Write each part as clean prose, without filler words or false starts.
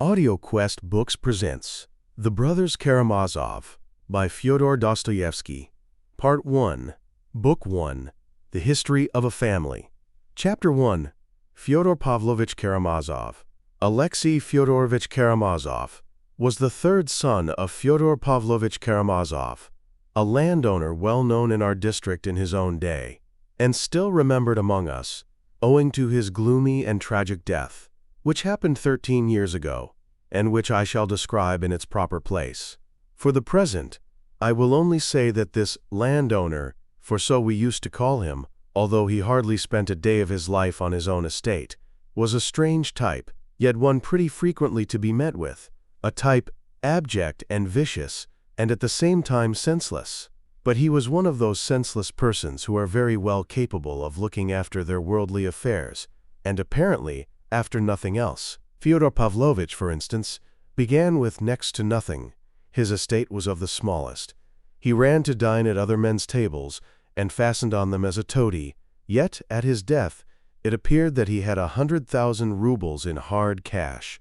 AudioQuest Books presents The Brothers Karamazov by Fyodor Dostoevsky, Part 1, Book 1, The History of a Family. Chapter 1, Fyodor Pavlovich Karamazov. Alexei Fyodorovich Karamazov was the third son of Fyodor Pavlovich Karamazov, a landowner well known in our district in his own day, and still remembered among us, owing to his gloomy and tragic death, which happened 13 years ago, and which I shall describe in its proper place. For the present, I will only say that this landowner, for so we used to call him, although he hardly spent a day of his life on his own estate, was a strange type, yet one pretty frequently to be met with, a type abject and vicious, and at the same time senseless. But he was one of those senseless persons who are very well capable of looking after their worldly affairs, and apparently after nothing else. Fyodor Pavlovich, for instance, began with next to nothing. His estate was of the smallest. He ran to dine at other men's tables, and fastened on them as a toady, yet at his death it appeared that he had 100,000 rubles in hard cash.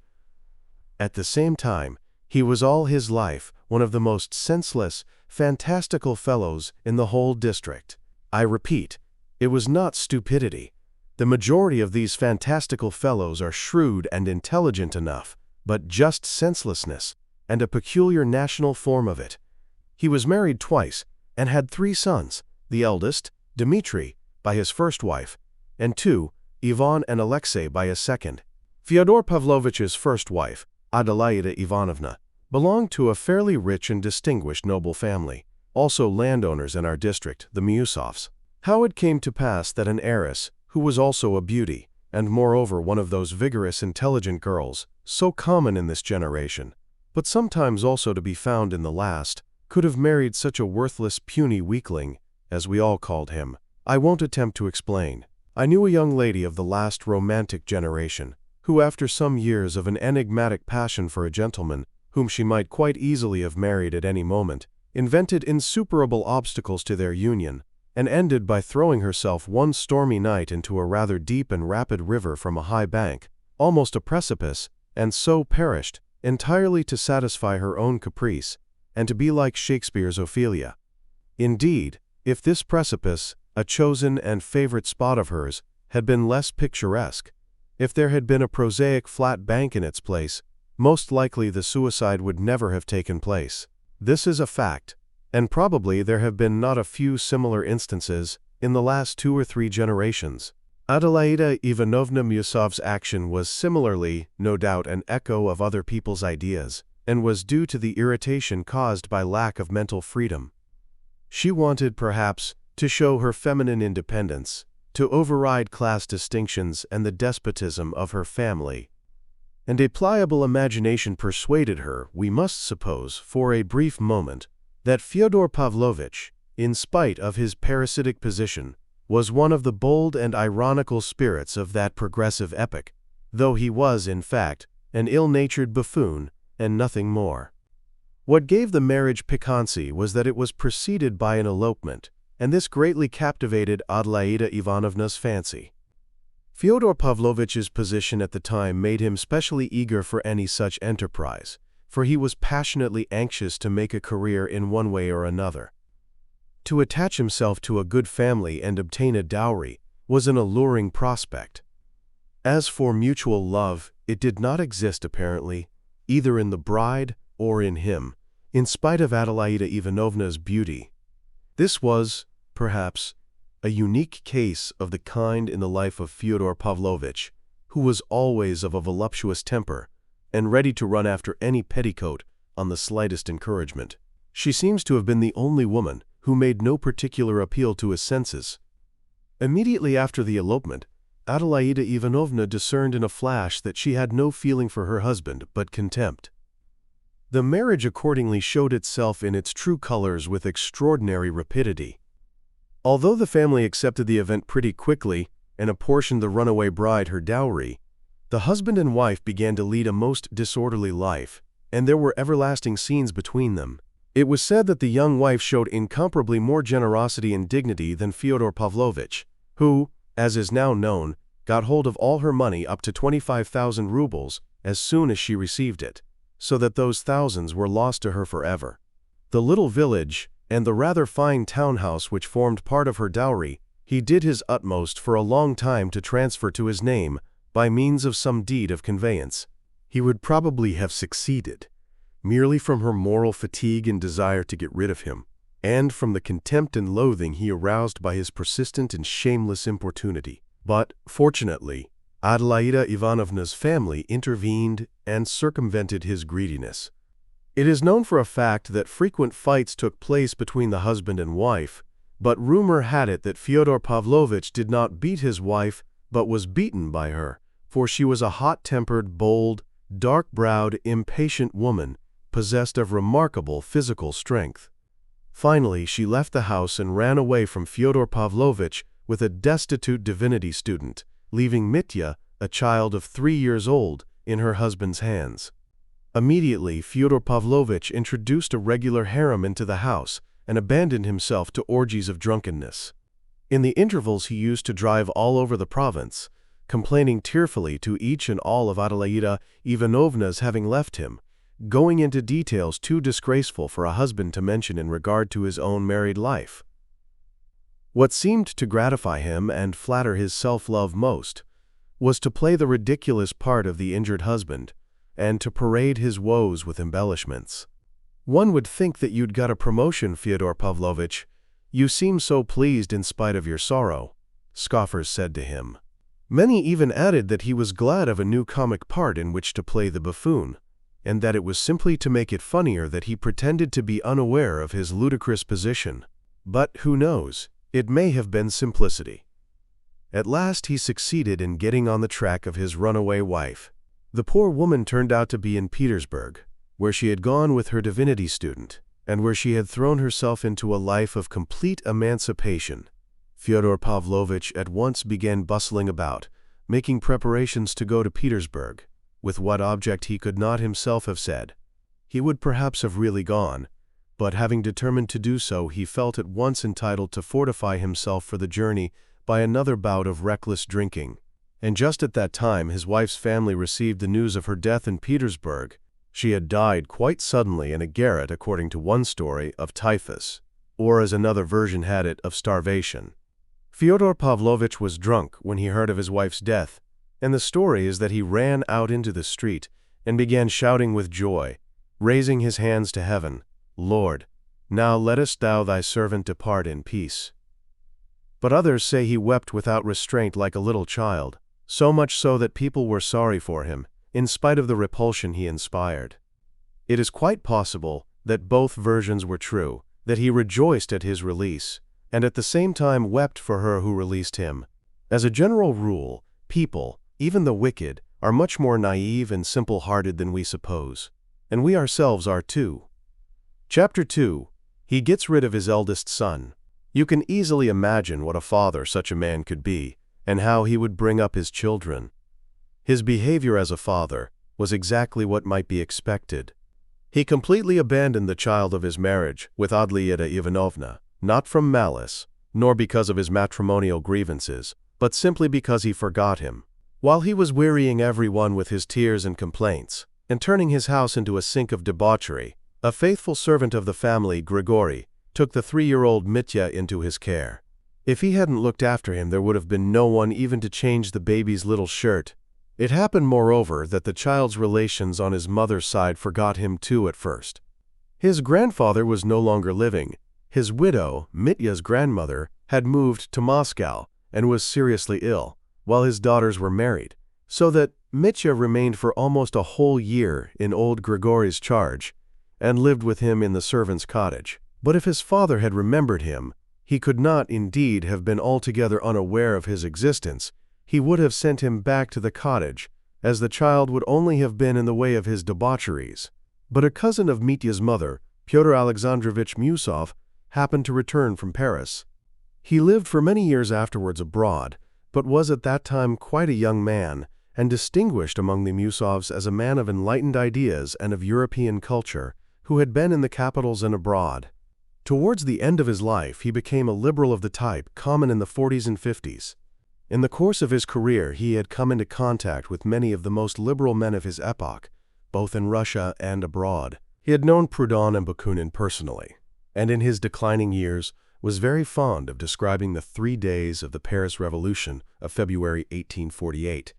At the same time, he was all his life one of the most senseless, fantastical fellows in the whole district. I repeat, it was not stupidity. The majority of these fantastical fellows are shrewd and intelligent enough, but just senselessness, and a peculiar national form of it. He was married twice, and had 3 sons, the eldest, Dmitri, by his first wife, and 2, Ivan and Alexei, by his second. Fyodor Pavlovich's first wife, Adyosha Ivanovna, belonged to a fairly rich and distinguished noble family, also landowners in our district, the Miusovs. How it came to pass that an heiress, who was also a beauty, and moreover one of those vigorous, intelligent girls, so common in this generation, but sometimes also to be found in the last, could have married such a worthless, puny weakling, as we all called him, I won't attempt to explain. I knew a young lady of the last romantic generation, who after some years of an enigmatic passion for a gentleman, whom she might quite easily have married at any moment, invented insuperable obstacles to their union, and ended by throwing herself one stormy night into a rather deep and rapid river from a high bank, almost a precipice, and so perished, entirely to satisfy her own caprice, and to be like Shakespeare's Ophelia. Indeed, if this precipice, a chosen and favorite spot of hers, had been less picturesque, if there had been a prosaic flat bank in its place, most likely the suicide would never have taken place. This is a fact, and probably there have been not a few similar instances in the last 2 or 3 generations. Adyosha Ivanovna Miusov's action was similarly, no doubt, an echo of other people's ideas, and was due to the irritation caused by lack of mental freedom. She wanted, perhaps, to show her feminine independence, to override class distinctions and the despotism of her family. And a pliable imagination persuaded her, we must suppose, for a brief moment, that Fyodor Pavlovich, in spite of his parasitic position, was one of the bold and ironical spirits of that progressive epoch, though he was, in fact, an ill-natured buffoon and nothing more. What gave the marriage piquancy was that it was preceded by an elopement, and this greatly captivated Adyosha Ivanovna's fancy. Fyodor Pavlovich's position at the time made him specially eager for any such enterprise, for he was passionately anxious to make a career in one way or another. To attach himself to a good family and obtain a dowry was an alluring prospect. As for mutual love, it did not exist apparently, either in the bride or in him, in spite of Adyosha Ivanovna's beauty. This was, perhaps, a unique case of the kind in the life of Fyodor Pavlovich, who was always of a voluptuous temper, and ready to run after any petticoat on the slightest encouragement. She seems to have been the only woman who made no particular appeal to his senses. Immediately after the elopement, Adyosha Ivanovna discerned in a flash that she had no feeling for her husband but contempt. The marriage accordingly showed itself in its true colors with extraordinary rapidity. Although the family accepted the event pretty quickly and apportioned the runaway bride her dowry, the husband and wife began to lead a most disorderly life, and there were everlasting scenes between them. It was said that the young wife showed incomparably more generosity and dignity than Fyodor Pavlovich, who, as is now known, got hold of all her money up to 25,000 rubles as soon as she received it, so that those thousands were lost to her forever. The little village and the rather fine townhouse which formed part of her dowry, he did his utmost for a long time to transfer to his name by means of some deed of conveyance. He would probably have succeeded, merely from her moral fatigue and desire to get rid of him, and from the contempt and loathing he aroused by his persistent and shameless importunity. But, fortunately, Adelaida Ivanovna's family intervened and circumvented his greediness. It is known for a fact that frequent fights took place between the husband and wife, but rumor had it that Fyodor Pavlovitch did not beat his wife but was beaten by her, for she was a hot-tempered, bold, dark-browed, impatient woman, possessed of remarkable physical strength. Finally, she left the house and ran away from Fyodor Pavlovitch with a destitute divinity student, leaving Mitya, a child of 3 years old, in her husband's hands. Immediately, Fyodor Pavlovitch introduced a regular harem into the house and abandoned himself to orgies of drunkenness. In the intervals he used to drive all over the province, complaining tearfully to each and all of Adelaida Ivanovna's having left him, going into details too disgraceful for a husband to mention in regard to his own married life. What seemed to gratify him and flatter his self-love most was to play the ridiculous part of the injured husband and to parade his woes with embellishments. "One would think that you'd got a promotion, Fyodor Pavlovitch. You seem so pleased in spite of your sorrow," scoffers said to him. Many even added that he was glad of a new comic part in which to play the buffoon, and that it was simply to make it funnier that he pretended to be unaware of his ludicrous position. But who knows? It may have been simplicity. At last he succeeded in getting on the track of his runaway wife. The poor woman turned out to be in Petersburg, where she had gone with her divinity student, and where she had thrown herself into a life of complete emancipation. Fyodor Pavlovitch at once began bustling about, making preparations to go to Petersburg, with what object he could not himself have said. He would perhaps have really gone, but having determined to do so, he felt at once entitled to fortify himself for the journey by another bout of reckless drinking. And just at that time his wife's family received the news of her death in Petersburg. She had died quite suddenly in a garret, according to one story, of typhus, or as another version had it, of starvation. Fyodor Pavlovitch was drunk when he heard of his wife's death, and the story is that he ran out into the street and began shouting with joy, raising his hands to heaven, "Lord, now lettest thou thy servant depart in peace." But others say he wept without restraint like a little child, so much so that people were sorry for him, in spite of the repulsion he inspired. It is quite possible that both versions were true, that he rejoiced at his release, and at the same time wept for her who released him. As a general rule, people, even the wicked, are much more naive and simple-hearted than we suppose, and we ourselves are too. Chapter 2. He gets rid of his eldest son. You can easily imagine what a father such a man could be, and how he would bring up his children. His behavior as a father was exactly what might be expected. He completely abandoned the child of his marriage with Adelaida Ivanovna, not from malice, nor because of his matrimonial grievances, but simply because he forgot him. While he was wearying everyone with his tears and complaints, and turning his house into a sink of debauchery, a faithful servant of the family, Grigory, took the 3-year-old Mitya into his care. If he hadn't looked after him, there would have been no one even to change the baby's little shirt. It happened, moreover, that the child's relations on his mother's side forgot him too at first. His grandfather was no longer living. His widow, Mitya's grandmother, had moved to Moscow and was seriously ill, while his daughters were married, so that Mitya remained for almost a whole year in old Grigory's charge and lived with him in the servant's cottage. But if his father had remembered him, he could not, indeed, have been altogether unaware of his existence. He would have sent him back to the cottage, as the child would only have been in the way of his debaucheries. But a cousin of Mitya's mother, Pyotr Alexandrovich Musov, happened to return from Paris. He lived for many years afterwards abroad, but was at that time quite a young man, and distinguished among the Musovs as a man of enlightened ideas and of European culture, who had been in the capitals and abroad. Towards the end of his life, he became a liberal of the type common in the 40s and 50s. In the course of his career, he had come into contact with many of the most liberal men of his epoch, both in Russia and abroad. He had known Proudhon and Bakunin personally, and in his declining years was very fond of describing the 3 days of the Paris Revolution of February 1848,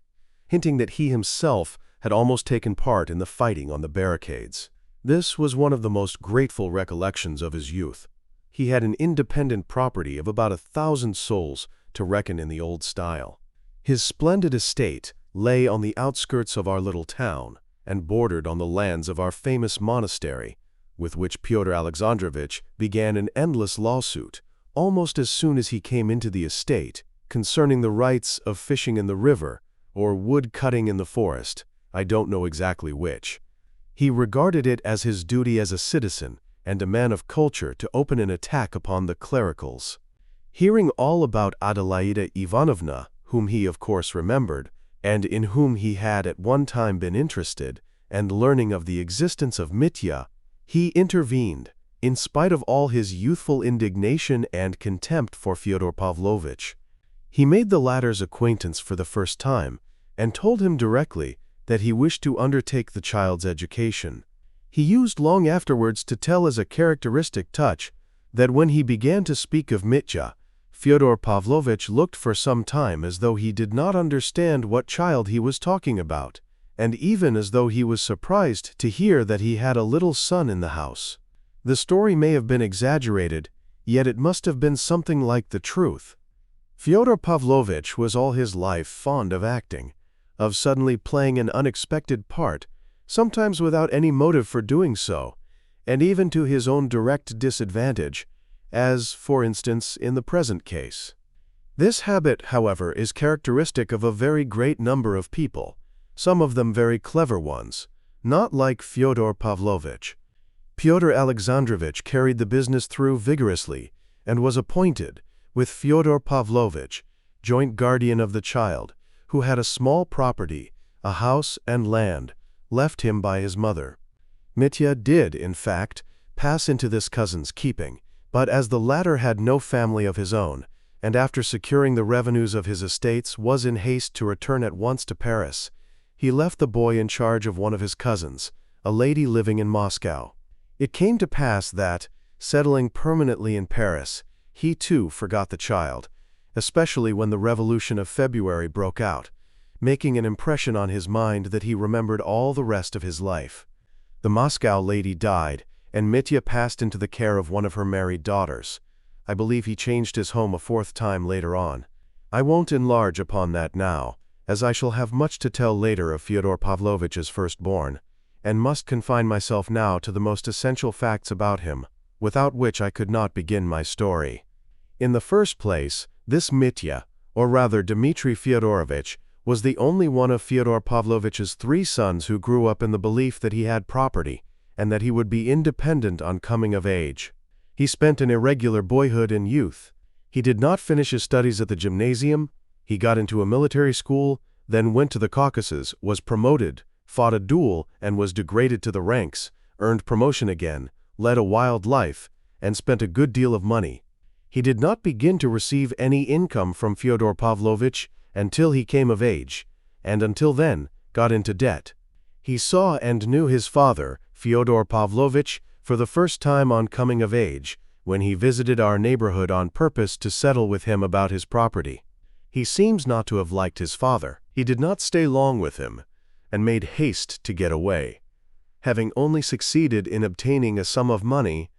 hinting that he himself had almost taken part in the fighting on the barricades. This was one of the most grateful recollections of his youth. He had an independent property of about 1,000 souls to reckon in the old style. His splendid estate lay on the outskirts of our little town and bordered on the lands of our famous monastery, with which Pyotr Alexandrovich began an endless lawsuit, almost as soon as he came into the estate, concerning the rights of fishing in the river or wood-cutting in the forest, I don't know exactly which. He regarded it as his duty as a citizen and a man of culture to open an attack upon the clericals. Hearing all about Adelaida Ivanovna, whom he of course remembered, and in whom he had at one time been interested, and learning of the existence of Mitya, he intervened, in spite of all his youthful indignation and contempt for Fyodor Pavlovitch. He made the latter's acquaintance for the first time, and told him directly that he wished to undertake the child's education. He used long afterwards to tell as a characteristic touch that when he began to speak of Mitya, Fyodor Pavlovitch looked for some time as though he did not understand what child he was talking about, and even as though he was surprised to hear that he had a little son in the house. The story may have been exaggerated, yet it must have been something like the truth. Fyodor Pavlovitch was all his life fond of acting, of suddenly playing an unexpected part, sometimes without any motive for doing so, and even to his own direct disadvantage, as, for instance, in the present case. This habit, however, is characteristic of a very great number of people, some of them very clever ones, not like Fyodor Pavlovitch. Pyotr Alexandrovich carried the business through vigorously and was appointed, with Fyodor Pavlovitch, joint guardian of the child, who had a small property, a house and land, left him by his mother. Mitya did, in fact, pass into this cousin's keeping, but as the latter had no family of his own, and after securing the revenues of his estates was in haste to return at once to Paris, he left the boy in charge of one of his cousins, a lady living in Moscow. It came to pass that, settling permanently in Paris, he too forgot the child, especially when the Revolution of February broke out, making an impression on his mind that he remembered all the rest of his life. The Moscow lady died, and Mitya passed into the care of one of her married daughters. I believe he changed his home a 4th time later on. I won't enlarge upon that now, as I shall have much to tell later of Fyodor Pavlovitch's firstborn, and must confine myself now to the most essential facts about him, without which I could not begin my story. In the first place, this Mitya, or rather Dmitri Fyodorovitch, was the only one of Fyodor Pavlovitch's 3 sons who grew up in the belief that he had property, and that he would be independent on coming of age. He spent an irregular boyhood and youth. He did not finish his studies at the gymnasium. He got into a military school, then went to the Caucasus, was promoted, fought a duel and was degraded to the ranks, earned promotion again, led a wild life, and spent a good deal of money. He did not begin to receive any income from Fyodor Pavlovitch until he came of age, and until then got into debt. He saw and knew his father, Fyodor Pavlovitch, for the first time on coming of age, when he visited our neighborhood on purpose to settle with him about his property. He seems not to have liked his father. He did not stay long with him, and made haste to get away, having only succeeded in obtaining a sum of money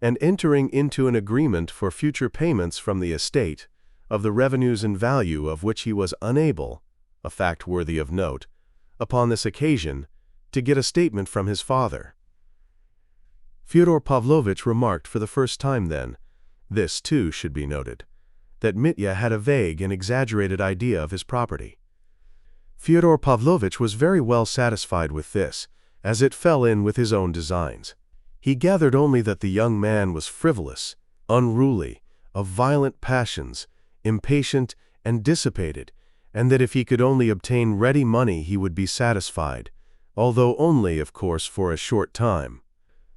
and entering into an agreement for future payments from the estate, of the revenues and value of which he was unable, a fact worthy of note, upon this occasion, to get a statement from his father. Fyodor Pavlovitch remarked for the first time then, this too should be noted, that Mitya had a vague and exaggerated idea of his property. Fyodor Pavlovitch was very well satisfied with this, as it fell in with his own designs. He gathered only that the young man was frivolous, unruly, of violent passions, impatient and dissipated, and that if he could only obtain ready money he would be satisfied, although only, of course, for a short time.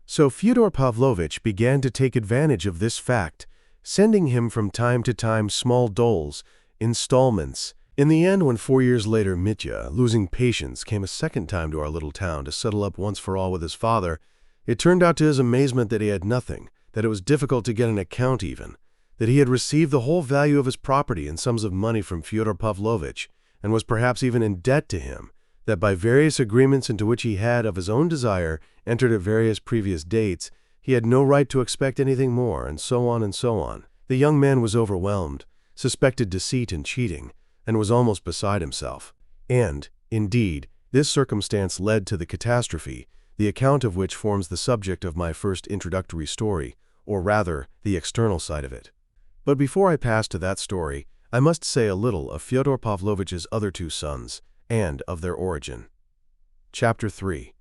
So Fyodor Pavlovitch began to take advantage of this fact, sending him from time to time small doles, installments. In the end, when 4 years later Mitya, losing patience, came a second time to our little town to settle up once for all with his father, it turned out to his amazement that he had nothing, that it was difficult to get an account even, that he had received the whole value of his property in sums of money from Fyodor Pavlovitch, and was perhaps even in debt to him, that by various agreements into which he had, of his own desire, entered at various previous dates, he had no right to expect anything more, and so on and so on. The young man was overwhelmed, suspected deceit and cheating, and was almost beside himself. And, indeed, this circumstance led to the catastrophe, the account of which forms the subject of my first introductory story, or rather, the external side of it. But before I pass to that story, I must say a little of Fyodor Pavlovitch's other two sons, and of their origin. Chapter 3.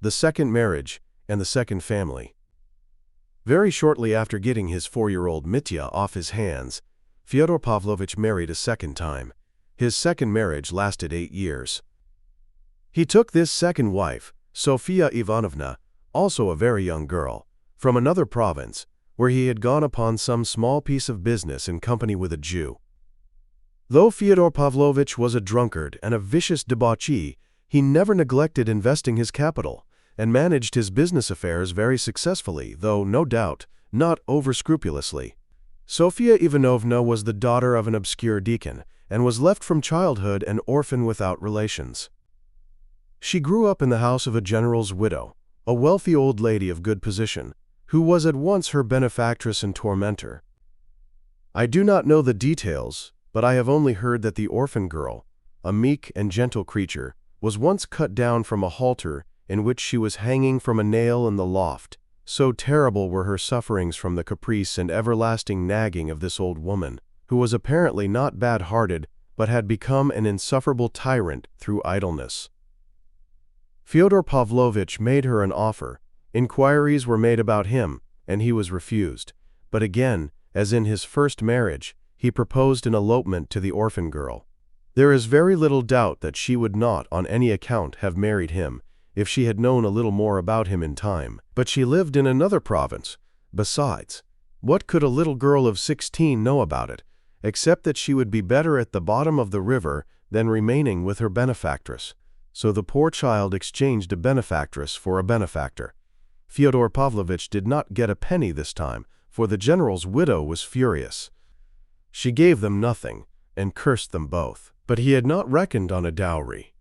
The Second Marriage and the Second Family. Very shortly after getting his 4-year-old Mitya off his hands, Fyodor Pavlovitch married a second time. His second marriage lasted 8 years. He took this second wife, Sofia Ivanovna, also a very young girl, from another province, where he had gone upon some small piece of business in company with a Jew. Though Fyodor Pavlovitch was a drunkard and a vicious debauchee, he never neglected investing his capital, and managed his business affairs very successfully, though, no doubt, not over-scrupulously. Sofia Ivanovna was the daughter of an obscure deacon, and was left from childhood an orphan without relations. She grew up in the house of a general's widow, a wealthy old lady of good position, who was at once her benefactress and tormentor. I do not know the details, but I have only heard that the orphan girl, a meek and gentle creature, was once cut down from a halter in which she was hanging from a nail in the loft. So terrible were her sufferings from the caprice and everlasting nagging of this old woman, who was apparently not bad-hearted, but had become an insufferable tyrant through idleness. Fyodor Pavlovitch made her an offer. Inquiries were made about him, and he was refused. But again, as in his first marriage, he proposed an elopement to the orphan girl. There is very little doubt that she would not, on any account, have married him, if she had known a little more about him in time. But she lived in another province. Besides, what could a little girl of 16 know about it, except that she would be better at the bottom of the river than remaining with her benefactress? So the poor child exchanged a benefactress for a benefactor. Fyodor Pavlovitch did not get a penny this time, for the general's widow was furious. She gave them nothing, and cursed them both. But he had not reckoned on a dowry.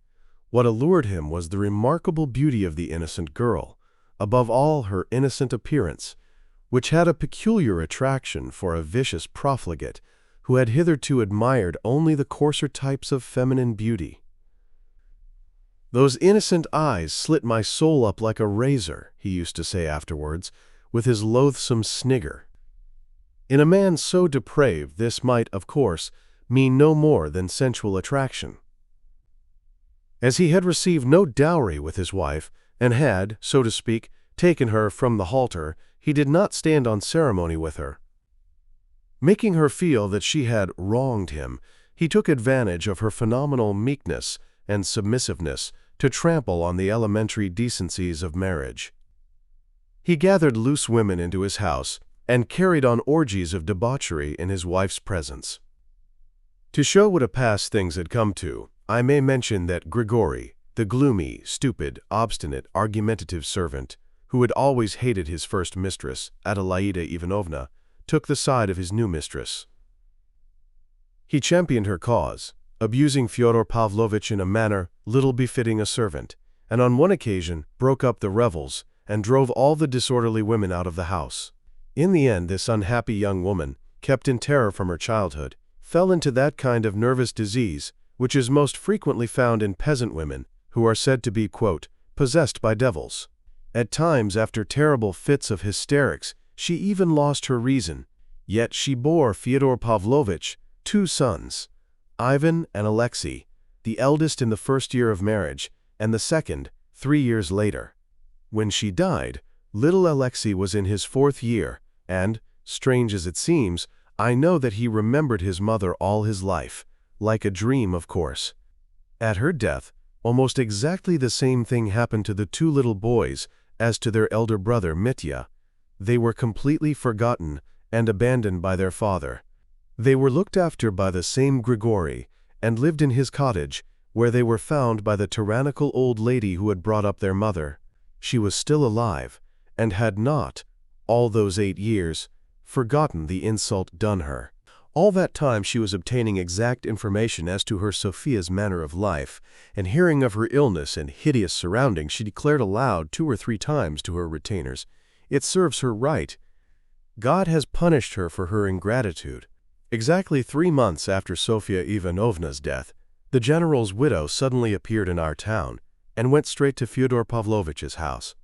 What allured him was the remarkable beauty of the innocent girl, above all her innocent appearance, which had a peculiar attraction for a vicious profligate who had hitherto admired only the coarser types of feminine beauty. "Those innocent eyes slit my soul up like a razor," he used to say afterwards, with his loathsome snigger. In a man so depraved, this might, of course, mean no more than sensual attraction. As he had received no dowry with his wife, and had, so to speak, taken her from the halter, he did not stand on ceremony with her. Making her feel that she had wronged him, he took advantage of her phenomenal meekness and submissiveness to trample on the elementary decencies of marriage. He gathered loose women into his house and carried on orgies of debauchery in his wife's presence. To show what a pass things had come to, I may mention that Grigory, the gloomy, stupid, obstinate, argumentative servant, who had always hated his first mistress, Adelaida Ivanovna, took the side of his new mistress. He championed her cause, abusing Fyodor Pavlovitch in a manner little befitting a servant, and on one occasion broke up the revels and drove all the disorderly women out of the house. In the end, this unhappy young woman, kept in terror from her childhood, fell into that kind of nervous disease which is most frequently found in peasant women who are said to be, quote, possessed by devils. At times, after terrible fits of hysterics, she even lost her reason. Yet she bore Fyodor Pavlovitch 2 sons, Ivan and Alexei, the eldest in the first year of marriage, and the second 3 years later. When she died, little Alexei was in his 4th year, and, strange as it seems, I know that he remembered his mother all his life, like a dream, of course. At her death, almost exactly the same thing happened to the 2 little boys as to their elder brother Mitya. They were completely forgotten and abandoned by their father. They were looked after by the same Grigory, and lived in his cottage, where they were found by the tyrannical old lady who had brought up their mother. She was still alive, and had not, all those 8 years, forgotten the insult done her. All that time she was obtaining exact information as to her Sophia's manner of life, and hearing of her illness and hideous surroundings, she declared aloud 2 or 3 times to her retainers, "It serves her right. God has punished her for her ingratitude." Exactly 3 months after Sofia Ivanovna's death, the general's widow suddenly appeared in our town, and went straight to Fyodor Pavlovitch's house.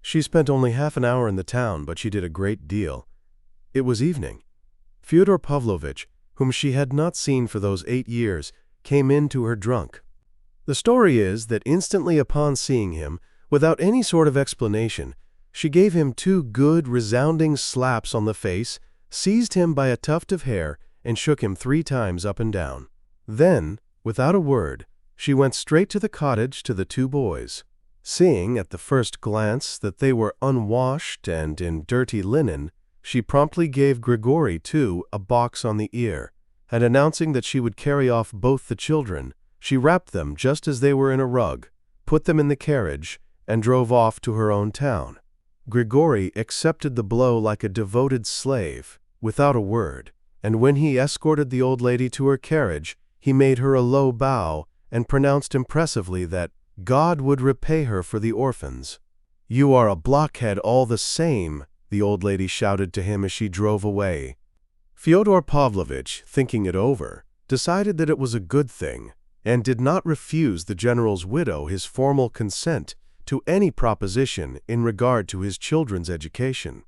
She spent only half an hour in the town, but she did a great deal. It was evening. Fyodor Pavlovitch, whom she had not seen for those 8 years, came in to her drunk. The story is that instantly upon seeing him, without any sort of explanation, she gave him 2 good, resounding slaps on the face, seized him by a tuft of hair, and shook him 3 times up and down. Then, without a word, she went straight to the cottage to the 2 boys. Seeing at the first glance that they were unwashed and in dirty linen, she promptly gave Grigory, too, a box on the ear, and announcing that she would carry off both the children, she wrapped them just as they were in a rug, put them in the carriage, and drove off to her own town. Grigory accepted the blow like a devoted slave, without a word, and when he escorted the old lady to her carriage, he made her a low bow and pronounced impressively that God would repay her for the orphans. "You are a blockhead all the same," the old lady shouted to him as she drove away. Fyodor Pavlovitch, thinking it over, decided that it was a good thing, and did not refuse the general's widow his formal consent to any proposition in regard to his children's education.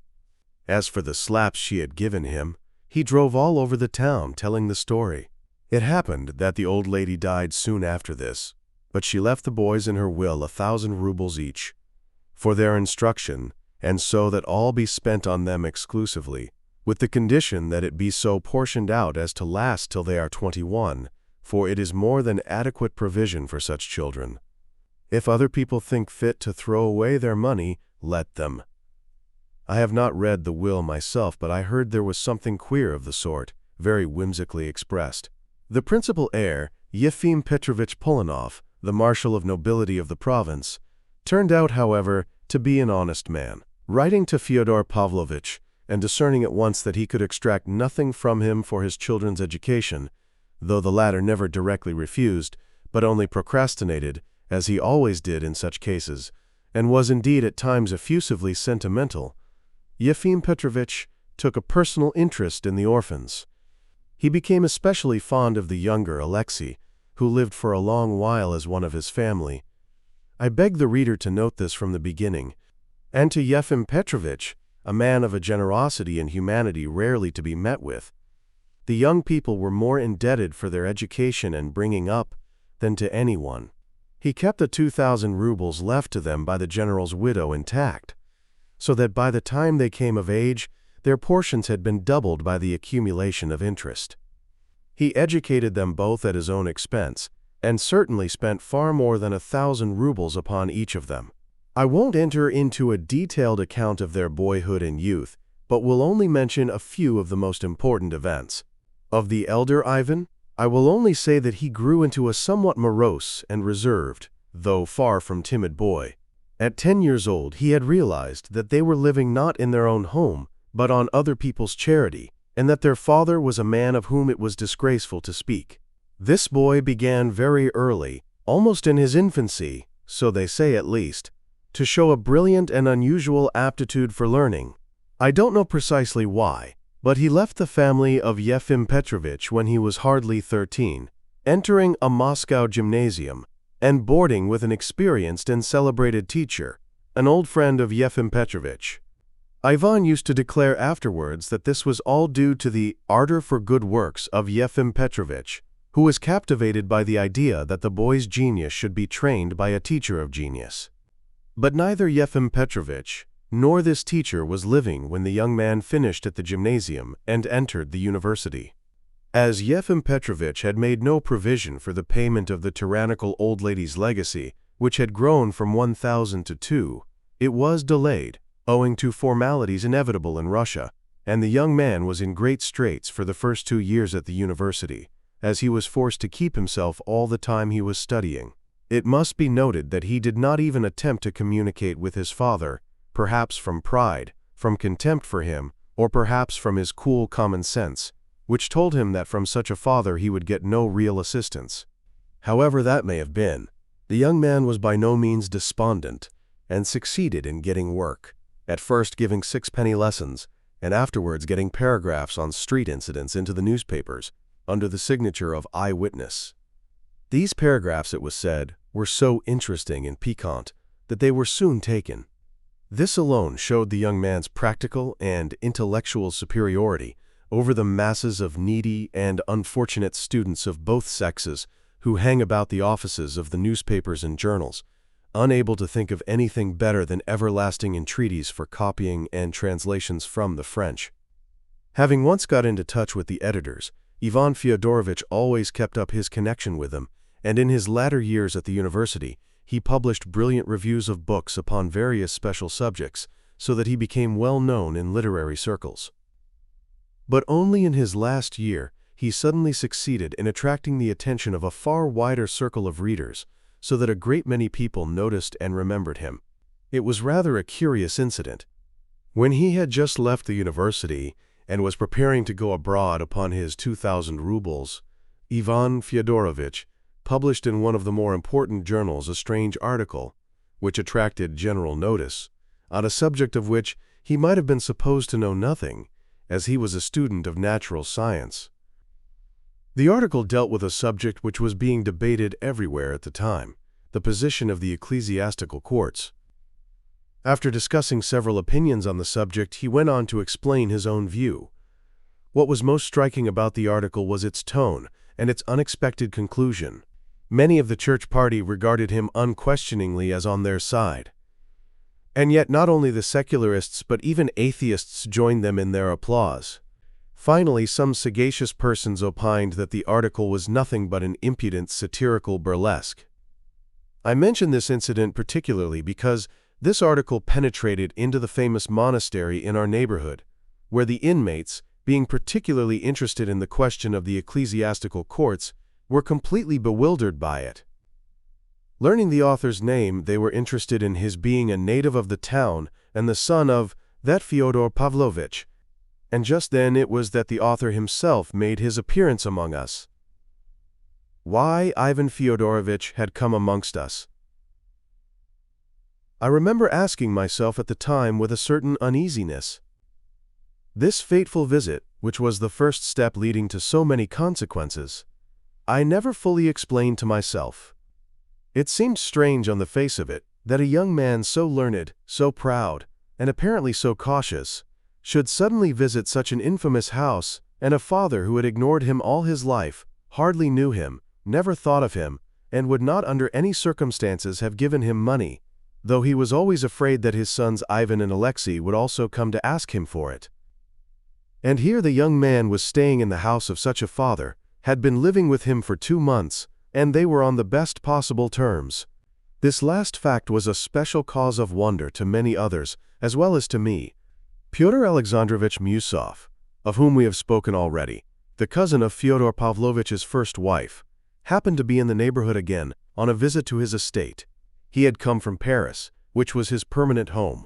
As for the slaps she had given him, he drove all over the town telling the story. It happened that the old lady died soon after this, but she left the boys in her will 1,000 rubles each, for their instruction, and so that all be spent on them exclusively, with the condition that it be so portioned out as to last till they are 21, for it is more than adequate provision for such children. If other people think fit to throw away their money, let them. I have not read the will myself, but I heard there was something queer of the sort, very whimsically expressed. The principal heir, Yefim Petrovich Polanov, the marshal of nobility of the province, turned out, however, to be an honest man. Writing to Fyodor Pavlovitch, and discerning at once that he could extract nothing from him for his children's education, though the latter never directly refused, but only procrastinated, as he always did in such cases, and was indeed at times effusively sentimental, Yefim Petrovich took a personal interest in the orphans. He became especially fond of the younger Alexei, who lived for a long while as one of his family. I beg the reader to note this from the beginning, and to Yefim Petrovich, a man of a generosity and humanity rarely to be met with. The young people were more indebted for their education and bringing up than to anyone. He kept the 2,000 rubles left to them by the general's widow intact, so that by the time they came of age, their portions had been doubled by the accumulation of interest. He educated them both at his own expense, and certainly spent far more than 1,000 rubles upon each of them. I won't enter into a detailed account of their boyhood and youth, but will only mention a few of the most important events. Of the elder Ivan, I will only say that he grew into a somewhat morose and reserved, though far from timid boy. At 10 years old, he had realized that they were living not in their own home, but on other people's charity, and that their father was a man of whom it was disgraceful to speak. This boy began very early, almost in his infancy, so they say at least, to show a brilliant and unusual aptitude for learning. I don't know precisely why, but he left the family of Yefim Petrovich when he was hardly 13, entering a Moscow gymnasium, and boarding with an experienced and celebrated teacher, an old friend of Yefim Petrovich. Ivan used to declare afterwards that this was all due to the ardor for good works of Yefim Petrovich, who was captivated by the idea that the boy's genius should be trained by a teacher of genius. But neither Yefim Petrovich nor this teacher was living when the young man finished at the gymnasium and entered the university. As Yefim Petrovich had made no provision for the payment of the tyrannical old lady's legacy, which had grown from 1,000 to 2, it was delayed, owing to formalities inevitable in Russia, and the young man was in great straits for the first 2 years at the university, as he was forced to keep himself all the time he was studying. It must be noted that he did not even attempt to communicate with his father, perhaps from pride, from contempt for him, or perhaps from his cool common sense, which told him that from such a father he would get no real assistance. However that may have been, the young man was by no means despondent, and succeeded in getting work, at first giving sixpenny lessons, and afterwards getting paragraphs on street incidents into the newspapers, under the signature of eyewitness. These paragraphs, it was said, were so interesting and piquant that they were soon taken. This alone showed the young man's practical and intellectual superiority over the masses of needy and unfortunate students of both sexes who hang about the offices of the newspapers and journals, unable to think of anything better than everlasting entreaties for copying and translations from the French. Having once got into touch with the editors, Ivan Fyodorovich always kept up his connection with them, and in his latter years at the university, he published brilliant reviews of books upon various special subjects, so that he became well known in literary circles. But only in his last year, he suddenly succeeded in attracting the attention of a far wider circle of readers, so that a great many people noticed and remembered him. It was rather a curious incident. When he had just left the university and was preparing to go abroad upon his 2,000 rubles, Ivan Fyodorovich published in one of the more important journals a strange article, which attracted general notice, on a subject of which he might have been supposed to know nothing, as he was a student of natural science. The article dealt with a subject which was being debated everywhere at the time, the position of the ecclesiastical courts. After discussing several opinions on the subject, he went on to explain his own view. What was most striking about the article was its tone and its unexpected conclusion. Many of the church party regarded him unquestioningly as on their side. And yet not only the secularists but even atheists joined them in their applause. Finally, some sagacious persons opined that the article was nothing but an impudent satirical burlesque. I mention this incident particularly because this article penetrated into the famous monastery in our neighborhood, where the inmates, being particularly interested in the question of the ecclesiastical courts, were completely bewildered by it. Learning the author's name, they were interested in his being a native of the town and the son of that Fyodor Pavlovitch, and just then it was that the author himself made his appearance among us. Why Ivan Fyodorovich had come amongst us? I remember asking myself at the time with a certain uneasiness. This fateful visit, which was the first step leading to so many consequences, I never fully explained to myself. It seemed strange on the face of it that a young man so learned, so proud, and apparently so cautious, should suddenly visit such an infamous house, and a father who had ignored him all his life, hardly knew him, never thought of him, and would not under any circumstances have given him money, though he was always afraid that his sons Ivan and Alexei would also come to ask him for it. And here the young man was staying in the house of such a father, had been living with him for 2 months, and they were on the best possible terms. This last fact was a special cause of wonder to many others, as well as to me. Pyotr Alexandrovich Musov, of whom we have spoken already, the cousin of Fyodor Pavlovitch's first wife, happened to be in the neighborhood again, on a visit to his estate. He had come from Paris, which was his permanent home.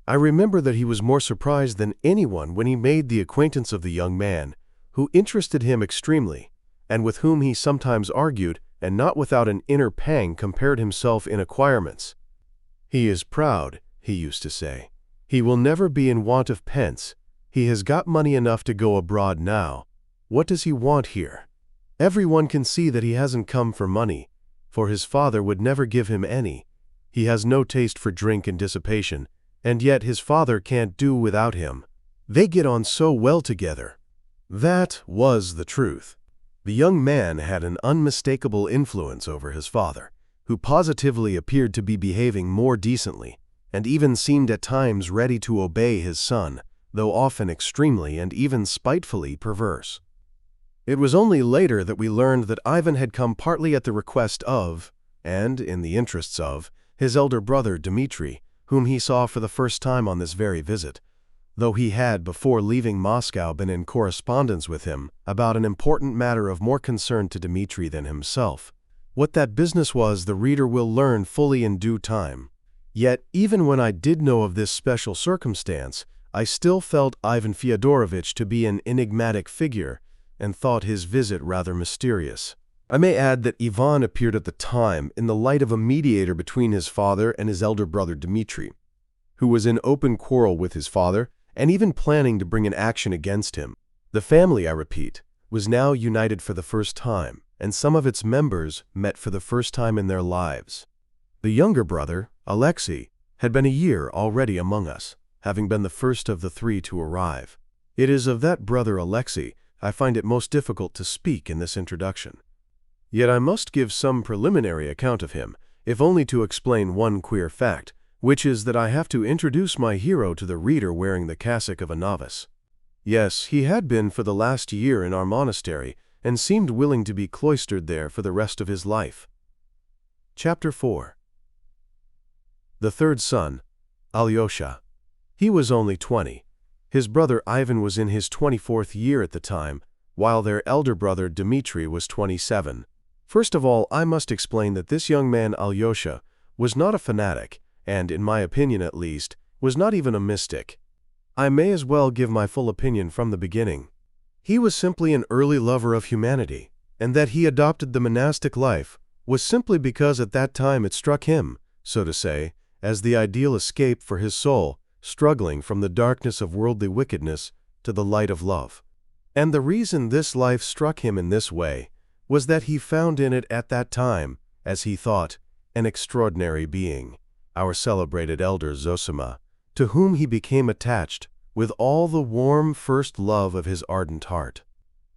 I remember that he was more surprised than anyone when he made the acquaintance of the young man, who interested him extremely, and with whom he sometimes argued, and not without an inner pang compared himself in acquirements. "He is proud," he used to say. "He will never be in want of pence. He has got money enough to go abroad now. What does he want here? Everyone can see that he hasn't come for money, for his father would never give him any. He has no taste for drink and dissipation, and yet his father can't do without him. They get on so well together." That was the truth. The young man had an unmistakable influence over his father, who positively appeared to be behaving more decently, and even seemed at times ready to obey his son, though often extremely and even spitefully perverse. It was only later that we learned that Ivan had come partly at the request of, and in the interests of, his elder brother Dmitri, whom he saw for the first time on this very visit, though he had before leaving Moscow been in correspondence with him about an important matter of more concern to Dmitri than himself. What that business was, the reader will learn fully in due time. Yet, even when I did know of this special circumstance, I still felt Ivan Fyodorovitch to be an enigmatic figure, and thought his visit rather mysterious. I may add that Ivan appeared at the time in the light of a mediator between his father and his elder brother Dmitri, who was in open quarrel with his father and even planning to bring an action against him. The family, I repeat, was now united for the first time, and some of its members met for the first time in their lives. The younger brother, Alexei, had been a year already among us, having been the first of the three to arrive. It is of that brother Alexei I find it most difficult to speak in this introduction. Yet I must give some preliminary account of him, if only to explain one queer fact, which is that I have to introduce my hero to the reader wearing the cassock of a novice. Yes, he had been for the last year in our monastery, and seemed willing to be cloistered there for the rest of his life. Chapter 4. The third son, Alyosha. He was only 20. His brother Ivan was in his 24th year at the time, while their elder brother Dmitri was 27. First of all, I must explain that this young man Alyosha was not a fanatic, and, in my opinion at least, was not even a mystic. I may as well give my full opinion from the beginning. He was simply an early lover of humanity, and that he adopted the monastic life was simply because at that time it struck him, so to say, as the ideal escape for his soul, struggling from the darkness of worldly wickedness to the light of love. And the reason this life struck him in this way was that he found in it at that time, as he thought, an extraordinary being, our celebrated elder Zosima, to whom he became attached with all the warm first love of his ardent heart.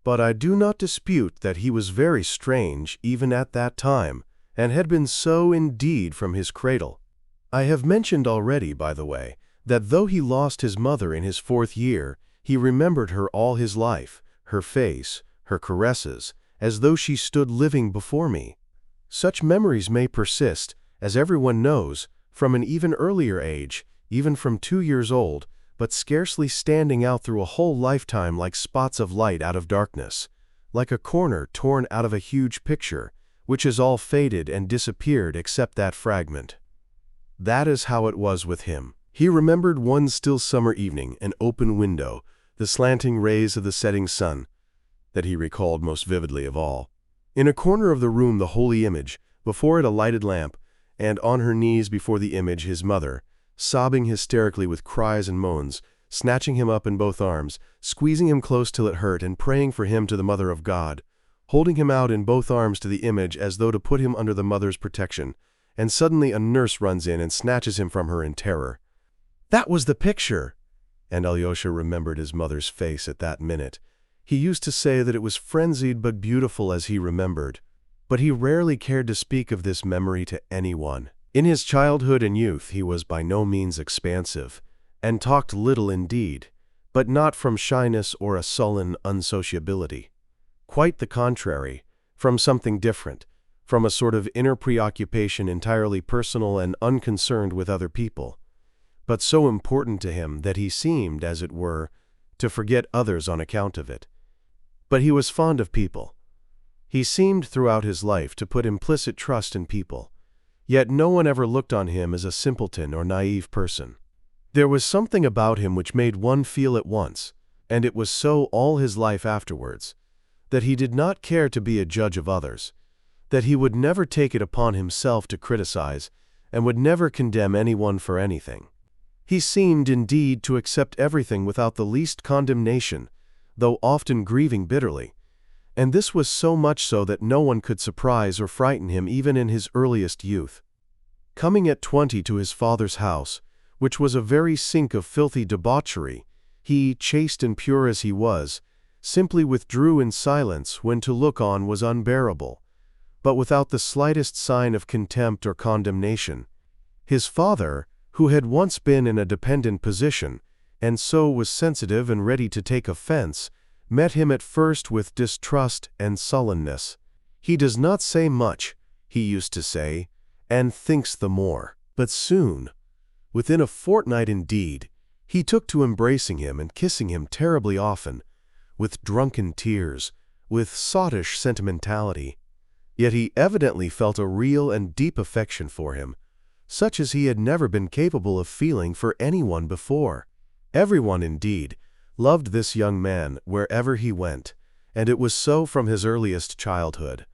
But I do not dispute that he was very strange even at that time, and had been so indeed from his cradle. I have mentioned already, by the way, that though he lost his mother in his 4th year, he remembered her all his life, her face, her caresses, as though she stood living before me. Such memories may persist, as everyone knows, from an even earlier age, even from 2 years old, but scarcely standing out through a whole lifetime like spots of light out of darkness, like a corner torn out of a huge picture, which has all faded and disappeared except that fragment. That is how it was with him. He remembered one still summer evening, an open window, the slanting rays of the setting sun, that he recalled most vividly of all. In a corner of the room the holy image, before it a lighted lamp, and on her knees before the image his mother, sobbing hysterically with cries and moans, snatching him up in both arms, squeezing him close till it hurt, and praying for him to the Mother of God, holding him out in both arms to the image as though to put him under the mother's protection, and suddenly a nurse runs in and snatches him from her in terror. That was the picture! And Alyosha remembered his mother's face at that minute. He used to say that it was frenzied but beautiful as he remembered, but he rarely cared to speak of this memory to anyone. In his childhood and youth he was by no means expansive, and talked little indeed, but not from shyness or a sullen unsociability. Quite the contrary, from something different, from a sort of inner preoccupation entirely personal and unconcerned with other people, but so important to him that he seemed, as it were, to forget others on account of it. But he was fond of people. He seemed throughout his life to put implicit trust in people, yet no one ever looked on him as a simpleton or naive person. There was something about him which made one feel at once, and it was so all his life afterwards, that he did not care to be a judge of others, that he would never take it upon himself to criticize, and would never condemn anyone for anything. He seemed, indeed, to accept everything without the least condemnation, though often grieving bitterly, and this was so much so that no one could surprise or frighten him even in his earliest youth. Coming at 20 to his father's house, which was a very sink of filthy debauchery, he, chaste and pure as he was, simply withdrew in silence when to look on was unbearable, but without the slightest sign of contempt or condemnation. His father, who had once been in a dependent position, and so was sensitive and ready to take offense, met him at first with distrust and sullenness. "He does not say much," he used to say, "and thinks the more." But soon, within a fortnight indeed, He took to embracing him and kissing him terribly often, with drunken tears, with sottish sentimentality. Yet he evidently felt a real and deep affection for him, such as he had never been capable of feeling for anyone before. Everyone, indeed, loved this young man wherever he went, and it was so from his earliest childhood.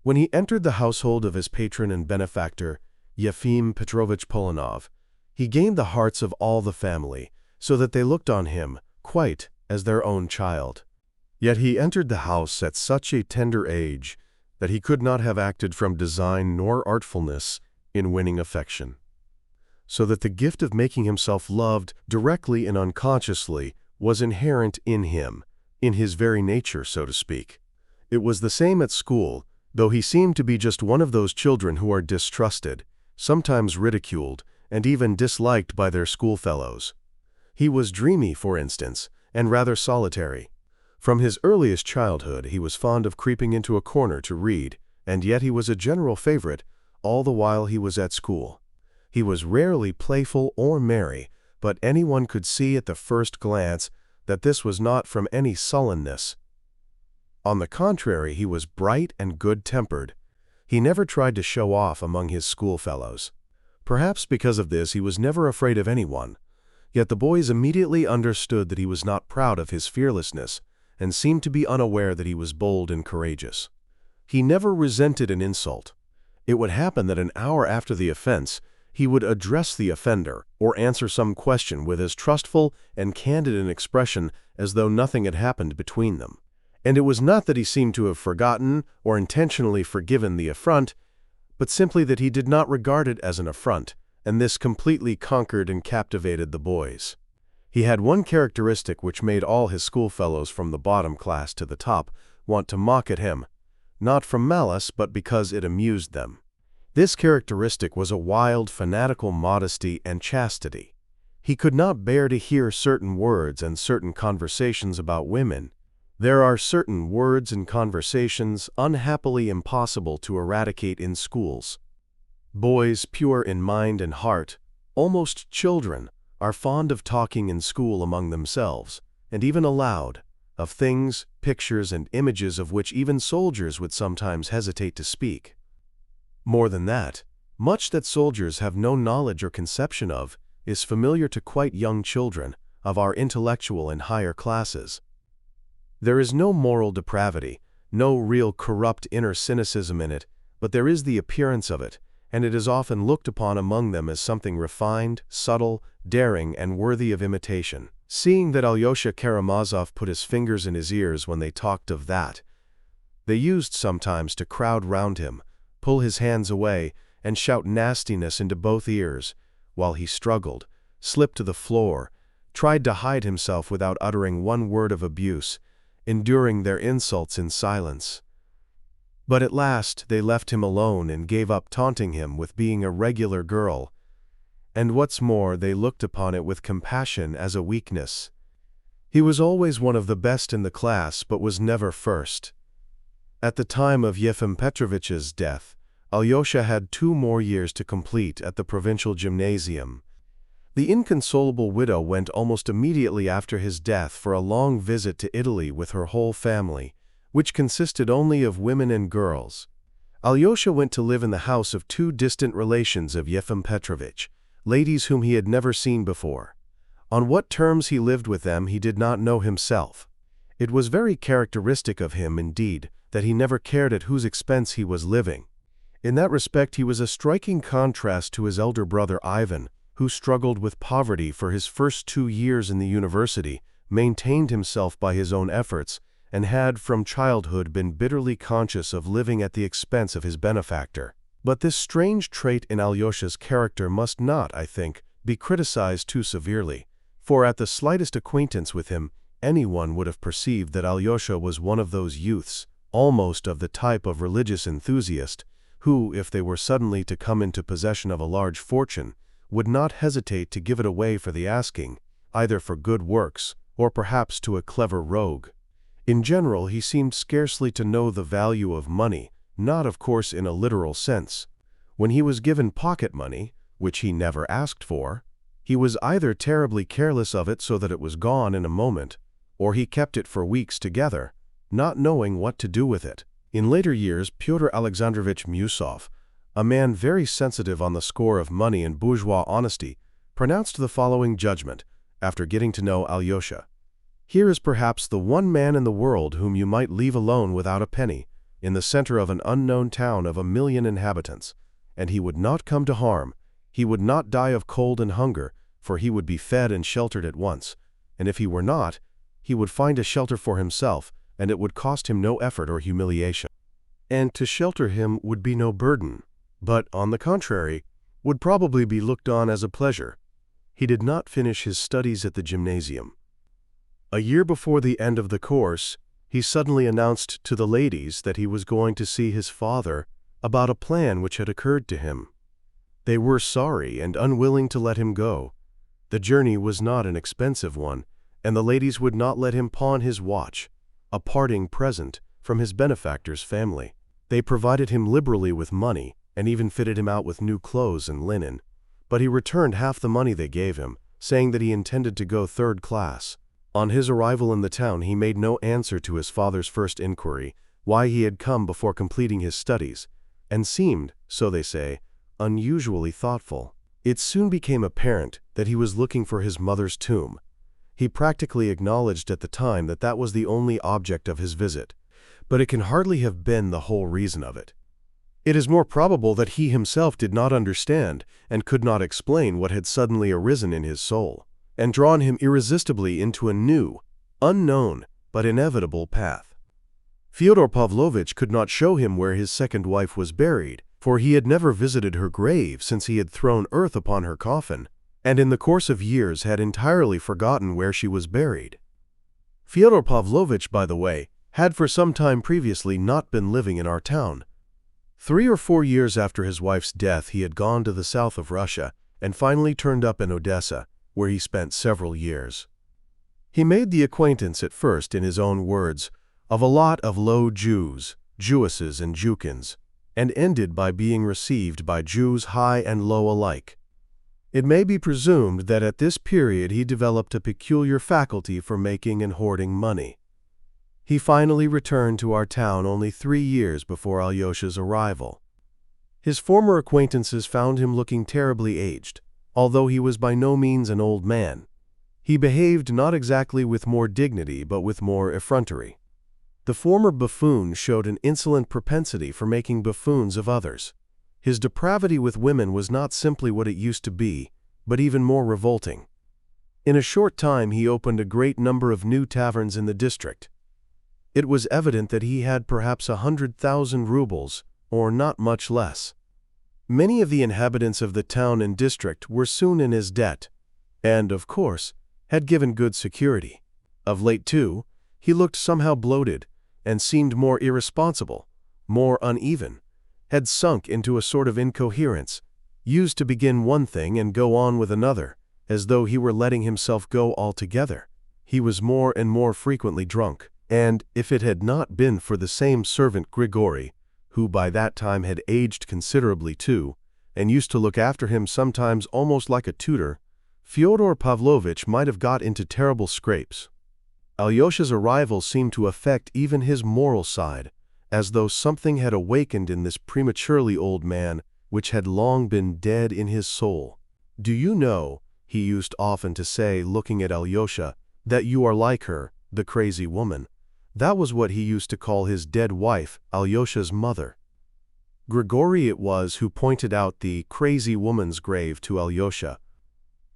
When he entered the household of his patron and benefactor, Yefim Petrovich Polonov, he gained the hearts of all the family, so that they looked on him quite as their own child. Yet he entered the house at such a tender age that he could not have acted from design nor artfulness in winning affection. So that the gift of making himself loved directly and unconsciously was inherent in him, in his very nature, so to speak. It was the same at school, though he seemed to be just one of those children who are distrusted, sometimes ridiculed, and even disliked by their schoolfellows. He was dreamy, for instance, and rather solitary. From his earliest childhood he was fond of creeping into a corner to read, and yet he was a general favorite all the while he was at school. He was rarely playful or merry, but anyone could see at the first glance that this was not from any sullenness. On the contrary, he was bright and good-tempered. He never tried to show off among his schoolfellows. Perhaps because of this he was never afraid of anyone, yet the boys immediately understood that he was not proud of his fearlessness, and seemed to be unaware that he was bold and courageous. He never resented an insult. It would happen that an hour after the offense, he would address the offender or answer some question with as trustful and candid an expression as though nothing had happened between them. And it was not that he seemed to have forgotten or intentionally forgiven the affront, but simply that he did not regard it as an affront, and this completely conquered and captivated the boys. He had one characteristic which made all his schoolfellows from the bottom class to the top want to mock at him, not from malice but because it amused them. This characteristic was a wild, fanatical modesty and chastity. He could not bear to hear certain words and certain conversations about women. There are certain words and conversations unhappily impossible to eradicate in schools. Boys, pure in mind and heart, almost children, are fond of talking in school among themselves, and even aloud, of things, pictures, and images of which even soldiers would sometimes hesitate to speak. More than that, much that soldiers have no knowledge or conception of is familiar to quite young children of our intellectual and higher classes. There is no moral depravity, no real corrupt inner cynicism in it, but there is the appearance of it, and it is often looked upon among them as something refined, subtle, daring, and worthy of imitation. Seeing that Alyosha Karamazov put his fingers in his ears when they talked of that, they used sometimes to crowd round him, pull his hands away, and shout nastiness into both ears, while he struggled, slipped to the floor, tried to hide himself without uttering one word of abuse, enduring their insults in silence. But at last they left him alone and gave up taunting him with being a regular girl, and what's more, they looked upon it with compassion as a weakness. He was always one of the best in the class, but was never first. At the time of Yefim Petrovich's death, Alyosha had 2 more years to complete at the provincial gymnasium. The inconsolable widow went almost immediately after his death for a long visit to Italy with her whole family, which consisted only of women and girls. Alyosha went to live in the house of 2 distant relations of Yefim Petrovich, ladies whom he had never seen before. On what terms he lived with them he did not know himself. It was very characteristic of him, indeed, that he never cared at whose expense he was living. In that respect he was a striking contrast to his elder brother Ivan, who struggled with poverty for his first 2 years in the university, maintained himself by his own efforts, and had from childhood been bitterly conscious of living at the expense of his benefactor. But this strange trait in Alyosha's character must not, I think, be criticized too severely, for at the slightest acquaintance with him, anyone would have perceived that Alyosha was one of those youths, almost of the type of religious enthusiast, who, if they were suddenly to come into possession of a large fortune, would not hesitate to give it away for the asking, either for good works, or perhaps to a clever rogue. In general, he seemed scarcely to know the value of money, not of course in a literal sense. When he was given pocket money, which he never asked for, He was either terribly careless of it so that it was gone in a moment, or he kept it for weeks together, not knowing what to do with it. In later years, Pyotr Alexandrovich Musov, a man very sensitive on the score of money and bourgeois honesty, pronounced the following judgment after getting to know Alyosha. Here is perhaps the one man in the world whom you might leave alone without a penny, in the center of an unknown town of 1 million inhabitants, and he would not come to harm. He would not die of cold and hunger, for he would be fed and sheltered at once, and if he were not, he would find a shelter for himself, and it would cost him no effort or humiliation. And to shelter him would be no burden, but, on the contrary, would probably be looked on as a pleasure. He did not finish his studies at the gymnasium. A year before the end of the course, he suddenly announced to the ladies that he was going to see his father about a plan which had occurred to him. They were sorry and unwilling to let him go. The journey was not an expensive one, and the ladies would not let him pawn his watch, a parting present from his benefactor's family. They provided him liberally with money and even fitted him out with new clothes and linen, but he returned half the money they gave him, saying that he intended to go third class. On his arrival in the town, he made no answer to his father's first inquiry why he had come before completing his studies, and seemed, so they say, unusually thoughtful. It soon became apparent that he was looking for his mother's tomb. He practically acknowledged at the time that that was the only object of his visit, but it can hardly have been the whole reason of it. It is more probable that he himself did not understand and could not explain what had suddenly arisen in his soul, and drawn him irresistibly into a new, unknown, but inevitable path. Fyodor Pavlovitch could not show him where his second wife was buried, for he had never visited her grave since he had thrown earth upon her coffin, and in the course of years had entirely forgotten where she was buried. Fyodor Pavlovitch, by the way, had for some time previously not been living in our town. 3 or 4 years after his wife's death, he had gone to the south of Russia and finally turned up in Odessa, where he spent several years. He made the acquaintance at first, in his own words, of a lot of low Jews, Jewesses and Jewkins, and ended by being received by Jews high and low alike. It may be presumed that at this period he developed a peculiar faculty for making and hoarding money. He finally returned to our town only 3 years before Alyosha's arrival. His former acquaintances found him looking terribly aged, although he was by no means an old man. He behaved not exactly with more dignity, but with more effrontery. The former buffoon showed an insolent propensity for making buffoons of others. His depravity with women was not simply what it used to be, but even more revolting. In a short time he opened a great number of new taverns in the district. It was evident that he had perhaps 100,000 rubles, or not much less. Many of the inhabitants of the town and district were soon in his debt, and, of course, had given good security. Of late, too, he looked somehow bloated, and seemed more irresponsible, more uneven, had sunk into a sort of incoherence, used to begin one thing and go on with another, as though he were letting himself go altogether. He was more and more frequently drunk, and, if it had not been for the same servant Grigory, who by that time had aged considerably too, and used to look after him sometimes almost like a tutor, Fyodor Pavlovitch might have got into terrible scrapes. Alyosha's arrival seemed to affect even his moral side, as though something had awakened in this prematurely old man which had long been dead in his soul. "Do you know," he used often to say, looking at Alyosha, "that you are like her, the crazy woman?" That was what he used to call his dead wife, Alyosha's mother. Grigory it was who pointed out the crazy woman's grave to Alyosha.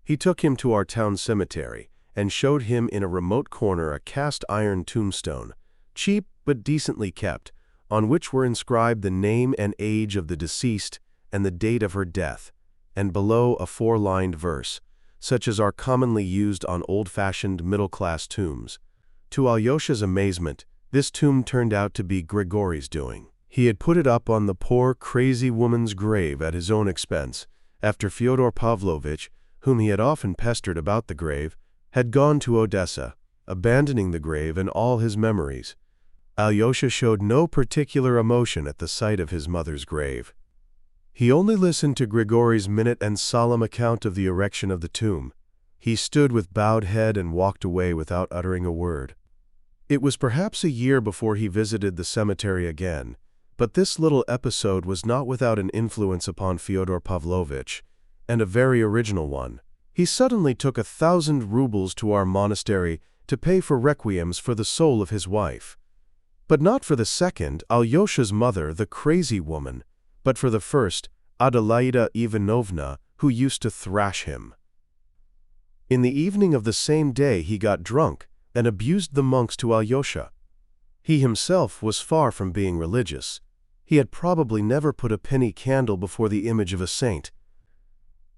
He took him to our town cemetery and showed him in a remote corner a cast-iron tombstone, cheap but decently kept, on which were inscribed the name and age of the deceased and the date of her death, and below a 4-lined verse, such as are commonly used on old-fashioned middle-class tombs. To Alyosha's amazement, this tomb turned out to be Grigory's doing. He had put it up on the poor, crazy woman's grave at his own expense, after Fyodor Pavlovitch, whom he had often pestered about the grave, had gone to Odessa, abandoning the grave and all his memories. Alyosha showed no particular emotion at the sight of his mother's grave. He only listened to Grigory's minute and solemn account of the erection of the tomb. He stood with bowed head and walked away without uttering a word. It was perhaps a year before he visited the cemetery again, but this little episode was not without an influence upon Fyodor Pavlovitch, and a very original one. He suddenly took 1,000 rubles to our monastery to pay for requiems for the soul of his wife. But not for the second, Alyosha's mother, the crazy woman, but for the first, Adelaida Ivanovna, who used to thrash him. In the evening of the same day he got drunk and abused the monks to Alyosha. He himself was far from being religious. He had probably never put a penny candle before the image of a saint.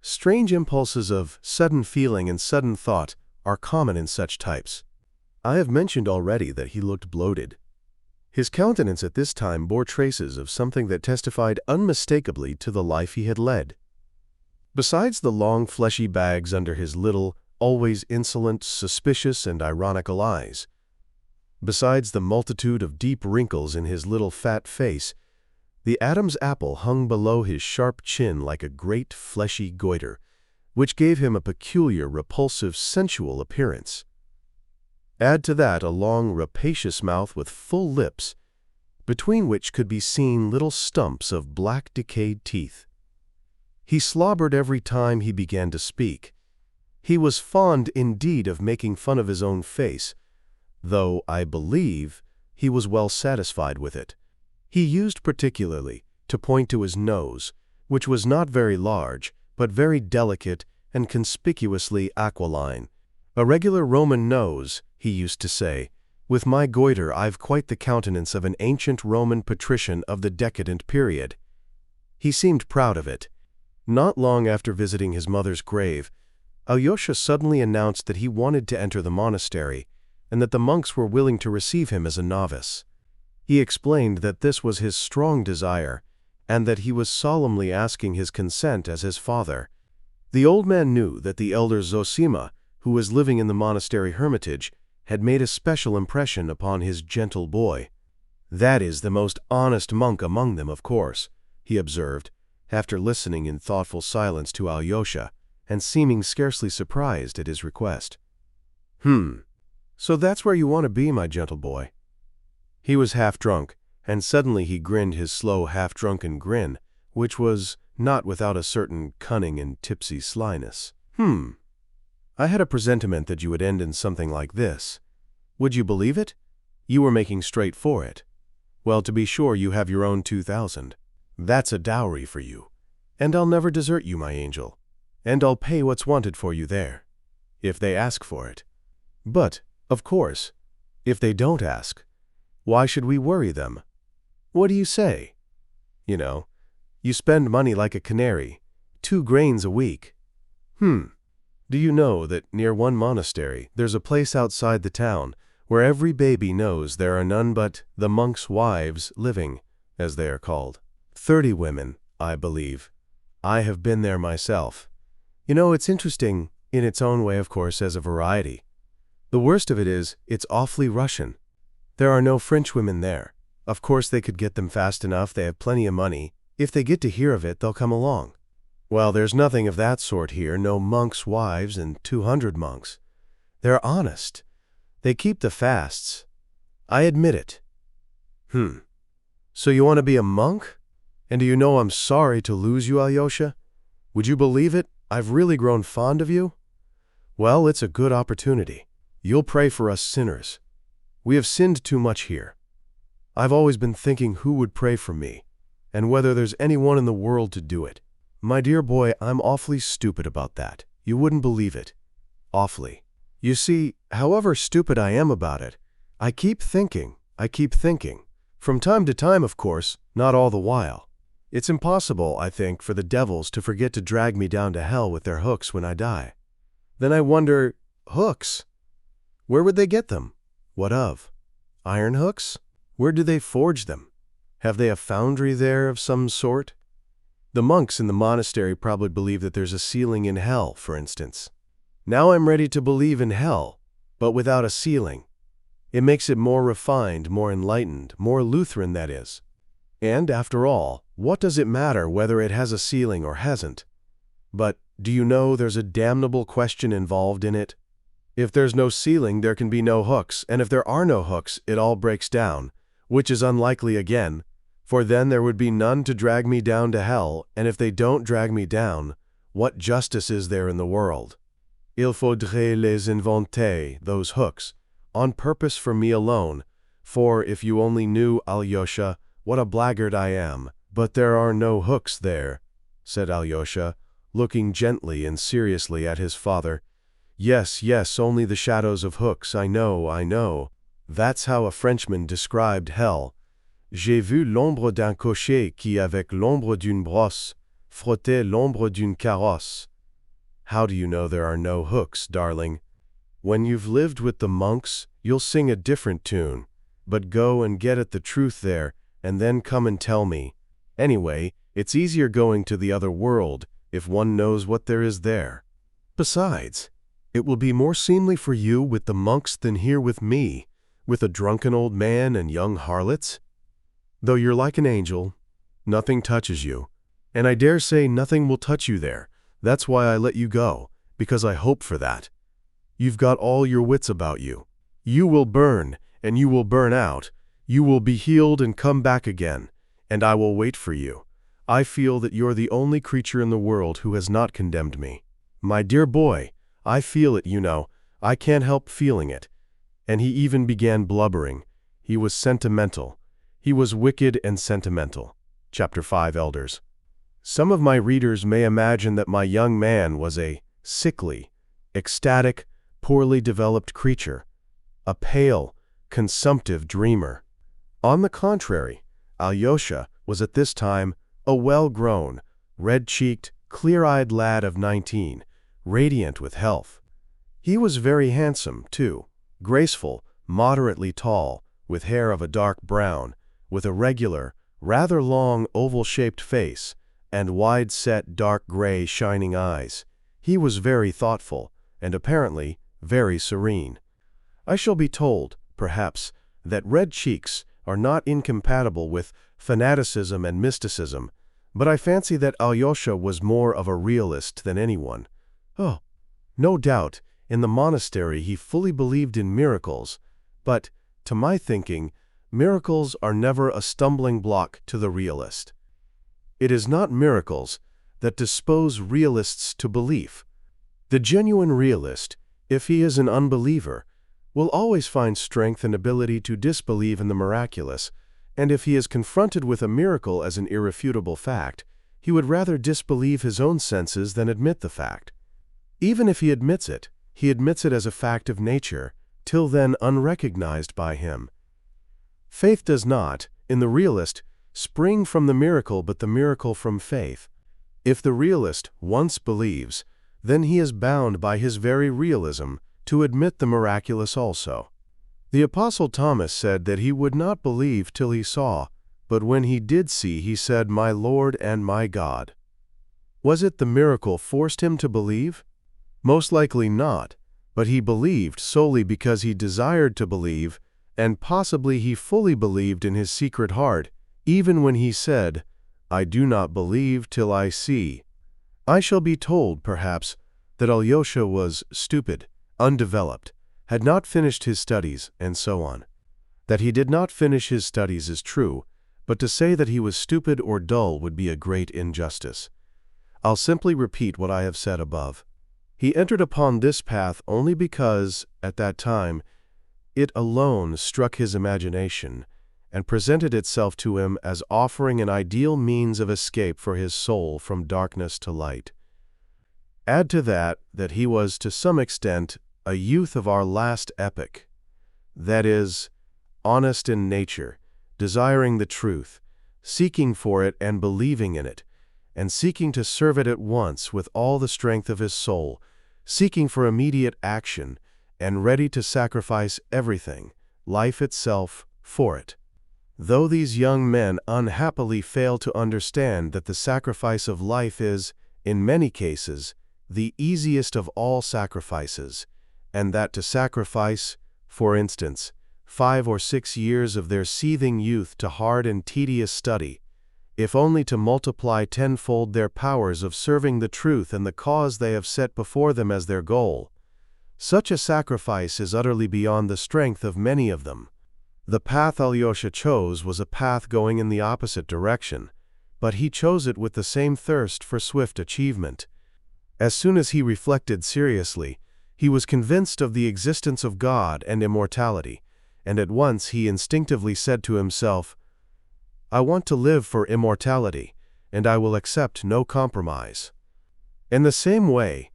Strange impulses of sudden feeling and sudden thought are common in such types. I have mentioned already that he looked bloated. His countenance at this time bore traces of something that testified unmistakably to the life he had led. Besides the long fleshy bags under his little, always insolent, suspicious, and ironical eyes, besides the multitude of deep wrinkles in his little fat face, the Adam's apple hung below his sharp chin like a great fleshy goiter, which gave him a peculiar, repulsive, sensual appearance. Add to that a long, rapacious mouth with full lips, between which could be seen little stumps of black, decayed teeth. He slobbered every time he began to speak. He was fond, indeed, of making fun of his own face, though, I believe, he was well satisfied with it. He used particularly to point to his nose, which was not very large, but very delicate and conspicuously aquiline. "A regular Roman nose," he used to say. "With my goiter I've quite the countenance of an ancient Roman patrician of the decadent period." He seemed proud of it. Not long after visiting his mother's grave, Alyosha suddenly announced that he wanted to enter the monastery, and that the monks were willing to receive him as a novice. He explained that this was his strong desire, and that he was solemnly asking his consent as his father. The old man knew that the elder Zosima, who was living in the monastery hermitage, had made a special impression upon his gentle boy. "That is the most honest monk among them, of course," he observed, after listening in thoughtful silence to Alyosha, and seeming scarcely surprised at his request. So that's where you want to be, my gentle boy." He was half drunk, and suddenly he grinned his slow, half-drunken grin, which was not without a certain cunning and tipsy slyness. I had a presentiment that you would end in something like this. Would you believe it? You were making straight for it. Well, to be sure, you have your own 2,000. That's a dowry for you. And I'll never desert you, my angel. And I'll pay what's wanted for you there, if they ask for it. But, of course, if they don't ask, why should we worry them? What do you say? You know, you spend money like a canary, 2 grains a week. Do you know that near one monastery there's a place outside the town where every baby knows there are none but the monks' wives living, as they are called? 30 women, I believe. I have been there myself. You know, it's interesting, in its own way, of course, as a variety. The worst of it is, it's awfully Russian. There are no French women there. Of course they could get them fast enough, they have plenty of money. If they get to hear of it, they'll come along. Well, there's nothing of that sort here, no monks' wives and 200 monks. They're honest. They keep the fasts. I admit it. So you want to be a monk? And do you know I'm sorry to lose you, Alyosha? Would you believe it? I've really grown fond of you. Well, it's a good opportunity. You'll pray for us sinners. We have sinned too much here. I've always been thinking who would pray for me, and whether there's anyone in the world to do it. My dear boy, I'm awfully stupid about that. You wouldn't believe it. Awfully. You see, however stupid I am about it, I keep thinking. From time to time, of course, not all the while. It's impossible, I think, for the devils to forget to drag me down to hell with their hooks when I die. Then I wonder, hooks? Where would they get them? What of? Iron hooks? Where do they forge them? Have they a foundry there of some sort? The monks in the monastery probably believe that there's a ceiling in hell, for instance. Now I'm ready to believe in hell, but without a ceiling. It makes it more refined, more enlightened, more Lutheran, that is. And after all, what does it matter whether it has a ceiling or hasn't? But do you know there's a damnable question involved in it? If there's no ceiling, there can be no hooks, and if there are no hooks, it all breaks down, which is unlikely again, for then there would be none to drag me down to hell, and if they don't drag me down, what justice is there in the world? Il faudrait les inventer, those hooks, on purpose for me alone, for if you only knew, Alyosha, what a blackguard I am. But there are no hooks there, said Alyosha, looking gently and seriously at his father. Yes, yes, only the shadows of hooks, I know, I know. That's how a Frenchman described hell. J'ai vu l'ombre d'un cocher qui avec l'ombre d'une brosse frottait l'ombre d'une carrosse. How do you know there are no hooks, darling? When you've lived with the monks, you'll sing a different tune. But go and get at the truth there, and then come and tell me. Anyway, it's easier going to the other world, if one knows what there is there. Besides, it will be more seemly for you with the monks than here with me, with a drunken old man and young harlots. Though you're like an angel, nothing touches you, and I dare say nothing will touch you there. That's why I let you go, because I hope for that. You've got all your wits about you. You will burn, and you will burn out. You will be healed and come back again, and I will wait for you. I feel that you're the only creature in the world who has not condemned me. My dear boy, I feel it, you know. I can't help feeling it. And he even began blubbering. He was sentimental. He was wicked and sentimental. Chapter 5, Elders. Some of my readers may imagine that my young man was a sickly, ecstatic, poorly developed creature, a pale, consumptive dreamer. On the contrary, Alyosha was at this time a well-grown, red-cheeked, clear-eyed lad of 19, radiant with health. He was very handsome, too, graceful, moderately tall, with hair of a dark brown, with a regular, rather long, oval-shaped face, and wide-set, dark gray, shining eyes. He was very thoughtful, and apparently very serene. I shall be told, perhaps, that red cheeks are not incompatible with fanaticism and mysticism, but I fancy that Alyosha was more of a realist than anyone. Oh, no doubt, in the monastery he fully believed in miracles, but, to my thinking, miracles are never a stumbling block to the realist. It is not miracles that dispose realists to belief. The genuine realist, if he is an unbeliever, will always find strength and ability to disbelieve in the miraculous, and if he is confronted with a miracle as an irrefutable fact, he would rather disbelieve his own senses than admit the fact. Even if he admits it as a fact of nature, till then unrecognized by him. Faith does not, in the realist, spring from the miracle but the miracle from faith. If the realist once believes, then he is bound by his very realism to admit the miraculous also. The Apostle Thomas said that he would not believe till he saw, but when he did see, he said, "My Lord and my God." Was it the miracle forced him to believe? Most likely not, but he believed solely because he desired to believe, and possibly he fully believed in his secret heart, even when he said, "I do not believe till I see." I shall be told, perhaps, that Alyosha was stupid, undeveloped, had not finished his studies, and so on. That he did not finish his studies is true, but to say that he was stupid or dull would be a great injustice. I'll simply repeat what I have said above. He entered upon this path only because, at that time, it alone struck his imagination, and presented itself to him as offering an ideal means of escape for his soul from darkness to light. Add to that he was to some extent a youth of our last epoch, that is, honest in nature, desiring the truth, seeking for it and believing in it, and seeking to serve it at once with all the strength of his soul, seeking for immediate action, and ready to sacrifice everything, life itself, for it. Though these young men unhappily fail to understand that the sacrifice of life is, in many cases, the easiest of all sacrifices, and that to sacrifice, for instance, 5 or 6 years of their seething youth to hard and tedious study, if only to multiply tenfold their powers of serving the truth and the cause they have set before them as their goal. Such a sacrifice is utterly beyond the strength of many of them. The path Alyosha chose was a path going in the opposite direction, but he chose it with the same thirst for swift achievement. As soon as he reflected seriously, he was convinced of the existence of God and immortality, and at once he instinctively said to himself, "I want to live for immortality, and I will accept no compromise." In the same way,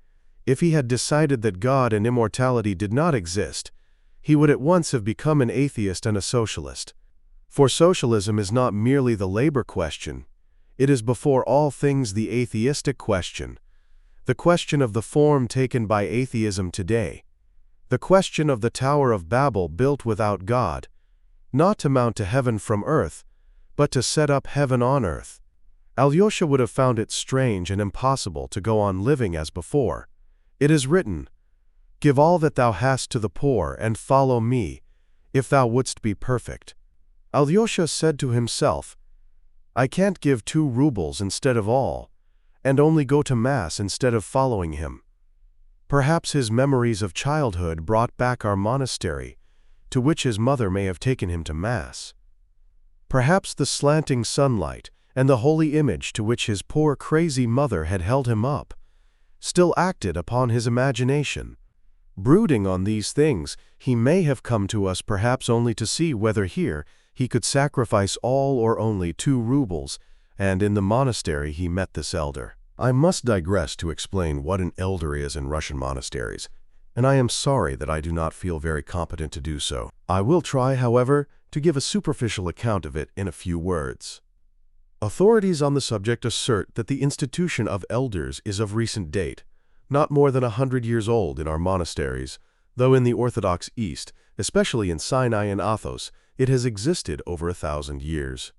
if he had decided that God and immortality did not exist, he would at once have become an atheist and a socialist. For socialism is not merely the labor question, it is before all things the atheistic question, the question of the form taken by atheism today, the question of the Tower of Babel built without God, not to mount to heaven from earth, but to set up heaven on earth. Alyosha would have found it strange and impossible to go on living as before. It is written, "Give all that thou hast to the poor, and follow me, if thou wouldst be perfect." Alyosha said to himself, "I can't give 2 rubles instead of all, and only go to Mass instead of following him." Perhaps his memories of childhood brought back our monastery, to which his mother may have taken him to Mass. Perhaps the slanting sunlight and the holy image to which his poor crazy mother had held him up still acted upon his imagination. Brooding on these things, he may have come to us perhaps only to see whether here he could sacrifice all or only 2 rubles, and in the monastery he met this elder. I must digress to explain what an elder is in Russian monasteries, and I am sorry that I do not feel very competent to do so. I will try, however, to give a superficial account of it in a few words. Authorities on the subject assert that the institution of elders is of recent date, not more than 100 years old in our monasteries, though in the Orthodox East, especially in Sinai and Athos, it has existed over 1,000 years.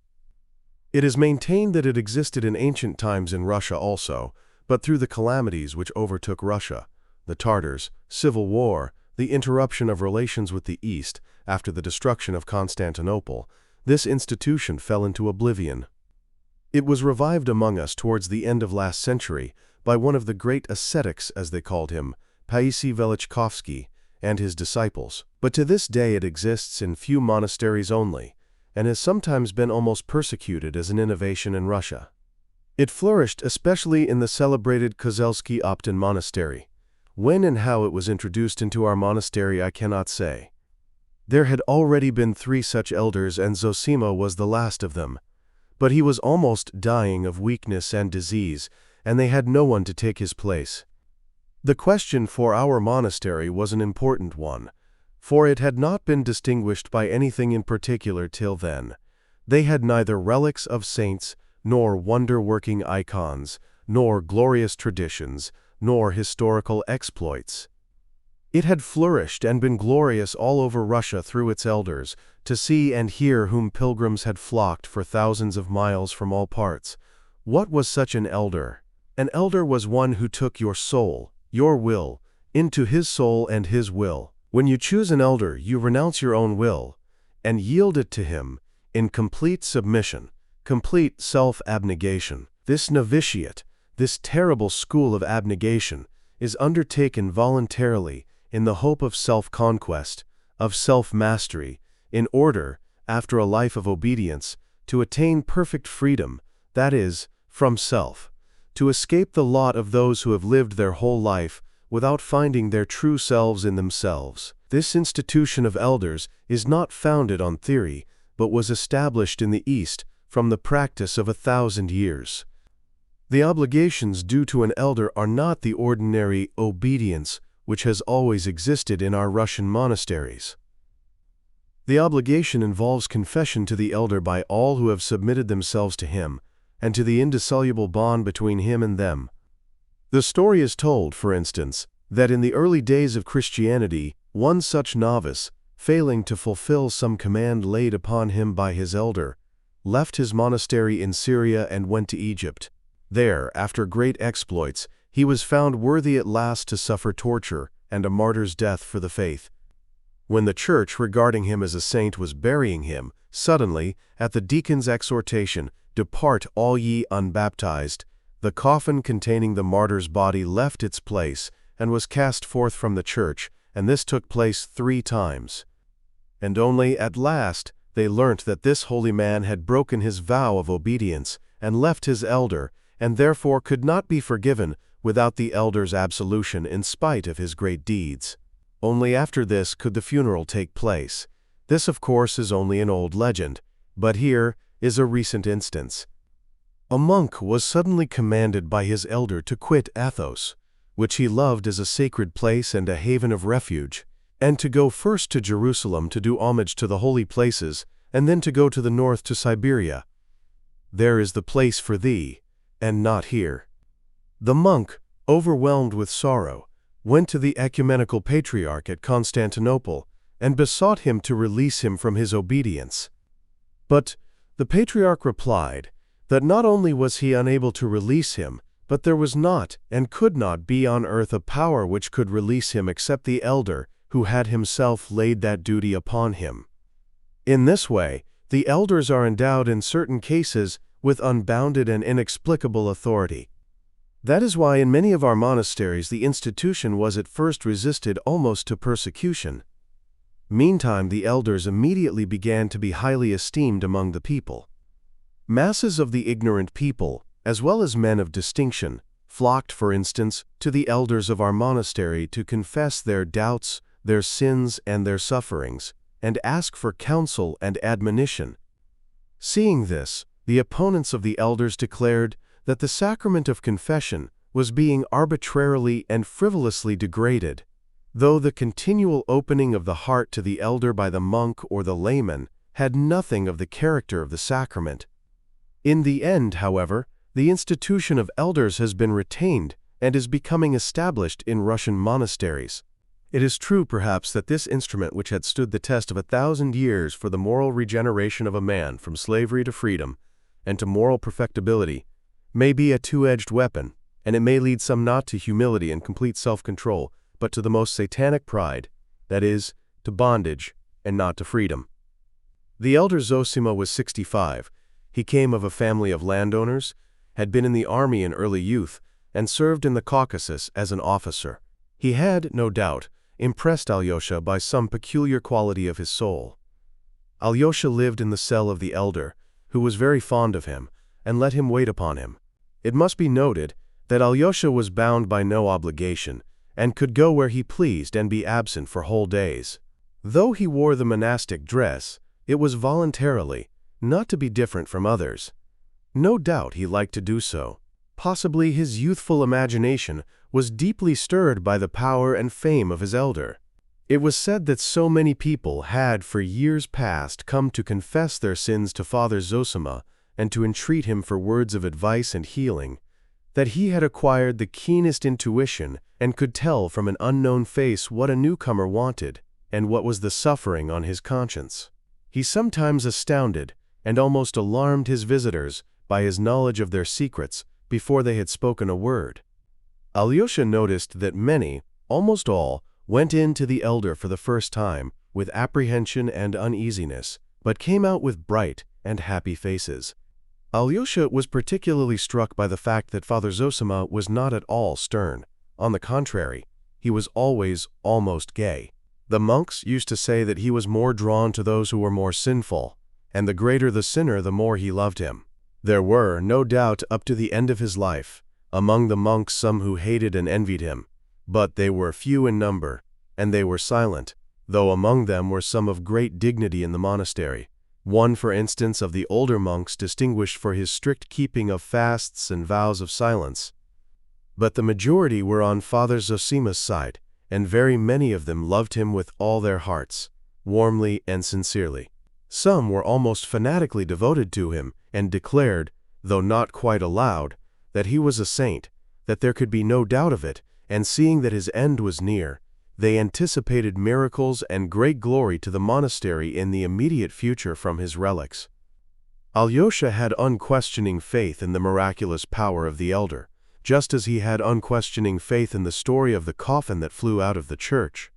It is maintained that it existed in ancient times in Russia also, but through the calamities which overtook Russia, the Tartars, civil war, the interruption of relations with the East after the destruction of Constantinople, this institution fell into oblivion. It was revived among us towards the end of last century by one of the great ascetics, as they called him, Paisi Velichkovsky, and his disciples. But to this day it exists in few monasteries only, and has sometimes been almost persecuted as an innovation in Russia. It flourished especially in the celebrated Kozelsky Optin monastery. When and how it was introduced into our monastery I cannot say. There had already been 3 such elders, and Zosima was the last of them. But he was almost dying of weakness and disease, and they had no one to take his place. The question for our monastery was an important one, for it had not been distinguished by anything in particular till then. They had neither relics of saints, nor wonder-working icons, nor glorious traditions, nor historical exploits. It had flourished and been glorious all over Russia through its elders, to see and hear whom pilgrims had flocked for thousands of miles from all parts. What was such an elder? An elder was one who took your soul, your will, into his soul and his will. When you choose an elder, you renounce your own will, and yield it to him in complete submission, complete self-abnegation. This novitiate, this terrible school of abnegation, is undertaken voluntarily in the hope of self-conquest, of self-mastery, in order, after a life of obedience, to attain perfect freedom, that is, from self, to escape the lot of those who have lived their whole life without finding their true selves in themselves. This institution of elders is not founded on theory, but was established in the East from the practice of 1,000 years. The obligations due to an elder are not the ordinary obedience which has always existed in our Russian monasteries. The obligation involves confession to the elder by all who have submitted themselves to him, and to the indissoluble bond between him and them. The story is told, for instance, that in the early days of Christianity, one such novice, failing to fulfill some command laid upon him by his elder, left his monastery in Syria and went to Egypt. There, after great exploits, he was found worthy at last to suffer torture and a martyr's death for the faith. When the church, regarding him as a saint, was burying him, suddenly, at the deacon's exhortation, "Depart, all ye unbaptized," the coffin containing the martyr's body left its place and was cast forth from the church, and this took place 3 times. And only at last they learnt that this holy man had broken his vow of obedience and left his elder, and therefore could not be forgiven without the elder's absolution in spite of his great deeds. Only after this could the funeral take place. This, of course, is only an old legend, but here is a recent instance. A monk was suddenly commanded by his elder to quit Athos, which he loved as a sacred place and a haven of refuge, and to go first to Jerusalem to do homage to the holy places, and then to go to the north to Siberia. "There is the place for thee, and not here." The monk, overwhelmed with sorrow, went to the ecumenical patriarch at Constantinople and besought him to release him from his obedience. But the patriarch replied that not only was he unable to release him, but there was not and could not be on earth a power which could release him except the elder, who had himself laid that duty upon him. In this way, the elders are endowed in certain cases with unbounded and inexplicable authority. That is why in many of our monasteries the institution was at first resisted almost to persecution. Meantime, the elders immediately began to be highly esteemed among the people. Masses of the ignorant people, as well as men of distinction, flocked, for instance, to the elders of our monastery to confess their doubts, their sins, and their sufferings, and ask for counsel and admonition. Seeing this, the opponents of the elders declared that the sacrament of confession was being arbitrarily and frivolously degraded, though the continual opening of the heart to the elder by the monk or the layman had nothing of the character of the sacrament. In the end, however, the institution of elders has been retained and is becoming established in Russian monasteries. It is true, perhaps, that this instrument, which had stood the test of 1,000 years for the moral regeneration of a man from slavery to freedom and to moral perfectibility, may be a two-edged weapon, and it may lead some not to humility and complete self-control, but to the most satanic pride, that is, to bondage and not to freedom. The elder Zosima was 65. He came of a family of landowners, had been in the army in early youth, and served in the Caucasus as an officer. He had, no doubt, impressed Alyosha by some peculiar quality of his soul. Alyosha lived in the cell of the elder, who was very fond of him, and let him wait upon him. It must be noted that Alyosha was bound by no obligation, and could go where he pleased and be absent for whole days. Though he wore the monastic dress, it was voluntarily, not to be different from others. No doubt he liked to do so. Possibly his youthful imagination was deeply stirred by the power and fame of his elder. It was said that so many people had for years past come to confess their sins to Father Zosima and to entreat him for words of advice and healing, that he had acquired the keenest intuition and could tell from an unknown face what a newcomer wanted and what was the suffering on his conscience. He sometimes astounded and almost alarmed his visitors by his knowledge of their secrets before they had spoken a word. Alyosha noticed that many, almost all, went in to the elder for the first time with apprehension and uneasiness, but came out with bright and happy faces. Alyosha was particularly struck by the fact that Father Zosima was not at all stern. On the contrary, he was always almost gay. The monks used to say that he was more drawn to those who were more sinful, and the greater the sinner, the more he loved him. There were, no doubt, up to the end of his life, among the monks some who hated and envied him, but they were few in number, and they were silent, though among them were some of great dignity in the monastery. One, for instance, of the older monks distinguished for his strict keeping of fasts and vows of silence. But the majority were on Father Zosima's side, and very many of them loved him with all their hearts, warmly and sincerely. Some were almost fanatically devoted to him, and declared, though not quite aloud, that he was a saint, that there could be no doubt of it, and seeing that his end was near, they anticipated miracles and great glory to the monastery in the immediate future from his relics. Alyosha had unquestioning faith in the miraculous power of the elder, just as he had unquestioning faith in the story of the coffin that flew out of the church.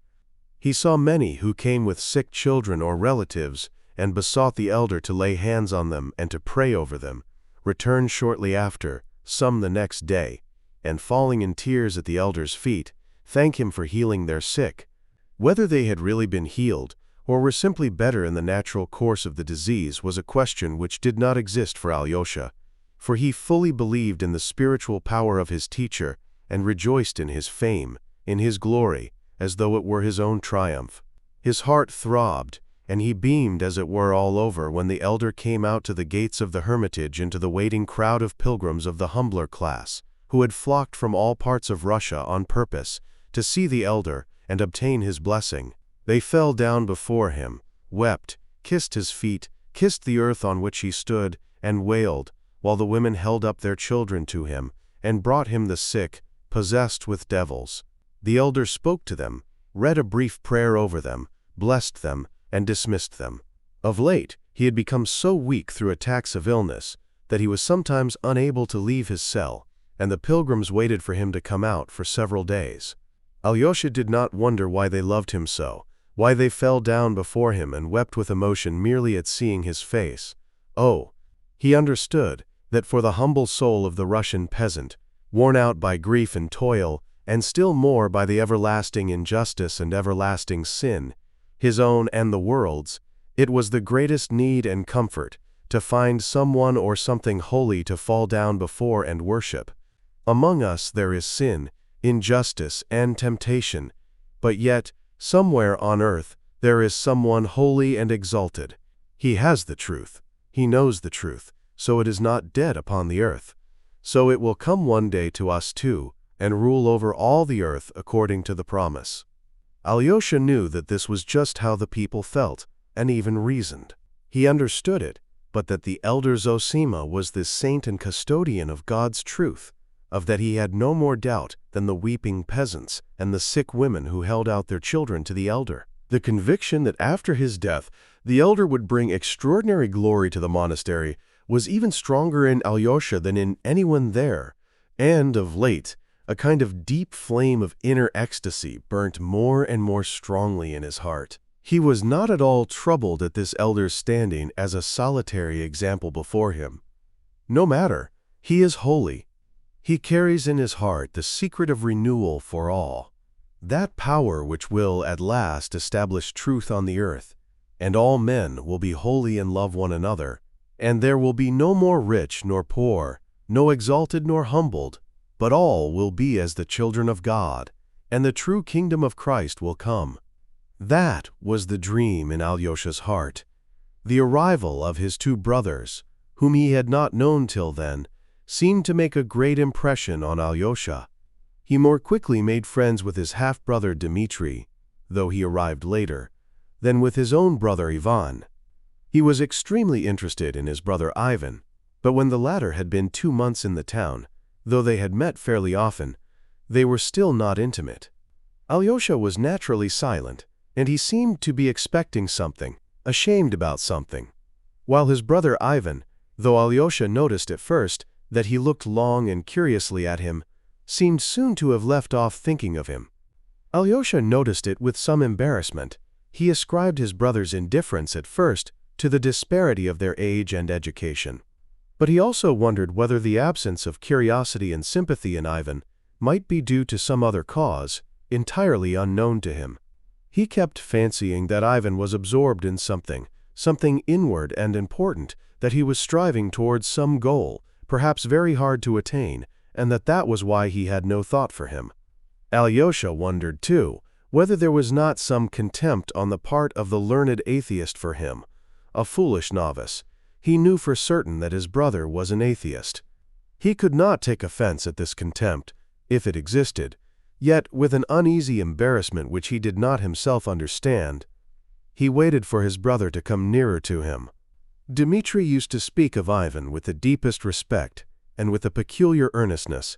He saw many who came with sick children or relatives and besought the elder to lay hands on them and to pray over them, return shortly after, some the next day, and falling in tears at the elder's feet, thank him for healing their sick. Whether they had really been healed or were simply better in the natural course of the disease was a question which did not exist for Alyosha, for he fully believed in the spiritual power of his teacher and rejoiced in his fame, in his glory, as though it were his own triumph. His heart throbbed, and he beamed as it were all over when the elder came out to the gates of the hermitage into the waiting crowd of pilgrims of the humbler class, who had flocked from all parts of Russia on purpose to see the elder and obtain his blessing. They fell down before him, wept, kissed his feet, kissed the earth on which he stood, and wailed, while the women held up their children to him, and brought him the sick, possessed with devils. The elder spoke to them, read a brief prayer over them, blessed them, and dismissed them. Of late, he had become so weak through attacks of illness that he was sometimes unable to leave his cell, and the pilgrims waited for him to come out for several days. Alyosha did not wonder why they loved him so, why they fell down before him and wept with emotion merely at seeing his face. Oh, he understood that for the humble soul of the Russian peasant, worn out by grief and toil, and still more by the everlasting injustice and everlasting sin, his own and the world's, it was the greatest need and comfort to find someone or something holy to fall down before and worship. Among us there is sin, injustice, and temptation, but yet, somewhere on earth, there is someone holy and exalted. He has the truth. He knows the truth, so it is not dead upon the earth. So it will come one day to us too, and rule over all the earth according to the promise. Alyosha knew that this was just how the people felt, and even reasoned. He understood it, but that the elder Zosima was the saint and custodian of God's truth, of that he had no more doubt than the weeping peasants and the sick women who held out their children to the elder. The conviction that after his death the elder would bring extraordinary glory to the monastery was even stronger in Alyosha than in anyone there, and of late, a kind of deep flame of inner ecstasy burnt more and more strongly in his heart. He was not at all troubled at this elder's standing as a solitary example before him. No matter, he is holy. He carries in his heart the secret of renewal for all, that power which will at last establish truth on the earth, and all men will be holy and love one another, and there will be no more rich nor poor, no exalted nor humbled, but all will be as the children of God, and the true kingdom of Christ will come. That was the dream in Alyosha's heart. The arrival of his two brothers, whom he had not known till then, seemed to make a great impression on Alyosha. He more quickly made friends with his half-brother Dmitri, though he arrived later, than with his own brother Ivan. He was extremely interested in his brother Ivan, but when the latter had been 2 months in the town, though they had met fairly often, they were still not intimate. Alyosha was naturally silent, and he seemed to be expecting something, ashamed about something, while his brother Ivan, though Alyosha noticed at first that he looked long and curiously at him, seemed soon to have left off thinking of him. Alyosha noticed it with some embarrassment. He ascribed his brother's indifference at first to the disparity of their age and education. But he also wondered whether the absence of curiosity and sympathy in Ivan might be due to some other cause, entirely unknown to him. He kept fancying that Ivan was absorbed in something inward and important, that he was striving towards some goal, perhaps very hard to attain, and that was why he had no thought for him. Alyosha wondered, too, whether there was not some contempt on the part of the learned atheist for him, a foolish novice. He knew for certain that his brother was an atheist. He could not take offense at this contempt, if it existed, yet with an uneasy embarrassment which he did not himself understand, he waited for his brother to come nearer to him. Dmitri used to speak of Ivan with the deepest respect and with a peculiar earnestness.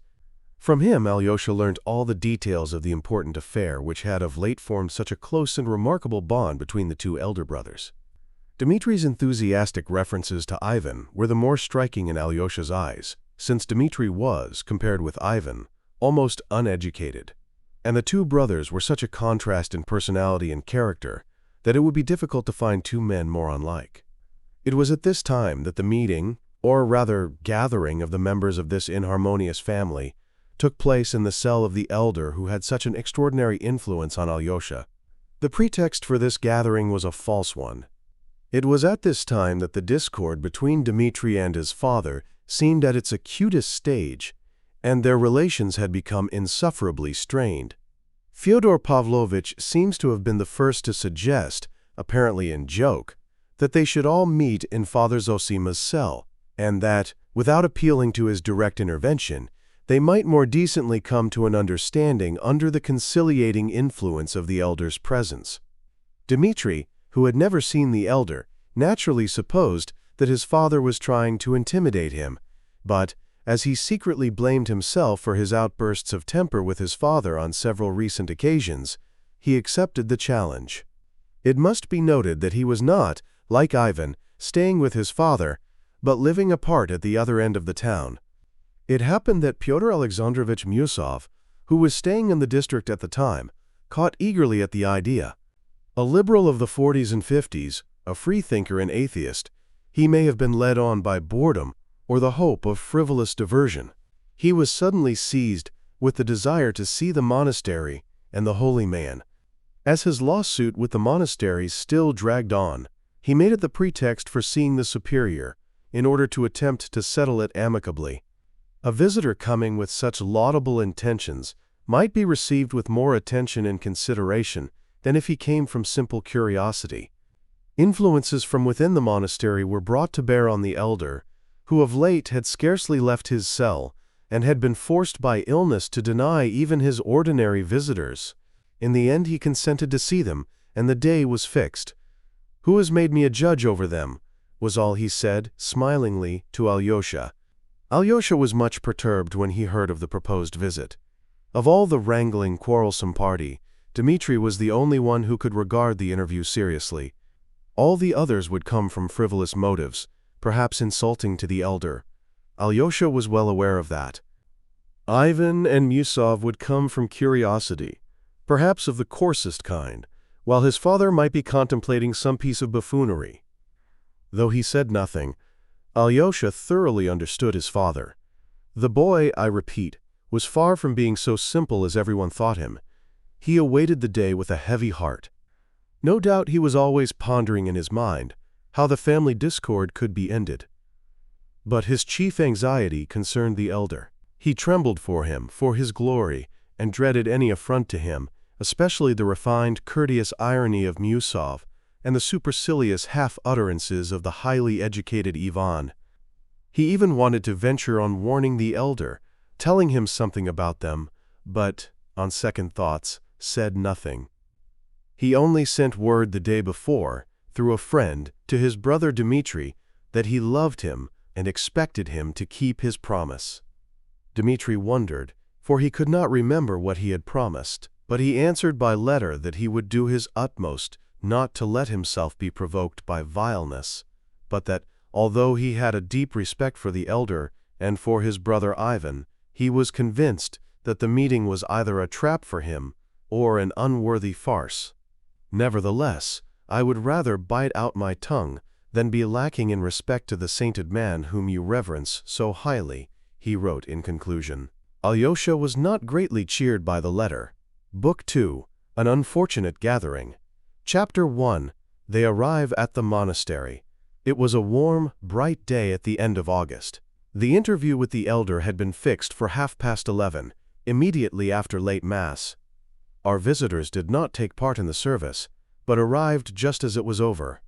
From him Alyosha learned all the details of the important affair which had of late formed such a close and remarkable bond between the two elder brothers. Dmitri's enthusiastic references to Ivan were the more striking in Alyosha's eyes, since Dmitri was, compared with Ivan, almost uneducated. and the two brothers were such a contrast in personality and character that it would be difficult to find two men more unlike. It was at this time that the meeting, or rather gathering of the members of this inharmonious family, took place in the cell of the elder who had such an extraordinary influence on Alyosha. The pretext for this gathering was a false one. It was at this time that the discord between Dmitri and his father seemed at its acutest stage, and their relations had become insufferably strained. Fyodor Pavlovitch seems to have been the first to suggest, apparently in joke, that they should all meet in Father Zosima's cell, and that, without appealing to his direct intervention, they might more decently come to an understanding under the conciliating influence of the elder's presence. Dmitri, who had never seen the elder, naturally supposed that his father was trying to intimidate him, but, as he secretly blamed himself for his outbursts of temper with his father on several recent occasions, he accepted the challenge. It must be noted that he was not, like Ivan, staying with his father, but living apart at the other end of the town. It happened that Pyotr Alexandrovich Musov, who was staying in the district at the time, caught eagerly at the idea. A liberal of the 40s and 50s, a freethinker and atheist, he may have been led on by boredom or the hope of frivolous diversion. He was suddenly seized with the desire to see the monastery and the holy man. As his lawsuit with the monasteries still dragged on, he made it the pretext for seeing the superior, in order to attempt to settle it amicably. A visitor coming with such laudable intentions might be received with more attention and consideration than if he came from simple curiosity. Influences from within the monastery were brought to bear on the elder, who of late had scarcely left his cell and had been forced by illness to deny even his ordinary visitors. In the end he consented to see them, and the day was fixed. "Who has made me a judge over them?" was all he said, smilingly, to Alyosha. Alyosha was much perturbed when he heard of the proposed visit. Of all the wrangling, quarrelsome party, Dmitri was the only one who could regard the interview seriously. All the others would come from frivolous motives, perhaps insulting to the elder. Alyosha was well aware of that. Ivan and Musov would come from curiosity, perhaps of the coarsest kind, while his father might be contemplating some piece of buffoonery. Though he said nothing, Alyosha thoroughly understood his father. The boy, I repeat, was far from being so simple as everyone thought him. He awaited the day with a heavy heart. No doubt he was always pondering in his mind how the family discord could be ended. But his chief anxiety concerned the elder. He trembled for him, for his glory, and dreaded any affront to him, especially the refined, courteous irony of Musov and the supercilious half-utterances of the highly educated Ivan. He even wanted to venture on warning the elder, telling him something about them, but, on second thoughts, said nothing. He only sent word the day before, through a friend, to his brother Dmitri that he loved him and expected him to keep his promise. Dmitri wondered, for he could not remember what he had promised, but he answered by letter that he would do his utmost not to let himself be provoked by vileness, but that, although he had a deep respect for the elder and for his brother Ivan, he was convinced that the meeting was either a trap for him or an unworthy farce. "Nevertheless, I would rather bite out my tongue than be lacking in respect to the sainted man whom you reverence so highly," he wrote in conclusion. Alyosha was not greatly cheered by the letter. Book 2, An Unfortunate Gathering. Chapter 1, They Arrive at the Monastery. It was a warm, bright day at the end of August. The interview with the elder had been fixed for 11:30, immediately after late Mass. Our visitors did not take part in the service, but arrived just as it was over.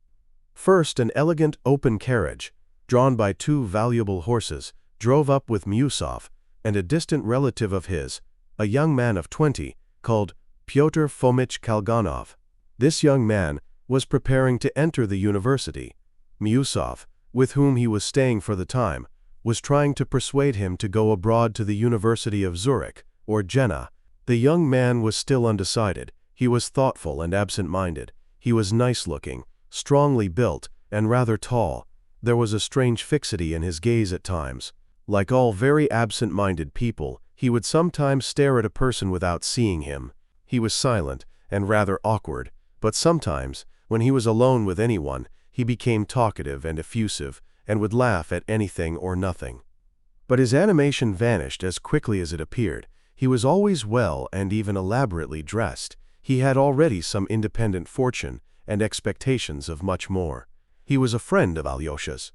First, an elegant open carriage, drawn by two valuable horses, drove up with Musov and a distant relative of his, a young man of 20, called Pyotr Fomich Kalganov. This young man was preparing to enter the university. Musov, with whom he was staying for the time, was trying to persuade him to go abroad to the University of Zurich or Jena. The young man was still undecided. He was thoughtful and absent-minded. He was nice-looking, strongly built, and rather tall. There was a strange fixity in his gaze at times. Like all very absent-minded people, He would sometimes stare at a person without seeing him. He was silent and rather awkward, but sometimes, when he was alone with anyone, he became talkative and effusive and would laugh at anything or nothing. But his animation vanished as quickly as it appeared. He was always well and even elaborately dressed. He had already some independent fortune and expectations of much more. He was a friend of Alyosha's.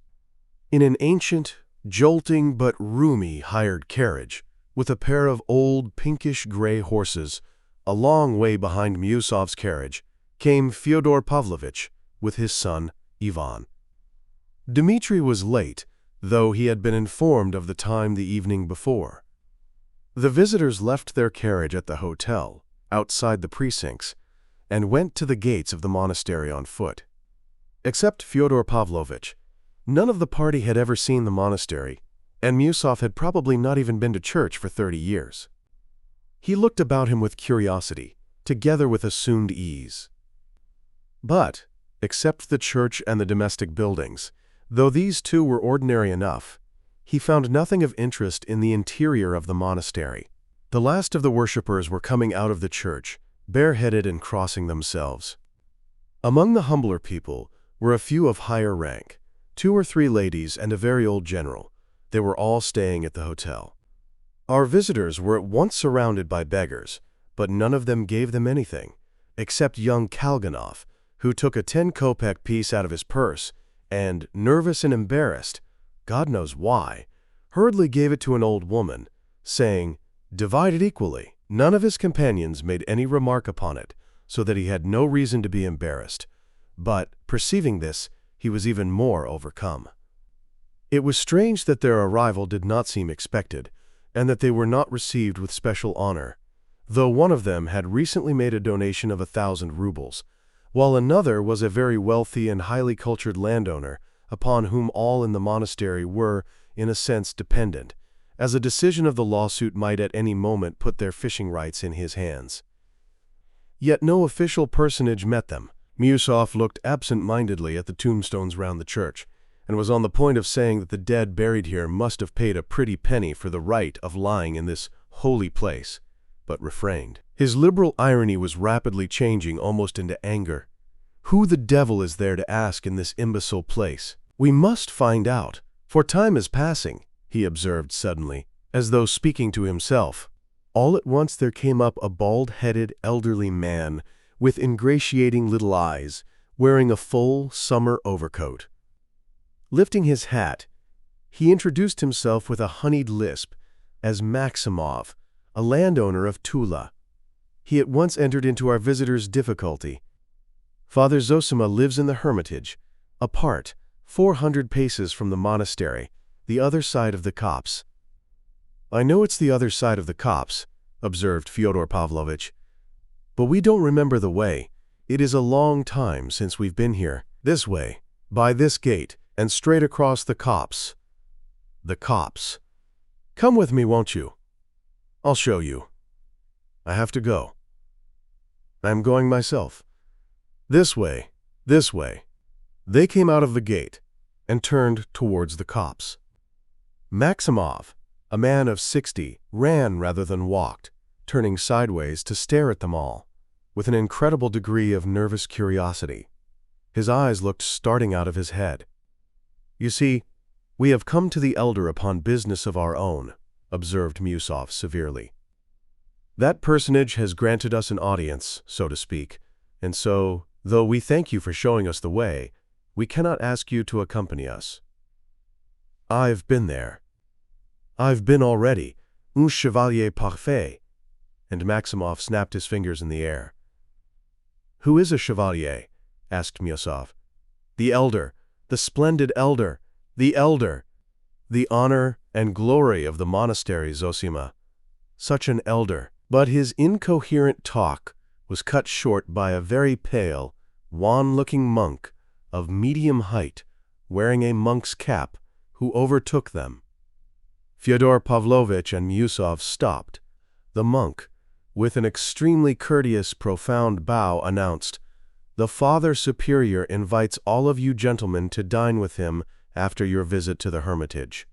In an ancient, jolting but roomy hired carriage, with a pair of old pinkish-gray horses, a long way behind Miusov's carriage, came Fyodor Pavlovitch with his son, Ivan. Dmitri was late, though he had been informed of the time the evening before. The visitors left their carriage at the hotel, outside the precincts, and went to the gates of the monastery on foot. Except Fyodor Pavlovitch, none of the party had ever seen the monastery, and Miusov had probably not even been to church for 30 years. He looked about him with curiosity, together with assumed ease. But, except the church and the domestic buildings, though these two were ordinary enough, he found nothing of interest in the interior of the monastery. The last of the worshippers were coming out of the church, bareheaded and crossing themselves. Among the humbler people were a few of higher rank, 2 or 3 ladies and a very old general. They were all staying at the hotel. Our visitors were at once surrounded by beggars, but none of them gave them anything, except young Kalganov, who took a 10-kopeck piece out of his purse and, nervous and embarrassed, God knows why, hurriedly gave it to an old woman, saying, "Divide it equally." None of his companions made any remark upon it, so that he had no reason to be embarrassed, but, perceiving this, he was even more overcome. It was strange that their arrival did not seem expected, and that they were not received with special honor, though one of them had recently made a donation of 1,000 rubles, while another was a very wealthy and highly cultured landowner upon whom all in the monastery were, in a sense, dependent, as a decision of the lawsuit might at any moment put their fishing rights in his hands. Yet no official personage met them. Miusov looked absent-mindedly at the tombstones round the church, and was on the point of saying that the dead buried here must have paid a pretty penny for the right of lying in this holy place, but refrained. His liberal irony was rapidly changing almost into anger. Who the devil is there to ask in this imbecile place? We must find out, for time is passing, he observed suddenly, as though speaking to himself. All at once there came up a bald-headed elderly man with ingratiating little eyes, wearing a full summer overcoat. Lifting his hat, he introduced himself with a honeyed lisp as Maximov, a landowner of Tula. He at once entered into our visitor's difficulty. Father Zosima lives in the hermitage, apart, 400 paces from the monastery, the other side of the copse. I know it's the other side of the copse, observed Fyodor Pavlovitch, but we don't remember the way. It is a long time since we've been here. This way, by this gate, and straight across the copse. The copse. Come with me, won't you? I'll show you. I have to go. I'm going myself. This way, this way. They came out of the gate and turned towards the copse. Maximov, a man of 60, ran rather than walked, turning sideways to stare at them all, with an incredible degree of nervous curiosity. His eyes looked starting out of his head. You see, we have come to the elder upon business of our own, observed Miusov severely. That personage has granted us an audience, so to speak, and so, though we thank you for showing us the way, we cannot ask you to accompany us. I've been there. I've been already, un chevalier parfait, and Maximov snapped his fingers in the air. Who is a chevalier? Asked Miusov. The elder, the splendid elder, the elder, the honor and glory of the monastery, Zosima. Such an elder. But his incoherent talk was cut short by a very pale, wan-looking monk of medium height, wearing a monk's cap, who overtook them. Fyodor Pavlovitch and Miusov stopped. The monk, with an extremely courteous, profound bow, announced, "The Father Superior invites all of you gentlemen to dine with him after your visit to the hermitage.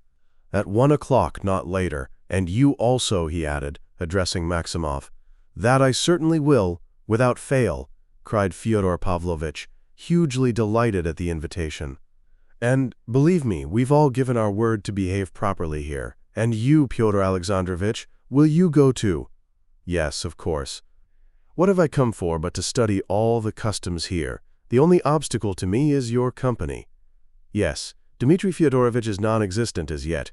At 1 o'clock, not later, "And you also," he added, addressing Maximov. "That I certainly will, without fail," cried Fyodor Pavlovitch, hugely delighted at the invitation. "And, believe me, we've all given our word to behave properly here. And you, Pyotr Alexandrovitch, will you go too?" "Yes, of course. What have I come for but to study all the customs here? The only obstacle to me is your company." "Yes, Dmitri Fyodorovitch is non-existent as yet.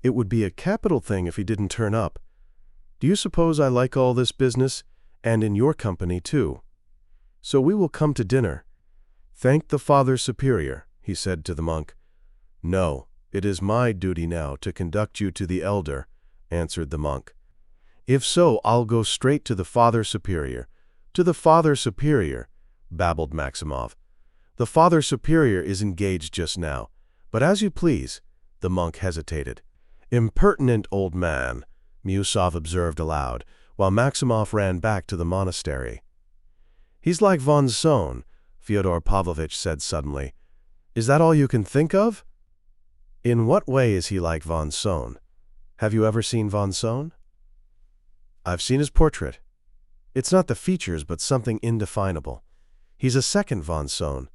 It would be a capital thing if he didn't turn up. Do you suppose I like all this business, and in your company too? So we will come to dinner." "Thank the Father Superior," he said to the monk. "No, it is my duty now to conduct you to the elder," answered the monk. "If so, I'll go straight to the Father Superior." "To the Father Superior," babbled Maximov. "The Father Superior is engaged just now. But as you please." The monk hesitated. "Impertinent old man," Miusov observed aloud, while Maximov ran back to the monastery. "He's like von Sohn," Fyodor Pavlovitch said suddenly. "Is that all you can think of?" "In what way is he like von Sohn? Have you ever seen von Sohn?" "I've seen his portrait. It's not the features, but something indefinable. He's a second von Sohn.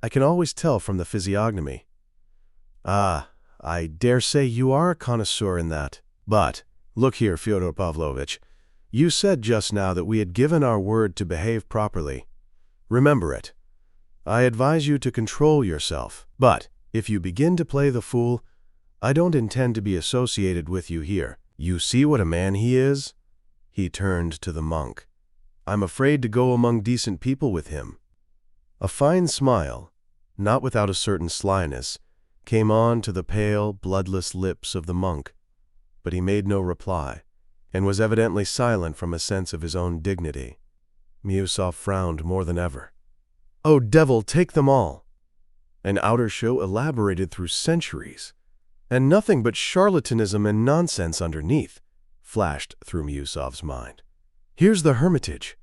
I can always tell from the physiognomy." "Ah, I dare say you are a connoisseur in that. But, look here, Fyodor Pavlovitch, you said just now that we had given our word to behave properly. Remember it. I advise you to control yourself. But, if you begin to play the fool, I don't intend to be associated with you here. You see what a man he is?" He turned to the monk. "I'm afraid to go among decent people with him." A fine smile, not without a certain slyness, came on to the pale, bloodless lips of the monk, but he made no reply, and was evidently silent from a sense of his own dignity. Miusov frowned more than ever. "Oh, devil take them all! An outer show elaborated through centuries, and nothing but charlatanism and nonsense underneath," flashed through Miusov's mind. "Here's the hermitage."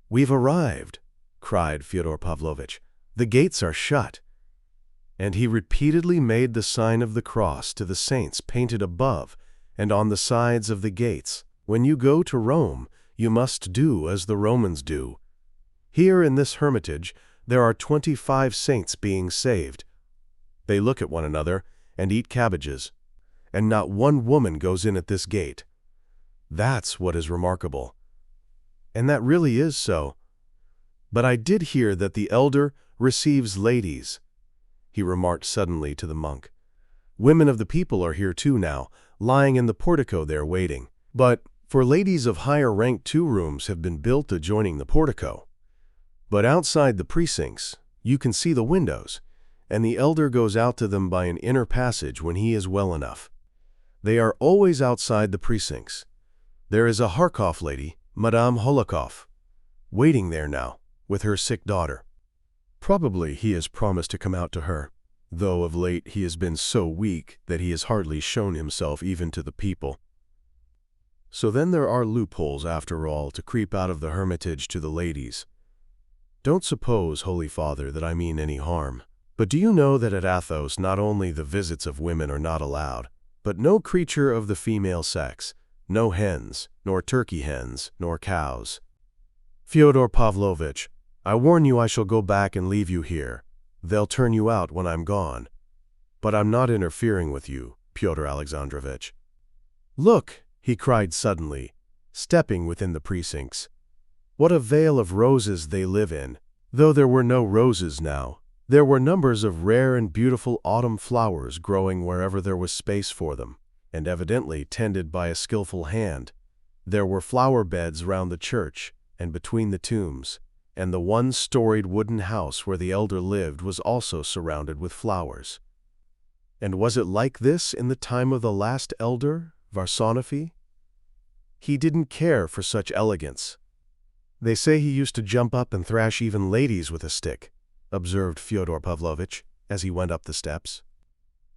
"We've arrived," cried Fyodor Pavlovitch. "The gates are shut." And he repeatedly made the sign of the cross to the saints painted above and on the sides of the gates. "When you go to Rome, you must do as the Romans do. Here in this hermitage there are 25 saints being saved. They look at one another and eat cabbages, and not one woman goes in at this gate. That's what is remarkable. And that really is so. But I did hear that the elder receives ladies," he remarked suddenly to the monk. "Women of the people are here too now, lying in the portico there waiting. But for ladies of higher rank 2 rooms have been built adjoining the portico. But outside the precincts, you can see the windows, and the elder goes out to them by an inner passage when he is well enough. They are always outside the precincts. There is a Harkov lady, Madame Holikov, waiting there now, with her sick daughter. Probably he has promised to come out to her, though of late he has been so weak that he has hardly shown himself even to the people. So then there are loopholes, after all, to creep out of the hermitage to the ladies. Don't suppose, Holy Father, that I mean any harm. But do you know that at Athos not only the visits of women are not allowed, but no creature of the female sex, no hens, nor turkey hens, nor cows? Fyodor Pavlovitch, I warn you I shall go back and leave you here. They'll turn you out when I'm gone. But I'm not interfering with you, Pyotr Alexandrovitch. Look, he cried suddenly, stepping within the precincts. What a vale of roses they live in! Though there were no roses now, there were numbers of rare and beautiful autumn flowers growing wherever there was space for them, and evidently tended by a skillful hand. There were flower beds round the church and between the tombs, and the one-storied wooden house where the elder lived was also surrounded with flowers. And was it like this in the time of the last elder, Varsonofy? He didn't care for such elegance. They say he used to jump up and thrash even ladies with a stick, observed Fyodor Pavlovitch as he went up the steps.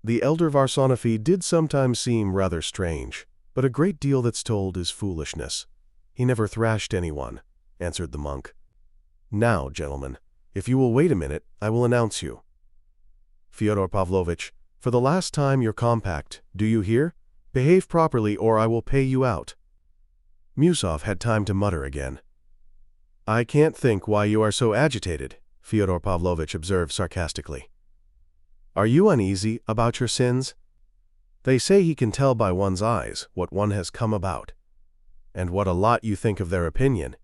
The elder Varsonofy did sometimes seem rather strange, but a great deal that's told is foolishness. He never thrashed anyone, answered the monk. Now, gentlemen, if you will wait a minute, I will announce you. Fyodor Pavlovitch, for the last time your compact, do you hear? Behave properly or I will pay you out." Musov had time to mutter again. "I can't think why you are so agitated," Fyodor Pavlovitch observed sarcastically. "Are you uneasy about your sins? They say he can tell by one's eyes what one has come about. And what a lot you think of their opinion.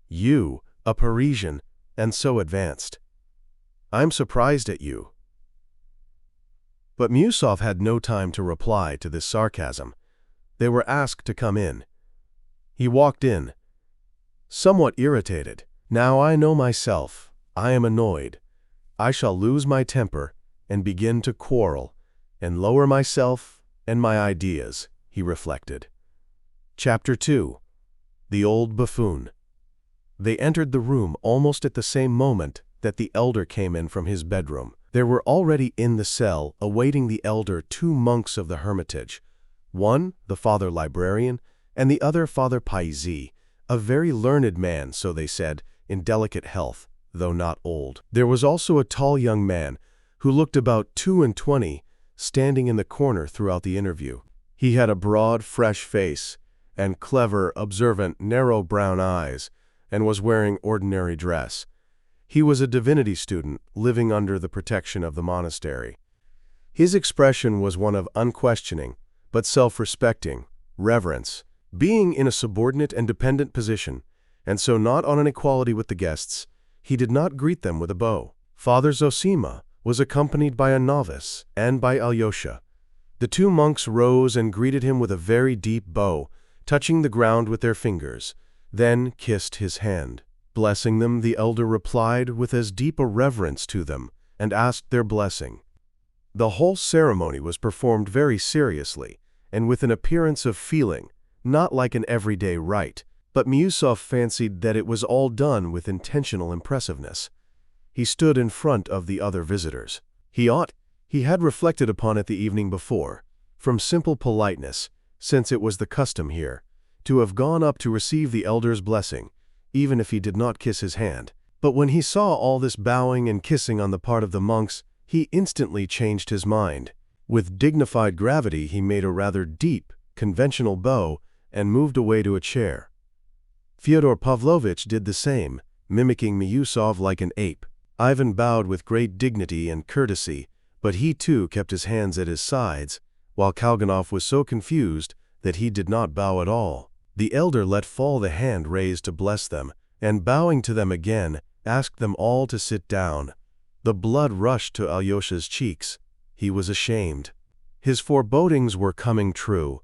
You, a Parisian, and so advanced. I'm surprised at you." But Musov had no time to reply to this sarcasm. They were asked to come in. He walked in, somewhat irritated. "Now I know myself. I am annoyed. I shall lose my temper and begin to quarrel and lower myself and my ideas," he reflected. Chapter 2. The Old Buffoon. They entered the room almost at the same moment that the elder came in from his bedroom. There were already in the cell, awaiting the elder, 2 monks of the hermitage. One, the father librarian, and the other Father Paisy, a very learned man, so they said, in delicate health, though not old. There was also a tall young man, who looked about 22, standing in the corner throughout the interview. He had a broad, fresh face, and clever, observant, narrow brown eyes, and was wearing ordinary dress. He was a divinity student, living under the protection of the monastery. His expression was one of unquestioning, but self-respecting, reverence, being in a subordinate and dependent position, and so not on an equality with the guests. He did not greet them with a bow. Father Zosima was accompanied by a novice and by Alyosha. The 2 monks rose and greeted him with a very deep bow, touching the ground with their fingers, then kissed his hand. Blessing them, the elder replied with as deep a reverence to them, and asked their blessing. The whole ceremony was performed very seriously, and with an appearance of feeling, not like an everyday rite, but Musov fancied that it was all done with intentional impressiveness. He stood in front of the other visitors. He had reflected upon it the evening before, from simple politeness, since it was the custom here, to have gone up to receive the elder's blessing, even if he did not kiss his hand. But when he saw all this bowing and kissing on the part of the monks, he instantly changed his mind. With dignified gravity, he made a rather deep, conventional bow and moved away to a chair. Fyodor Pavlovitch did the same, mimicking Musov like an ape. Ivan bowed with great dignity and courtesy, but he too kept his hands at his sides, while Kalganov was so confused that he did not bow at all. The elder let fall the hand raised to bless them, and bowing to them again, asked them all to sit down. The blood rushed to Alyosha's cheeks. He was ashamed. His forebodings were coming true.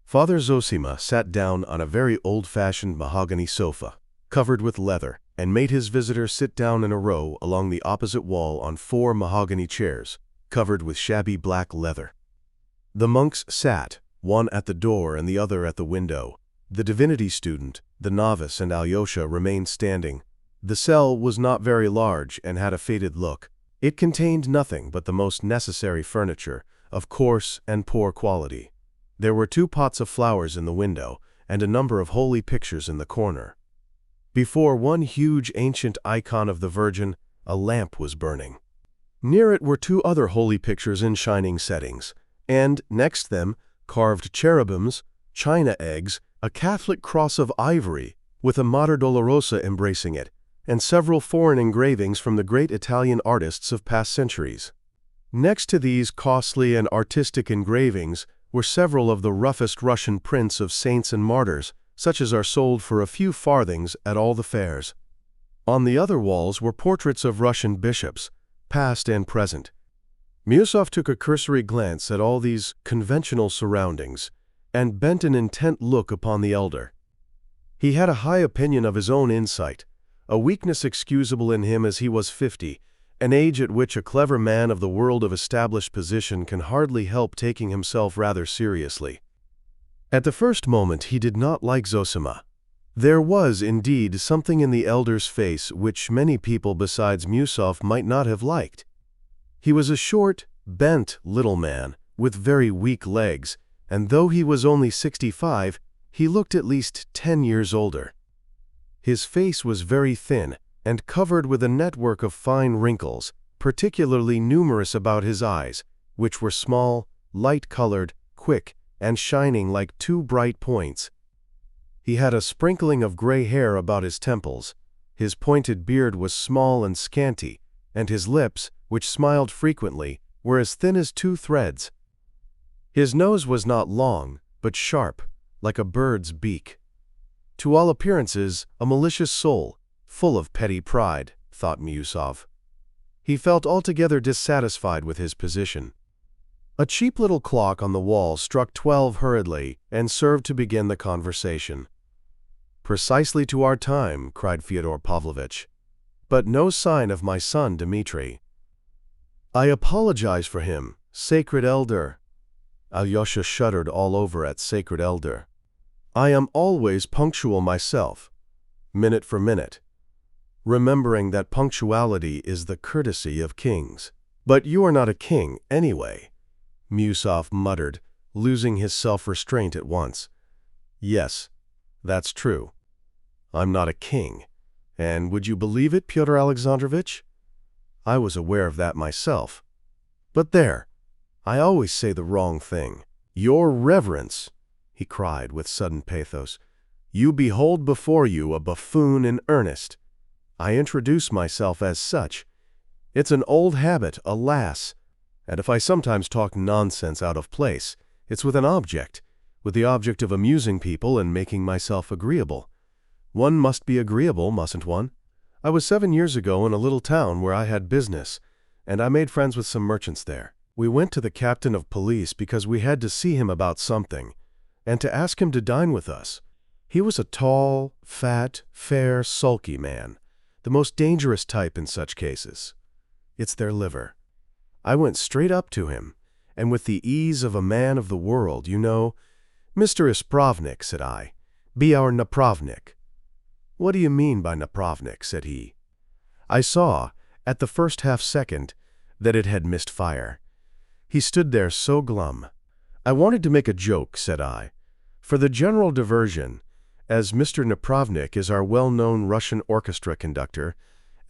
Father Zosima sat down on a very old-fashioned mahogany sofa, covered with leather, and made his visitor sit down in a row along the opposite wall on 4 mahogany chairs, covered with shabby black leather. The monks sat, one at the door and the other at the window. The divinity student, the novice, and Alyosha remained standing. The cell was not very large and had a faded look. It contained nothing but the most necessary furniture, of coarse and poor quality. There were 2 pots of flowers in the window, and a number of holy pictures in the corner. Before one huge ancient icon of the Virgin, a lamp was burning. Near it were 2 other holy pictures in shining settings, and, next them, carved cherubims, china eggs, a Catholic cross of ivory, with a Mater Dolorosa embracing it, and several foreign engravings from the great Italian artists of past centuries. Next to these costly and artistic engravings were several of the roughest Russian prints of saints and martyrs, such as are sold for a few farthings at all the fairs. On the other walls were portraits of Russian bishops, past and present. Musov took a cursory glance at all these conventional surroundings, and bent an intent look upon the elder. He had a high opinion of his own insight, a weakness excusable in him as he was 50, an age at which a clever man of the world of established position can hardly help taking himself rather seriously. At the first moment he did not like Zosima. There was, indeed, something in the elder's face which many people besides Musov might not have liked. He was a short, bent little man, with very weak legs, and though he was only 65, he looked at least 10 years older. His face was very thin, and covered with a network of fine wrinkles, particularly numerous about his eyes, which were small, light-colored, quick, and shining like two bright points. He had a sprinkling of gray hair about his temples, his pointed beard was small and scanty, and his lips, which smiled frequently, were as thin as two threads. His nose was not long, but sharp, like a bird's beak. To all appearances, a malicious soul, full of petty pride, thought Miusov. He felt altogether dissatisfied with his position. A cheap little clock on the wall struck 12 hurriedly and served to begin the conversation. "Precisely to our time," cried Fyodor Pavlovitch. "But no sign of my son Dmitri." "I apologize for him, sacred elder." Alyosha shuddered all over at sacred elder. "I am always punctual myself, minute for minute, remembering that punctuality is the courtesy of kings." "But you are not a king, anyway," Miusov muttered, losing his self-restraint at once. "Yes, that's true. I'm not a king. And would you believe it, Pyotr Alexandrovitch? I was aware of that myself. But there, I always say the wrong thing. Your Reverence," he cried with sudden pathos, "you behold before you a buffoon in earnest. I introduce myself as such. It's an old habit, alas, and if I sometimes talk nonsense out of place, it's with the object of amusing people and making myself agreeable. One must be agreeable, mustn't one? I was 7 years ago in a little town where I had business, and I made friends with some merchants there. We went to the captain of police because we had to see him about something, and to ask him to dine with us. He was a tall, fat, fair, sulky man, the most dangerous type in such cases. It's their liver. I went straight up to him, and with the ease of a man of the world, you know, "Mr. Ispravnik," said I, "be our napravnik." "What do you mean by napravnik?" said he. I saw, at the first half-second, that it had missed fire. He stood there so glum. "I wanted to make a joke," said I, "for the general diversion, as Mr. Napravnik is our well-known Russian orchestra conductor,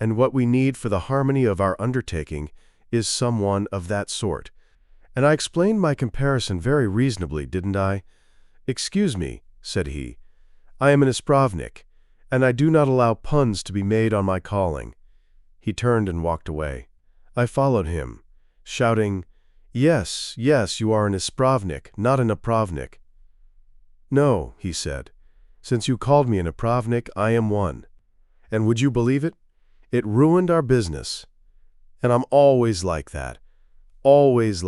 and what we need for the harmony of our undertaking is someone of that sort. And I explained my comparison very reasonably, didn't I?" "Excuse me," said he, "I am an Ispravnik, and I do not allow puns to be made on my calling." He turned and walked away. I followed him, shouting, "Yes, yes, you are an Ispravnik, not an Napravnik." "No," he said, "since you called me an Napravnik, I am one. And would you believe it? It ruined our business. And I'm always like that, always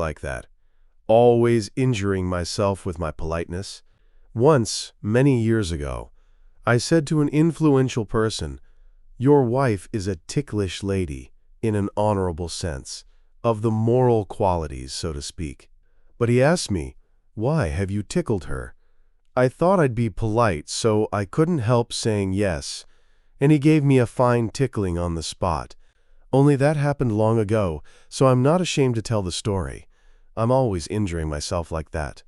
injuring myself with my politeness. Once, many years ago, I said to an influential person, 'Your wife is a ticklish lady, in an honorable sense, of the moral qualities, so to speak.' But he asked me, 'Why have you tickled her?' I thought I'd be polite, so I couldn't help saying yes, and he gave me a fine tickling on the spot. Only that happened long ago, so I'm not ashamed to tell the story. I'm always injuring myself like that."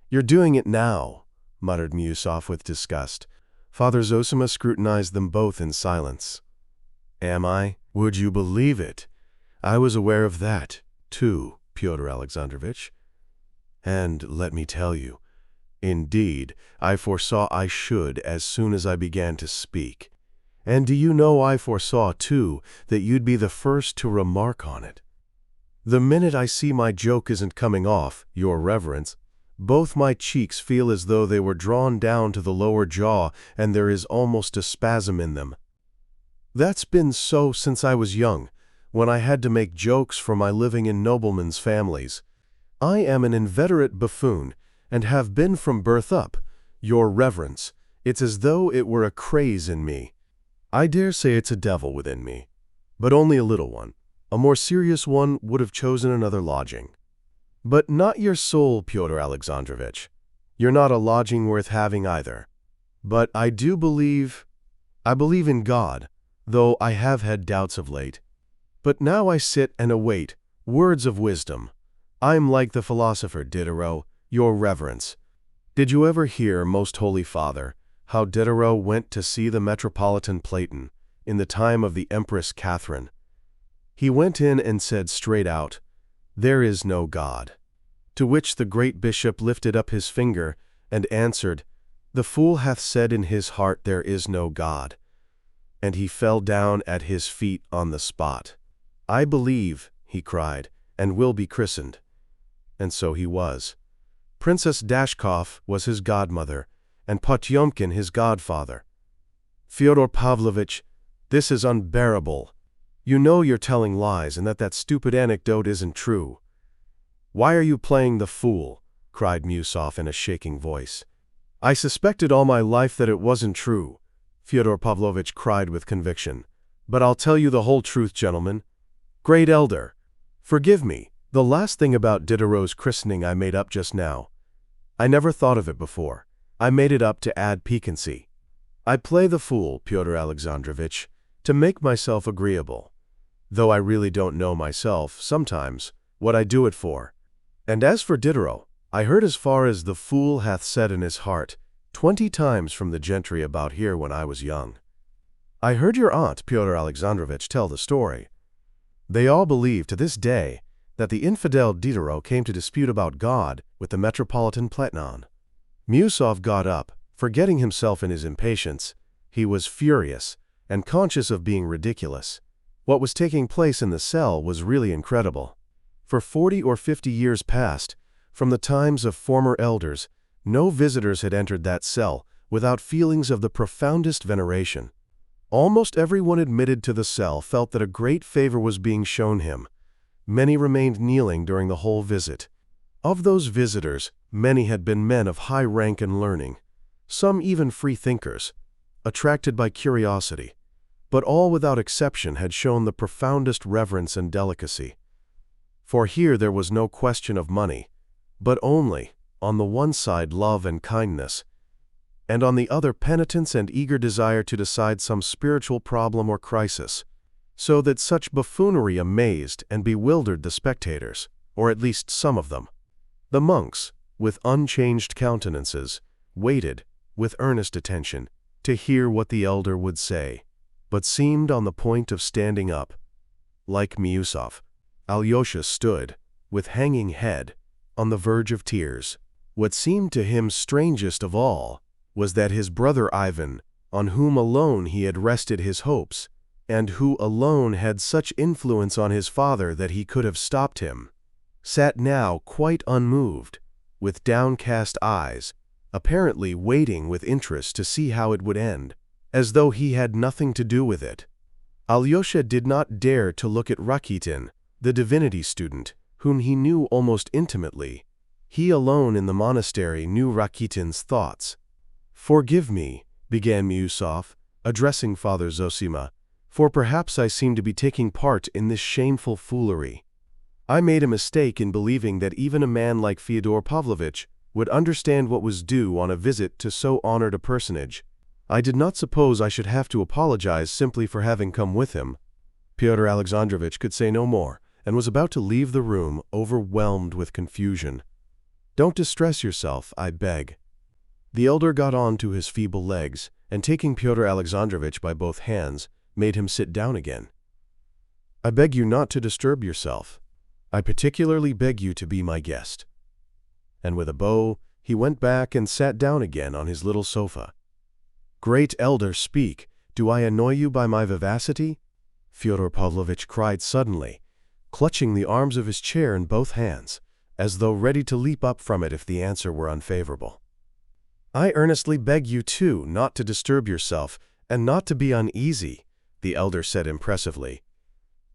"You're doing it now," muttered Miusov with disgust. Father Zosima scrutinized them both in silence. "Am I? Would you believe it? I was aware of that, too, Pyotr Alexandrovitch. And let me tell you, indeed, I foresaw I should as soon as I began to speak. And do you know I foresaw, too, that you'd be the first to remark on it. The minute I see my joke isn't coming off, Your Reverence, both my cheeks feel as though they were drawn down to the lower jaw, and there is almost a spasm in them. That's been so since I was young, when I had to make jokes for my living in noblemen's families. I am an inveterate buffoon, and have been from birth up, Your Reverence. It's as though it were a craze in me. I dare say it's a devil within me, but only a little one. A more serious one would have chosen another lodging. But not your soul, Pyotr Alexandrovitch. You're not a lodging worth having either. But I believe in God, though I have had doubts of late. But now I sit and await words of wisdom. I'm like the philosopher Diderot, Your Reverence. Did you ever hear, Most Holy Father, how Diderot went to see the Metropolitan Platon in the time of the Empress Catherine? He went in and said straight out, 'There is no God.' To which the great bishop lifted up his finger and answered, "The fool hath said in his heart there is no God." And he fell down at his feet on the spot. "I believe," he cried, "and will be christened." And so he was. Princess Dashkov was his godmother, and Potyomkin his godfather. "Fyodor Pavlovitch, this is unbearable. You know you're telling lies and that stupid anecdote isn't true." "Why are you playing the fool?" cried Miusov in a shaking voice. "I suspected all my life that it wasn't true," Fyodor Pavlovitch cried with conviction. "But I'll tell you the whole truth, gentlemen. Great elder, forgive me, the last thing about Diderot's christening I made up just now. I never thought of it before. I made it up to add piquancy. I play the fool, Pyotr Alexandrovitch, to make myself agreeable. Though I really don't know myself, sometimes, what I do it for. And as for Diderot, I heard as far as the fool hath said in his heart 20 times from the gentry about here when I was young. I heard your aunt, Pyotr Alexandrovitch, tell the story. They all believe to this day that the infidel Diderot came to dispute about God with the Metropolitan Pletnon." Miusov got up, forgetting himself in his impatience. He was furious and conscious of being ridiculous. What was taking place in the cell was really incredible. For 40 or 50 years past, from the times of former elders, no visitors had entered that cell without feelings of the profoundest veneration. Almost everyone admitted to the cell felt that a great favor was being shown him. Many remained kneeling during the whole visit. Of those visitors, many had been men of high rank and learning, some even free thinkers, attracted by curiosity, but all without exception had shown the profoundest reverence and delicacy. For here there was no question of money, but only, on the one side, love and kindness, and on the other, penitence and eager desire to decide some spiritual problem or crisis, so that such buffoonery amazed and bewildered the spectators, or at least some of them. The monks, with unchanged countenances, waited, with earnest attention, to hear what the elder would say, but seemed on the point of standing up. Like Miusov, Alyosha stood, with hanging head, on the verge of tears. What seemed to him strangest of all was that his brother Ivan, on whom alone he had rested his hopes, and who alone had such influence on his father that he could have stopped him, sat now quite unmoved, with downcast eyes, apparently waiting with interest to see how it would end, as though he had nothing to do with it. Alyosha did not dare to look at Rakitin, the divinity student, whom he knew almost intimately. He alone in the monastery knew Rakitin's thoughts. "Forgive me," began Miusov, addressing Father Zosima, "for perhaps I seem to be taking part in this shameful foolery. I made a mistake in believing that even a man like Fyodor Pavlovitch would understand what was due on a visit to so honored a personage. I did not suppose I should have to apologize simply for having come with him." Pyotr Alexandrovitch could say no more, and was about to leave the room, overwhelmed with confusion. "Don't distress yourself, I beg." The elder got on to his feeble legs, and taking Pyotr Alexandrovitch by both hands, made him sit down again. "I beg you not to disturb yourself. I particularly beg you to be my guest." And with a bow, he went back and sat down again on his little sofa. "Great elder, speak. Do I annoy you by my vivacity?" Fyodor Pavlovitch cried suddenly, clutching the arms of his chair in both hands, as though ready to leap up from it if the answer were unfavorable. "I earnestly beg you, too, not to disturb yourself, and not to be uneasy," the elder said impressively.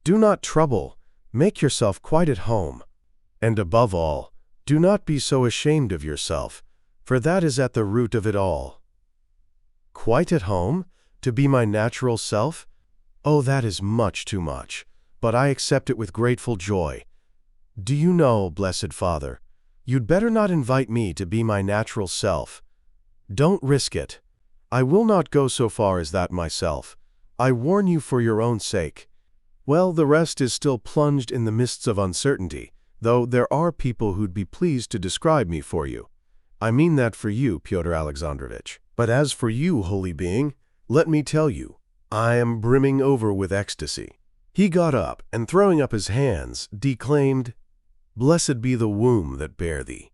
"Do not trouble. Make yourself quite at home. And above all, do not be so ashamed of yourself, for that is at the root of it all." "Quite at home? To be my natural self? Oh, that is much too much, but I accept it with grateful joy. Do you know, Blessed Father, you'd better not invite me to be my natural self. Don't risk it. I will not go so far as that myself. I warn you for your own sake. Well, the rest is still plunged in the mists of uncertainty, though there are people who'd be pleased to describe me for you. I mean that for you, Pyotr Alexandrovitch. But as for you, holy being, let me tell you, I am brimming over with ecstasy." He got up and, throwing up his hands, declaimed, Blessed be the womb that bare thee,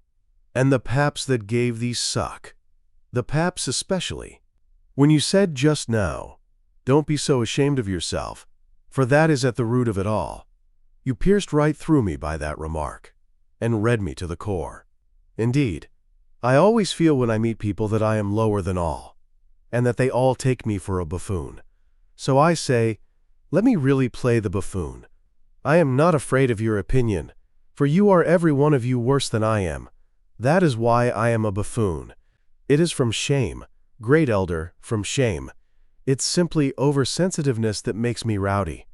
and the paps that gave thee suck, the paps especially. When you said just now, don't be so ashamed of yourself, for that is at the root of it all, you pierced right through me by that remark, and read me to the core. Indeed, I always feel when I meet people that I am lower than all, and that they all take me for a buffoon. So I say, let me really play the buffoon. I am not afraid of your opinion, for you are every one of you worse than I am. That is why I am a buffoon. It is from shame, great elder, from shame. It's simply oversensitiveness that makes me rowdy.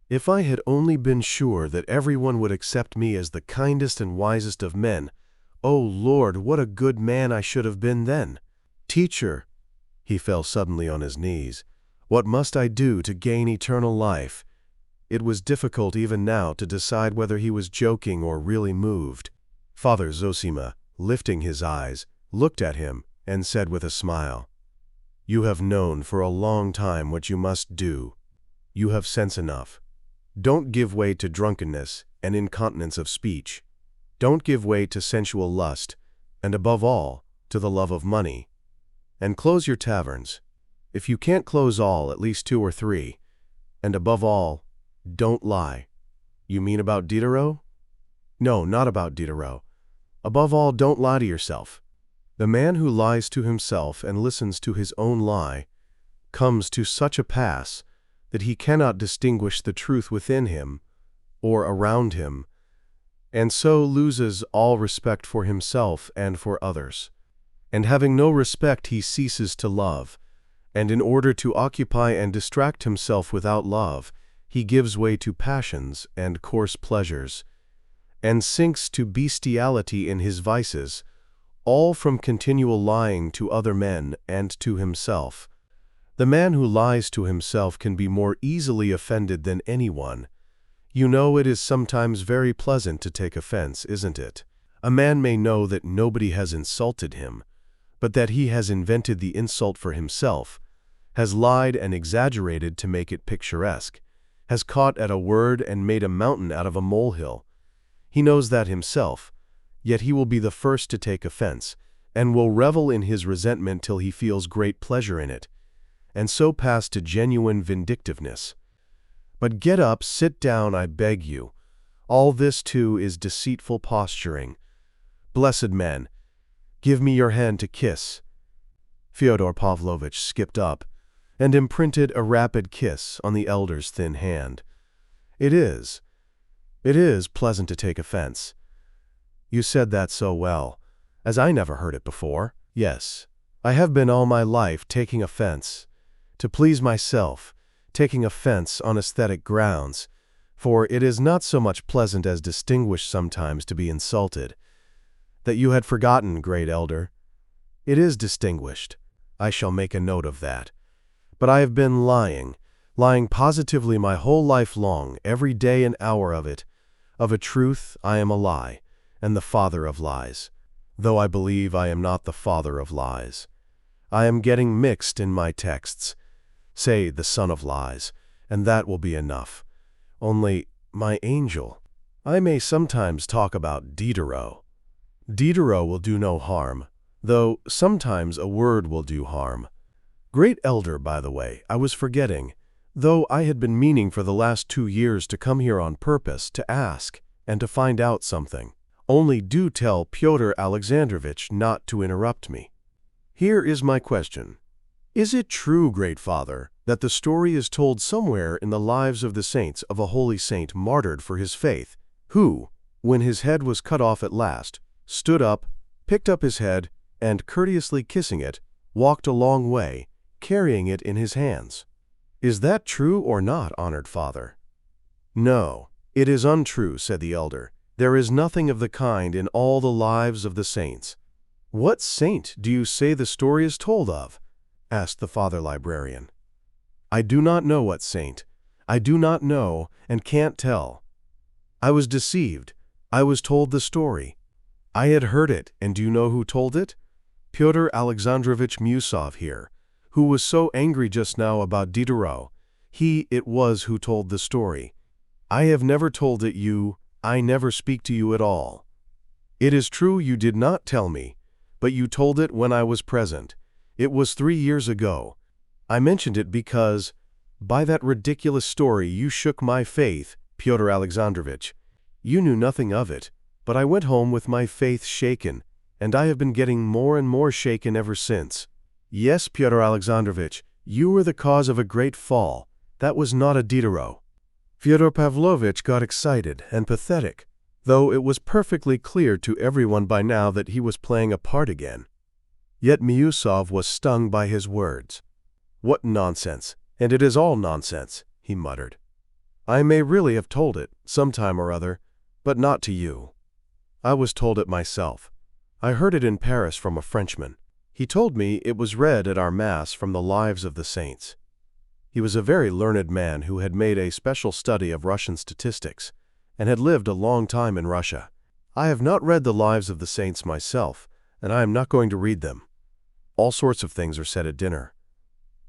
If I had only been sure that everyone would accept me as the kindest and wisest of men, oh Lord, what a good man I should have been then. Teacher, he fell suddenly on his knees, what must I do to gain eternal life? It was difficult even now to decide whether he was joking or really moved. Father Zosima, lifting his eyes, looked at him and said with a smile, "You have known for a long time what you must do. You have sense enough. Don't give way to drunkenness and incontinence of speech. Don't give way to sensual lust, and above all, to the love of money. And close your taverns. If you can't close all, at least 2 or 3. And above all, don't lie." "You mean about Diderot?" "No, not about Diderot. Above all, don't lie to yourself. The man who lies to himself and listens to his own lie comes to such a pass that he cannot distinguish the truth within him or around him, and so loses all respect for himself and for others. And having no respect, he ceases to love, and in order to occupy and distract himself without love, he gives way to passions and coarse pleasures, and sinks to bestiality in his vices, all from continual lying to other men and to himself. The man who lies to himself can be more easily offended than anyone. You know, it is sometimes very pleasant to take offense, isn't it? A man may know that nobody has insulted him, but that he has invented the insult for himself, has lied and exaggerated to make it picturesque, has caught at a word and made a mountain out of a molehill. He knows that himself, yet he will be the first to take offense, and will revel in his resentment till he feels great pleasure in it, and so pass to genuine vindictiveness. But get up, sit down, I beg you. All this, too, is deceitful posturing. Blessed men, give me your hand to kiss." Fyodor Pavlovitch skipped up and imprinted a rapid kiss on the elder's thin hand. It is pleasant to take offense. You said that so well, as I never heard it before. Yes, I have been all my life taking offense, to please myself, taking offense on aesthetic grounds, for it is not so much pleasant as distinguished sometimes to be insulted. That you had forgotten, great elder. It is distinguished. I shall make a note of that. But I have been lying positively my whole life long, every day and hour of it. Of a truth, I am a lie, and the father of lies, though I believe I am not the father of lies. I am getting mixed in my texts. Say the son of lies, and that will be enough. Only, my angel, I may sometimes talk about Diderot. Diderot will do no harm, though sometimes a word will do harm. Great elder, by the way, I was forgetting, though I had been meaning for the last 2 years to come here on purpose to ask and to find out something. Only do tell Pyotr Alexandrovitch not to interrupt me. Here is my question. Is it true, great father, that the story is told somewhere in the lives of the saints of a holy saint martyred for his faith, who, when his head was cut off at last, stood up, picked up his head, and courteously kissing it, walked a long way, carrying it in his hands? Is that true or not, honored father? No, it is untrue, said the elder. There is nothing of the kind in all the lives of the saints. What saint do you say the story is told of? Asked the father librarian. I do not know what saint. I do not know and can't tell. I was deceived. I was told the story. I had heard it, and do you know who told it? Pyotr Alexandrovitch Musov here, who was so angry just now about Diderot. It was who told the story. I have never told it you, I never speak to you at all. It is true you did not tell me, but you told it when I was present. It was 3 years ago. I mentioned it because, by that ridiculous story, you shook my faith, Pyotr Alexandrovitch. You knew nothing of it, but I went home with my faith shaken, and I have been getting more and more shaken ever since. Yes, Pyotr Alexandrovitch, you were the cause of a great fall. That was not a Diderot. Fyodor Pavlovitch got excited and pathetic, though it was perfectly clear to everyone by now that he was playing a part again. Yet Miusov was stung by his words. What nonsense, and it is all nonsense, he muttered. I may really have told it, some time or other, but not to you. I was told it myself. I heard it in Paris from a Frenchman. He told me it was read at our Mass from the Lives of the Saints. He was a very learned man who had made a special study of Russian statistics and had lived a long time in Russia. I have not read the Lives of the Saints myself, and I am not going to read them. All sorts of things are said at dinner.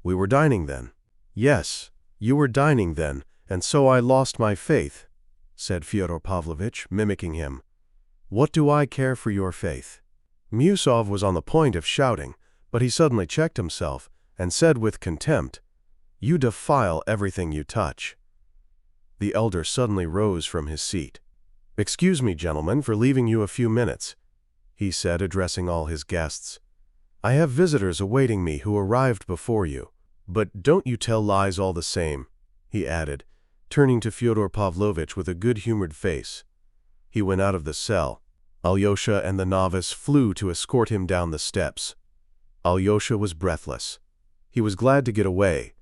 We were dining then. Yes, you were dining then, and so I lost my faith, said Fyodor Pavlovitch, mimicking him. What do I care for your faith? Miusov was on the point of shouting, but he suddenly checked himself and said with contempt, You defile everything you touch. The elder suddenly rose from his seat. Excuse me, gentlemen, for leaving you a few minutes, he said, addressing all his guests. I have visitors awaiting me who arrived before you. But don't you tell lies all the same, he added, turning to Fyodor Pavlovitch with a good-humored face. He went out of the cell. Alyosha and the novice flew to escort him down the steps. Alyosha was breathless. He was glad to get away,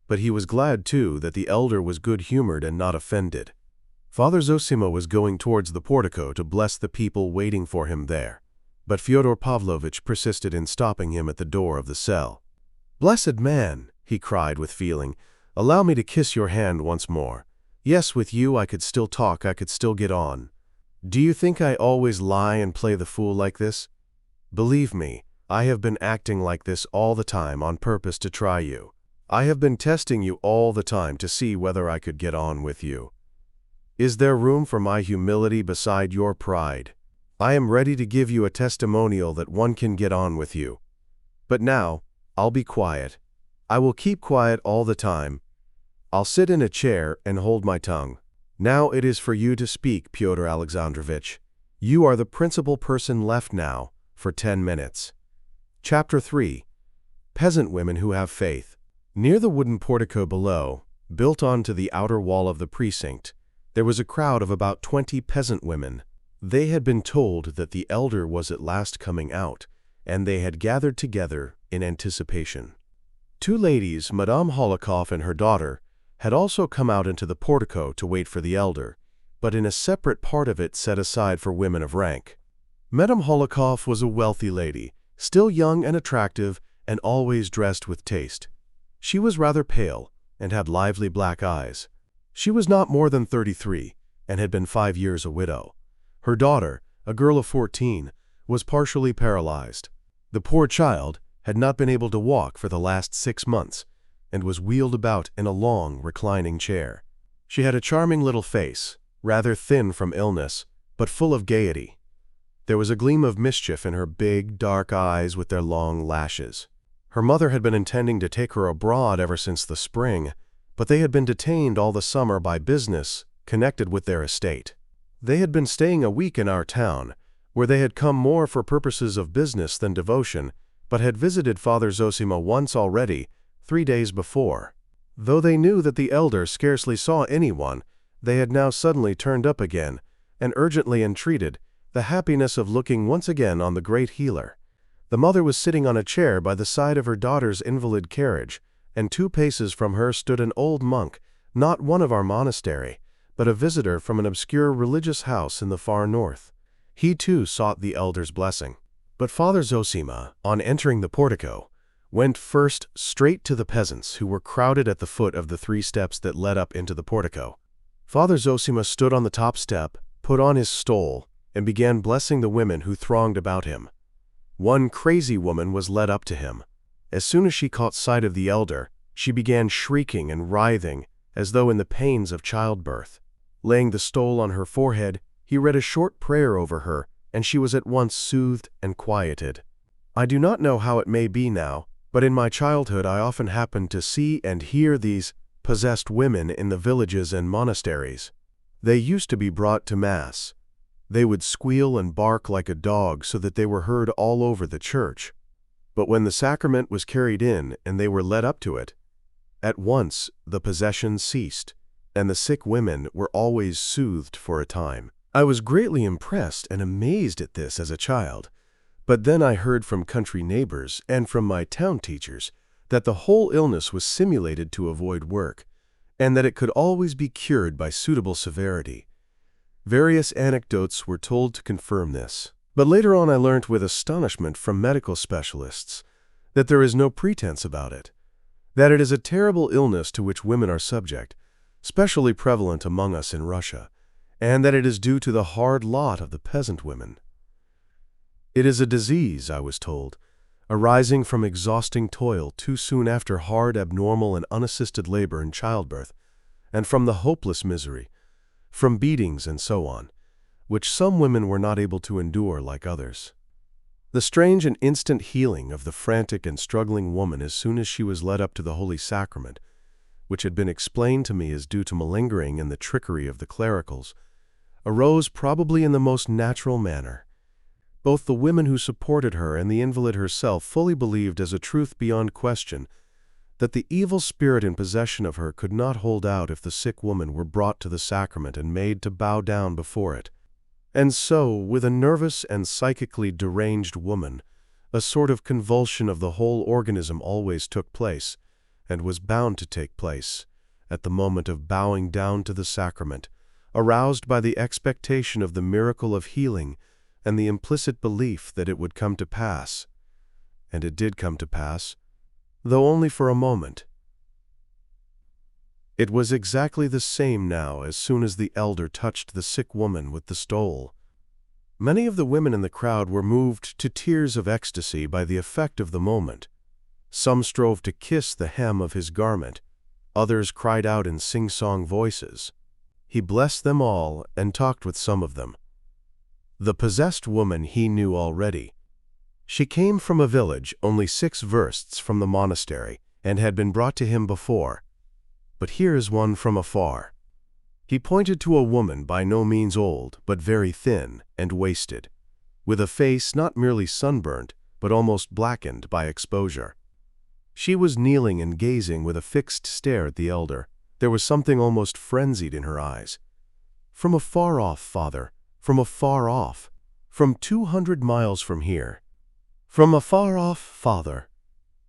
but he was glad, too, that the elder was good-humored and not offended. Father Zosima was going towards the portico to bless the people waiting for him there, but Fyodor Pavlovitch persisted in stopping him at the door of the cell. Blessed man, he cried with feeling, allow me to kiss your hand once more. Yes, with you I could still talk, I could still get on. Do you think I always lie and play the fool like this? Believe me, I have been acting like this all the time on purpose to try you. I have been testing you all the time to see whether I could get on with you. Is there room for my humility beside your pride? I am ready to give you a testimonial that one can get on with you. But now, I'll be quiet. I will keep quiet all the time. I'll sit in a chair and hold my tongue. Now it is for you to speak, Pyotr Alexandrovitch. You are the principal person left now, for 10 minutes. Chapter 3. Peasant Women Who Have Faith. Near the wooden portico below, built onto the outer wall of the precinct, there was a crowd of about 20 peasant women. They had been told that the elder was at last coming out, and they had gathered together in anticipation. 2 ladies, Madame Holikov and her daughter, had also come out into the portico to wait for the elder, but in a separate part of it set aside for women of rank. Madame Holikov was a wealthy lady, still young and attractive, and always dressed with taste. She was rather pale, and had lively black eyes. She was not more than 33, and had been 5 years a widow. Her daughter, a girl of 14, was partially paralyzed. The poor child had not been able to walk for the last 6 months, and was wheeled about in a long, reclining chair. She had a charming little face, rather thin from illness, but full of gaiety. There was a gleam of mischief in her big, dark eyes with their long lashes. Her mother had been intending to take her abroad ever since the spring, but they had been detained all the summer by business connected with their estate. They had been staying a week in our town, where they had come more for purposes of business than devotion, but had visited Father Zosima once already, 3 days before. Though they knew that the elder scarcely saw anyone, they had now suddenly turned up again, and urgently entreated the happiness of looking once again on the great healer. The mother was sitting on a chair by the side of her daughter's invalid carriage, and 2 paces from her stood an old monk, not one of our monastery, but a visitor from an obscure religious house in the far north. He too sought the elder's blessing. But Father Zosima, on entering the portico, went first straight to the peasants who were crowded at the foot of the 3 steps that led up into the portico. Father Zosima stood on the top step, put on his stole, and began blessing the women who thronged about him. One crazy woman was led up to him. As soon as she caught sight of the elder, she began shrieking and writhing as though in the pains of childbirth. Laying the stole on her forehead, he read a short prayer over her, and she was at once soothed and quieted. I do not know how it may be now, but in my childhood I often happened to see and hear these possessed women in the villages and monasteries. They used to be brought to Mass. They would squeal and bark like a dog so that they were heard all over the church. But when the sacrament was carried in and they were led up to it, at once the possession ceased, and the sick women were always soothed for a time. I was greatly impressed and amazed at this as a child, but then I heard from country neighbors and from my town teachers that the whole illness was simulated to avoid work, and that it could always be cured by suitable severity. Various anecdotes were told to confirm this, but later on I learnt with astonishment from medical specialists that there is no pretense about it, that it is a terrible illness to which women are subject, specially prevalent among us in Russia, and that it is due to the hard lot of the peasant women. It is a disease, I was told, arising from exhausting toil too soon after hard, abnormal, and unassisted labor in childbirth, and from the hopeless misery, from beatings and so on, which some women were not able to endure like others. The strange and instant healing of the frantic and struggling woman as soon as she was led up to the Holy Sacrament, which had been explained to me as due to malingering and the trickery of the clericals, arose probably in the most natural manner. Both the women who supported her and the invalid herself fully believed as a truth beyond question that the evil spirit in possession of her could not hold out if the sick woman were brought to the sacrament and made to bow down before it. And so, with a nervous and psychically deranged woman, a sort of convulsion of the whole organism always took place, and was bound to take place, at the moment of bowing down to the sacrament, aroused by the expectation of the miracle of healing and the implicit belief that it would come to pass. And it did come to pass, though only for a moment. It was exactly the same now as soon as the elder touched the sick woman with the stole. Many of the women in the crowd were moved to tears of ecstasy by the effect of the moment. Some strove to kiss the hem of his garment, others cried out in sing-song voices. He blessed them all and talked with some of them. The possessed woman he knew already. She came from a village only 6 versts from the monastery and had been brought to him before. But here is one from afar. He pointed to a woman by no means old, but very thin and wasted, with a face not merely sunburnt, but almost blackened by exposure. She was kneeling and gazing with a fixed stare at the elder. There was something almost frenzied in her eyes. "From afar off, Father, from afar off, from 200 miles from here. From afar off, Father,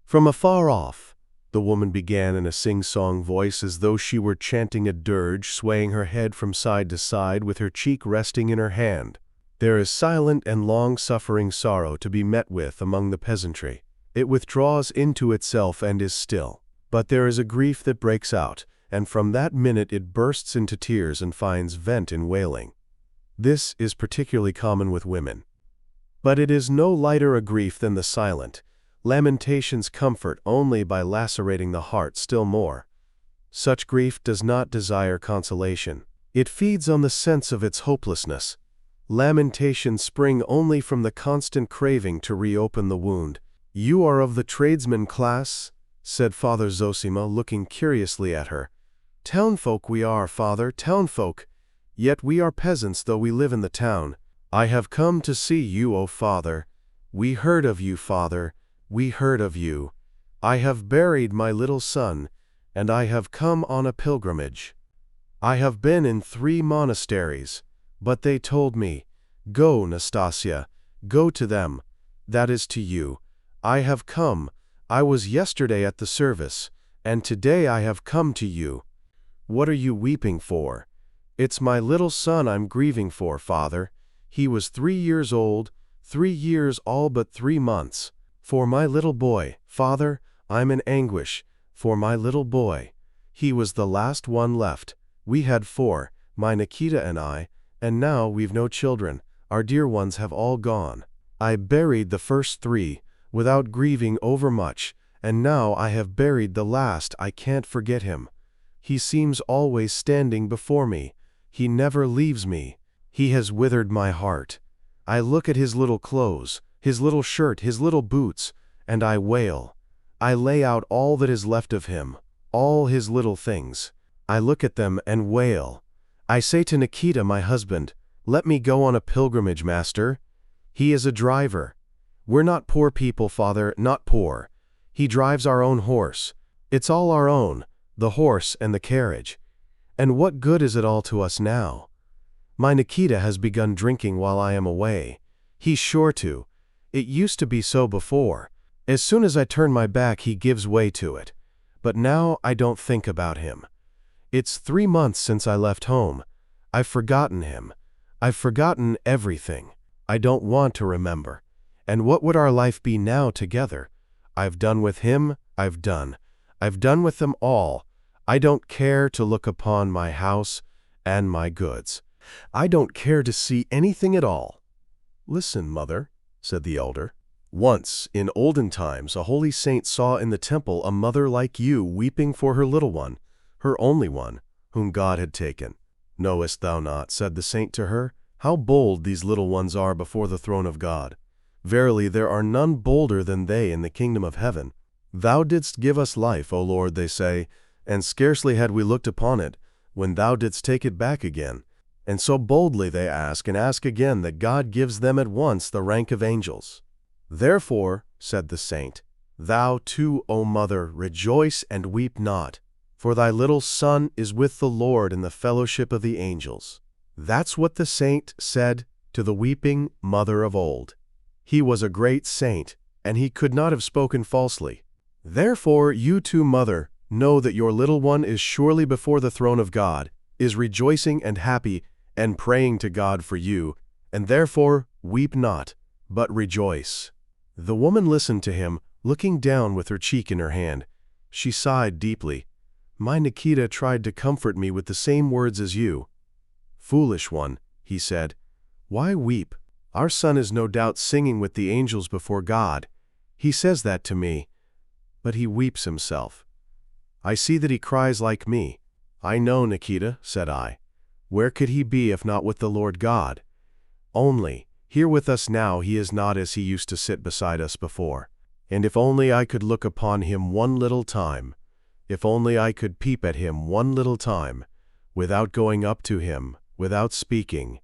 from afar off," the woman began in a sing-song voice as though she were chanting a dirge, swaying her head from side to side with her cheek resting in her hand. There is silent and long-suffering sorrow to be met with among the peasantry. It withdraws into itself and is still. But there is a grief that breaks out, and from that minute it bursts into tears and finds vent in wailing. This is particularly common with women. But it is no lighter a grief than the silent. Lamentations comfort only by lacerating the heart still more. Such grief does not desire consolation. It feeds on the sense of its hopelessness. Lamentations spring only from the constant craving to reopen the wound. "You are of the tradesman class?" said Father Zosima, looking curiously at her. "Townfolk we are, Father, townfolk. Yet we are peasants though we live in the town. I have come to see you, O Father. We heard of you, Father. We heard of you. I have buried my little son, and I have come on a pilgrimage. I have been in 3 monasteries, but they told me, 'Go, Nastasia, go to them.' That is to you. I have come. I was yesterday at the service, and today I have come to you. What are you weeping for?" "It's my little son I'm grieving for, Father. He was 3 years old, 3 years all but 3 months. For my little boy, Father, I'm in anguish, for my little boy. He was the last one left. We had 4, my Nikita and I, and now we've no children. Our dear ones have all gone. I buried the first 3, without grieving overmuch, and now I have buried the last. I can't forget him. He seems always standing before me. He never leaves me. He has withered my heart. I look at his little clothes, his little shirt, his little boots, and I wail. I lay out all that is left of him, all his little things. I look at them and wail. I say to Nikita, my husband, "Let me go on a pilgrimage, master." He is a driver. We're not poor people, father, not poor. He drives our own horse. It's all our own, the horse and the carriage. And what good is it all to us now? My Nikita has begun drinking while I am away. He's sure to. It used to be so before. As soon as I turn my back, he gives way to it. But now I don't think about him. It's 3 months since I left home. I've forgotten him. I've forgotten everything. I don't want to remember. And what would our life be now together? I've done with him, I've done. I've done with them all. I don't care to look upon my house and my goods. I don't care to see anything at all. Listen, mother, said the elder. Once, in olden times, a holy saint saw in the temple a mother like you weeping for her little one, her only one, whom God had taken. Knowest thou not, said the saint to her, how bold these little ones are before the throne of God? Verily, there are none bolder than they in the kingdom of heaven. Thou didst give us life, O Lord, they say, and scarcely had we looked upon it, when thou didst take it back again. And so boldly they ask and ask again that God gives them at once the rank of angels. Therefore, said the saint, thou too, O mother, rejoice and weep not, for thy little son is with the Lord in the fellowship of the angels. That's what the saint said to the weeping mother of old. He was a great saint, and he could not have spoken falsely. Therefore, you too, mother, know that your little one is surely before the throne of God, is rejoicing and happy, and praying to God for you, and therefore weep not, but rejoice. The woman listened to him, looking down with her cheek in her hand. She sighed deeply. My Nikita tried to comfort me with the same words as you. Foolish one, he said, why weep? Our son is no doubt singing with the angels before God. He says that to me. But he weeps himself. I see that he cries like me. I know, Nikita, said I. Where could he be if not with the Lord God? Only, here with us now he is not as he used to sit beside us before. And if only I could look upon him one little time, if only I could peep at him one little time, without going up to him, without speaking,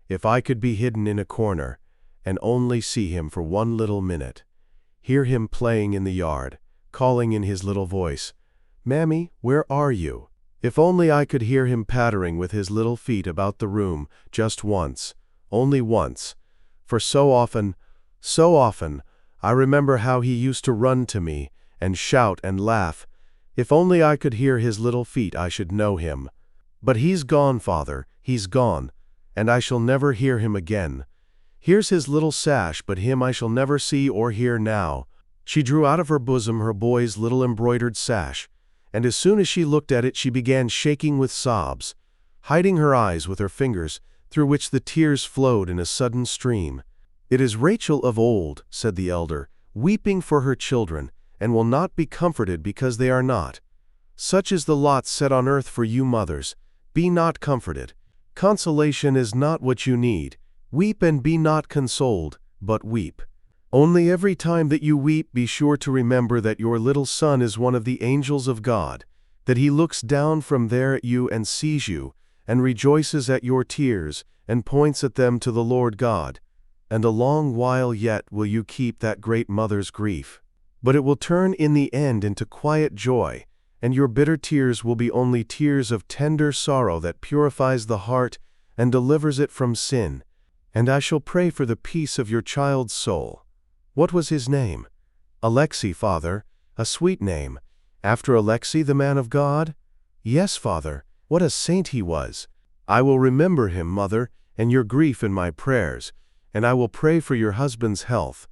if I could be hidden in a corner, and only see him for one little minute, hear him playing in the yard, calling in his little voice, Mammy, where are you? If only I could hear him pattering with his little feet about the room, just once, only once, for so often, I remember how he used to run to me, and shout and laugh. If only I could hear his little feet, I should know him. But he's gone, father, he's gone, and I shall never hear him again. Here's his little sash, but him I shall never see or hear now. She drew out of her bosom her boy's little embroidered sash, and as soon as she looked at it she began shaking with sobs, hiding her eyes with her fingers, through which the tears flowed in a sudden stream. It is Rachel of old, said the elder, weeping for her children, and will not be comforted because they are not. Such is the lot set on earth for you mothers. Be not comforted. Consolation is not what you need. Weep and be not consoled, but weep. Only every time that you weep, be sure to remember that your little son is one of the angels of God, that he looks down from there at you and sees you, and rejoices at your tears, and points at them to the Lord God. And a long while yet will you keep that great mother's grief. But it will turn in the end into quiet joy, and your bitter tears will be only tears of tender sorrow that purifies the heart and delivers it from sin. And I shall pray for the peace of your child's soul. What was his name? Alexei, father, a sweet name. After Alexei, the man of God? Yes, father, what a saint he was. I will remember him, mother, and your grief in my prayers, and I will pray for your husband's health.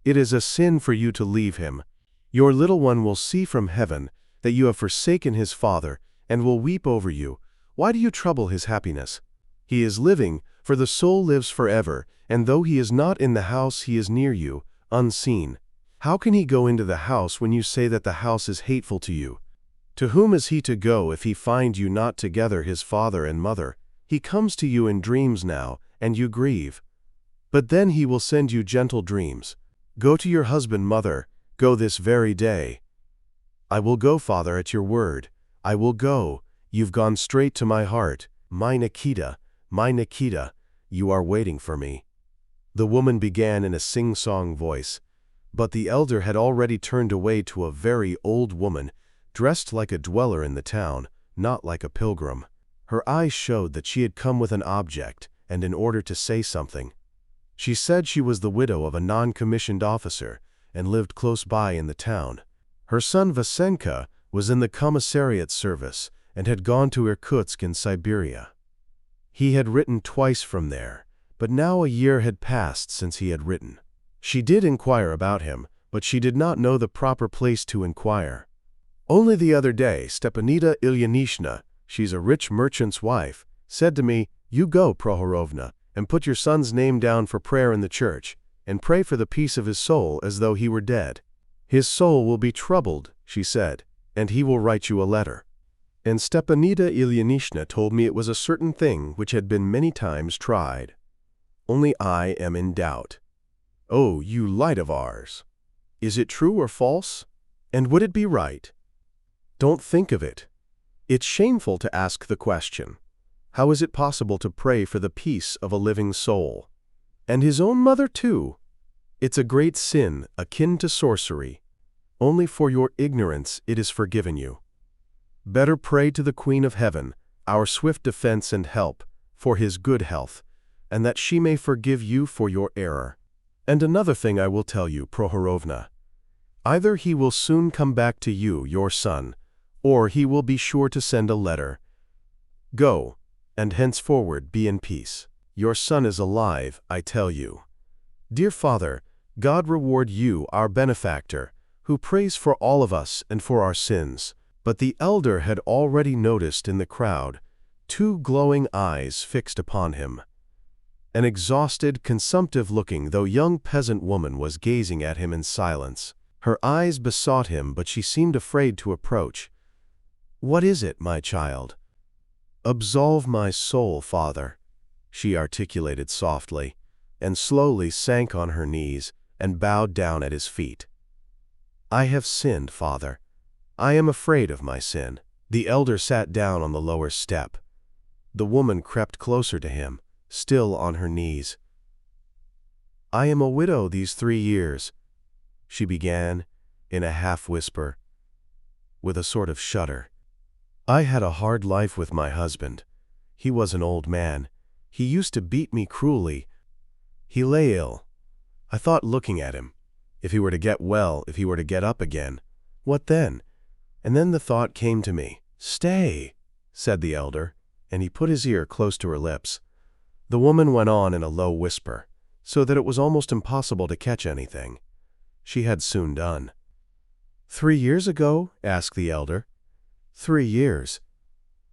It is a sin for you to leave him. Your little one will see from heaven that you have forsaken his father, and will weep over you. Why do you trouble his happiness? He is living, for the soul lives forever, and though he is not in the house, he is near you, unseen. How can he go into the house when you say that the house is hateful to you? To whom is he to go if he find you not together, his father and mother? He comes to you in dreams now, and you grieve. But then he will send you gentle dreams. Go to your husband, mother, go this very day. I will go, father, at your word. I will go. You've gone straight to my heart. My Nikita, you are waiting for me. The woman began in a sing-song voice, but the elder had already turned away to a very old woman, dressed like a dweller in the town, not like a pilgrim. Her eyes showed that she had come with an object, and in order to say something. She said she was the widow of a non-commissioned officer, and lived close by in the town. Her son Vasenka was in the commissariat service, and had gone to Irkutsk in Siberia. He had written twice from there, but now a year had passed since he had written. She did inquire about him, but she did not know the proper place to inquire. Only the other day, Stepanida Ilyinishna, she's a rich merchant's wife, said to me, "You go, Prohorovna, and put your son's name down for prayer in the church, and pray for the peace of his soul as though he were dead. His soul will be troubled," she said, "and he will write you a letter." And Stepanida Ilyinishna told me it was a certain thing which had been many times tried. Only I am in doubt. Oh, you light of ours! Is it true or false? And would it be right? Don't think of it. It's shameful to ask the question. How is it possible to pray for the peace of a living soul? And his own mother too? It's a great sin, akin to sorcery. Only for your ignorance it is forgiven you. Better pray to the Queen of Heaven, our swift defense and help, for his good health, and that she may forgive you for your error. And another thing I will tell you, Prohorovna. Either he will soon come back to you, your son, or he will be sure to send a letter. Go, and henceforward be in peace. Your son is alive, I tell you. Dear father, God reward you, our benefactor, who prays for all of us and for our sins. But the elder had already noticed in the crowd 2 glowing eyes fixed upon him. An exhausted, consumptive-looking, though young peasant woman was gazing at him in silence. Her eyes besought him, but she seemed afraid to approach. "What is it, my child?" "Absolve my soul, father," she articulated softly, and slowly sank on her knees and bowed down at his feet. "I have sinned, father. I am afraid of my sin." The elder sat down on the lower step. The woman crept closer to him, still on her knees. "I am a widow these 3 years," she began, in a half-whisper, with a sort of shudder. "I had a hard life with my husband. He was an old man. He used to beat me cruelly. He lay ill. I thought, looking at him, if he were to get well, if he were to get up again, what then? And then the thought came to me. 'Stay,' said the elder, and he put his ear close to her lips. The woman went on in a low whisper, so that it was almost impossible to catch anything. She had soon done. 3 years ago?" asked the elder. 3 years.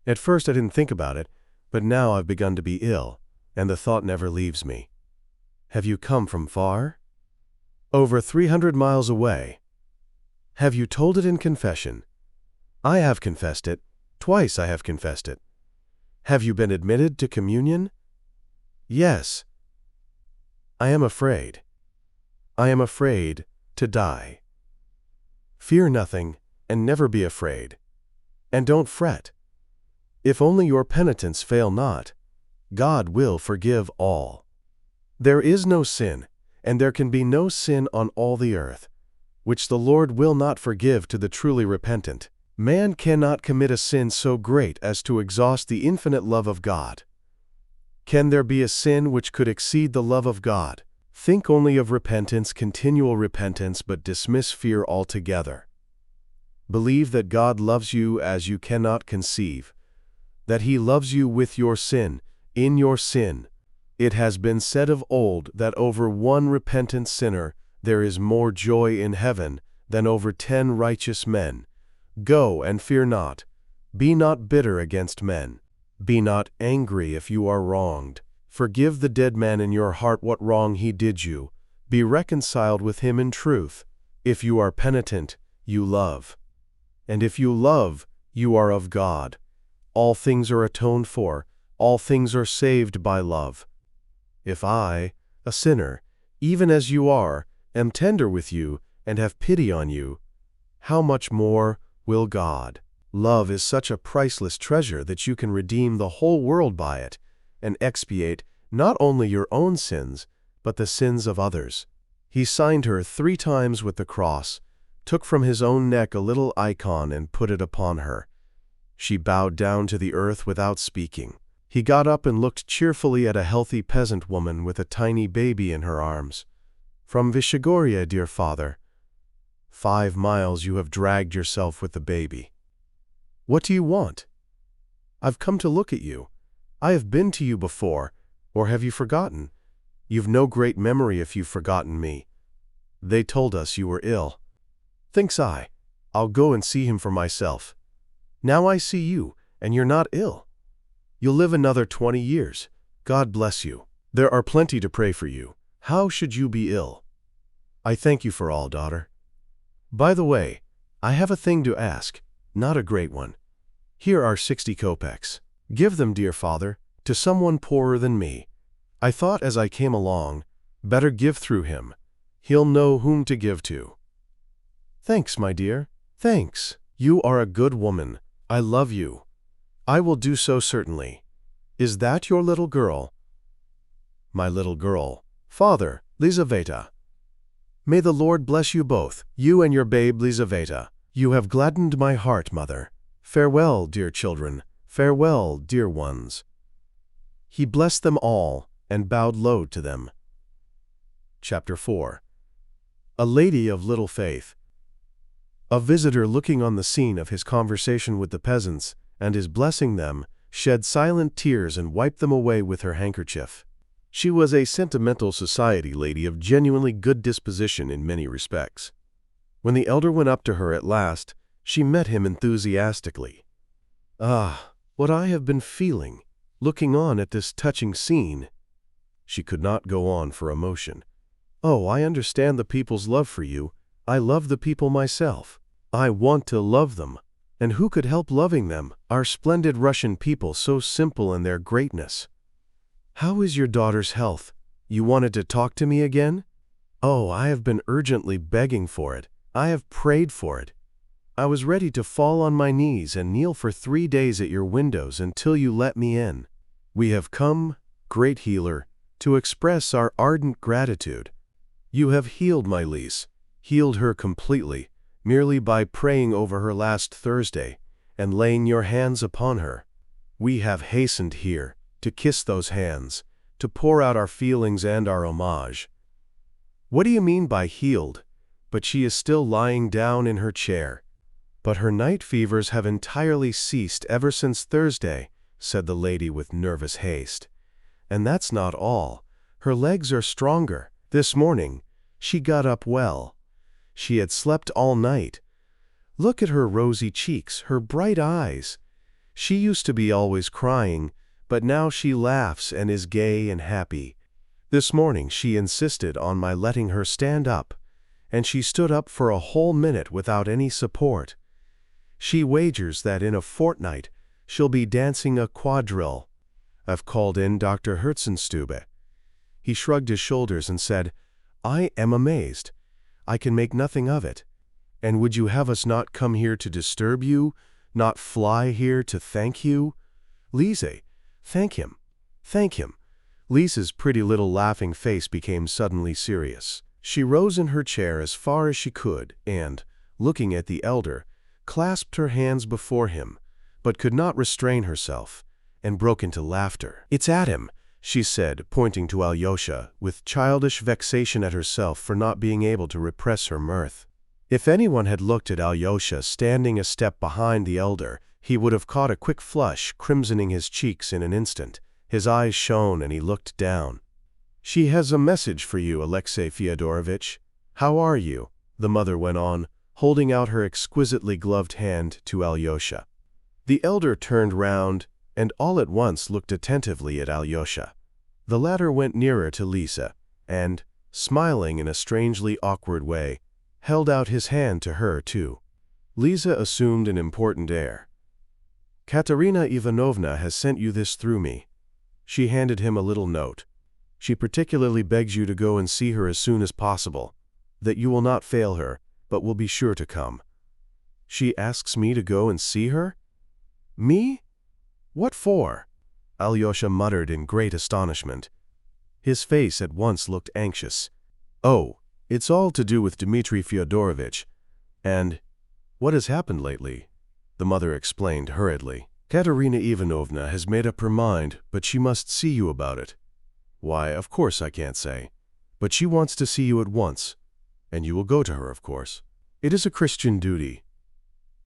At first I didn't think about it, but now I've begun to be ill, and the thought never leaves me." "Have you come from far?" "Over 300 miles away." "Have you told it in confession?" "I have confessed it. Twice I have confessed it." "Have you been admitted to communion?" "Yes." "I am afraid. I am afraid to die." "Fear nothing, and never be afraid. And don't fret. If only your penitence fail not, God will forgive all. There is no sin, and there can be no sin on all the earth, which the Lord will not forgive to the truly repentant. Man cannot commit a sin so great as to exhaust the infinite love of God. Can there be a sin which could exceed the love of God? Think only of repentance, continual repentance, but dismiss fear altogether. Believe that God loves you as you cannot conceive, that He loves you with your sin, in your sin. It has been said of old that over 1 repentant sinner there is more joy in heaven than over 10 righteous men. Go and fear not. Be not bitter against men. Be not angry if you are wronged. Forgive the dead man in your heart what wrong he did you. Be reconciled with him in truth. If you are penitent, you love. And if you love, you are of God. All things are atoned for, All things are saved by love. If I, a sinner, even as you are, am tender with you and have pity on you, how much more will God? Love is such a priceless treasure that you can redeem the whole world by it and expiate not only your own sins, but the sins of others. He signed her 3 times with the cross, took from his own neck a little icon and put it upon her. She bowed down to the earth without speaking. He got up and looked cheerfully at a healthy peasant woman with a tiny baby in her arms. From Vishigoria, dear father. 5 miles you have dragged yourself with the baby. What do you want? I've come to look at you. I have been to you before, or have you forgotten? You've no great memory if you've forgotten me. They told us you were ill. Thinks I'll go and see him for myself. Now I see you, and you're not ill. You'll live another 20 years. God bless you. There are plenty to pray for you. How should you be ill? I thank you for all, daughter. By the way, I have a thing to ask, not a great one. Here are 60 kopecks. Give them, dear father, to someone poorer than me. I thought as I came along, better give through him. He'll know whom to give to. Thanks, my dear. Thanks. You are a good woman. I love you. I will do so certainly. Is that your little girl? My little girl. Father, Lizaveta. May the Lord bless you both, you and your babe Lizaveta. You have gladdened my heart, mother. Farewell, dear children. Farewell, dear ones. He blessed them all and bowed low to them. Chapter 4. A lady of little faith. A visitor looking on the scene of his conversation with the peasants and his blessing them shed silent tears and wiped them away with her handkerchief. She was a sentimental society lady of genuinely good disposition in many respects. When the elder went up to her at last, she met him enthusiastically. Ah, what I have been feeling, looking on at this touching scene. She could not go on for emotion. Oh, I understand the people's love for you. I love the people myself. I want to love them. And who could help loving them, our splendid Russian people, so simple in their greatness? How is your daughter's health? You wanted to talk to me again? Oh, I have been urgently begging for it. I have prayed for it. I was ready to fall on my knees and kneel for 3 days at your windows until you let me in. We have come, great healer, to express our ardent gratitude. You have healed my Lise, healed her completely, merely by praying over her last Thursday and laying your hands upon her. We have hastened here to kiss those hands, to pour out our feelings and our homage. What do you mean by healed? But she is still lying down in her chair. But her night fevers have entirely ceased ever since Thursday, said the lady with nervous haste. And that's not all. Her legs are stronger. This morning, she got up well. She had slept all night. Look at her rosy cheeks, her bright eyes. She used to be always crying, but now she laughs and is gay and happy. This morning she insisted on my letting her stand up, and she stood up for a whole minute without any support. She wagers that in a fortnight she'll be dancing a quadrille. I've called in Dr. Herzenstube. He shrugged his shoulders and said, I am amazed. I can make nothing of it. And would you have us not come here to disturb you, not fly here to thank you? Lise, thank him. Thank him. Lisa's pretty little laughing face became suddenly serious. She rose in her chair as far as she could and, looking at the elder, clasped her hands before him, but could not restrain herself, and broke into laughter. It's at him, she said, pointing to Alyosha, with childish vexation at herself for not being able to repress her mirth. If anyone had looked at Alyosha standing a step behind the elder, he would have caught a quick flush crimsoning his cheeks in an instant. His eyes shone and he looked down. She has a message for you, Alexey Fyodorovitch. How are you? The mother went on, holding out her exquisitely gloved hand to Alyosha. The elder turned round and all at once looked attentively at Alyosha. The latter went nearer to Lisa and, smiling in a strangely awkward way, held out his hand to her too. Lisa assumed an important air. Katerina Ivanovna has sent you this through me. She handed him a little note. She particularly begs you to go and see her as soon as possible, that you will not fail her, but will be sure to come. She asks me to go and see her? Me? What for? Alyosha muttered in great astonishment. His face at once looked anxious. Oh, it's all to do with Dmitri Fyodorovitch. And what has happened lately? The mother explained hurriedly. Katerina Ivanovna has made up her mind, but she must see you about it. Why, of course I can't say. But she wants to see you at once, and you will go to her, of course. It is a Christian duty.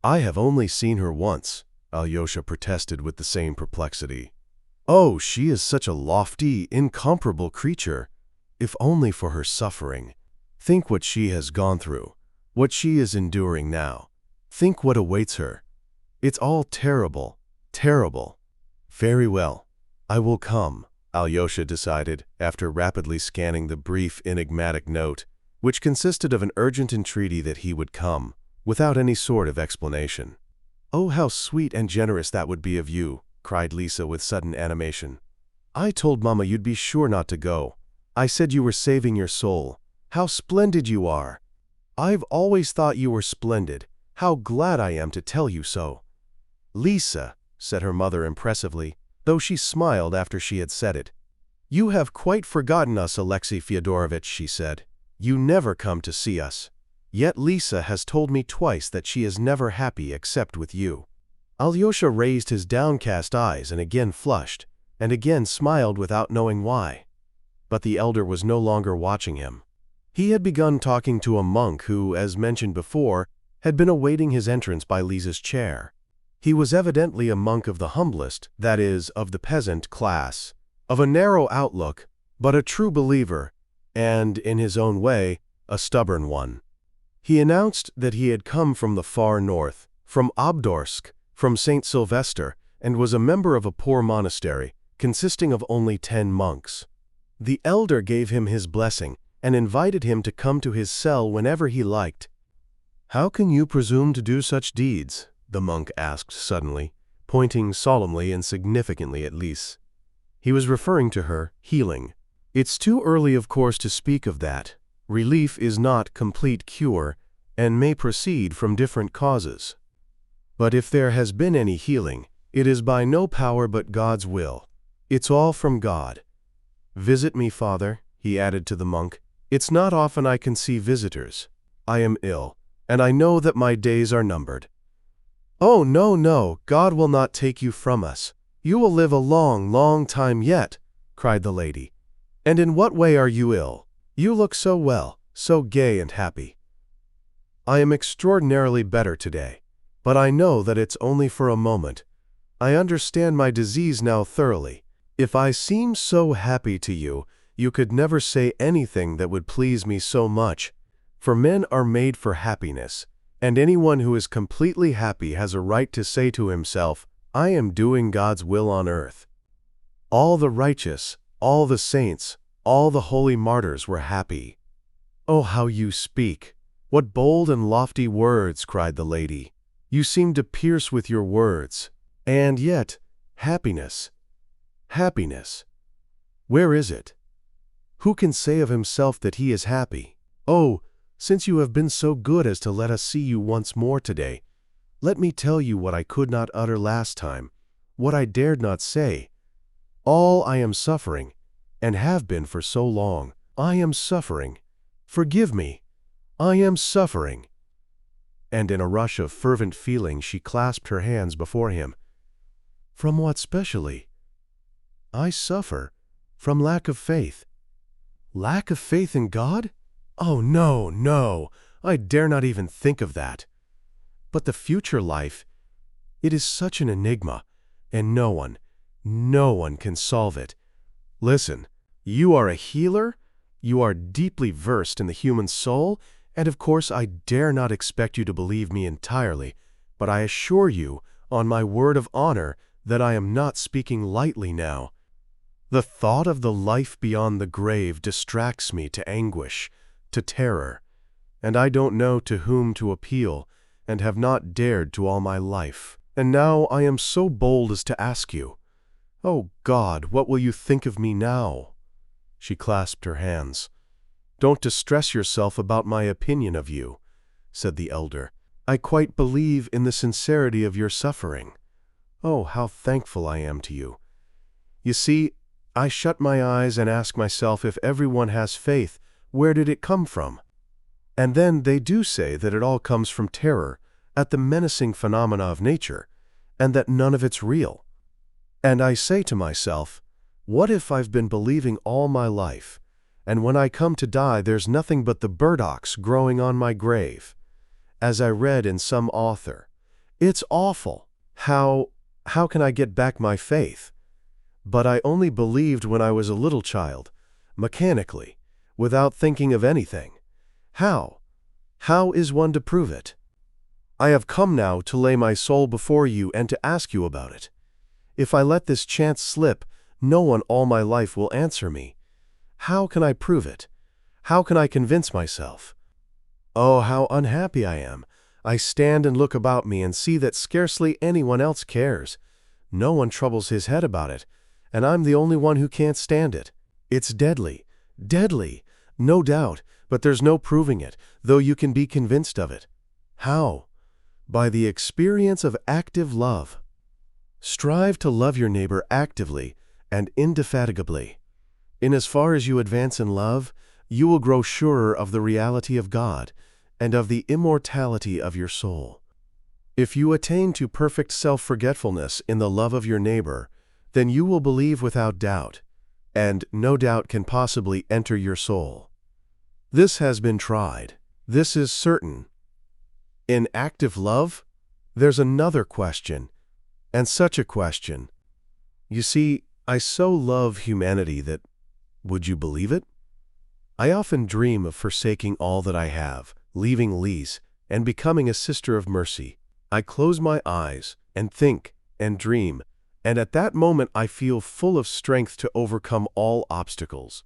I have only seen her once, Alyosha protested with the same perplexity. Oh, she is such a lofty, incomparable creature. If only for her suffering. Think what she has gone through, what she is enduring now. Think what awaits her. It's all terrible, terrible. Very well, I will come, Alyosha decided, after rapidly scanning the brief, enigmatic note, which consisted of an urgent entreaty that he would come, without any sort of explanation. Oh, how sweet and generous that would be of you, cried Lisa with sudden animation. I told Mama you'd be sure not to go. I said you were saving your soul. How splendid you are! I've always thought you were splendid. How glad I am to tell you so. Lisa, said her mother impressively, though she smiled after she had said it. You have quite forgotten us, Alexei Fyodorovitch, she said. You never come to see us. Yet Lisa has told me twice that she is never happy except with you. Alyosha raised his downcast eyes and again flushed, and again smiled without knowing why. But the elder was no longer watching him. He had begun talking to a monk who, as mentioned before, had been awaiting his entrance by Lisa's chair. He was evidently a monk of the humblest, that is, of the peasant class, of a narrow outlook, but a true believer, and, in his own way, a stubborn one. He announced that he had come from the far north, from Obdorsk, from St. Sylvester, and was a member of a poor monastery, consisting of only 10 monks. The elder gave him his blessing, and invited him to come to his cell whenever he liked. How can you presume to do such deeds? The monk asked suddenly, pointing solemnly and significantly at Lise. He was referring to her healing. It's too early, of course, to speak of that. Relief is not complete cure, and may proceed from different causes. But if there has been any healing, it is by no power but God's will. It's all from God. Visit me, Father, he added to the monk. It's not often I can see visitors. I am ill, and I know that my days are numbered. Oh, no, no, God will not take you from us. You will live a long, long time yet, cried the lady. And in what way are you ill? You look so well, so gay and happy. I am extraordinarily better today, but I know that it's only for a moment. I understand my disease now thoroughly. If I seem so happy to you, you could never say anything that would please me so much. For men are made for happiness, and anyone who is completely happy has a right to say to himself, I am doing God's will on earth. All the righteous, all the saints, all the holy martyrs were happy. Oh, how you speak! What bold and lofty words, cried the lady. You seem to pierce with your words. And yet, happiness. Happiness. Where is it? Who can say of himself that he is happy? Oh, since you have been so good as to let us see you once more today, let me tell you what I could not utter last time, what I dared not say. All I am suffering, and have been for so long. I am suffering. Forgive me. I am suffering. And in a rush of fervent feeling she clasped her hands before him. From what specially? I suffer from lack of faith. Lack of faith in God? Oh, no, no, I dare not even think of that. But the future life, it is such an enigma, and no one can solve it. Listen, you are a healer, you are deeply versed in the human soul, and of course I dare not expect you to believe me entirely, but I assure you, on my word of honor, that I am not speaking lightly now. The thought of the life beyond the grave distracts me to anguish, to terror, and I don't know to whom to appeal, and have not dared to all my life. And now I am so bold as to ask you, Oh God, what will you think of me now? She clasped her hands. Don't distress yourself about my opinion of you, said the elder. I quite believe in the sincerity of your suffering. Oh, how thankful I am to you. You see, I shut my eyes and ask myself, if everyone has faith, where did it come from? And then they do say that it all comes from terror at the menacing phenomena of nature, and that none of it's real. And I say to myself, what if I've been believing all my life, and when I come to die there's nothing but the burdocks growing on my grave? As I read in some author, it's awful. How can I get back my faith? But I only believed when I was a little child, mechanically, without thinking of anything. How? How is one to prove it? I have come now to lay my soul before you and to ask you about it. If I let this chance slip, no one all my life will answer me. How can I prove it? How can I convince myself? Oh, how unhappy I am. I stand and look about me and see that scarcely anyone else cares. No one troubles his head about it, and I'm the only one who can't stand it. It's deadly, deadly, no doubt, but there's no proving it, though you can be convinced of it. How? By the experience of active love. Strive to love your neighbor actively and indefatigably. In as far as you advance in love, you will grow surer of the reality of God and of the immortality of your soul. If you attain to perfect self-forgetfulness in the love of your neighbor, then you will believe without doubt, and no doubt can possibly enter your soul. This has been tried. This is certain. In active love, there's another question, and such a question. You see, I so love humanity that, would you believe it? I often dream of forsaking all that I have, leaving Lise, and becoming a sister of mercy. I close my eyes and think and dream, and at that moment I feel full of strength to overcome all obstacles.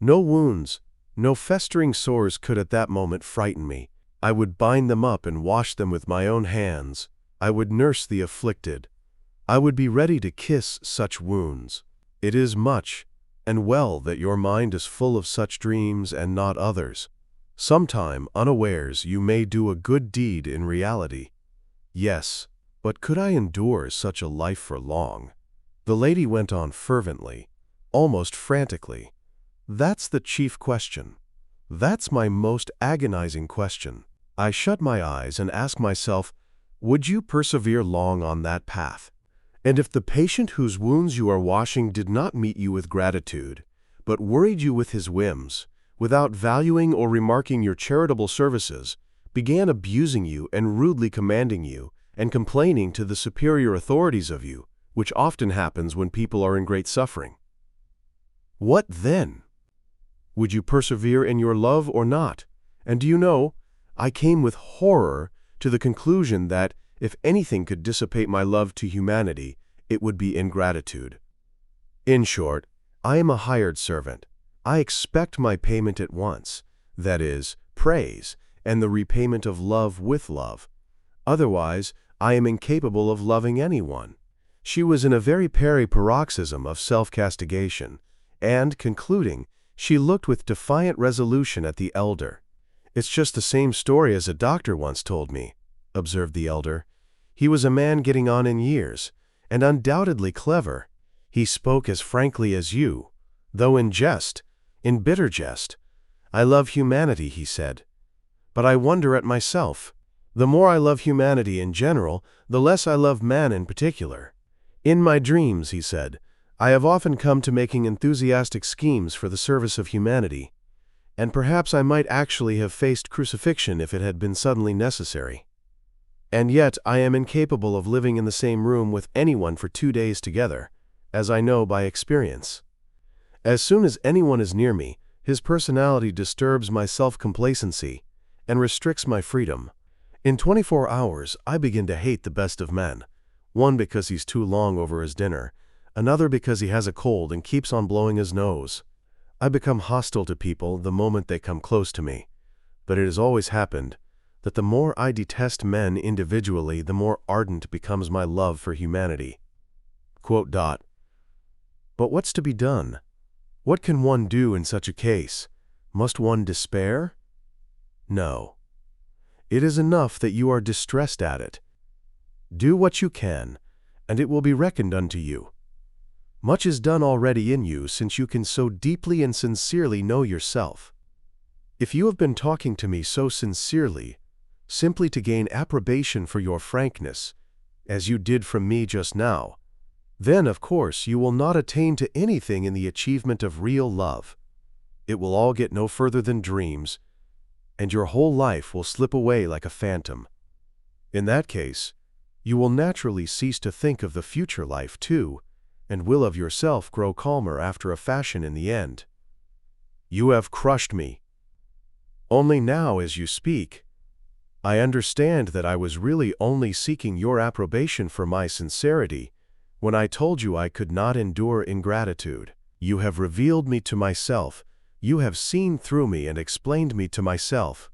No wounds, no festering sores could at that moment frighten me. I would bind them up and wash them with my own hands. I would nurse the afflicted. I would be ready to kiss such wounds. It is much and well that your mind is full of such dreams and not others. Sometime, unawares, you may do a good deed in reality. Yes, but could I endure such a life for long? The lady went on fervently, almost frantically. That's the chief question. That's my most agonizing question. I shut my eyes and ask myself, would you persevere long on that path? And if the patient whose wounds you are washing did not meet you with gratitude, but worried you with his whims, without valuing or remarking your charitable services, began abusing you and rudely commanding you, and complaining to the superior authorities of you, which often happens when people are in great suffering. What then? Would you persevere in your love or not? And do you know, I came with horror to the conclusion that if anything could dissipate my love to humanity, it would be ingratitude. In short, I am a hired servant. I expect my payment at once, that is, praise, and the repayment of love with love. Otherwise, I am incapable of loving anyone. She was in a very paroxysm of self-castigation, and, concluding, she looked with defiant resolution at the elder. It's just the same story as a doctor once told me, observed the elder. He was a man getting on in years, and undoubtedly clever. He spoke as frankly as you, though in jest, in bitter jest. I love humanity, he said. But I wonder at myself. The more I love humanity in general, the less I love man in particular. In my dreams, he said, I have often come to making enthusiastic schemes for the service of humanity, and perhaps I might actually have faced crucifixion if it had been suddenly necessary. And yet I am incapable of living in the same room with anyone for 2 days together, as I know by experience. As soon as anyone is near me, his personality disturbs my self-complacency and restricts my freedom. In 24 hours, I begin to hate the best of men, one because he's too long over his dinner, another because he has a cold and keeps on blowing his nose. I become hostile to people the moment they come close to me, but it has always happened that the more I detest men individually, the more ardent becomes my love for humanity. Quote. But what's to be done? What can one do in such a case? Must one despair? No. It is enough that you are distressed at it. Do what you can, and it will be reckoned unto you. Much is done already in you, since you can so deeply and sincerely know yourself. If you have been talking to me so sincerely, simply to gain approbation for your frankness, as you did from me just now, then, of course, you will not attain to anything in the achievement of real love. It will all get no further than dreams, and your whole life will slip away like a phantom. In that case, you will naturally cease to think of the future life too, and will of yourself grow calmer after a fashion in the end. You have crushed me. Only now, as you speak, I understand that I was really only seeking your approbation for my sincerity when I told you I could not endure ingratitude. You have revealed me to myself. You have seen through me and explained me to myself.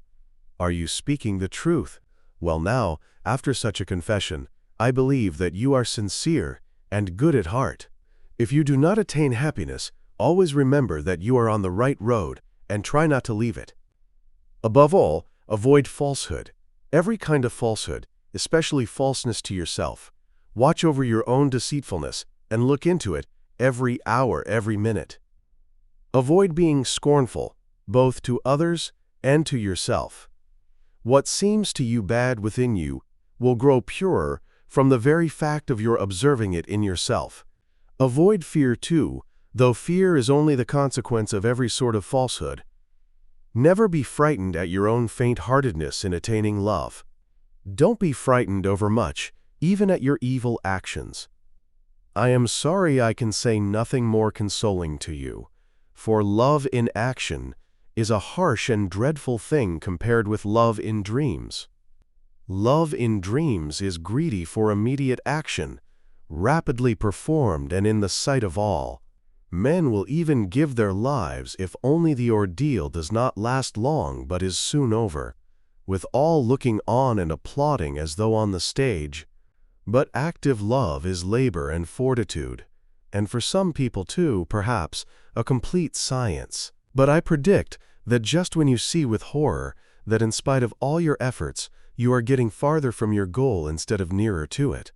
Are you speaking the truth? Well now, after such a confession, I believe that you are sincere and good at heart. If you do not attain happiness, always remember that you are on the right road and try not to leave it. Above all, avoid falsehood. Every kind of falsehood, especially falseness to yourself. Watch over your own deceitfulness and look into it every hour, every minute. Avoid being scornful, both to others and to yourself. What seems to you bad within you will grow purer from the very fact of your observing it in yourself. Avoid fear too, though fear is only the consequence of every sort of falsehood. Never be frightened at your own faint-heartedness in attaining love. Don't be frightened overmuch, even at your evil actions. I am sorry I can say nothing more consoling to you, for love in action is a harsh and dreadful thing compared with love in dreams. Love in dreams is greedy for immediate action, rapidly performed and in the sight of all. Men will even give their lives if only the ordeal does not last long but is soon over, with all looking on and applauding as though on the stage. But active love is labor and fortitude, and for some people too, perhaps, a complete science. But I predict that just when you see with horror that in spite of all your efforts, you are getting farther from your goal instead of nearer to it,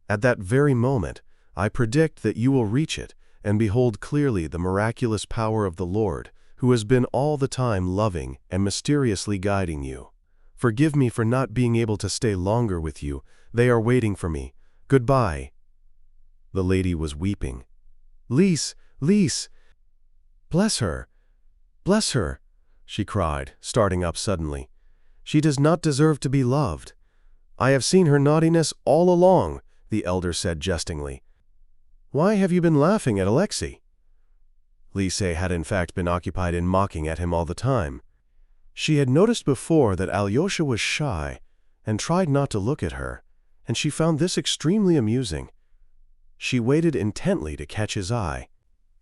at that very moment, I predict that you will reach it and behold clearly the miraculous power of the Lord, who has been all the time loving and mysteriously guiding you. Forgive me for not being able to stay longer with you. They are waiting for me. Goodbye. The lady was weeping. Lise, Lise! Bless her! Bless her! She cried, starting up suddenly. She does not deserve to be loved. I have seen her naughtiness all along, the elder said jestingly. Why have you been laughing at Alexei? Lise had in fact been occupied in mocking at him all the time. She had noticed before that Alyosha was shy and tried not to look at her, and she found this extremely amusing. She waited intently to catch his eye.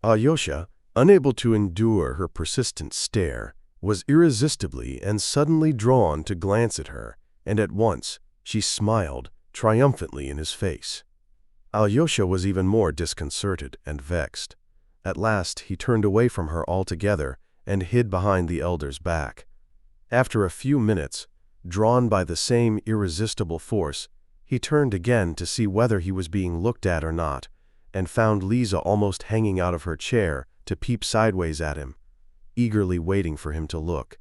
Alyosha, unable to endure her persistent stare, was irresistibly and suddenly drawn to glance at her, and at once she smiled triumphantly in his face. Alyosha was even more disconcerted and vexed. At last he turned away from her altogether and hid behind the elder's back. After a few minutes, drawn by the same irresistible force, he turned again to see whether he was being looked at or not, and found Lisa almost hanging out of her chair to peep sideways at him, eagerly waiting for him to look.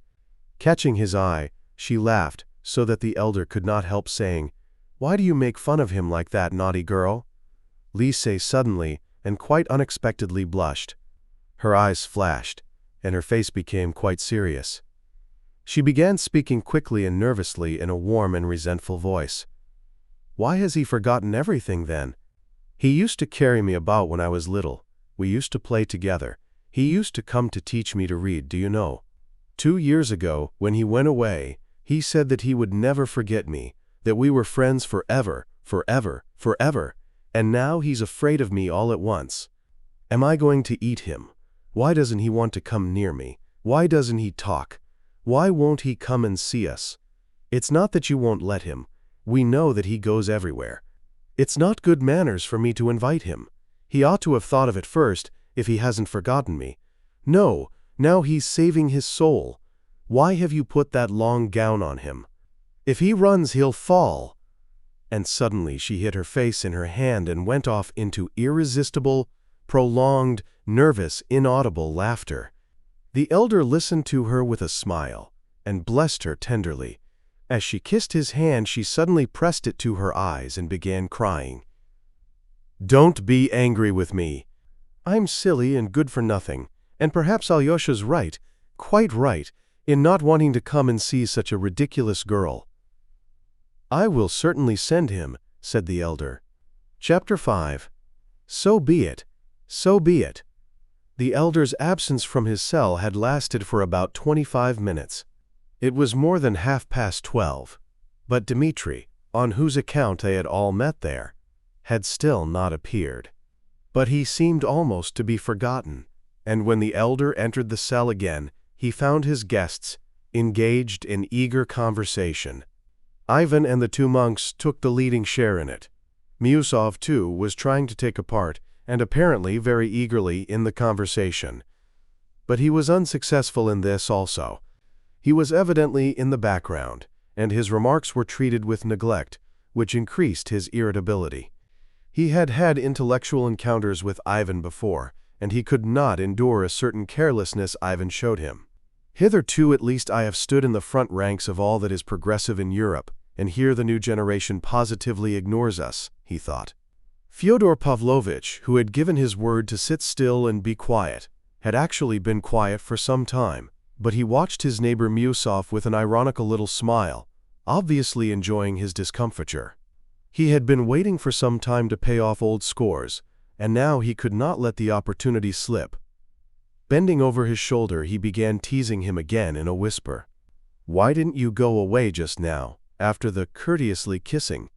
Catching his eye, she laughed so that the elder could not help saying, "Why do you make fun of him like that, naughty girl?" Lise suddenly and quite unexpectedly blushed. Her eyes flashed, and her face became quite serious. She began speaking quickly and nervously in a warm and resentful voice. "Why has he forgotten everything then? He used to carry me about when I was little. We used to play together. He used to come to teach me to read, do you know? 2 years ago, when he went away, he said that he would never forget me, that we were friends forever, forever, forever. And now he's afraid of me all at once. Am I going to eat him? Why doesn't he want to come near me? Why doesn't he talk? Why won't he come and see us? It's not that you won't let him. We know that he goes everywhere. It's not good manners for me to invite him. He ought to have thought of it first, if he hasn't forgotten me. No, now he's saving his soul. Why have you put that long gown on him? If he runs, he'll fall." And suddenly she hid her face in her hand and went off into irresistible, prolonged, nervous, inaudible laughter. The elder listened to her with a smile, and blessed her tenderly. As she kissed his hand, she suddenly pressed it to her eyes and began crying. "Don't be angry with me. I'm silly and good for nothing, and perhaps Alyosha's right, quite right, in not wanting to come and see such a ridiculous girl." "I will certainly send him," said the elder. Chapter 5. So be it, so be it. The elder's absence from his cell had lasted for about 25 minutes. It was more than 12:30, but Dmitri, on whose account they had all met there, had still not appeared. But he seemed almost to be forgotten, and when the elder entered the cell again, he found his guests engaged in eager conversation. Ivan and the two monks took the leading share in it. Miusov, too, was trying to take a part, and apparently very eagerly, in the conversation. But he was unsuccessful in this also. He was evidently in the background, and his remarks were treated with neglect, which increased his irritability. He had had intellectual encounters with Ivan before, and he could not endure a certain carelessness Ivan showed him. "Hitherto at least I have stood in the front ranks of all that is progressive in Europe, and here the new generation positively ignores us," he thought. Fyodor Pavlovitch, who had given his word to sit still and be quiet, had actually been quiet for some time, but he watched his neighbor Miusov with an ironical little smile, obviously enjoying his discomfiture. He had been waiting for some time to pay off old scores, and now he could not let the opportunity slip. Bending over his shoulder, he began teasing him again in a whisper. "Why didn't you go away just now, after the courteously kissing?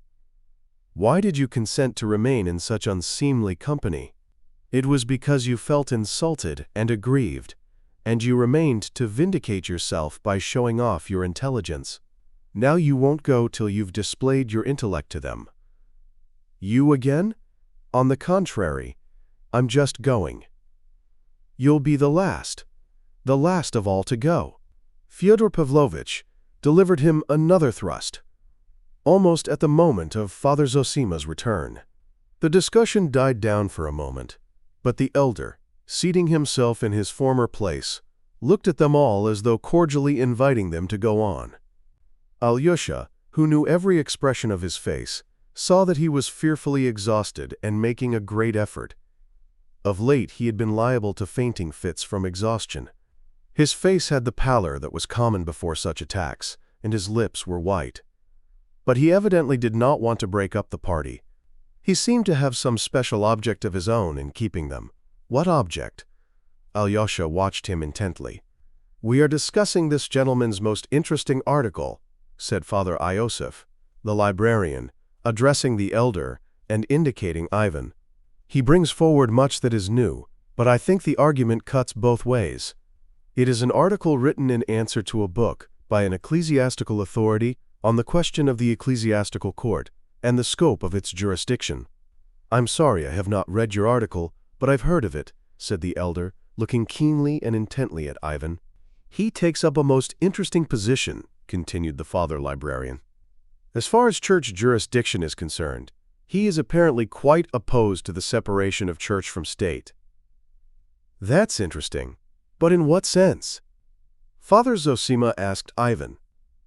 Why did you consent to remain in such unseemly company? It was because you felt insulted and aggrieved, and you remained to vindicate yourself by showing off your intelligence. Now you won't go till you've displayed your intellect to them." "You again? On the contrary, I'm just going." "You'll be the last of all to go." Fyodor Pavlovitch delivered him another thrust, almost at the moment of Father Zosima's return. The discussion died down for a moment, but the elder, seating himself in his former place, looked at them all as though cordially inviting them to go on. Alyosha, who knew every expression of his face, saw that he was fearfully exhausted and making a great effort. Of late he had been liable to fainting fits from exhaustion. His face had the pallor that was common before such attacks, and his lips were white. But he evidently did not want to break up the party. He seemed to have some special object of his own in keeping them. What object? Alyosha watched him intently. "We are discussing this gentleman's most interesting article," said Father Iosif, the librarian, addressing the elder and indicating Ivan. "He brings forward much that is new, but I think the argument cuts both ways. It is an article written in answer to a book by an ecclesiastical authority on the question of the ecclesiastical court and the scope of its jurisdiction." "I'm sorry I have not read your article, but I've heard of it," said the elder, looking keenly and intently at Ivan. "He takes up a most interesting position," continued the father librarian. "As far as church jurisdiction is concerned, he is apparently quite opposed to the separation of church from state." "That's interesting. But in what sense?" Father Zosima asked Ivan.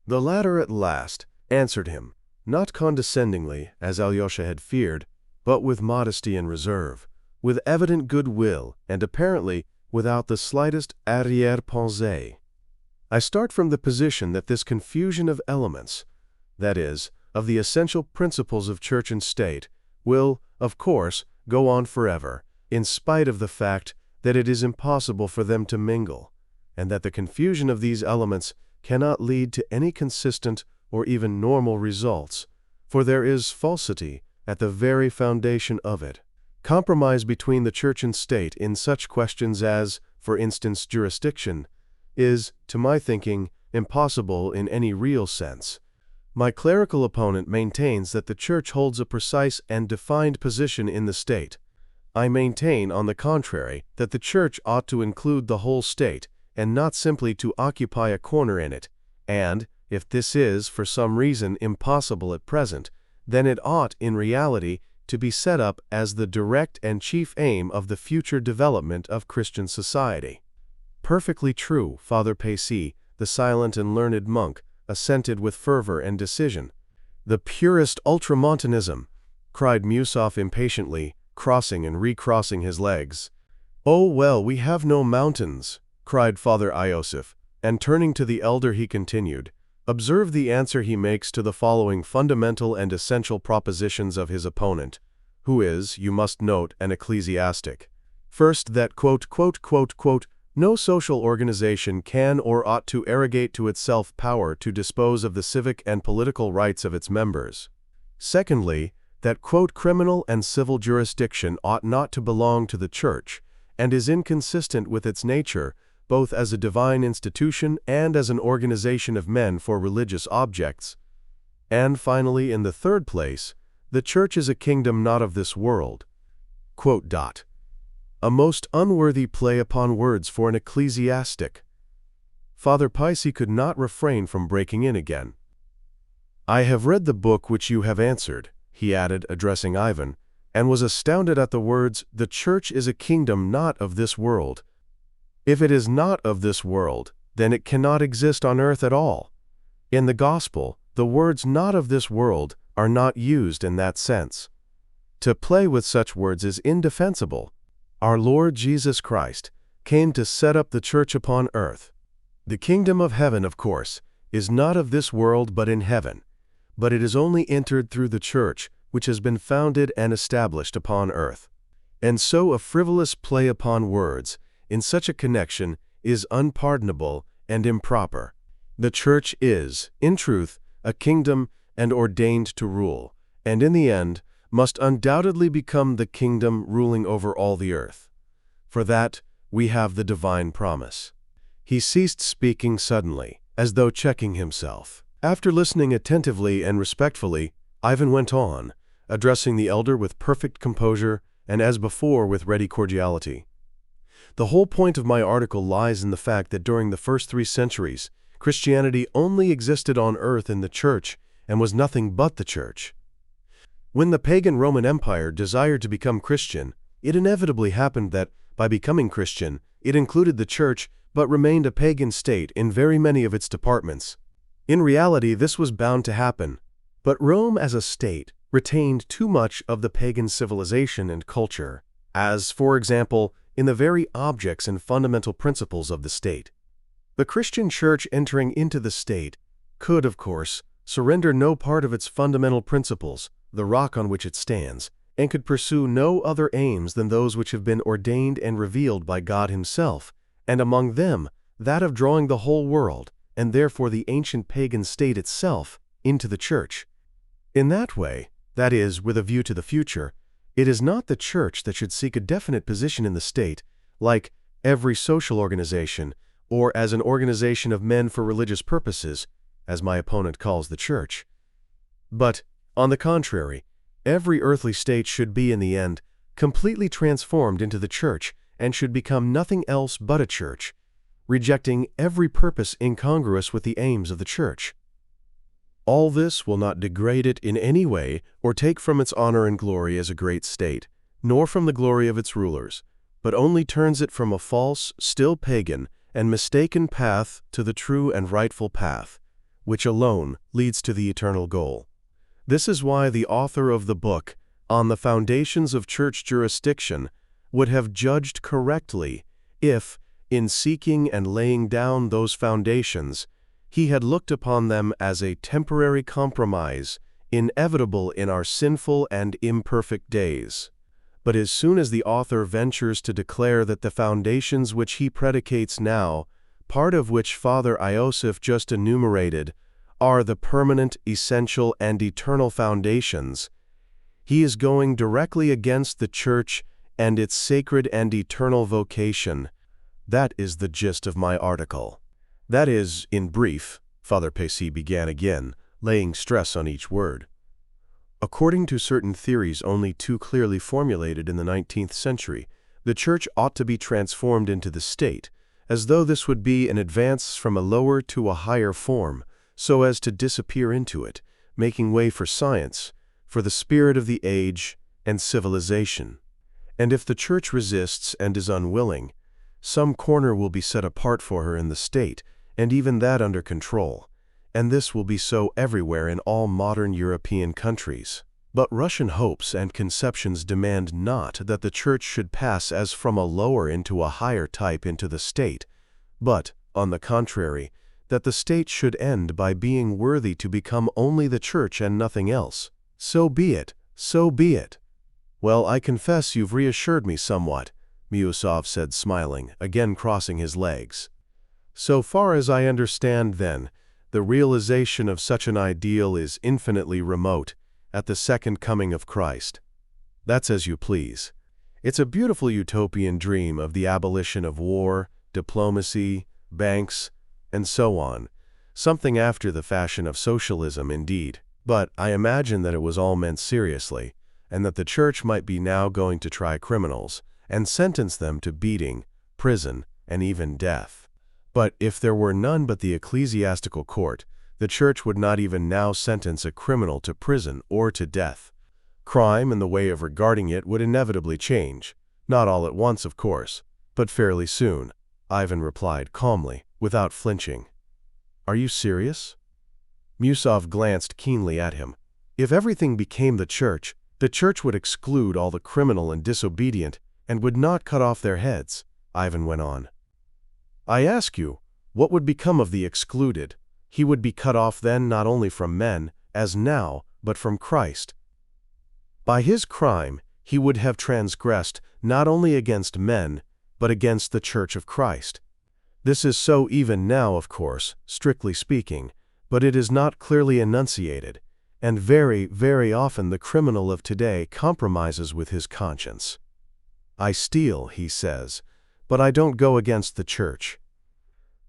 The latter at last answered him, not condescendingly, as Alyosha had feared, but with modesty and reserve, with evident goodwill, and apparently without the slightest arrière-pensée. "I start from the position that this confusion of elements, that is, of the essential principles of church and state, will, of course, go on forever, in spite of the fact that it is impossible for them to mingle, and that the confusion of these elements cannot lead to any consistent or even normal results, for there is falsity at the very foundation of it. Compromise between the church and state in such questions as, for instance, jurisdiction, is, to my thinking, impossible in any real sense. My clerical opponent maintains that the church holds a precise and defined position in the state. I maintain, on the contrary, that the Church ought to include the whole state, and not simply to occupy a corner in it, and, if this is, for some reason, impossible at present, then it ought, in reality, to be set up as the direct and chief aim of the future development of Christian society. Perfectly true, Father Pacy, the silent and learned monk, assented with fervor and decision. The purest ultramontanism, cried Musov impatiently, crossing and recrossing his legs. Oh well, we have no mountains, cried Father Alyosha, and turning to the elder he continued, observe the answer he makes to the following fundamental and essential propositions of his opponent, who is, you must note, an ecclesiastic. First, that no social organization can or ought to arrogate to itself power to dispose of the civic and political rights of its members. Secondly, that criminal and civil jurisdiction ought not to belong to the Church, and is inconsistent with its nature, both as a divine institution and as an organization of men for religious objects. And finally, in the third place, the Church is a kingdom not of this world. A most unworthy play upon words for an ecclesiastic. Father Pacy could not refrain from breaking in again. I have read the book which you have answered, he added, addressing Ivan, and was astounded at the words, the Church is a kingdom not of this world. If it is not of this world, then it cannot exist on earth at all. In the Gospel, the words not of this world are not used in that sense. To play with such words is indefensible. Our Lord Jesus Christ came to set up the Church upon earth. The kingdom of heaven, of course, is not of this world but in heaven, but it is only entered through the Church, which has been founded and established upon earth. And so a frivolous play upon words, in such a connection, is unpardonable and improper. The Church is, in truth, a kingdom and ordained to rule, and in the end, must undoubtedly become the kingdom ruling over all the earth. For that, we have the divine promise. He ceased speaking suddenly, as though checking himself. After listening attentively and respectfully, Ivan went on, addressing the elder with perfect composure and as before with ready cordiality. The whole point of my article lies in the fact that during the first 3 centuries, Christianity only existed on earth in the Church and was nothing but the Church. When the pagan Roman Empire desired to become Christian, it inevitably happened that, by becoming Christian, it included the Church but remained a pagan state in very many of its departments. In reality, this was bound to happen, but Rome as a state retained too much of the pagan civilization and culture, as, for example, in the very objects and fundamental principles of the state. The Christian Church entering into the state could, of course, surrender no part of its fundamental principles, the rock on which it stands, and could pursue no other aims than those which have been ordained and revealed by God Himself, and among them that of drawing the whole world, and therefore the ancient pagan state itself, into the Church. In that way, that is, with a view to the future, it is not the Church that should seek a definite position in the state, like every social organization, or as an organization of men for religious purposes, as my opponent calls the Church. But, on the contrary, every earthly state should be, in the end, completely transformed into the Church and should become nothing else but a Church, rejecting every purpose incongruous with the aims of the Church. All this will not degrade it in any way or take from its honor and glory as a great state, nor from the glory of its rulers, but only turns it from a false, still pagan, and mistaken path to the true and rightful path, which alone leads to the eternal goal. This is why the author of the book, On the Foundations of Church Jurisdiction, would have judged correctly if, in seeking and laying down those foundations, he had looked upon them as a temporary compromise, inevitable in our sinful and imperfect days. But as soon as the author ventures to declare that the foundations which he predicates now, part of which Father Alyosha just enumerated, are the permanent, essential, and eternal foundations, he is going directly against the Church and its sacred and eternal vocation. That is the gist of my article. That is, in brief, Father Pacy began again, laying stress on each word. According to certain theories only too clearly formulated in the 19th century, the Church ought to be transformed into the state, as though this would be an advance from a lower to a higher form, so as to disappear into it, making way for science, for the spirit of the age, and civilization. And if the Church resists and is unwilling, some corner will be set apart for her in the state, and even that under control. And this will be so everywhere in all modern European countries. But Russian hopes and conceptions demand not that the Church should pass as from a lower into a higher type into the state, but, on the contrary, that the state should end by being worthy to become only the Church and nothing else. So be it, so be it. Well, I confess you've reassured me somewhat, Miusov said, smiling, again crossing his legs. So far as I understand, then, the realization of such an ideal is infinitely remote, at the second coming of Christ. That's as you please. It's a beautiful utopian dream of the abolition of war, diplomacy, banks, and so on, something after the fashion of socialism indeed. But I imagine that it was all meant seriously, and that the Church might be now going to try criminals, and sentence them to beating, prison, and even death. But if there were none but the ecclesiastical court, the Church would not even now sentence a criminal to prison or to death. Crime and the way of regarding it would inevitably change, not all at once, of course, but fairly soon, Ivan replied calmly, without flinching. Are you serious? Miusov glanced keenly at him. If everything became the Church would exclude all the criminal and disobedient, and would not cut off their heads, Ivan went on. I ask you, what would become of the excluded? He would be cut off then not only from men, as now, but from Christ. By his crime, he would have transgressed not only against men, but against the Church of Christ. This is so even now, of course, strictly speaking, but it is not clearly enunciated, and very, very often the criminal of today compromises with his conscience. I steal, he says, but I don't go against the Church.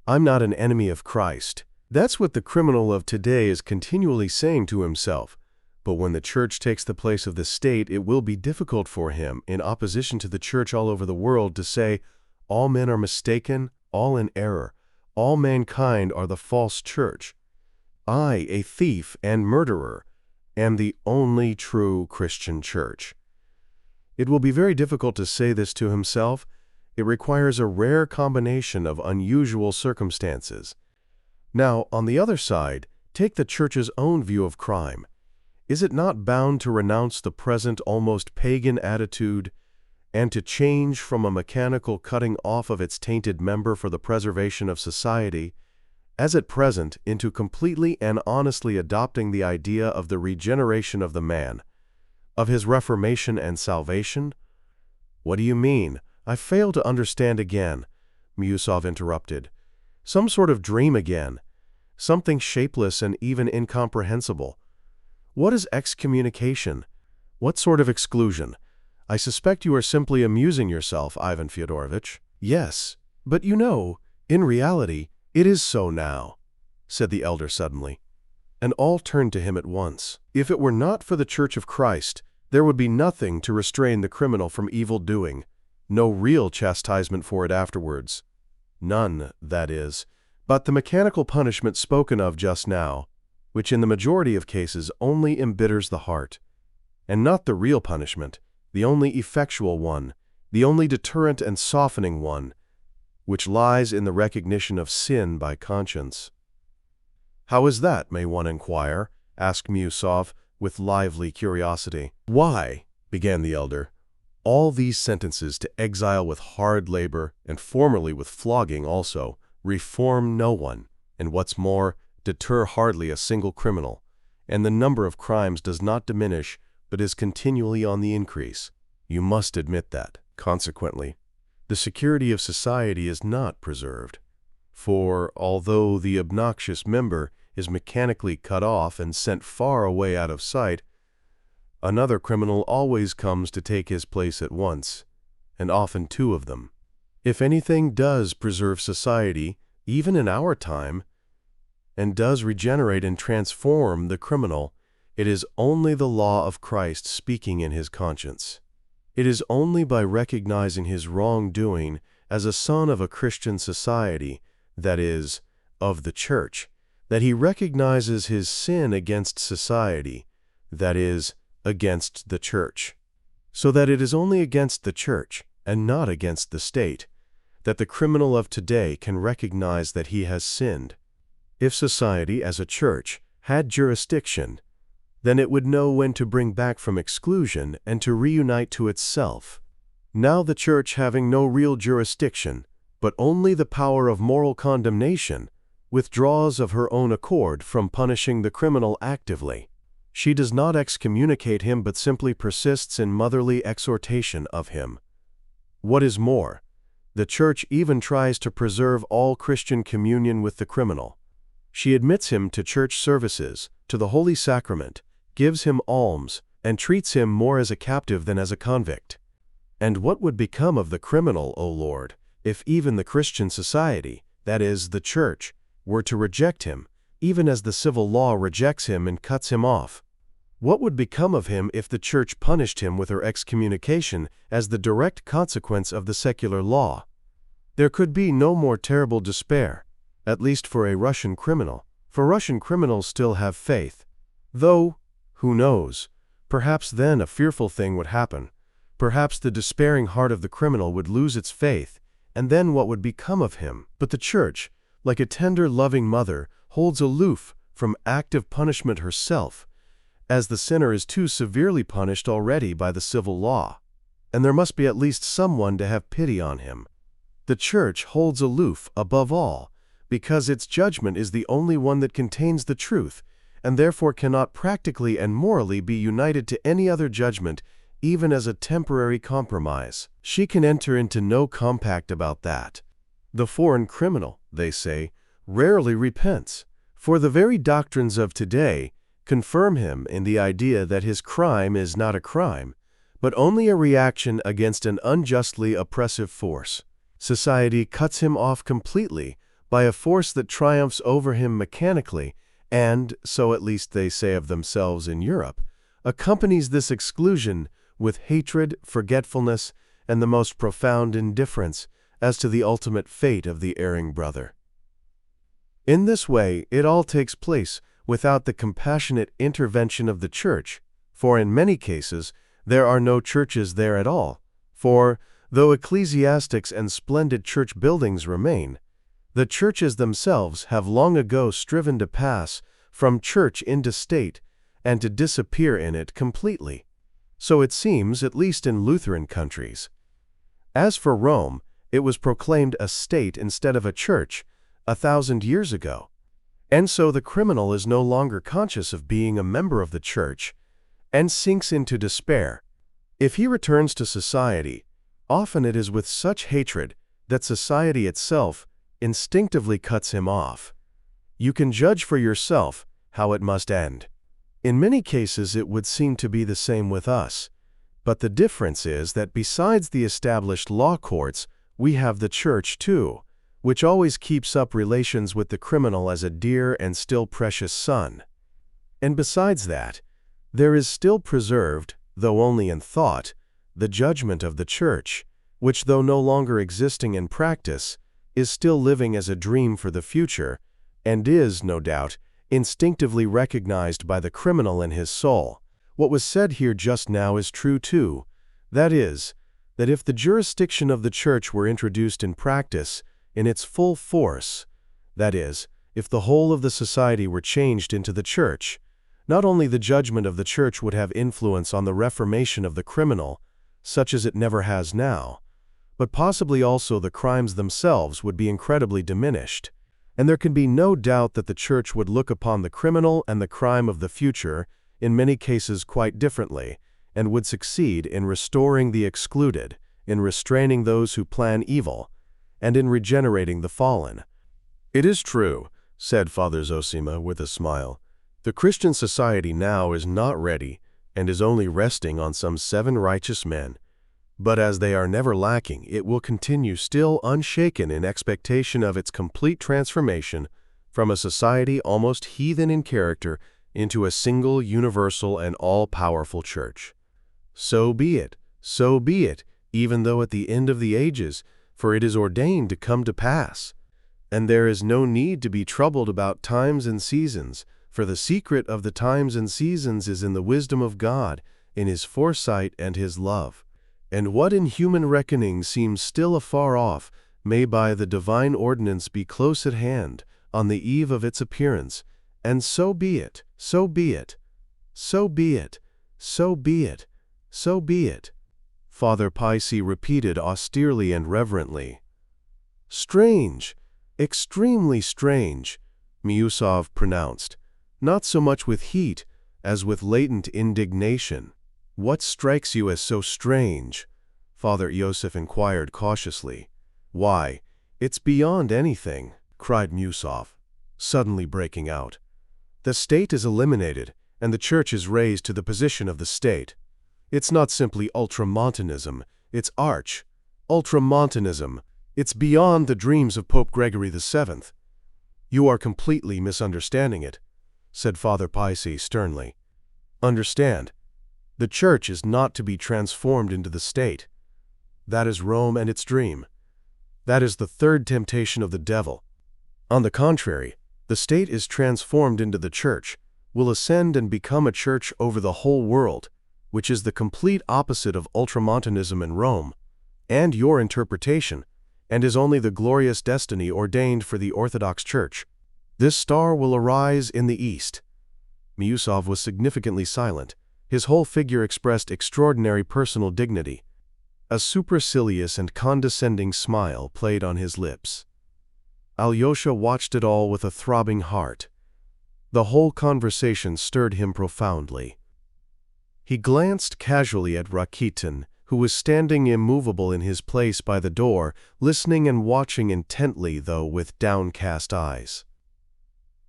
I'm not an enemy of Christ. That's what the criminal of today is continually saying to himself. But when the Church takes the place of the state, it will be difficult for him, in opposition to the Church all over the world, to say, all men are mistaken, all in error, all mankind are the false Church. I, a thief and murderer, am the only true Christian Church. It will be very difficult to say this to himself. It requires a rare combination of unusual circumstances. Now, on the other side, take the Church's own view of crime. Is it not bound to renounce the present almost pagan attitude, and to change from a mechanical cutting off of its tainted member for the preservation of society, as at present, into completely and honestly adopting the idea of the regeneration of the man, of his reformation and salvation? What do you mean? I fail to understand again, Miusov interrupted. Some sort of dream again, something shapeless and even incomprehensible. What is excommunication? What sort of exclusion? I suspect you are simply amusing yourself, Ivan Fyodorovitch. Yes, but you know, in reality, it is so now, said the elder suddenly. And all turned to him at once. If it were not for the Church of Christ, there would be nothing to restrain the criminal from evil doing, no real chastisement for it afterwards. None, that is, but the mechanical punishment spoken of just now, which in the majority of cases only embitters the heart, and not the real punishment, the only effectual one, the only deterrent and softening one, which lies in the recognition of sin by conscience. How is that, may one inquire? Asked Miusov, with lively curiosity. Why, began the elder, all these sentences to exile with hard labor, and formerly with flogging also, reform no one, and what's more, deter hardly a single criminal, and the number of crimes does not diminish, but is continually on the increase. You must admit that, consequently, the security of society is not preserved. For, although the obnoxious member is mechanically cut off and sent far away out of sight, another criminal always comes to take his place at once, and often two of them. If anything does preserve society, even in our time, and does regenerate and transform the criminal, It is only the law of Christ speaking in his conscience. It is only by recognizing his wrongdoing as a son of a Christian society, that is, of the church, that he recognizes his sin against society, that is, against the church. So that it is only against the church, and not against the state, that the criminal of today can recognize that he has sinned. If society as a church had jurisdiction, then it would know when to bring back from exclusion and to reunite to itself. Now the church, having no real jurisdiction, but only the power of moral condemnation, withdraws of her own accord from punishing the criminal actively. She does not excommunicate him but simply persists in motherly exhortation of him. What is more, the church even tries to preserve all Christian communion with the criminal. She admits him to church services, to the Holy Sacrament, gives him alms, and treats him more as a captive than as a convict. And what would become of the criminal, O Lord, if even the Christian society, that is, the church, were to reject him, even as the civil law rejects him and cuts him off? What would become of him if the church punished him with her excommunication as the direct consequence of the secular law? There could be no more terrible despair, at least for a Russian criminal, for Russian criminals still have faith. Though, who knows, perhaps then a fearful thing would happen. Perhaps the despairing heart of the criminal would lose its faith, and then what would become of him? But the church, like a tender, loving mother, holds aloof from active punishment herself, as the sinner is too severely punished already by the civil law, and there must be at least someone to have pity on him. The church holds aloof, above all, because its judgment is the only one that contains the truth, and therefore cannot practically and morally be united to any other judgment, even as a temporary compromise. She can enter into no compact about that. The foreign criminal, they say, rarely repents, for the very doctrines of today confirm him in the idea that his crime is not a crime, but only a reaction against an unjustly oppressive force. Society cuts him off completely by a force that triumphs over him mechanically, and, so at least they say of themselves in Europe, accompanies this exclusion with hatred, forgetfulness, and the most profound indifference as to the ultimate fate of the erring brother. In this way, it all takes place without the compassionate intervention of the church, for in many cases there are no churches there at all, for, though ecclesiastics and splendid church buildings remain, the churches themselves have long ago striven to pass from church into state and to disappear in it completely. So it seems, at least in Lutheran countries. As for Rome, it was proclaimed a state instead of a church 1,000 years ago. And so the criminal is no longer conscious of being a member of the church and sinks into despair. If he returns to society, often it is with such hatred that society itself instinctively cuts him off. You can judge for yourself how it must end. In many cases it would seem to be the same with us, but the difference is that besides the established law courts, we have the church too, which always keeps up relations with the criminal as a dear and still precious son. And besides that, there is still preserved, though only in thought, the judgment of the church, which, though no longer existing in practice, is still living as a dream for the future, and is, no doubt, instinctively recognized by the criminal in his soul. What was said here just now is true too, that is, that if the jurisdiction of the church were introduced in practice in its full force, that is, if the whole of the society were changed into the church, not only the judgment of the church would have influence on the reformation of the criminal, such as it never has now, but possibly also the crimes themselves would be incredibly diminished, and there can be no doubt that the church would look upon the criminal and the crime of the future, in many cases quite differently, and would succeed in restoring the excluded, in restraining those who plan evil, and in regenerating the fallen. It is true, said Father Zosima with a smile, the Christian society now is not ready and is only resting on some 7 righteous men. But as they are never lacking, it will continue still unshaken in expectation of its complete transformation from a society almost heathen in character into a single, universal, and all-powerful church. So be it, even though at the end of the ages, for it is ordained to come to pass. And there is no need to be troubled about times and seasons, for the secret of the times and seasons is in the wisdom of God, in His foresight and His love. And what in human reckoning seems still afar off, may by the divine ordinance be close at hand, on the eve of its appearance. And so be it, so be it, so be it, so be it, so be it. Father Paisi repeated austerely and reverently. Strange, extremely strange, Miusov pronounced, not so much with heat as with latent indignation. What strikes you as so strange? Father Iosif inquired cautiously. Why, it's beyond anything, cried Miusov, suddenly breaking out. The state is eliminated, and the church is raised to the position of the state. It's not simply ultramontanism, it's ultramontanism. It's beyond the dreams of Pope Gregory VII. You are completely misunderstanding it, said Father Paisi sternly. Understand, the church is not to be transformed into the state. That is Rome and its dream. That is the third temptation of the devil. On the contrary, the state is transformed into the church, will ascend and become a church over the whole world, which is the complete opposite of ultramontanism in Rome, and your interpretation, and is only the glorious destiny ordained for the Orthodox Church. This star will arise in the east. Miusov was significantly silent. His whole figure expressed extraordinary personal dignity. A supercilious and condescending smile played on his lips. Alyosha watched it all with a throbbing heart. The whole conversation stirred him profoundly. He glanced casually at Rakitin, who was standing immovable in his place by the door, listening and watching intently, though with downcast eyes.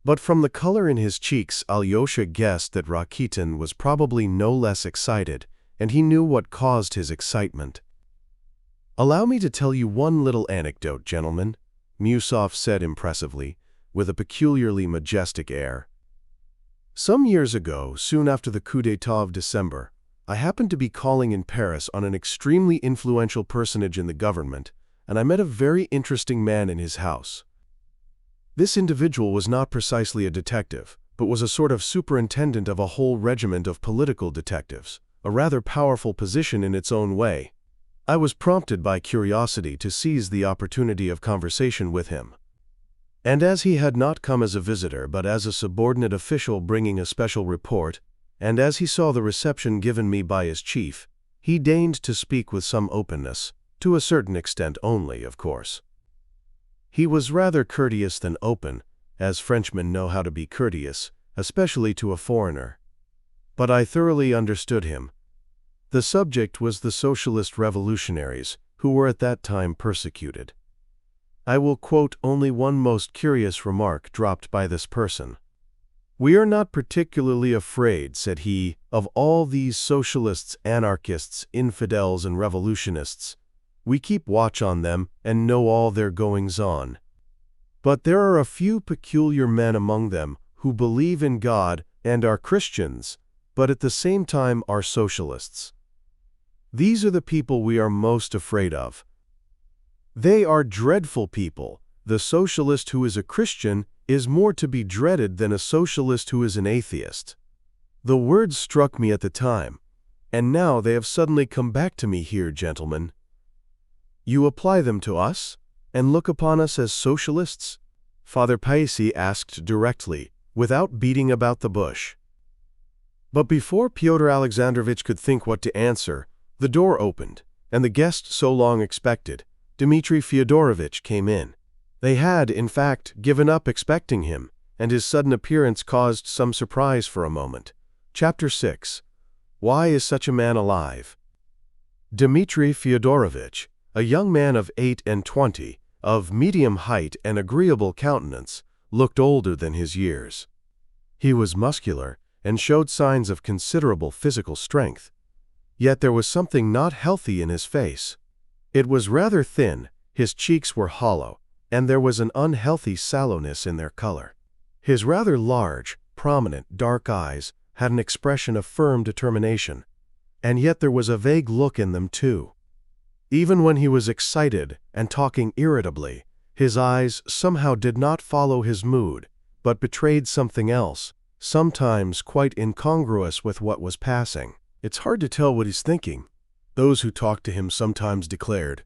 But from the color in his cheeks, Alyosha guessed that Rakitin was probably no less excited, and he knew what caused his excitement. "Allow me to tell you one little anecdote, gentlemen," Miusov said impressively, with a peculiarly majestic air. "Some years ago, soon after the coup d'état of December, I happened to be calling in Paris on an extremely influential personage in the government, and I met a very interesting man in his house. This individual was not precisely a detective, but was a sort of superintendent of a whole regiment of political detectives, a rather powerful position in its own way. I was prompted by curiosity to seize the opportunity of conversation with him. And as he had not come as a visitor but as a subordinate official bringing a special report, and as he saw the reception given me by his chief, he deigned to speak with some openness, to a certain extent only, of course. He was rather courteous than open, as Frenchmen know how to be courteous, especially to a foreigner. But I thoroughly understood him. The subject was the socialist revolutionaries, who were at that time persecuted. I will quote only one most curious remark dropped by this person. "We are not particularly afraid," said he, "of all these socialists, anarchists, infidels, and revolutionists. We keep watch on them and know all their goings-on. But there are a few peculiar men among them who believe in God and are Christians, but at the same time are socialists. These are the people we are most afraid of. They are dreadful people. The socialist who is a Christian is more to be dreaded than a socialist who is an atheist." The words struck me at the time, and now they have suddenly come back to me here, gentlemen. "You apply them to us, and look upon us as socialists?" Father Paisi asked directly, without beating about the bush. But before Pyotr Alexandrovich could think what to answer, the door opened, and the guest so long expected, Dmitri Fyodorovich, came in. They had, in fact, given up expecting him, and his sudden appearance caused some surprise for a moment. Chapter 6. Why is such a man alive? Dmitri Fyodorovich, a young man of 28, of medium height and agreeable countenance, looked older than his years. He was muscular and showed signs of considerable physical strength. Yet there was something not healthy in his face. It was rather thin, his cheeks were hollow, and there was an unhealthy sallowness in their color. His rather large, prominent, dark eyes had an expression of firm determination, and yet there was a vague look in them too. Even when he was excited and talking irritably, his eyes somehow did not follow his mood, but betrayed something else, sometimes quite incongruous with what was passing. "It's hard to tell what he's thinking," those who talked to him sometimes declared.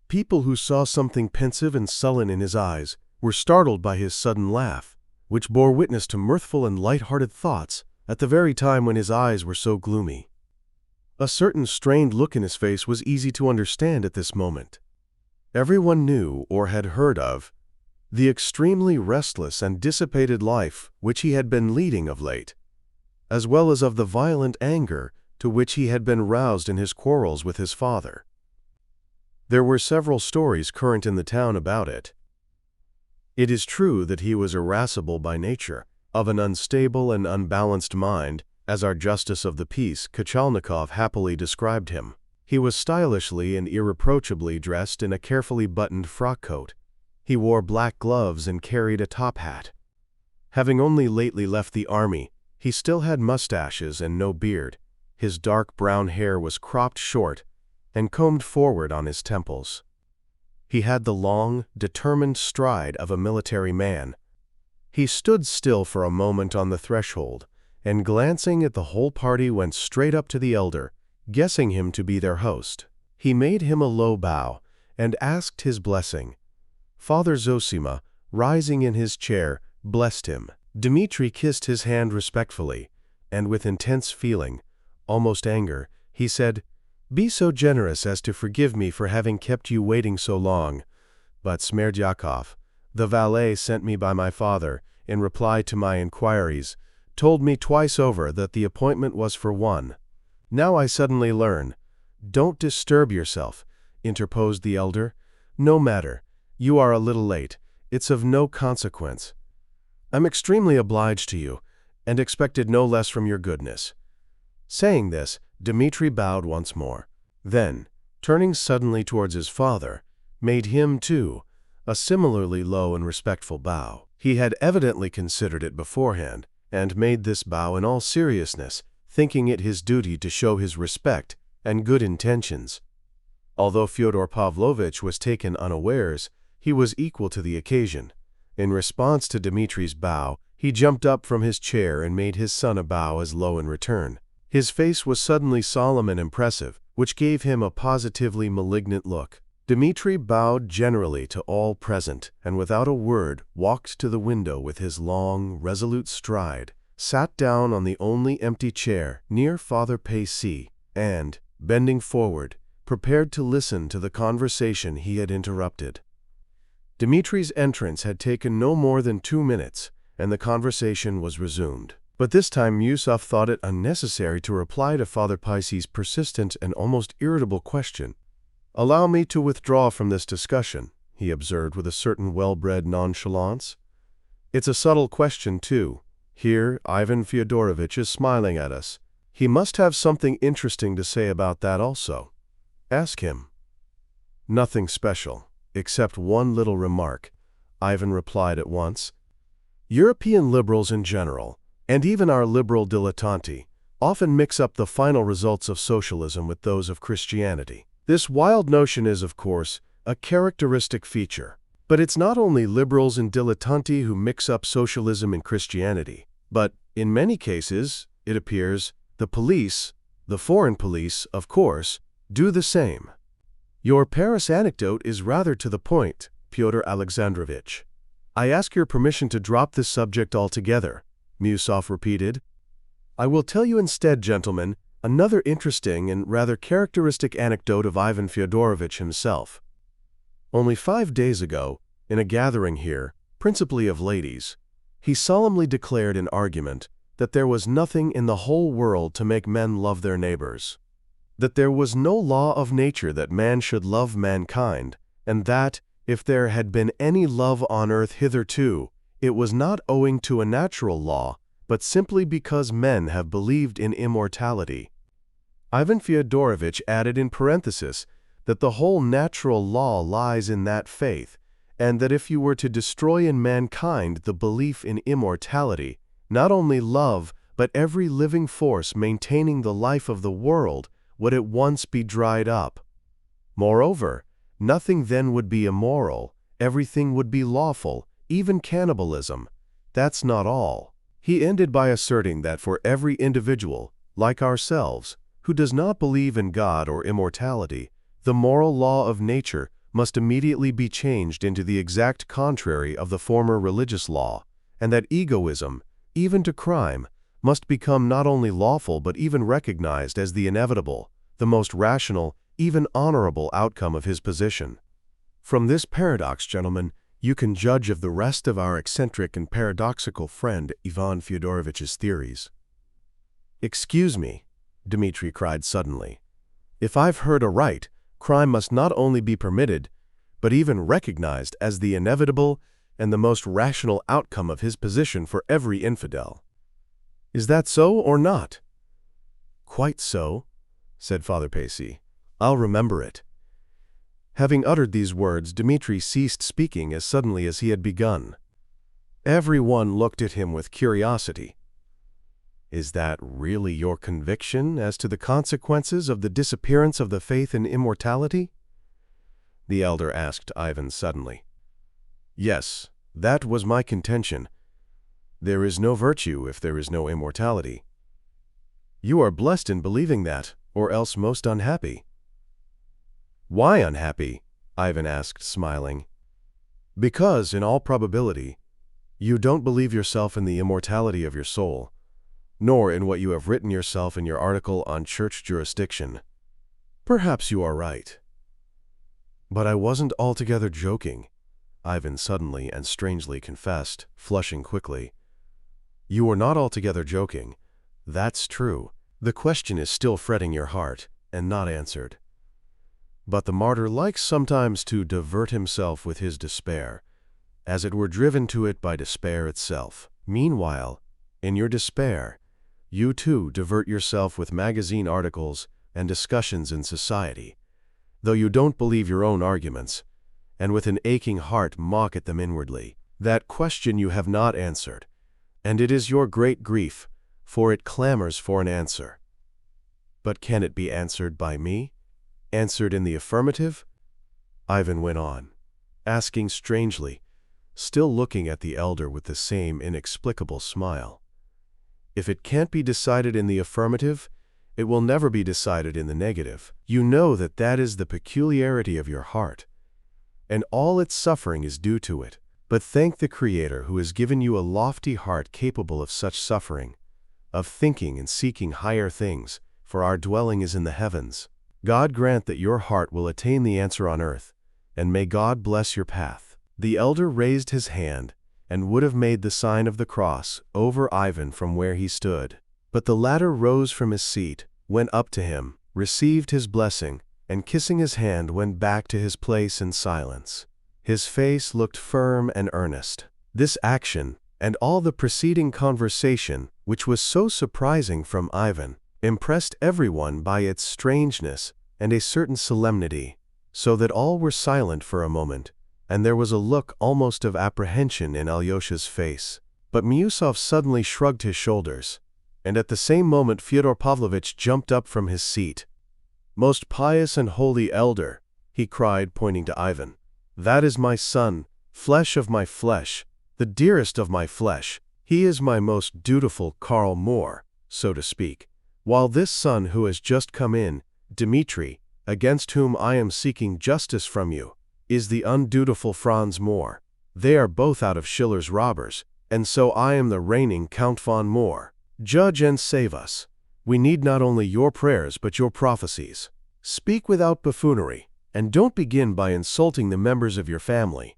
People who saw something pensive and sullen in his eyes were startled by his sudden laugh, which bore witness to mirthful and light-hearted thoughts at the very time when his eyes were so gloomy. A certain strained look in his face was easy to understand at this moment. Everyone knew or had heard of the extremely restless and dissipated life which he had been leading of late, as well as of the violent anger to which he had been roused in his quarrels with his father. There were several stories current in the town about it. It is true that he was irascible by nature, of an unstable and unbalanced mind, as our Justice of the Peace, Kachalnikov, happily described him. He was stylishly and irreproachably dressed in a carefully buttoned frock coat. He wore black gloves and carried a top hat. Having only lately left the army, he still had mustaches and no beard. His dark brown hair was cropped short and combed forward on his temples. He had the long, determined stride of a military man. He stood still for a moment on the threshold, and glancing at the whole party went straight up to the elder, guessing him to be their host. He made him a low bow and asked his blessing. Father Zosima, rising in his chair, blessed him. Dmitri kissed his hand respectfully, and with intense feeling, almost anger, he said, "Be so generous as to forgive me for having kept you waiting so long. But Smerdyakov, the valet sent me by my father, in reply to my inquiries, told me twice over that the appointment was for 1. Now I suddenly learn." "Don't disturb yourself," interposed the elder. "No matter. You are a little late. It's of no consequence. I'm extremely obliged to you, and expected no less from your goodness." Saying this, Dmitri bowed once more. Then, turning suddenly towards his father, made him, too, a similarly low and respectful bow. He had evidently considered it beforehand, and made this bow in all seriousness, thinking it his duty to show his respect and good intentions. Although Fyodor Pavlovitch was taken unawares, he was equal to the occasion. In response to Dmitri's bow, he jumped up from his chair and made his son a bow as low in return. His face was suddenly solemn and impressive, which gave him a positively malignant look. Dmitri bowed generally to all present, and without a word walked to the window with his long, resolute stride, sat down on the only empty chair near Father Pacy, and, bending forward, prepared to listen to the conversation he had interrupted. Dmitri's entrance had taken no more than 2 minutes, and the conversation was resumed. But this time Yusuf thought it unnecessary to reply to Father Pacy's persistent and almost irritable question. "Allow me to withdraw from this discussion," he observed with a certain well-bred nonchalance. "It's a subtle question, too. Here, Ivan Fyodorovitch is smiling at us. He must have something interesting to say about that also. Ask him." "Nothing special, except one little remark," Ivan replied at once. "European liberals in general, and even our liberal dilettanti, often mix up the final results of socialism with those of Christianity. This wild notion is, of course, a characteristic feature. But it's not only liberals and dilettanti who mix up socialism and Christianity, but, in many cases, it appears, the police, the foreign police, of course, do the same." "Your Paris anecdote is rather to the point, Pyotr Alexandrovitch. I ask your permission to drop this subject altogether," Musov repeated. "I will tell you instead, gentlemen, another interesting and rather characteristic anecdote of Ivan Fyodorovitch himself. Only 5 days ago, in a gathering here, principally of ladies, he solemnly declared in argument that there was nothing in the whole world to make men love their neighbors, that there was no law of nature that man should love mankind, and that, if there had been any love on earth hitherto, it was not owing to a natural law, but simply because men have believed in immortality." Ivan Fyodorovitch added in parenthesis that the whole natural law lies in that faith, and that if you were to destroy in mankind the belief in immortality, Not only love, but every living force maintaining the life of the world would at once be dried up. Moreover, nothing then would be immoral, everything would be lawful, even cannibalism. That's not all. He ended by asserting that for every individual, like ourselves, who does not believe in God or immortality, the moral law of nature must immediately be changed into the exact contrary of the former religious law, and that egoism, even to crime, must become not only lawful but even recognized as the inevitable, the most rational, even honorable outcome of his position. From this paradox, gentlemen, you can judge of the rest of our eccentric and paradoxical friend Ivan Fyodorovich's theories. "Excuse me," Dmitri cried suddenly. "If I've heard aright, crime must not only be permitted, but even recognized as the inevitable and the most rational outcome of his position for every infidel. Is that so or not?" "Quite so," said Father Pacy. "I'll remember it." Having uttered these words, Dmitri ceased speaking as suddenly as he had begun. Everyone looked at him with curiosity. "Is that really your conviction as to the consequences of the disappearance of the faith in immortality?" the elder asked Ivan suddenly. "Yes, that was my contention. There is no virtue if there is no immortality." "You are blessed in believing that, or else most unhappy." "Why unhappy?" Ivan asked, smiling. "Because, in all probability, you don't believe yourself in the immortality of your soul, nor in what you have written yourself in your article on church jurisdiction." "Perhaps you are right." "But I wasn't altogether joking," Ivan suddenly and strangely confessed, flushing quickly. "You were not altogether joking. That's true. The question is still fretting your heart, and not answered. But the martyr likes sometimes to divert himself with his despair, as it were driven to it by despair itself. Meanwhile, in your despair, you too divert yourself with magazine articles and discussions in society, though you don't believe your own arguments, and with an aching heart mock at them inwardly. That question you have not answered, and it is your great grief, for it clamors for an answer. But can it be answered by me? Answered in the affirmative?" Ivan went on, asking strangely, still looking at the elder with the same inexplicable smile. "If it can't be decided in the affirmative, it will never be decided in the negative. You know that that is the peculiarity of your heart, and all its suffering is due to it. But thank the Creator who has given you a lofty heart capable of such suffering, of thinking and seeking higher things, for our dwelling is in the heavens. God grant that your heart will attain the answer on earth, and may God bless your path." The elder raised his hand and would have made the sign of the cross over Ivan from where he stood. But the latter rose from his seat, went up to him, received his blessing, and kissing his hand went back to his place in silence. His face looked firm and earnest. This action, and all the preceding conversation, which was so surprising from Ivan, impressed everyone by its strangeness and a certain solemnity, so that all were silent for a moment, and there was a look almost of apprehension in Alyosha's face. But Miusov suddenly shrugged his shoulders, and at the same moment Fyodor Pavlovitch jumped up from his seat. "Most pious and holy elder," he cried, pointing to Ivan, "that is my son, flesh of my flesh, the dearest of my flesh. He is my most dutiful Karl Moor, so to speak, while this son who has just come in, Dmitri, against whom I am seeking justice from you, is the undutiful Franz Moor. They are both out of Schiller's robbers, and so I am the reigning Count von Moor. Judge and save us. We need not only your prayers but your prophecies. Speak without buffoonery, and don't begin by insulting the members of your family,"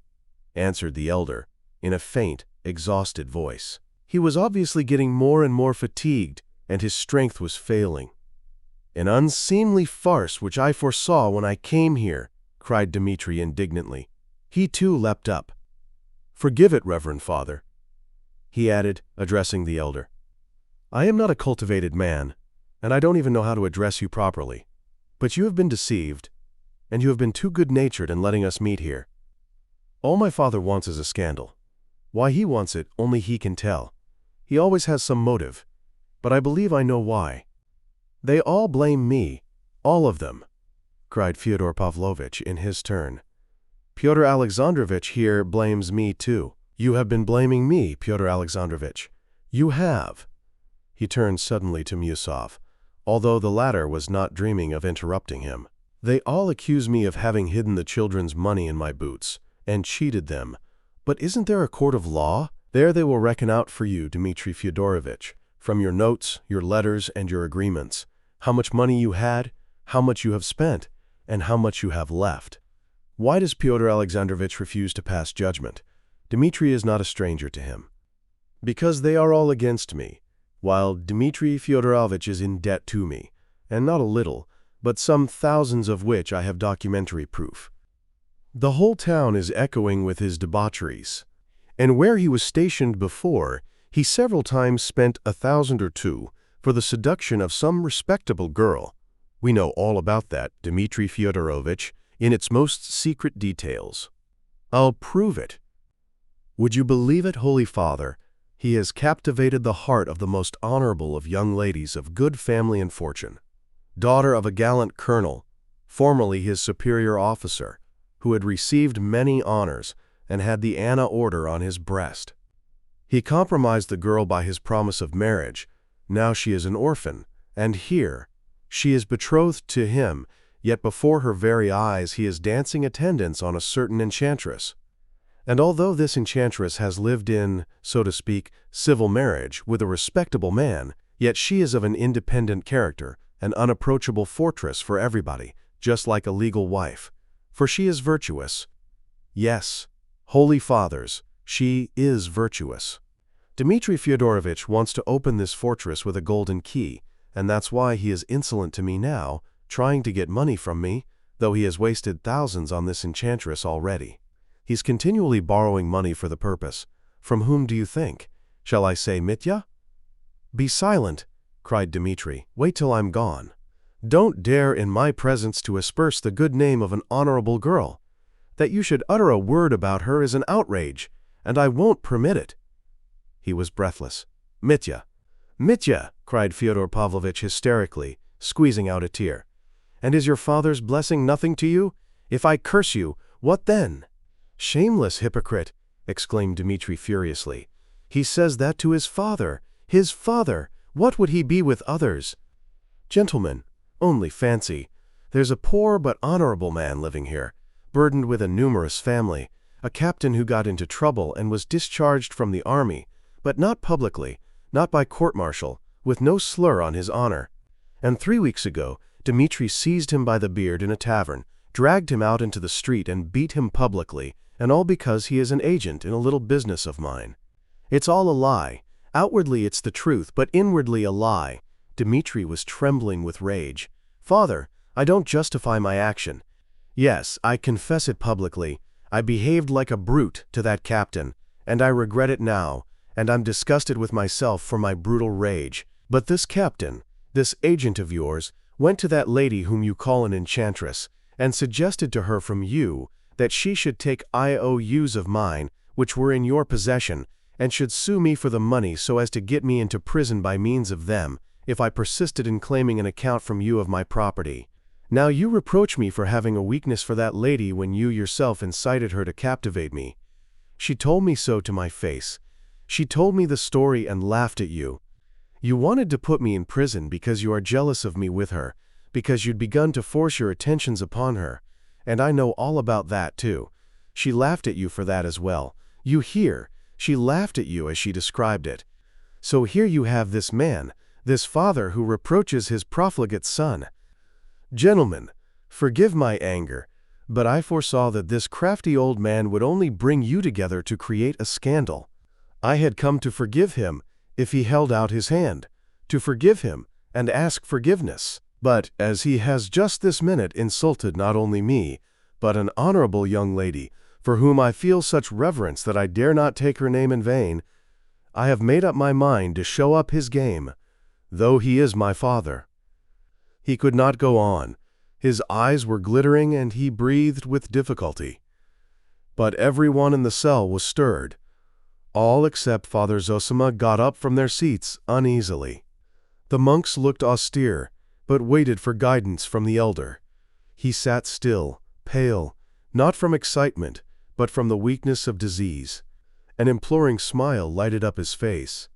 answered the elder, in a faint, exhausted voice. He was obviously getting more and more fatigued, and his strength was failing. "An unseemly farce which I foresaw when I came here," cried Dmitri indignantly. He too leapt up. "Forgive it, Reverend Father," he added, addressing the elder. "I am not a cultivated man, and I don't even know how to address you properly. But you have been deceived, and you have been too good-natured in letting us meet here. All my father wants is a scandal. Why he wants it, only he can tell. He always has some motive. But I believe I know why. They all blame me, all of them, cried Fyodor Pavlovitch in his turn. Pyotr Alexandrovitch here blames me too. You have been blaming me, Pyotr Alexandrovitch. You have. He turned suddenly to Musov, although the latter was not dreaming of interrupting him. They all accuse me of having hidden the children's money in my boots and cheated them. But isn't there a court of law? There they will reckon out for you, Dmitri Fyodorovitch, from your notes, your letters, and your agreements, how much money you had, how much you have spent, and how much you have left. Why does Pyotr Alexandrovitch refuse to pass judgment? Dmitri is not a stranger to him. Because they are all against me, while Dmitri Fyodorovitch is in debt to me, and not a little, but some thousands of which I have documentary proof. The whole town is echoing with his debaucheries, and where he was stationed before, he several times spent 1,000 or 2 for the seduction of some respectable girl. We know all about that, Dmitri Fyodorovitch, in its most secret details. I'll prove it. Would you believe it, Holy Father? He has captivated the heart of the most honorable of young ladies of good family and fortune, daughter of a gallant colonel, formerly his superior officer, who had received many honors and had the Anna Order on his breast. He compromised the girl by his promise of marriage. Now she is an orphan, and here she is betrothed to him, yet before her very eyes he is dancing attendance on a certain enchantress. And although this enchantress has lived in, so to speak, civil marriage with a respectable man, yet she is of an independent character, an unapproachable fortress for everybody, just like a legal wife. For she is virtuous. Yes, Holy Fathers, she is virtuous. Dmitri Fyodorovitch wants to open this fortress with a golden key, and that's why he is insolent to me now, trying to get money from me, though he has wasted thousands on this enchantress already. He's continually borrowing money for the purpose. From whom do you think? Shall I say Mitya? Be silent, cried Dmitri. Wait till I'm gone. Don't dare in my presence to asperse the good name of an honorable girl. That you should utter a word about her is an outrage, and I won't permit it. He was breathless. Mitya! Mitya! Cried Fyodor Pavlovitch hysterically, squeezing out a tear. And is your father's blessing nothing to you? If I curse you, what then? Shameless hypocrite! Exclaimed Dmitri furiously. He says that to his father! His father! What would he be with others? Gentlemen, only fancy. There's a poor but honorable man living here, burdened with a numerous family, a captain who got into trouble and was discharged from the army, but not publicly, not by court-martial, with no slur on his honor. And 3 weeks ago, Dmitri seized him by the beard in a tavern, dragged him out into the street and beat him publicly, and all because he is an agent in a little business of mine. It's all a lie. Outwardly it's the truth, but inwardly a lie. Dmitri was trembling with rage. Father, I don't justify my action. Yes, I confess it publicly. I behaved like a brute to that captain, and I regret it now, and I'm disgusted with myself for my brutal rage. But this captain, this agent of yours, went to that lady whom you call an enchantress, and suggested to her from you that she should take IOUs of mine, which were in your possession, and should sue me for the money so as to get me into prison by means of them, if I persisted in claiming an account from you of my property. Now you reproach me for having a weakness for that lady when you yourself incited her to captivate me. She told me so to my face. She told me the story and laughed at you. You wanted to put me in prison because you are jealous of me with her, because you'd begun to force your attentions upon her, and I know all about that too. She laughed at you for that as well. You hear, she laughed at you as she described it. So here you have this man, this father who reproaches his profligate son. Gentlemen, forgive my anger, but I foresaw that this crafty old man would only bring you together to create a scandal. I had come to forgive him if he held out his hand, to forgive him and ask forgiveness. But as he has just this minute insulted not only me, but an honorable young lady, for whom I feel such reverence that I dare not take her name in vain, I have made up my mind to show up his game, though he is my father. He could not go on. His eyes were glittering and he breathed with difficulty. But everyone in the cell was stirred. All except Father Zosima got up from their seats uneasily. The monks looked austere, but waited for guidance from the elder. He sat still, pale, not from excitement, but from the weakness of disease. An imploring smile lighted up his face.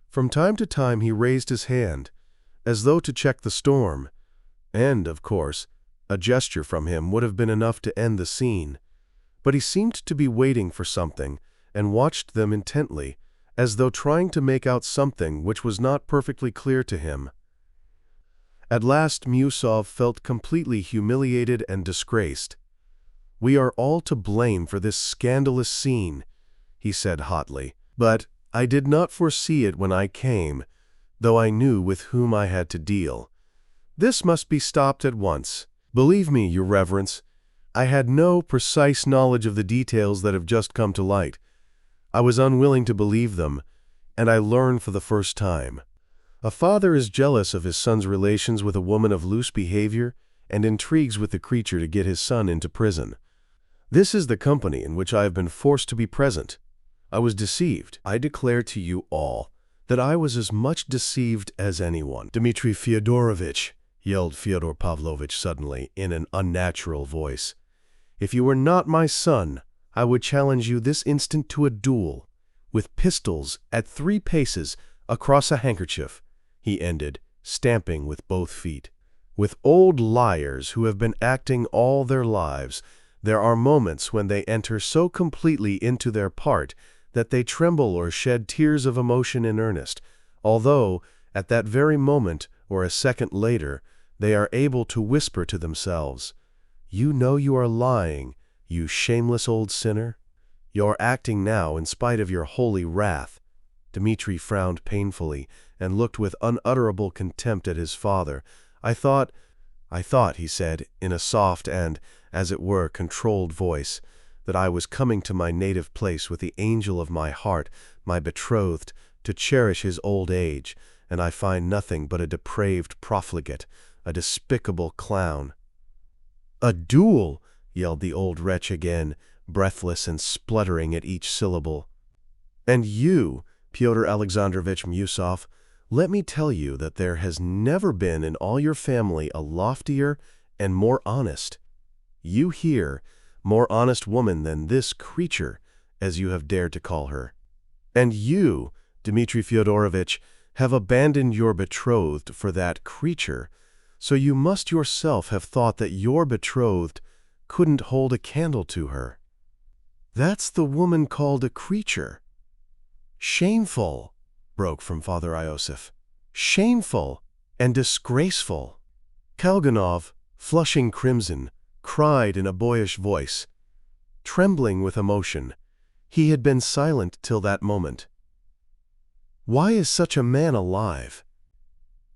From time to time he raised his hand, as though to check the storm, and, of course, a gesture from him would have been enough to end the scene. But he seemed to be waiting for something, and watched them intently, as though trying to make out something which was not perfectly clear to him. At last Musov felt completely humiliated and disgraced. "We are all to blame for this scandalous scene," he said hotly, "but I did not foresee it when I came, though I knew with whom I had to deal. This must be stopped at once. Believe me, Your Reverence, I had no precise knowledge of the details that have just come to light. I was unwilling to believe them, and I learn for the first time. A father is jealous of his son's relations with a woman of loose behavior and intrigues with the creature to get his son into prison. This is the company in which I have been forced to be present. I was deceived. I declare to you all that I was as much deceived as anyone." "Dmitri Fyodorovitch," yelled Fyodor Pavlovitch suddenly in an unnatural voice, "if you were not my son, I would challenge you this instant to a duel, with pistols at 3 paces across a handkerchief," he ended, stamping with both feet. "With old liars who have been acting all their lives, there are moments when they enter so completely into their part that they tremble or shed tears of emotion in earnest, although, at that very moment or a second later, they are able to whisper to themselves, 'You know you are lying, you shameless old sinner. You're acting now in spite of your holy wrath.'" Dmitri frowned painfully and looked with unutterable contempt at his father. I thought, he said, in a soft and, as it were, controlled voice, "that I was coming to my native place with the angel of my heart, my betrothed, to cherish his old age, and I find nothing but a depraved profligate, a despicable clown." "A duel!" yelled the old wretch again, breathless and spluttering at each syllable. "And you, Pyotr Alexandrovitch Musov, let me tell you that there has never been in all your family a loftier and more honest, you hear, more honest woman than this creature, as you have dared to call her. And you, Dmitri Fyodorovitch, have abandoned your betrothed for that creature, so you must yourself have thought that your betrothed couldn't hold a candle to her. That's the woman called a creature." "Shameful," broke from Father Iosif. "Shameful and disgraceful." Kalganov, flushing crimson, cried in a boyish voice. Trembling with emotion, he had been silent till that moment. "Why is such a man alive?"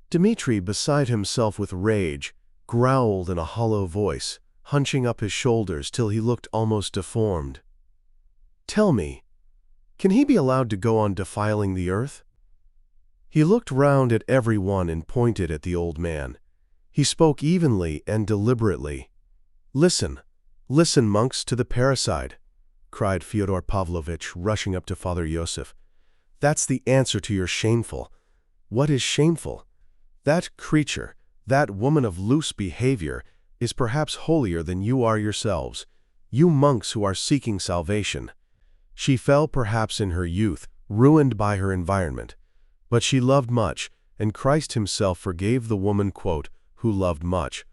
Dmitri, beside himself with rage, growled in a hollow voice, hunching up his shoulders till he looked almost deformed. "Tell me, can he be allowed to go on defiling the earth?" He looked round at every one and pointed at the old man. He spoke evenly and deliberately. "Listen, listen, monks, to the parricide," cried Fyodor Pavlovitch, rushing up to Father Iosif. "That's the answer to your shameful. What is shameful? That creature, that woman of loose behavior, is perhaps holier than you are yourselves, you monks who are seeking salvation. She fell perhaps in her youth, ruined by her environment. But she loved much, and Christ himself forgave the woman, "who loved much."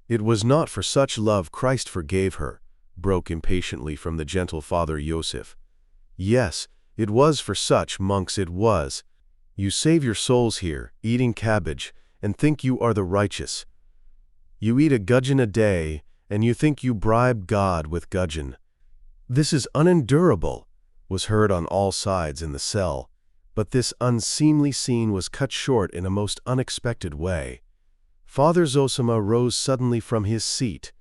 "It was not for such love Christ forgave her," broke impatiently from the gentle Father Iosif. "Yes, it was for such, monks, it was. You save your souls here, eating cabbage, and think you are the righteous. You eat a gudgeon a day, and you think you bribe God with gudgeon. This is unendurable," was heard on all sides in the cell, but this unseemly scene was cut short in a most unexpected way. Father Zosima rose suddenly from his seat,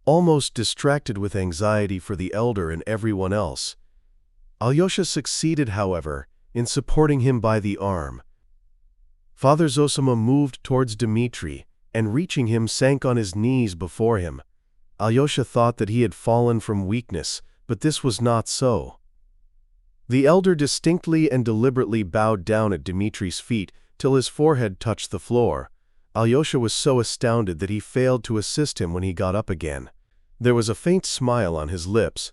almost distracted with anxiety for the elder and everyone else. Alyosha succeeded, however, in supporting him by the arm. Father Zosima moved towards Dmitri, and reaching him sank on his knees before him. Alyosha thought that he had fallen from weakness, but this was not so. The elder distinctly and deliberately bowed down at Dmitri's feet till his forehead touched the floor. Alyosha was so astounded that he failed to assist him when he got up again. There was a faint smile on his lips.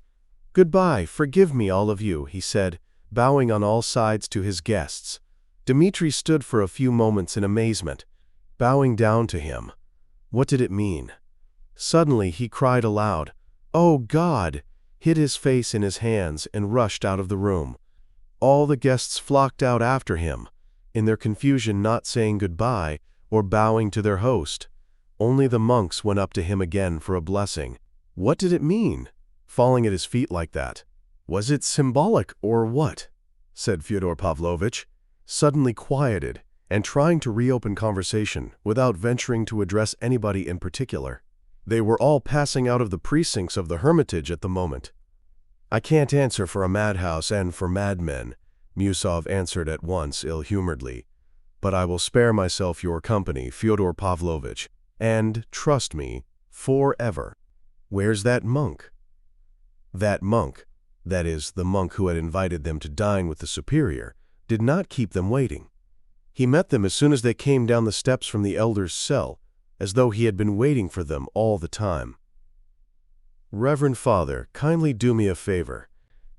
"Goodbye, forgive me, all of you," he said, bowing on all sides to his guests. Dmitri stood for a few moments in amazement, bowing down to him. What did it mean? Suddenly he cried aloud, "Oh God!" hid his face in his hands, and rushed out of the room. All the guests flocked out after him, in their confusion not saying goodbye or bowing to their host. Only the monks went up to him again for a blessing. What did it mean, falling at his feet like that? Was it symbolic or what? Said Fyodor Pavlovitch, suddenly quieted and trying to reopen conversation without venturing to address anybody in particular. They were all passing out of the precincts of the hermitage at the moment. "I can't answer for a madhouse and for madmen," Musov answered at once ill-humoredly. "But I will spare myself your company, Fyodor Pavlovitch, and, trust me, forever." "Where's that monk?" That monk, that is, the monk who had invited them to dine with the superior, did not keep them waiting. He met them as soon as they came down the steps from the elder's cell, as though he had been waiting for them all the time. "Reverend Father, kindly do me a favor.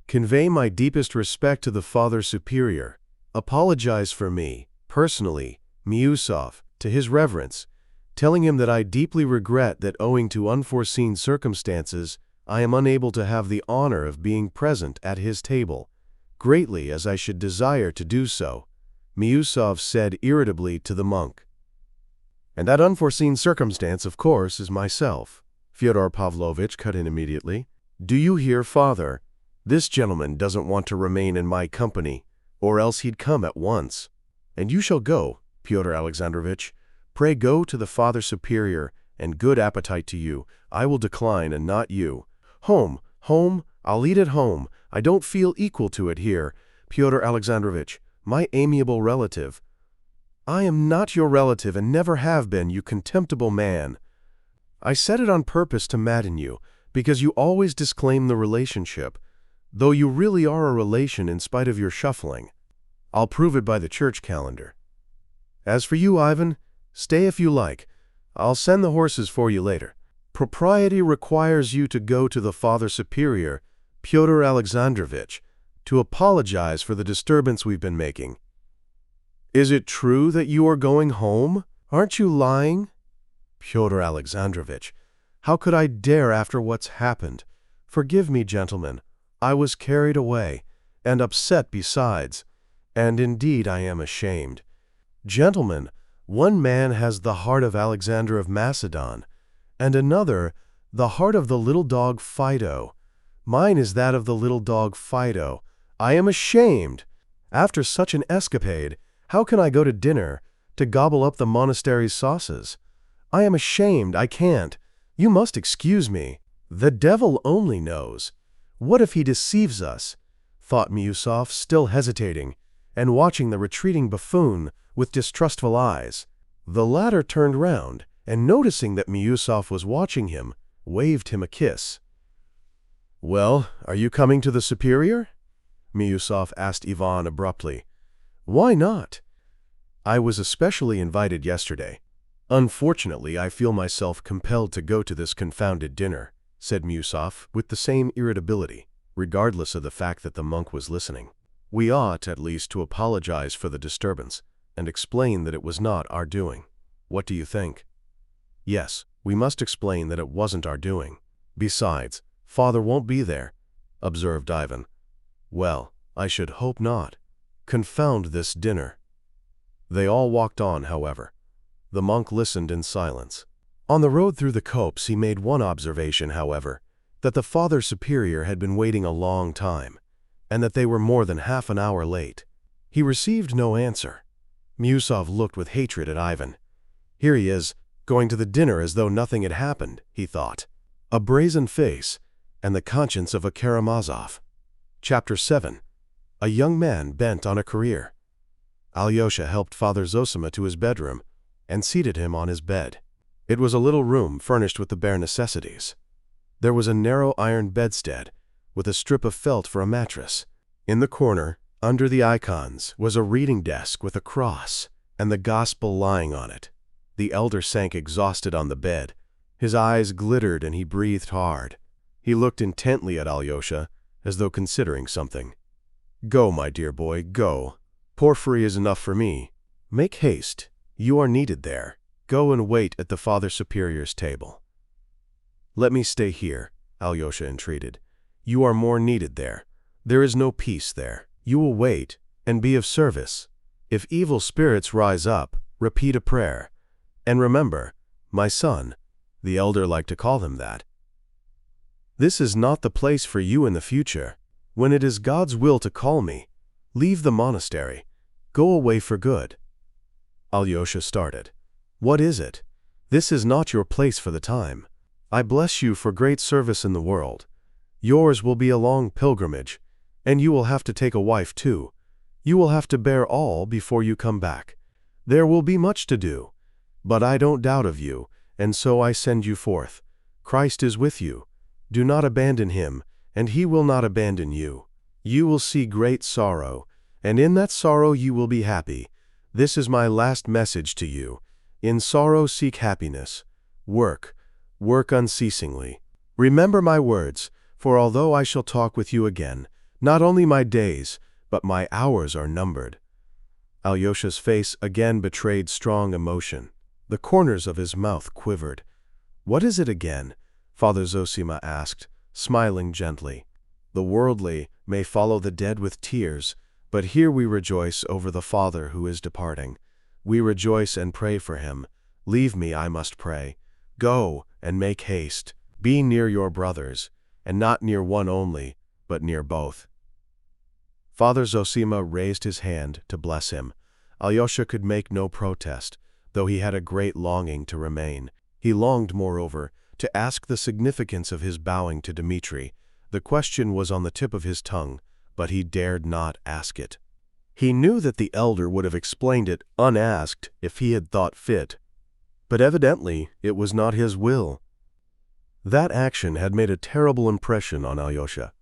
Convey my deepest respect to the Father Superior. Apologize for me, personally, Musov, to his reverence, telling him that I deeply regret that owing to unforeseen circumstances, I am unable to have the honor of being present at his table, greatly as I should desire to do so," Musov said irritably to the monk. "And that unforeseen circumstance, of course, is myself," Fyodor Pavlovitch cut in immediately. "Do you hear, Father? This gentleman doesn't want to remain in my company, or else he'd come at once. And you shall go, Pyotr Alexandrovitch. Pray go to the Father Superior, and good appetite to you. I will decline, and not you. Home, home, I'll eat at home. I don't feel equal to it here, Pyotr Alexandrovitch, my amiable relative." "I am not your relative and never have been, you contemptible man. I said it on purpose to madden you, because you always disclaim the relationship, though you really are a relation in spite of your shuffling. I'll prove it by the church calendar. As for you, Ivan, stay if you like. I'll send the horses for you later. Propriety requires you to go to the Father Superior, Pyotr Alexandrovitch, to apologize for the disturbance we've been making." "Is it true that you are going home? Aren't you lying?" "Pyotr Alexandrovitch, how could I dare after what's happened? Forgive me, gentlemen. I was carried away, and upset besides, and indeed I am ashamed. Gentlemen, one man has the heart of Alexander of Macedon, and another the heart of the little dog Fido. Mine is that of the little dog Fido. I am ashamed. After such an escapade, how can I go to dinner to gobble up the monastery's sauces? I am ashamed, I can't. You must excuse me. The devil only knows. What if he deceives us?" thought Musov, still hesitating, and watching the retreating buffoon with distrustful eyes. The latter turned round, and noticing that Musov was watching him, waved him a kiss. "Well, are you coming to the superior?" Musov asked Ivan abruptly. "Why not?" "I was especially invited yesterday. Unfortunately, I feel myself compelled to go to this confounded dinner," said Musov with the same irritability, regardless of the fact that the monk was listening. "We ought, at least, to apologize for the disturbance and explain that it was not our doing. What do you think?" "Yes, we must explain that it wasn't our doing. Besides, Father won't be there," observed Ivan. "Well, I should hope not. Confound this dinner." They all walked on, however. The monk listened in silence. On the road through the copse he made one observation, however, that the Father Superior had been waiting a long time, and that they were more than half an hour late. He received no answer. Musov looked with hatred at Ivan. Here he is, going to the dinner as though nothing had happened, he thought. A brazen face, and the conscience of a Karamazov. Chapter 7. A young man bent on a career. Alyosha helped Father Zosima to his bedroom and seated him on his bed. It was a little room furnished with the bare necessities. There was a narrow iron bedstead, with a strip of felt for a mattress. In the corner, under the icons, was a reading desk with a cross and the gospel lying on it. The elder sank exhausted on the bed. His eyes glittered and he breathed hard. He looked intently at Alyosha, as though considering something. "Go, my dear boy, go. Porphyry is enough for me. Make haste. You are needed there. Go and wait at the Father Superior's table." "Let me stay here," Alyosha entreated. "You are more needed there. There is no peace there. You will wait and be of service. If evil spirits rise up, repeat a prayer. And remember, my son," the elder liked to call him that, "this is not the place for you in the future. When it is God's will to call me, leave the monastery. Go away for good." Alyosha started. "What is it? This is not your place for the time. I bless you for great service in the world. Yours will be a long pilgrimage, and you will have to take a wife too. You will have to bear all before you come back. There will be much to do. But I don't doubt of you, and so I send you forth. Christ is with you. Do not abandon him, and he will not abandon you. You will see great sorrow, and in that sorrow you will be happy. This is my last message to you. In sorrow seek happiness. Work unceasingly. Remember my words, for although I shall talk with you again, not only my days, but my hours are numbered." Alyosha's face again betrayed strong emotion. The corners of his mouth quivered. "What is it again?" Father Zosima asked, smiling gently. "The worldly may follow the dead with tears, but here we rejoice over the Father who is departing. We rejoice and pray for him. Leave me, I must pray. Go and make haste. Be near your brothers, and not near one only, but near both." Father Zosima raised his hand to bless him. Alyosha could make no protest, though he had a great longing to remain. He longed, moreover, to ask the significance of his bowing to Dmitri. The question was on the tip of his tongue, but he dared not ask it. He knew that the elder would have explained it unasked if he had thought fit, but evidently it was not his will. That action had made a terrible impression on Alyosha.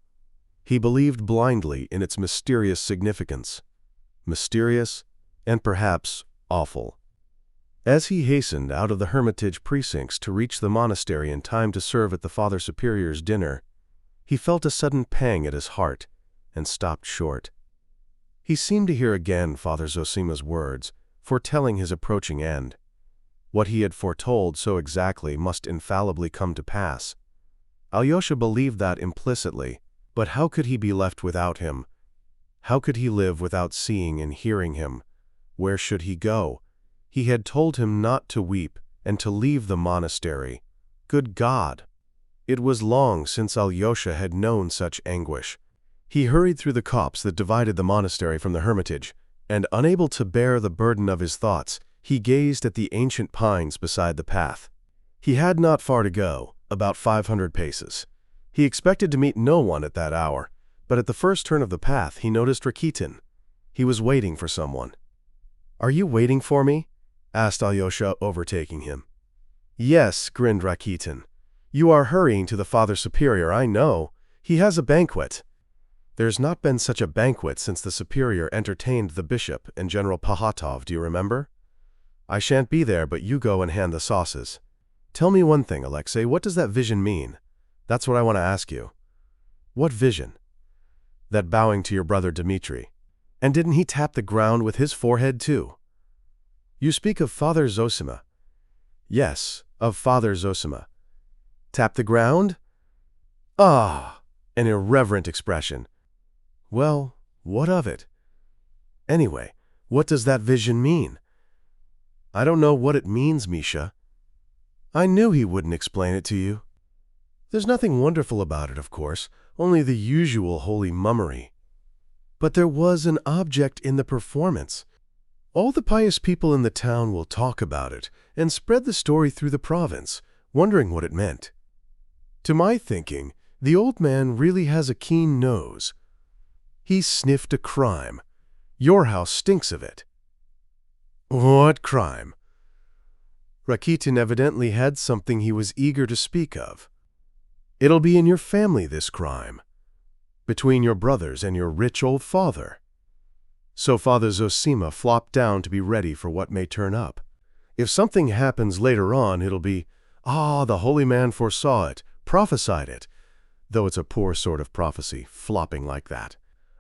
He believed blindly in its mysterious significance. Mysterious and perhaps awful. As he hastened out of the hermitage precincts to reach the monastery in time to serve at the Father Superior's dinner, he felt a sudden pang at his heart and stopped short. He seemed to hear again Father Zosima's words, foretelling his approaching end. What he had foretold so exactly must infallibly come to pass. Alyosha believed that implicitly, but how could he be left without him? How could he live without seeing and hearing him? Where should he go? He had told him not to weep and to leave the monastery. Good God! It was long since Alyosha had known such anguish. He hurried through the copse that divided the monastery from the hermitage, and unable to bear the burden of his thoughts, he gazed at the ancient pines beside the path. He had not far to go, about 500 paces. He expected to meet no one at that hour, but at the first turn of the path he noticed Rakitin. He was waiting for someone. "Are you waiting for me?" asked Alyosha, overtaking him. "Yes," grinned Rakitin. "You are hurrying to the Father Superior, I know. He has a banquet." "There's not been such a banquet since the Superior entertained the bishop and General Pahatov, do you remember? I shan't be there, but you go and hand the sauces. Tell me one thing, Alexei, what does that vision mean? That's what I want to ask you." "What vision?" "That bowing to your brother Dmitri. And didn't he tap the ground with his forehead too?" "You speak of Father Zosima." "Yes, of Father Zosima." "Tap the ground?" "Ah, an irreverent expression." "Well, what of it? Anyway, what does that vision mean?" "I don't know what it means, Misha." "I knew he wouldn't explain it to you." "There's nothing wonderful about it, of course, only the usual holy mummery. But there was an object in the performance. All the pious people in the town will talk about it and spread the story through the province, wondering what it meant. To my thinking, the old man really has a keen nose. He sniffed a crime. Your house stinks of it." "What crime?" Rakitin evidently had something he was eager to speak of. "It'll be in your family, this crime." between your brothers and your rich old father. So Father Zosima flopped down to be ready for what may turn up. If something happens later on, it'll be, the holy man foresaw it, prophesied it, though it's a poor sort of prophecy, flopping like that.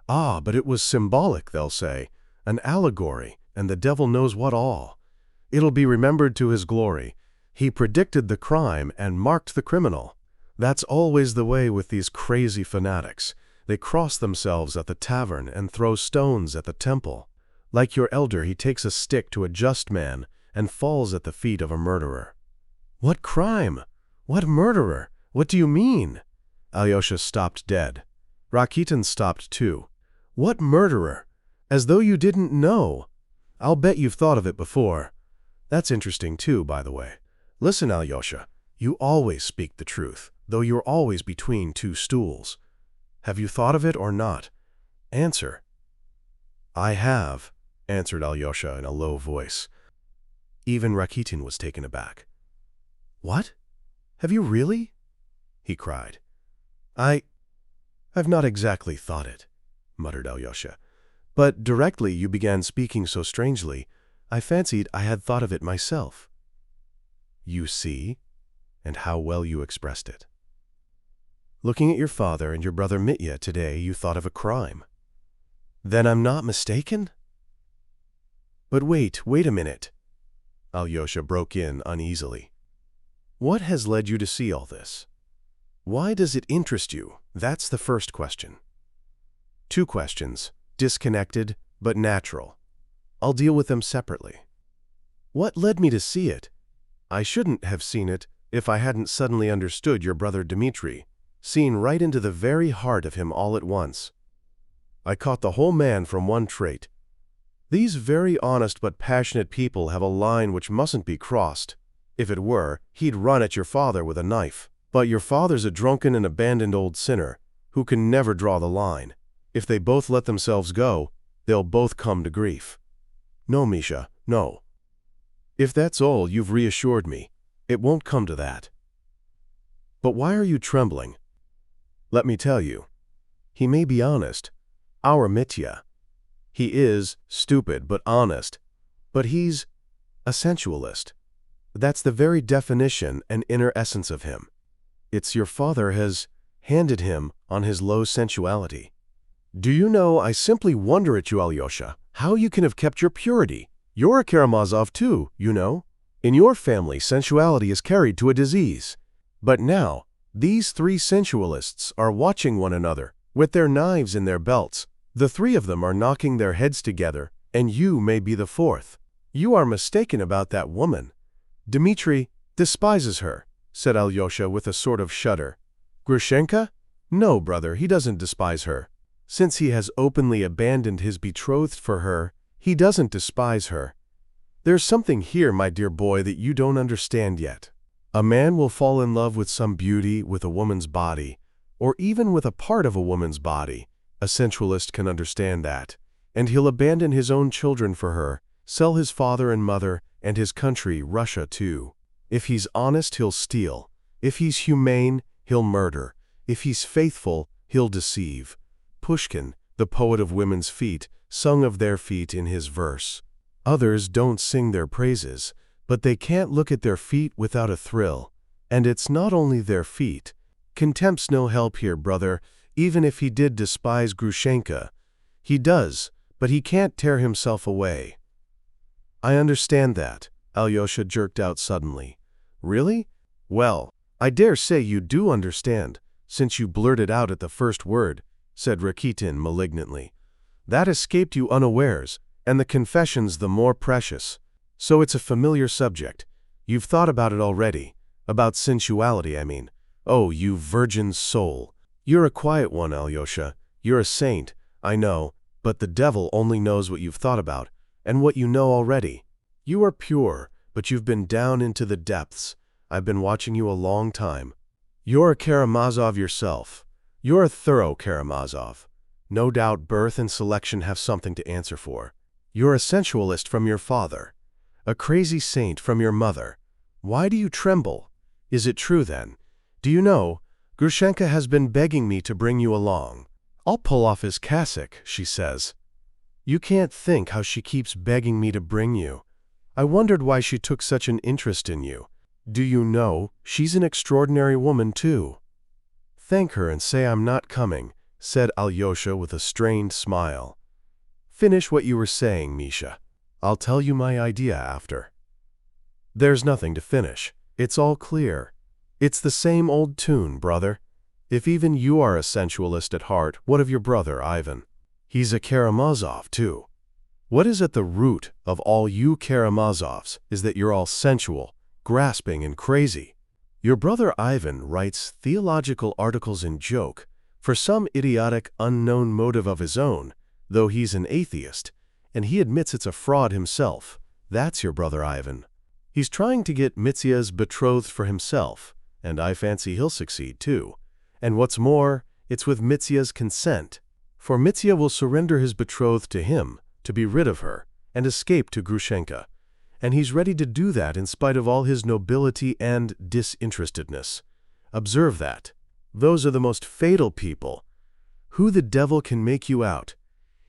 But it was symbolic, they'll say, an allegory, and the devil knows what all. It'll be remembered to his glory. He predicted the crime and marked the criminal. That's always the way with these crazy fanatics. They cross themselves at the tavern and throw stones at the temple. Like your elder, he takes a stick to a just man and falls at the feet of a murderer. What crime? What murderer? What do you mean? Alyosha stopped dead. Rakitin stopped too. What murderer? As though you didn't know. I'll bet you've thought of it before. That's interesting too, by the way. Listen, Alyosha, you always speak the truth, though you're always between two stools. Have you thought of it or not? Answer. I have, answered Alyosha in a low voice. Even Rakitin was taken aback. What? Have you really? He cried. I've not exactly thought it, muttered Alyosha. But directly you began speaking so strangely, I fancied I had thought of it myself. You see? And how well you expressed it. Looking at your father and your brother Mitya today, you thought of a crime. Then I'm not mistaken? But wait a minute. Alyosha broke in uneasily. What has led you to see all this? Why does it interest you? That's the first question. Two questions, disconnected but natural. I'll deal with them separately. What led me to see it? I shouldn't have seen it if I hadn't suddenly understood your brother Dmitri, seen right into the very heart of him all at once. I caught the whole man from one trait. These very honest but passionate people have a line which mustn't be crossed. If it were, he'd run at your father with a knife. But your father's a drunken and abandoned old sinner who can never draw the line. If they both let themselves go, they'll both come to grief. No, Misha, no. If that's all, you've reassured me. It won't come to that. But why are you trembling? Let me tell you. He may be honest. Our Mitya. He is stupid but honest. But he's a sensualist. That's the very definition and inner essence of him. It's your father has handed him on his low sensuality. Do you know, I simply wonder at you, Alyosha, how you can have kept your purity. You're a Karamazov too, you know. In your family, sensuality is carried to a disease. But now, these three sensualists are watching one another, with their knives in their belts. The three of them are knocking their heads together, and you may be the fourth. You are mistaken about that woman. Dmitri despises her, said Alyosha with a sort of shudder. Grushenka? No, brother, he doesn't despise her. Since he has openly abandoned his betrothed for her, he doesn't despise her. There's something here, my dear boy, that you don't understand yet. A man will fall in love with some beauty, with a woman's body, or even with a part of a woman's body. A sensualist can understand that. And he'll abandon his own children for her, sell his father and mother, and his country, Russia, too. If he's honest, he'll steal. If he's humane, he'll murder. If he's faithful, he'll deceive. Pushkin, the poet of women's feet, sung of their feet in his verse. Others don't sing their praises, but they can't look at their feet without a thrill. And it's not only their feet. Contempt's no help here, brother, even if he did despise Grushenka. He does, but he can't tear himself away. I understand that, Alyosha jerked out suddenly. Really? Well, I dare say you do understand, since you blurted out at the first word, said Rakitin malignantly. That escaped you unawares, and the confession's the more precious. So it's a familiar subject. You've thought about it already. About sensuality, I mean. Oh, you virgin soul. You're a quiet one, Alyosha. You're a saint, I know, but the devil only knows what you've thought about, and what you know already. You are pure, but you've been down into the depths. I've been watching you a long time. You're a Karamazov yourself. You're a thorough Karamazov. No doubt birth and selection have something to answer for. You're a sensualist from your father. A crazy saint from your mother. Why do you tremble? Is it true then? Do you know, Grushenka has been begging me to bring you along. I'll pull off his cassock, she says. You can't think how she keeps begging me to bring you. I wondered why she took such an interest in you. Do you know, she's an extraordinary woman too. Thank her and say I'm not coming, said Alyosha with a strained smile. Finish what you were saying, Misha. I'll tell you my idea after. There's nothing to finish. It's all clear. It's the same old tune, brother. If even you are a sensualist at heart, what of your brother, Ivan? He's a Karamazov, too. What is at the root of all you Karamazovs is that you're all sensual, grasping, and crazy. Your brother Ivan writes theological articles in joke for some idiotic, unknown motive of his own, though he's an atheist, and he admits it's a fraud himself. That's your brother Ivan. He's trying to get Mitya's betrothed for himself, and I fancy he'll succeed too. And what's more, it's with Mitya's consent. For Mitya will surrender his betrothed to him, to be rid of her, and escape to Grushenka. And he's ready to do that in spite of all his nobility and disinterestedness. Observe that. Those are the most fatal people. Who the devil can make you out?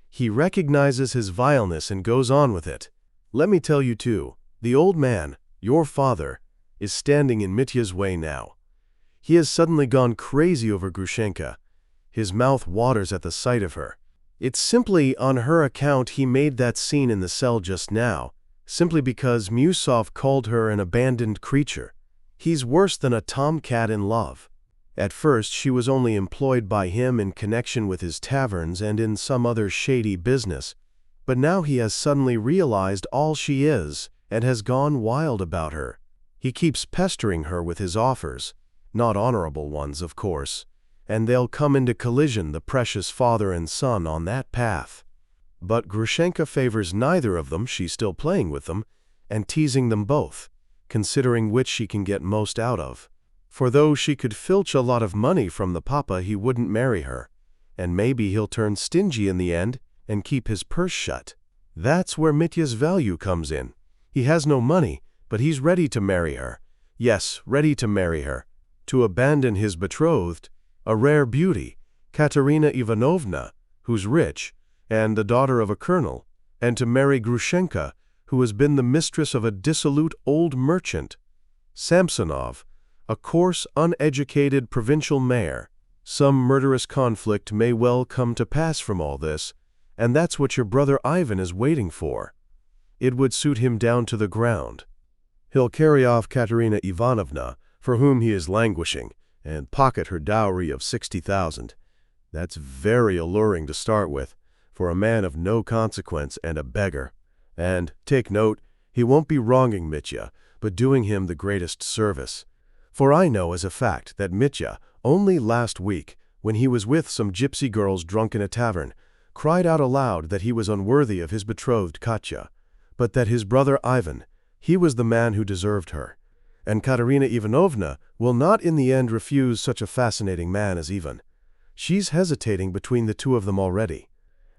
He recognizes his vileness and goes on with it. Let me tell you too, the old man, your father, is standing in Mitya's way now. He has suddenly gone crazy over Grushenka. His mouth waters at the sight of her. It's simply on her account he made that scene in the cell just now, simply because Musov called her an abandoned creature. He's worse than a tomcat in love. At first she was only employed by him in connection with his taverns and in some other shady business, but now he has suddenly realized all she is and has gone wild about her. He keeps pestering her with his offers, not honorable ones, of course, and they'll come into collision, the precious father and son, on that path. But Grushenka favors neither of them. She's still playing with them and teasing them both, considering which she can get most out of. For though she could filch a lot of money from the papa, he wouldn't marry her, and maybe he'll turn stingy in the end and keep his purse shut. That's where Mitya's value comes in. He has no money, but he's ready to marry her. Yes, ready to marry her. To abandon his betrothed, a rare beauty, Katerina Ivanovna, who's rich, and the daughter of a colonel, and to marry Grushenka, who has been the mistress of a dissolute old merchant, Samsonov, a coarse, uneducated provincial mayor. Some murderous conflict may well come to pass from all this, and that's what your brother Ivan is waiting for. It would suit him down to the ground. He'll carry off Katerina Ivanovna, for whom he is languishing, and pocket her dowry of 60,000. That's very alluring to start with, for a man of no consequence and a beggar. And, take note, he won't be wronging Mitya, but doing him the greatest service. For I know as a fact that Mitya, only last week, when he was with some gypsy girls drunk in a tavern, cried out aloud that he was unworthy of his betrothed Katya, but that his brother Ivan, he was the man who deserved her. And Katerina Ivanovna will not in the end refuse such a fascinating man as Ivan. She's hesitating between the two of them already.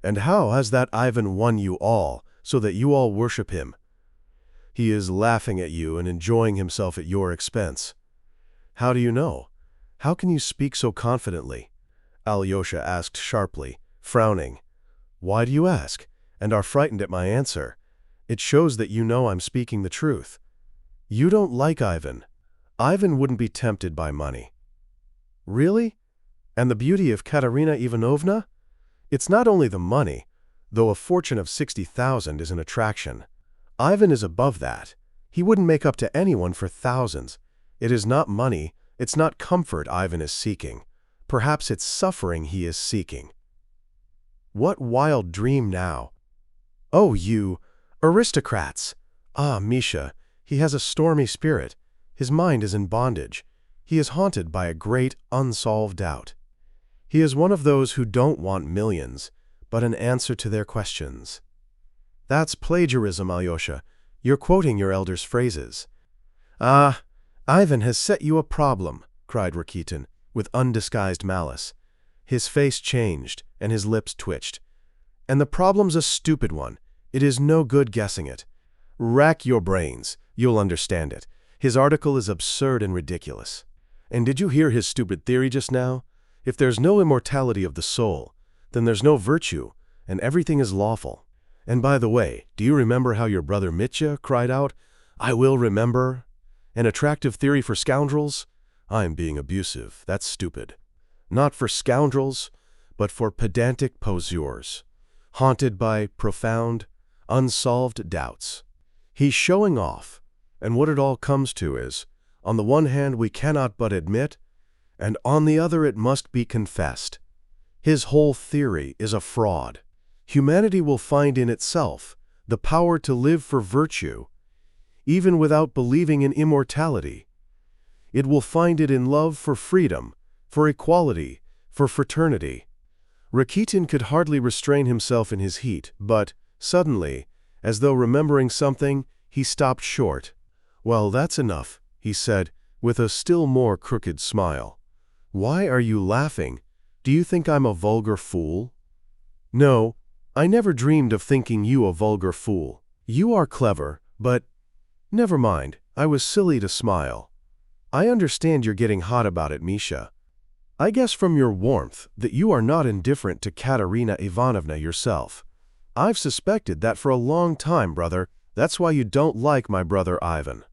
And how has that Ivan won you all, so that you all worship him? He is laughing at you and enjoying himself at your expense. How do you know? How can you speak so confidently? Alyosha asked sharply, frowning. Why do you ask, and are frightened at my answer? It shows that you know I'm speaking the truth. You don't like Ivan. Ivan wouldn't be tempted by money. Really? And the beauty of Katerina Ivanovna? It's not only the money, though a fortune of 60,000 is an attraction. Ivan is above that. He wouldn't make up to anyone for thousands. It is not money, it's not comfort Ivan is seeking. Perhaps it's suffering he is seeking. What wild dream now? Oh, you aristocrats! Ah, Misha, he has a stormy spirit. His mind is in bondage. He is haunted by a great, unsolved doubt. He is one of those who don't want millions, but an answer to their questions. That's plagiarism, Alyosha. You're quoting your elder's phrases. Ah, Ivan has set you a problem, cried Rakitin, with undisguised malice. His face changed, and his lips twitched. And the problem's a stupid one. It is no good guessing it. Rack your brains. You'll understand it. His article is absurd and ridiculous. And did you hear his stupid theory just now? If there's no immortality of the soul, then there's no virtue, and everything is lawful. And by the way, do you remember how your brother Mitya cried out, "I will remember"? An attractive theory for scoundrels? I'm being abusive, that's stupid. Not for scoundrels, but for pedantic poseurs, haunted by profound, unsolved doubts. He's showing off, and what it all comes to is, on the one hand we cannot but admit, and on the other it must be confessed. His whole theory is a fraud. Humanity will find in itself the power to live for virtue, even without believing in immortality. It will find it in love for freedom, for equality, for fraternity. Rakitin could hardly restrain himself in his heat, but, suddenly, as though remembering something, he stopped short. "Well, that's enough," he said, with a still more crooked smile. "Why are you laughing? Do you think I'm a vulgar fool?" "No, I never dreamed of thinking you a vulgar fool. You are clever, but never mind, I was silly to smile. I understand you're getting hot about it, Misha. I guess from your warmth that you are not indifferent to Katerina Ivanovna yourself. I've suspected that for a long time, brother. That's why you don't like my brother Ivan.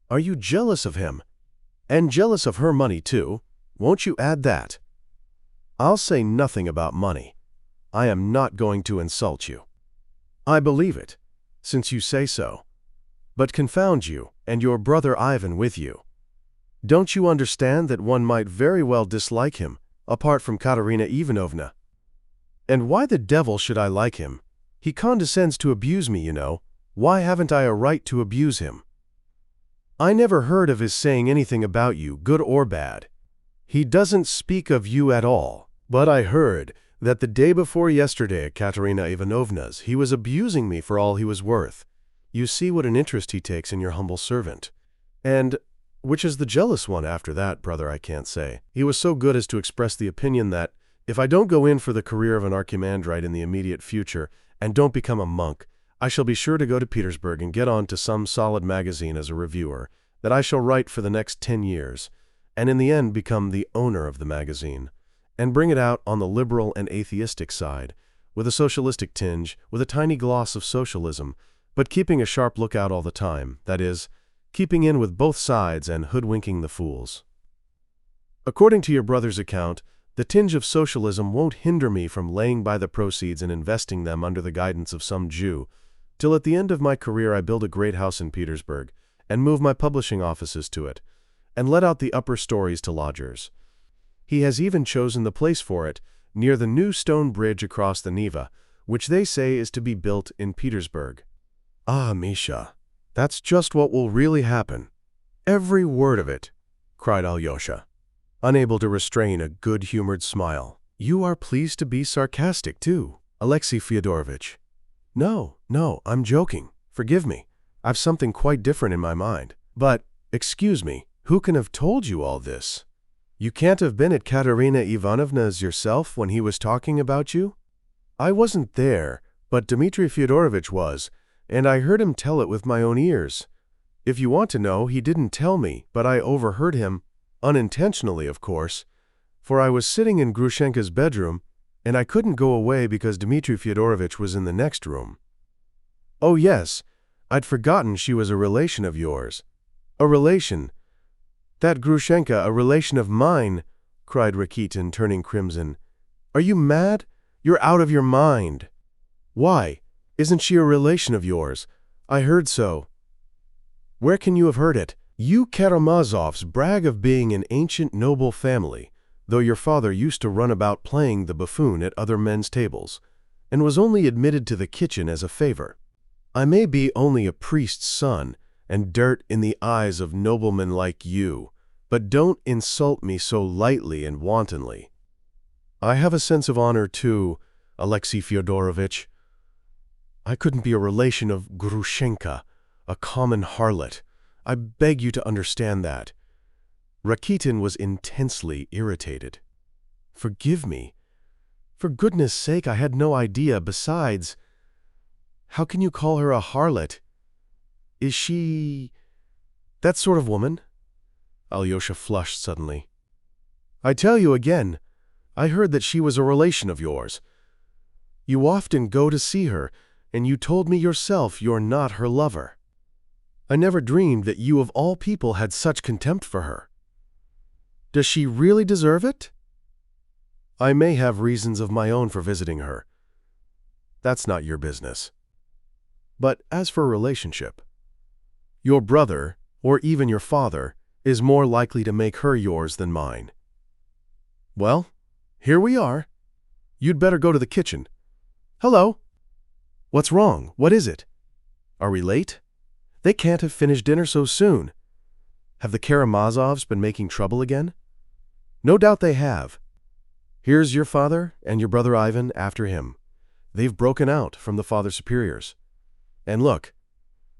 Are you jealous of him? And jealous of her money too? Won't you add that? I'll say nothing about money. I am not going to insult you. I believe it, since you say so. But confound you, and your brother Ivan with you. Don't you understand that one might very well dislike him, apart from Katerina Ivanovna? And why the devil should I like him? He condescends to abuse me, you know. Why haven't I a right to abuse him? I never heard of his saying anything about you, good or bad. He doesn't speak of you at all, but I heard that the day before yesterday at Katerina Ivanovna's he was abusing me for all he was worth. You see what an interest he takes in your humble servant. And which is the jealous one after that, brother, I can't say. He was so good as to express the opinion that if I don't go in for the career of an archimandrite in the immediate future and don't become a monk, I shall be sure to go to Petersburg and get on to some solid magazine as a reviewer, that I shall write for the next 10 years, and in the end become the owner of the magazine, and bring it out on the liberal and atheistic side, with a socialistic tinge, with a tiny gloss of socialism, but keeping a sharp lookout all the time, that is, keeping in with both sides and hoodwinking the fools. According to your brother's account, the tinge of socialism won't hinder me from laying by the proceeds and investing them under the guidance of some Jew, till at the end of my career I build a great house in Petersburg, and move my publishing offices to it, and let out the upper stories to lodgers. He has even chosen the place for it, near the new stone bridge across the Neva, which they say is to be built in Petersburg. Ah, Misha, that's just what will really happen. Every word of it, cried Alyosha, unable to restrain a good-humored smile. You are pleased to be sarcastic, too, Alexey Fyodorovitch. No, I'm joking. Forgive me. I've something quite different in my mind. But, excuse me, who can have told you all this? You can't have been at Katerina Ivanovna's yourself when he was talking about you? I wasn't there, but Dmitri Fyodorovitch was, and I heard him tell it with my own ears. If you want to know, he didn't tell me, but I overheard him, unintentionally, of course, for I was sitting in Grushenka's bedroom, and I couldn't go away because Dmitri Fyodorovitch was in the next room. Oh yes, I'd forgotten she was a relation of yours. A relation. That Grushenka, a relation of mine, cried Rakitin, turning crimson. Are you mad? You're out of your mind. Why? Isn't she a relation of yours? I heard so. Where can you have heard it? You Karamazovs brag of being an ancient noble family, though your father used to run about playing the buffoon at other men's tables, and was only admitted to the kitchen as a favor. I may be only a priest's son, and dirt in the eyes of noblemen like you, but don't insult me so lightly and wantonly. I have a sense of honor too, Alexey Fyodorovitch. I couldn't be a relation of Grushenka, a common harlot. I beg you to understand that. Rakitin was intensely irritated. Forgive me. For goodness sake, I had no idea. Besides, how can you call her a harlot? Is she that sort of woman? Alyosha flushed suddenly. I tell you again, I heard that she was a relation of yours. You often go to see her, and you told me yourself you're not her lover. I never dreamed that you of all people had such contempt for her. Does she really deserve it? I may have reasons of my own for visiting her. That's not your business. But as for relationship, your brother, or even your father, is more likely to make her yours than mine. Well, here we are. You'd better go to the kitchen. Hello? What's wrong? What is it? Are we late? They can't have finished dinner so soon. Have the Karamazovs been making trouble again? No doubt they have. Here's your father and your brother Ivan after him. They've broken out from the Father Superiors. And look,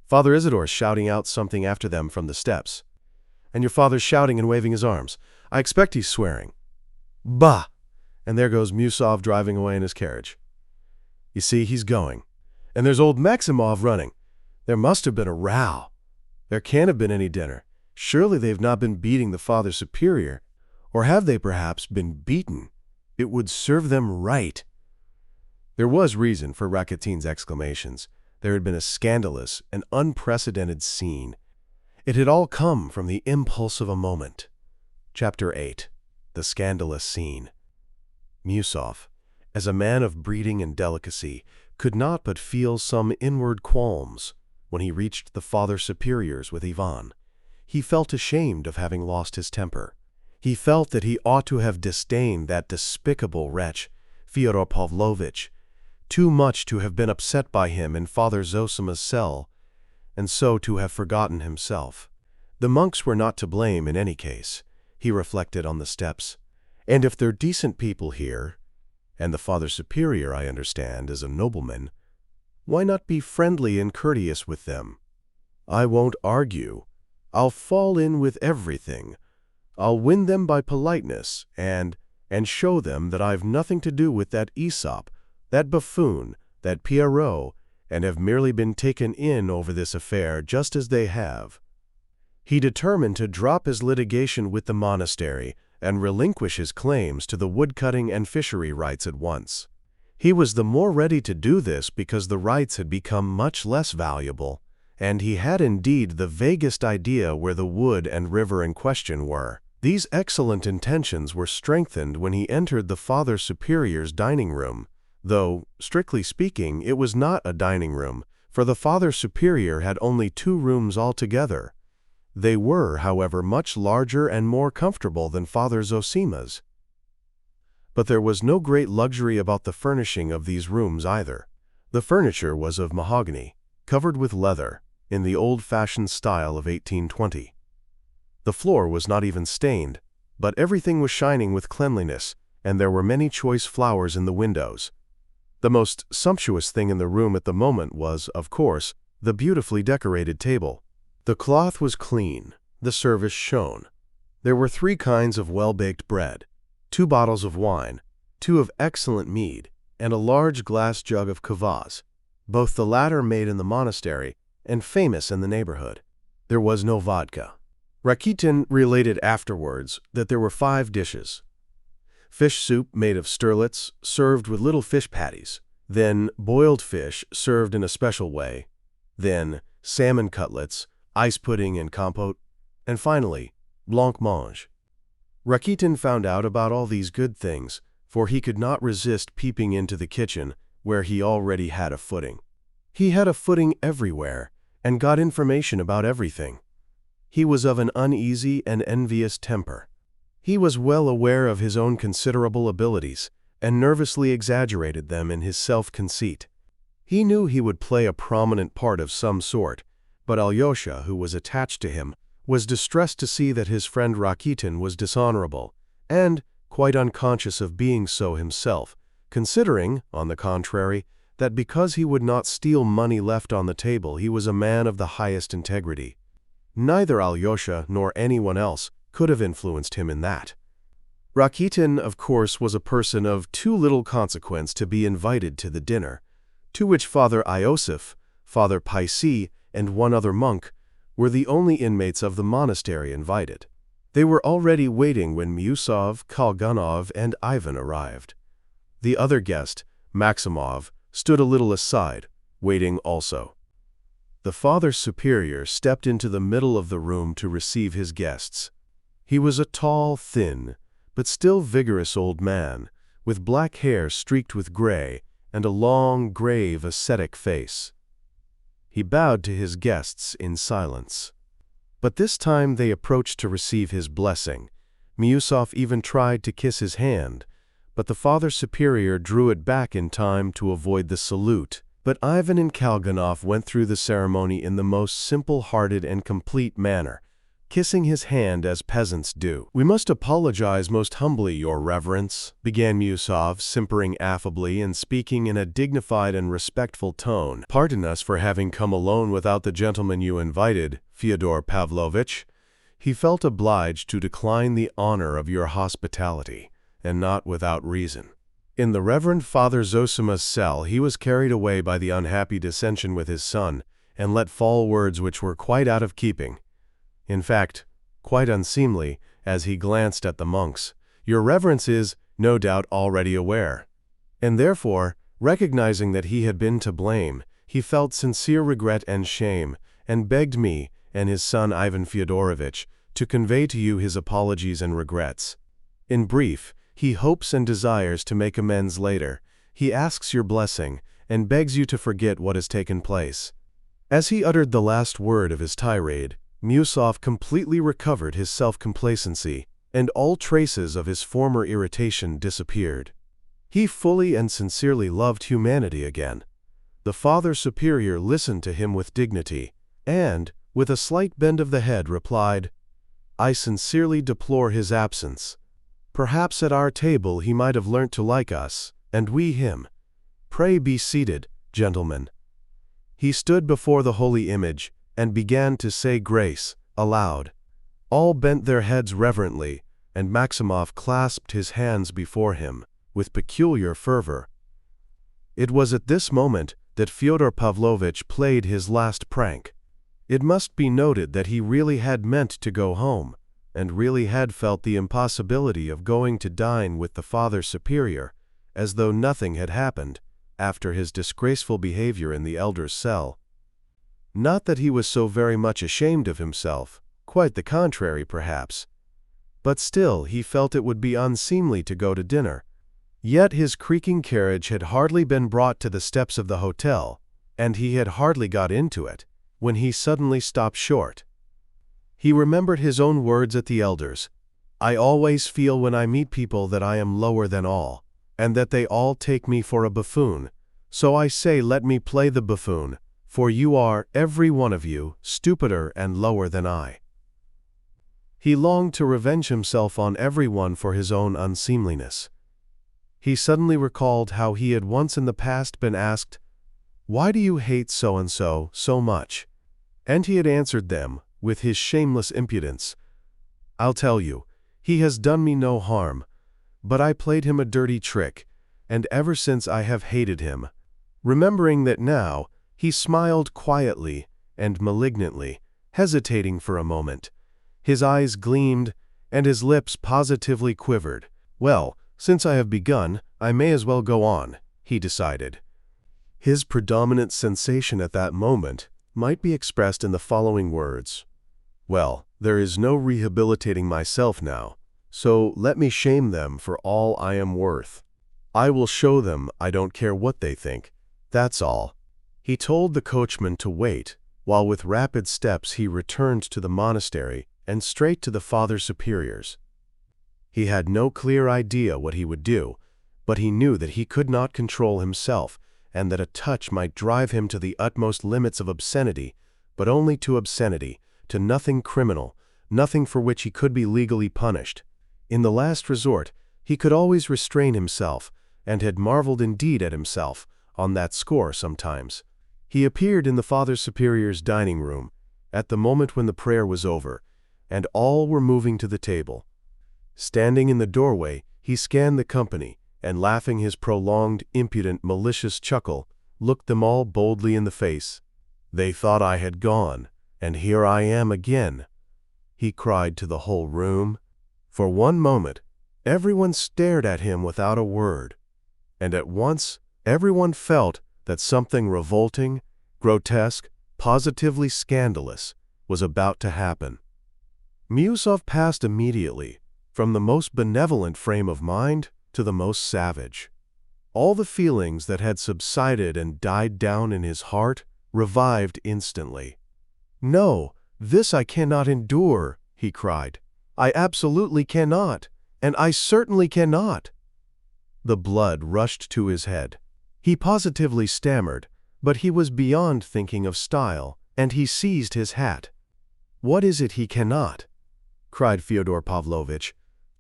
Father Isidore's shouting out something after them from the steps. And your father's shouting and waving his arms. I expect he's swearing. Bah! And there goes Musov driving away in his carriage. You see, he's going. And there's old Maximov running. There must have been a row. There can't have been any dinner. Surely they've not been beating the Father Superior. Or have they perhaps been beaten? It would serve them right. There was reason for Rakitin's exclamations. There had been a scandalous and unprecedented scene. It had all come from the impulse of a moment. Chapter 8. The Scandalous Scene. Musov, as a man of breeding and delicacy, could not but feel some inward qualms when he reached the Father Superior's with Ivan. He felt ashamed of having lost his temper. He felt that he ought to have disdained that despicable wretch, Fyodor Pavlovitch, too much to have been upset by him in Father Zosima's cell, and so to have forgotten himself. The monks were not to blame in any case, he reflected on the steps, and if they're decent people here, and the Father Superior, I understand, is a nobleman, why not be friendly and courteous with them? I won't argue. I'll fall in with everything. I'll win them by politeness and show them that I've nothing to do with that Aesop, that buffoon, that Pierrot, and have merely been taken in over this affair just as they have. He determined to drop his litigation with the monastery and relinquish his claims to the woodcutting and fishery rights at once. He was the more ready to do this because the rights had become much less valuable, and he had indeed the vaguest idea where the wood and river in question were. These excellent intentions were strengthened when he entered the Father Superior's dining room, though, strictly speaking, it was not a dining room, for the Father Superior had only 2 rooms altogether. They were, however, much larger and more comfortable than Father Zosima's. But there was no great luxury about the furnishing of these rooms either. The furniture was of mahogany, covered with leather, in the old-fashioned style of 1820. The floor was not even stained, but everything was shining with cleanliness, and there were many choice flowers in the windows. The most sumptuous thing in the room at the moment was, of course, the beautifully decorated table. The cloth was clean, the service shone. There were 3 kinds of well-baked bread, 2 bottles of wine, 2 of excellent mead, and a large glass jug of kvass, both the latter made in the monastery and famous in the neighborhood. There was no vodka. Rakitin related afterwards that there were 5 dishes. Fish soup made of sterlets, served with little fish patties, then boiled fish served in a special way, then salmon cutlets, ice pudding and compote, and finally, blancmange. Rakitin found out about all these good things, for he could not resist peeping into the kitchen, where he already had a footing. He had a footing everywhere, and got information about everything. He was of an uneasy and envious temper. He was well aware of his own considerable abilities, and nervously exaggerated them in his self-conceit. He knew he would play a prominent part of some sort, but Alyosha, who was attached to him, was distressed to see that his friend Rakitin was dishonorable, and quite unconscious of being so himself, considering, on the contrary, that because he would not steal money left on the table he was a man of the highest integrity. Neither Alyosha nor anyone else could have influenced him in that. Rakitin, of course, was a person of too little consequence to be invited to the dinner, to which Father Iosif, Father Paisi, and 1 other monk were the only inmates of the monastery invited. They were already waiting when Miusov, Kalganov, and Ivan arrived. The other guest, Maximov, stood a little aside, waiting also. The Father Superior stepped into the middle of the room to receive his guests. He was a tall, thin, but still vigorous old man, with black hair streaked with gray and a long, grave, ascetic face. He bowed to his guests in silence. But this time they approached to receive his blessing. Miusov even tried to kiss his hand, but the Father Superior drew it back in time to avoid the salute. But Ivan and Kalganov went through the ceremony in the most simple-hearted and complete manner, kissing his hand as peasants do. "We must apologize most humbly, Your Reverence," began Miusov, simpering affably and speaking in a dignified and respectful tone. "Pardon us for having come alone without the gentleman you invited, Fyodor Pavlovitch. He felt obliged to decline the honor of your hospitality, and not without reason. In the Reverend Father Zosima's cell, he was carried away by the unhappy dissension with his son, and let fall words which were quite out of keeping. In fact, quite unseemly, as he glanced at the monks. Your Reverence is, no doubt, already aware. And therefore, recognizing that he had been to blame, he felt sincere regret and shame, and begged me and his son Ivan Fyodorovitch to convey to you his apologies and regrets. In brief, he hopes and desires to make amends later. He asks your blessing, and begs you to forget what has taken place." As he uttered the last word of his tirade, Miusov completely recovered his self-complacency, and all traces of his former irritation disappeared. He fully and sincerely loved humanity again. The Father Superior listened to him with dignity, and, with a slight bend of the head, replied, "I sincerely deplore his absence. Perhaps at our table he might have learnt to like us, and we him. Pray be seated, gentlemen." He stood before the holy image, and began to say grace, aloud. All bent their heads reverently, and Maximov clasped his hands before him, with peculiar fervor. It was at this moment that Fyodor Pavlovitch played his last prank. It must be noted that he really had meant to go home, and really had felt the impossibility of going to dine with the Father Superior, as though nothing had happened, after his disgraceful behavior in the elder's cell. Not that he was so very much ashamed of himself, quite the contrary perhaps. But still he felt it would be unseemly to go to dinner. Yet his creaking carriage had hardly been brought to the steps of the hotel, and he had hardly got into it, when he suddenly stopped short. He remembered his own words at the elders. "I always feel when I meet people that I am lower than all, and that they all take me for a buffoon. So I say, let me play the buffoon, for you are, every one of you, stupider and lower than I." He longed to revenge himself on everyone for his own unseemliness. He suddenly recalled how he had once in the past been asked, "Why do you hate so-and-so so much?" And he had answered them, with his shameless impudence, "I'll tell you, he has done me no harm, but I played him a dirty trick, and ever since I have hated him." Remembering that now, he smiled quietly and malignantly, hesitating for a moment. His eyes gleamed, and his lips positively quivered. "Well, since I have begun, I may as well go on," he decided. His predominant sensation at that moment might be expressed in the following words: "Well, there is no rehabilitating myself now, so let me shame them for all I am worth. I will show them I don't care what they think, that's all." He told the coachman to wait, while with rapid steps he returned to the monastery and straight to the Father Superior's. He had no clear idea what he would do, but he knew that he could not control himself, and that a touch might drive him to the utmost limits of obscenity, but only to obscenity, to nothing criminal, nothing for which he could be legally punished. In the last resort, he could always restrain himself, and had marveled indeed at himself, on that score sometimes. He appeared in the Father Superior's dining room, at the moment when the prayer was over, and all were moving to the table. Standing in the doorway, he scanned the company, and laughing his prolonged, impudent, malicious chuckle, looked them all boldly in the face. "They thought I had gone, and here I am again. he cried to the whole room. For one moment, everyone stared at him without a word, and at once everyone felt that something revolting, grotesque, positively scandalous was about to happen. Miusov passed immediately from the most benevolent frame of mind to the most savage. All the feelings that had subsided and died down in his heart revived instantly. "No, this I cannot endure," he cried. "I absolutely cannot, and I certainly cannot." The blood rushed to his head. He positively stammered, but he was beyond thinking of style, and he seized his hat. "What is it he cannot?" cried Fyodor Pavlovitch.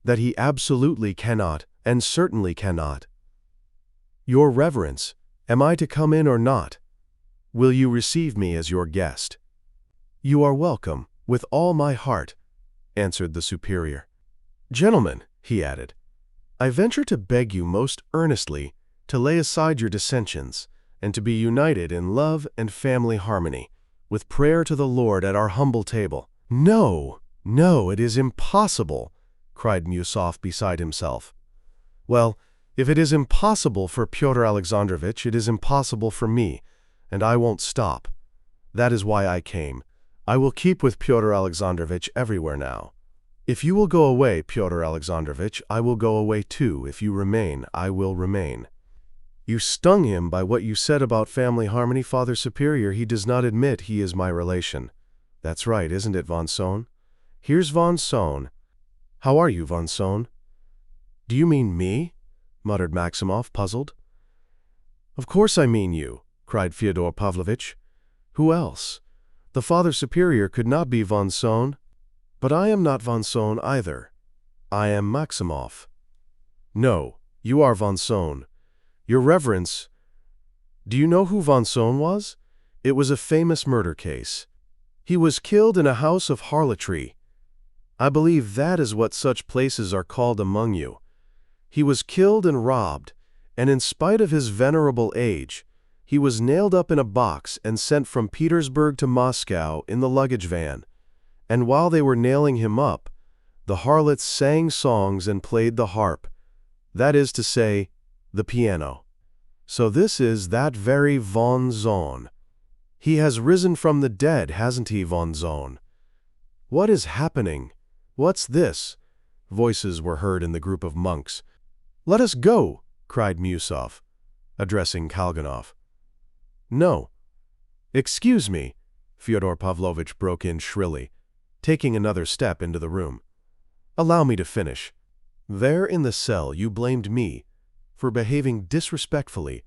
"That he absolutely cannot, and certainly cannot." "Your Reverence, am I to come in or not? Will you receive me as your guest?" "You are welcome, with all my heart," answered the superior. "Gentlemen," he added, "I venture to beg you most earnestly to lay aside your dissensions, and to be united in love and family harmony, with prayer to the Lord at our humble table." "No, no, it is impossible," cried Miusov beside himself. "Well, if it is impossible for Pyotr Alexandrovitch, it is impossible for me, and I won't stop. That is why I came. I will keep with Pyotr Alexandrovitch everywhere now. If you will go away, Pyotr Alexandrovitch, I will go away too. If you remain, I will remain." "You stung him by what you said about family harmony, Father Superior. He does not admit he is my relation." "That's right, isn't it, von Sohn? Here's von Sohn. How are you, von Sohn?" "Do you mean me?" muttered Maximov, puzzled. "Of course I mean you," cried Fyodor Pavlovitch. "Who else? The Father Superior could not be von Sohn. But I am not von Sohn either. I am Maximov." "No, you are von Sohn. Your Reverence, do you know who von Sohn was? It was a famous murder case. He was killed in a house of harlotry. I believe that is what such places are called among you. He was killed and robbed, and in spite of his venerable age, he was nailed up in a box and sent from Petersburg to Moscow in the luggage van. And while they were nailing him up, the harlots sang songs and played the harp, that is to say, the piano. So this is that very von Sohn. He has risen from the dead, hasn't he, von Sohn? What is happening? What's this?" Voices were heard in the group of monks. "Let us go," cried Miusov, addressing Kalganov. "No. Excuse me," Fyodor Pavlovitch broke in shrilly, taking another step into the room. "Allow me to finish. There in the cell you blamed me for behaving disrespectfully,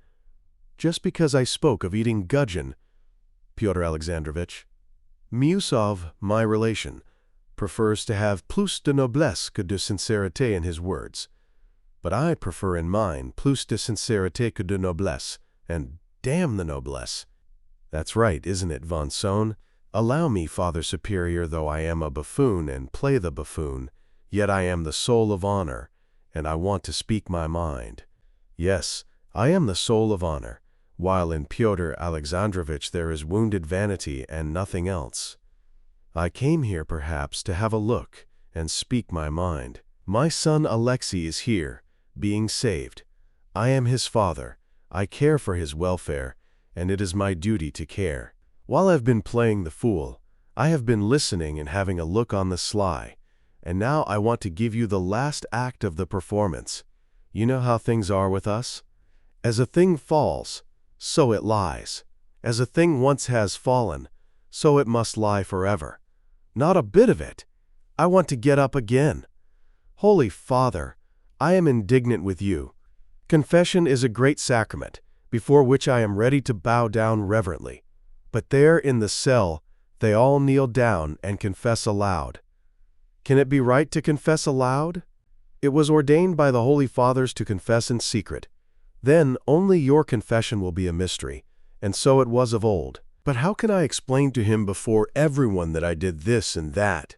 just because I spoke of eating gudgeon, Pyotr Alexandrovitch. Miusov, my relation, prefers to have plus de noblesse que de sincérité in his words, but I prefer in mine plus de sincérité que de noblesse, and damn the noblesse. That's right, isn't it, von Sohn? Allow me, Father Superior, though I am a buffoon and play the buffoon, yet I am the soul of honor, and I want to speak my mind. Yes, I am the soul of honor, while in Pyotr Alexandrovitch there is wounded vanity and nothing else. I came here, perhaps, to have a look and speak my mind. My son Alexei is here, being saved. I am his father. I care for his welfare, and it is my duty to care. While I've been playing the fool, I have been listening and having a look on the sly, and now I want to give you the last act of the performance. You know how things are with us? As a thing falls, so it lies. As a thing once has fallen, so it must lie forever. Not a bit of it. I want to get up again. Holy Father, I am indignant with you. Confession is a great sacrament, before which I am ready to bow down reverently. But there in the cell, they all kneel down and confess aloud. Can it be right to confess aloud? It was ordained by the Holy Fathers to confess in secret. Then only your confession will be a mystery, and so it was of old. But how can I explain to him before everyone that I did this and that?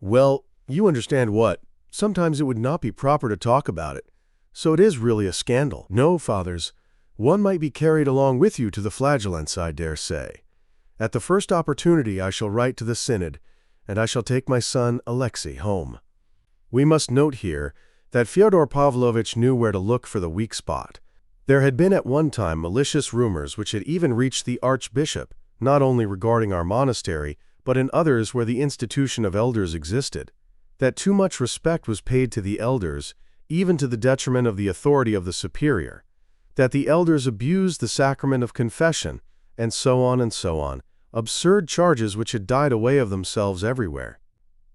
Well, you understand what? Sometimes it would not be proper to talk about it. So it is really a scandal. No, fathers, one might be carried along with you to the flagellants, I dare say. At the first opportunity I shall write to the synod, and I shall take my son Alexei home." We must note here that Fyodor Pavlovitch knew where to look for the weak spot. There had been at one time malicious rumors which had even reached the archbishop, not only regarding our monastery, but in others where the institution of elders existed, that too much respect was paid to the elders, even to the detriment of the authority of the superior, that the elders abused the sacrament of confession, and so on, absurd charges which had died away of themselves everywhere.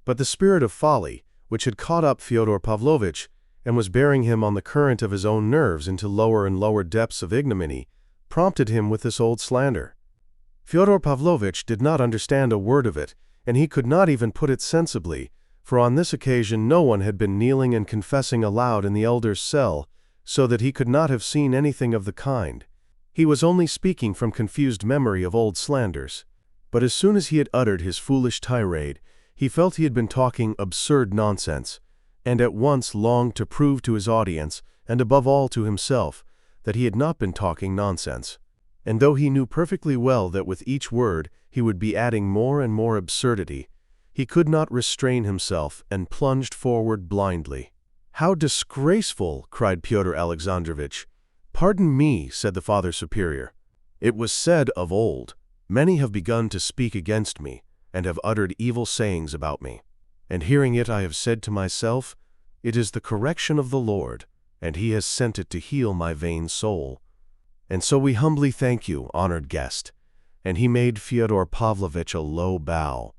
But the spirit of folly, which had caught up Fyodor Pavlovitch and was bearing him on the current of his own nerves into lower and lower depths of ignominy, prompted him with this old slander. Fyodor Pavlovitch did not understand a word of it, and he could not even put it sensibly, for on this occasion no one had been kneeling and confessing aloud in the elder's cell, so that he could not have seen anything of the kind. He was only speaking from confused memory of old slanders. But as soon as he had uttered his foolish tirade, he felt he had been talking absurd nonsense, and at once longed to prove to his audience, and above all to himself, that he had not been talking nonsense. And though he knew perfectly well that with each word he would be adding more and more absurdity, he could not restrain himself and plunged forward blindly. "How disgraceful!" cried Pyotr Alexandrovitch. "Pardon me," said the Father Superior. "It was said of old, 'Many have begun to speak against me, and have uttered evil sayings about me. And hearing it I have said to myself, it is the correction of the Lord, and he has sent it to heal my vain soul. And so we humbly thank you, honored guest." And he made Fyodor Pavlovitch a low bow.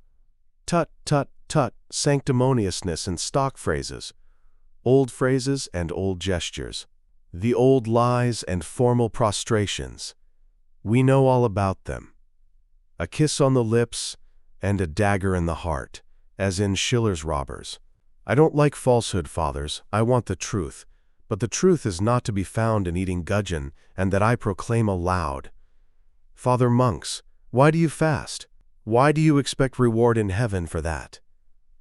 Tut, tut, tut, sanctimoniousness and stock phrases, old phrases and old gestures, the old lies and formal prostrations. We know all about them. A kiss on the lips and a dagger in the heart, as in Schiller's Robbers. I don't like falsehood, fathers, I want the truth, but the truth is not to be found in eating gudgeon, and that I proclaim aloud. Father monks, why do you fast? Why do you expect reward in heaven for that?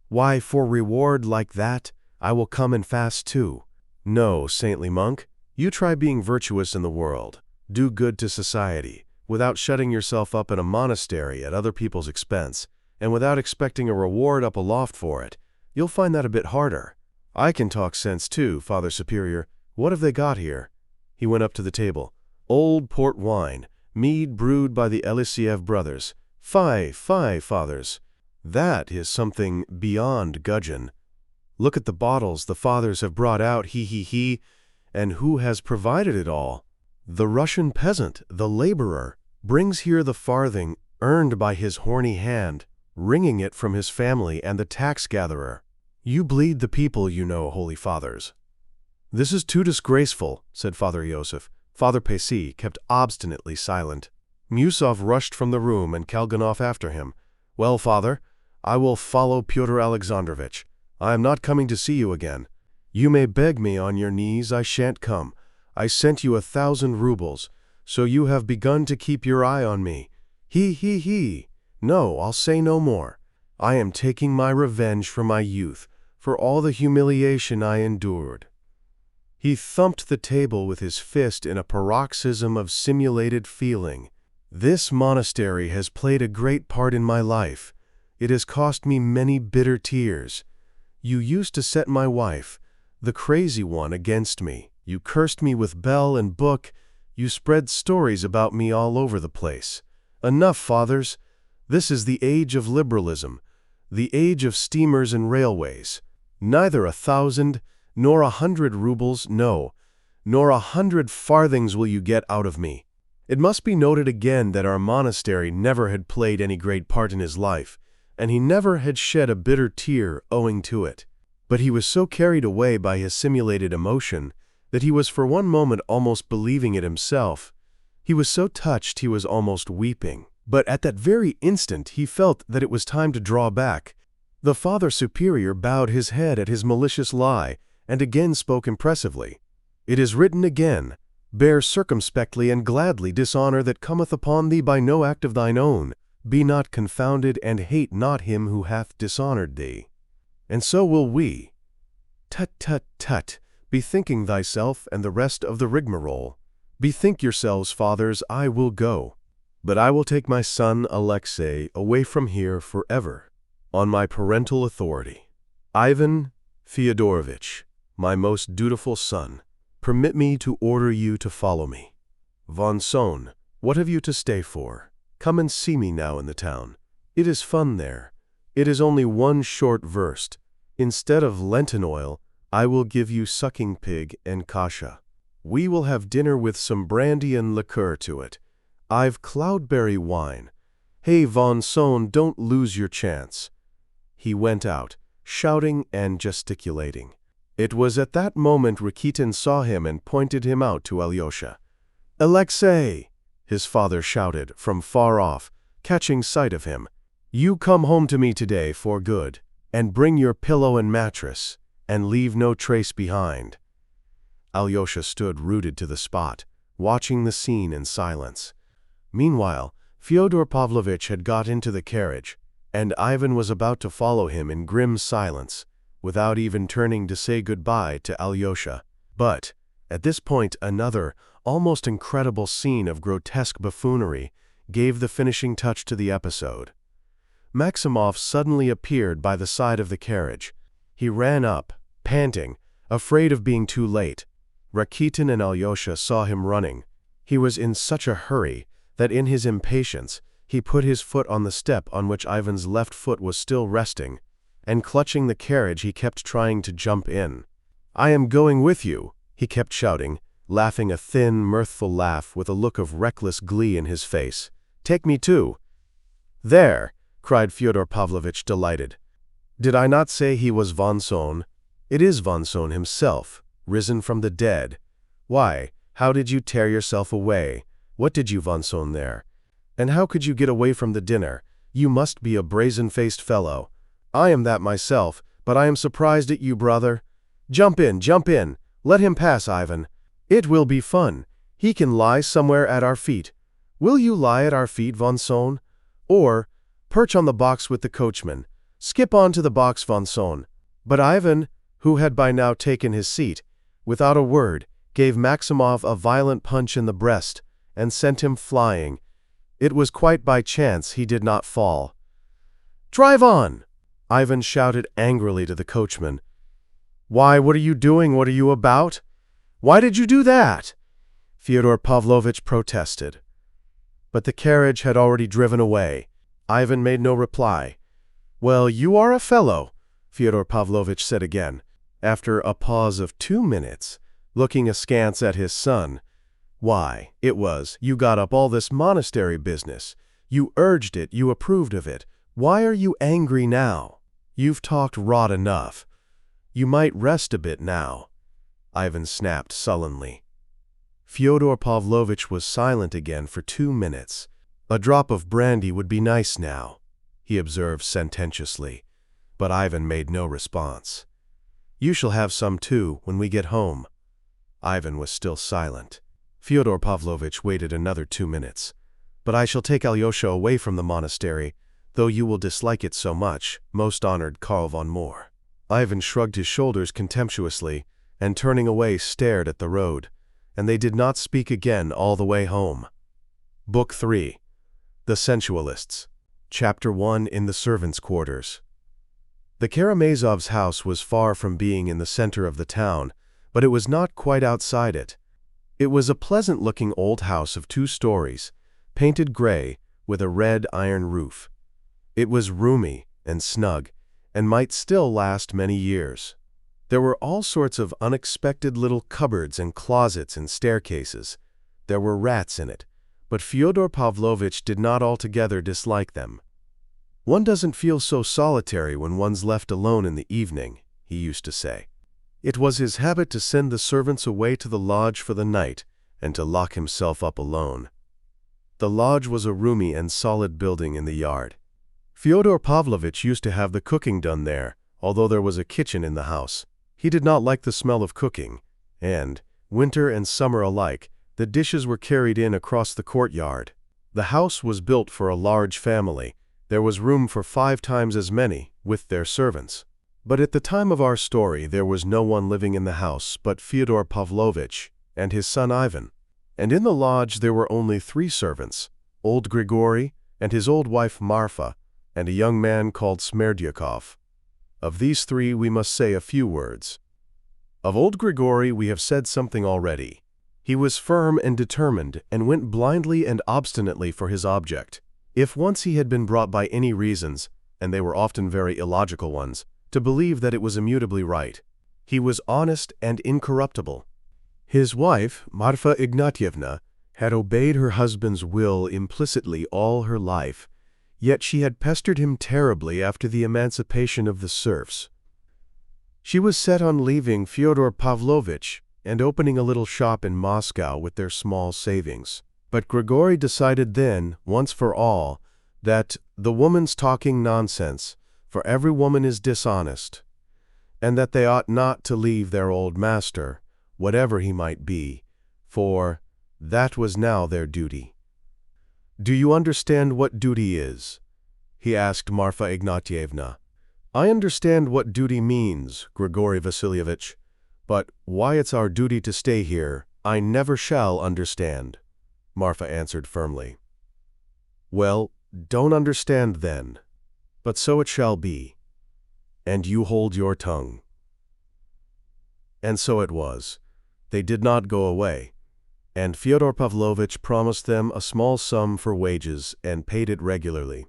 Why, for reward like that, I will come and fast too. No, saintly monk, you try being virtuous in the world, do good to society, without shutting yourself up in a monastery at other people's expense, and without expecting a reward up aloft for it. You'll find that a bit harder. I can talk sense too, Father Superior. What have they got here? He went up to the table. Old port wine, mead brewed by the Alyosha brothers. Fie, fie, fathers. That is something beyond gudgeon. Look at the bottles the fathers have brought out, he. And who has provided it all? The Russian peasant, the laborer, brings here the farthing earned by his horny hand, wringing it from his family and the tax-gatherer. You bleed the people, you know, holy fathers. This is too disgraceful, said Father Iosif. Father Pacy kept obstinately silent. Musov rushed from the room and Kalganov after him. Well, father, I will follow Pyotr Alexandrovitch. I am not coming to see you again. You may beg me on your knees, I shan't come. I sent you 1,000 rubles, so you have begun to keep your eye on me. He. No, I'll say no more. I am taking my revenge for my youth, for all the humiliation I endured. He thumped the table with his fist in a paroxysm of simulated feeling. This monastery has played a great part in my life. It has cost me many bitter tears. You used to set my wife, the crazy one, against me. You cursed me with bell and book. You spread stories about me all over the place. Enough, fathers. This is the age of liberalism, the age of steamers and railways. Neither 1,000, nor 100 rubles, no, nor 100 farthings will you get out of me. It must be noted again that our monastery never had played any great part in his life, and he never had shed a bitter tear owing to it. But he was so carried away by his simulated emotion that he was for one moment almost believing it himself. He was so touched he was almost weeping. But at that very instant he felt that it was time to draw back. The Father Superior bowed his head at his malicious lie, and again spoke impressively. It is written again, bear circumspectly and gladly dishonor that cometh upon thee by no act of thine own. Be not confounded, and hate not him who hath dishonored thee. And so will we. Tut, tut, tut, bethinking thyself and the rest of the rigmarole. Bethink yourselves, fathers, I will go. But I will take my son Alexei away from here forever. On my parental authority. Ivan Fyodorovich, my most dutiful son, permit me to order you to follow me. Von Sohn, what have you to stay for? Come and see me now in the town. It is fun there. It is only one short verst. Instead of Lenten oil, I will give you sucking pig and kasha. We will have dinner with some brandy and liqueur to it. I've cloudberry wine. Hey, Von Sohn, don't lose your chance. He went out, shouting and gesticulating. It was at that moment Rakitin saw him and pointed him out to Alyosha. "Alexei!" his father shouted from far off, catching sight of him. "You come home to me today for good, and bring your pillow and mattress, and leave no trace behind." Alyosha stood rooted to the spot, watching the scene in silence. Meanwhile, Fyodor Pavlovitch had got into the carriage, and Ivan was about to follow him in grim silence, without even turning to say goodbye to Alyosha. But, at this point, another, almost incredible scene of grotesque buffoonery gave the finishing touch to the episode. Maximov suddenly appeared by the side of the carriage. He ran up, panting, afraid of being too late. Rakitin and Alyosha saw him running. He was in such a hurry that in his impatience he put his foot on the step on which Ivan's left foot was still resting, and clutching the carriage he kept trying to jump in. "I am going with you," he kept shouting, laughing a thin, mirthful laugh with a look of reckless glee in his face. "Take me too." "There!" cried Fyodor Pavlovitch, delighted. "Did I not say he was Von Sohn? It is Von Sohn himself, risen from the dead. Why, how did you tear yourself away? What did you, Von Sohn, there? And how could you get away from the dinner? You must be a brazen-faced fellow. I am that myself, but I am surprised at you, brother. Jump in, let him pass, Ivan. It will be fun. He can lie somewhere at our feet. Will you lie at our feet, Von Sohn? Or perch on the box with the coachman. Skip on to the box, Von Sohn." But Ivan, who had by now taken his seat, without a word, gave Maximov a violent punch in the breast and sent him flying. It was quite by chance he did not fall. "Drive on!" Ivan shouted angrily to the coachman. "Why, what are you doing? What are you about? Why did you do that?" Fyodor Pavlovitch protested. But the carriage had already driven away. Ivan made no reply. "Well, you are a fellow," Fyodor Pavlovitch said again, after a pause of 2 minutes, looking askance at his son. "Why, it was, you got up all this monastery business. You urged it, you approved of it. Why are you angry now? You've talked rot enough. You might rest a bit now," Ivan snapped sullenly. Fyodor Pavlovitch was silent again for 2 minutes. "A drop of brandy would be nice now," he observed sententiously, but Ivan made no response. "You shall have some too when we get home." Ivan was still silent. Fyodor Pavlovitch waited another 2 minutes. "But I shall take Alyosha away from the monastery, though you will dislike it so much, most honored Karl von Moor." Ivan shrugged his shoulders contemptuously, and turning away stared at the road, and they did not speak again all the way home. Book 3. The Sensualists. Chapter 1. In the Servants' Quarters. The Karamazovs' house was far from being in the center of the town, but it was not quite outside it. It was a pleasant-looking old house of 2 stories, painted gray, with a red iron roof. It was roomy and snug, and might still last many years. There were all sorts of unexpected little cupboards and closets and staircases. There were rats in it, but Fyodor Pavlovitch did not altogether dislike them. "One doesn't feel so solitary when one's left alone in the evening," he used to say. It was his habit to send the servants away to the lodge for the night and to lock himself up alone. The lodge was a roomy and solid building in the yard. Fyodor Pavlovitch used to have the cooking done there, although there was a kitchen in the house. He did not like the smell of cooking, and, winter and summer alike, the dishes were carried in across the courtyard. The house was built for a large family. There was room for 5 times as many, with their servants. But at the time of our story there was no one living in the house but Fyodor Pavlovitch and his son Ivan. And in the lodge there were only 3 servants, old Grigory and his old wife Marfa, and a young man called Smerdyakov. Of these three we must say a few words. Of old Grigory we have said something already. He was firm and determined, and went blindly and obstinately for his object. If once he had been brought by any reasons, and they were often very illogical ones, to believe that it was immutably right, he was honest and incorruptible. His wife, Marfa Ignatyevna, had obeyed her husband's will implicitly all her life, yet she had pestered him terribly after the emancipation of the serfs. She was set on leaving Fyodor Pavlovitch and opening a little shop in Moscow with their small savings. But Grigory decided then, once for all, that the woman's talking nonsense, for every woman is dishonest, and that they ought not to leave their old master, whatever he might be, for that was now their duty. "Do you understand what duty is?" he asked Marfa Ignatyevna. "I understand what duty means, Grigory Vasilyevich, but why it's our duty to stay here, I never shall understand," Marfa answered firmly. "Well, don't understand then, but so it shall be, and you hold your tongue." And so it was. They did not go away, and Fyodor Pavlovitch promised them a small sum for wages and paid it regularly.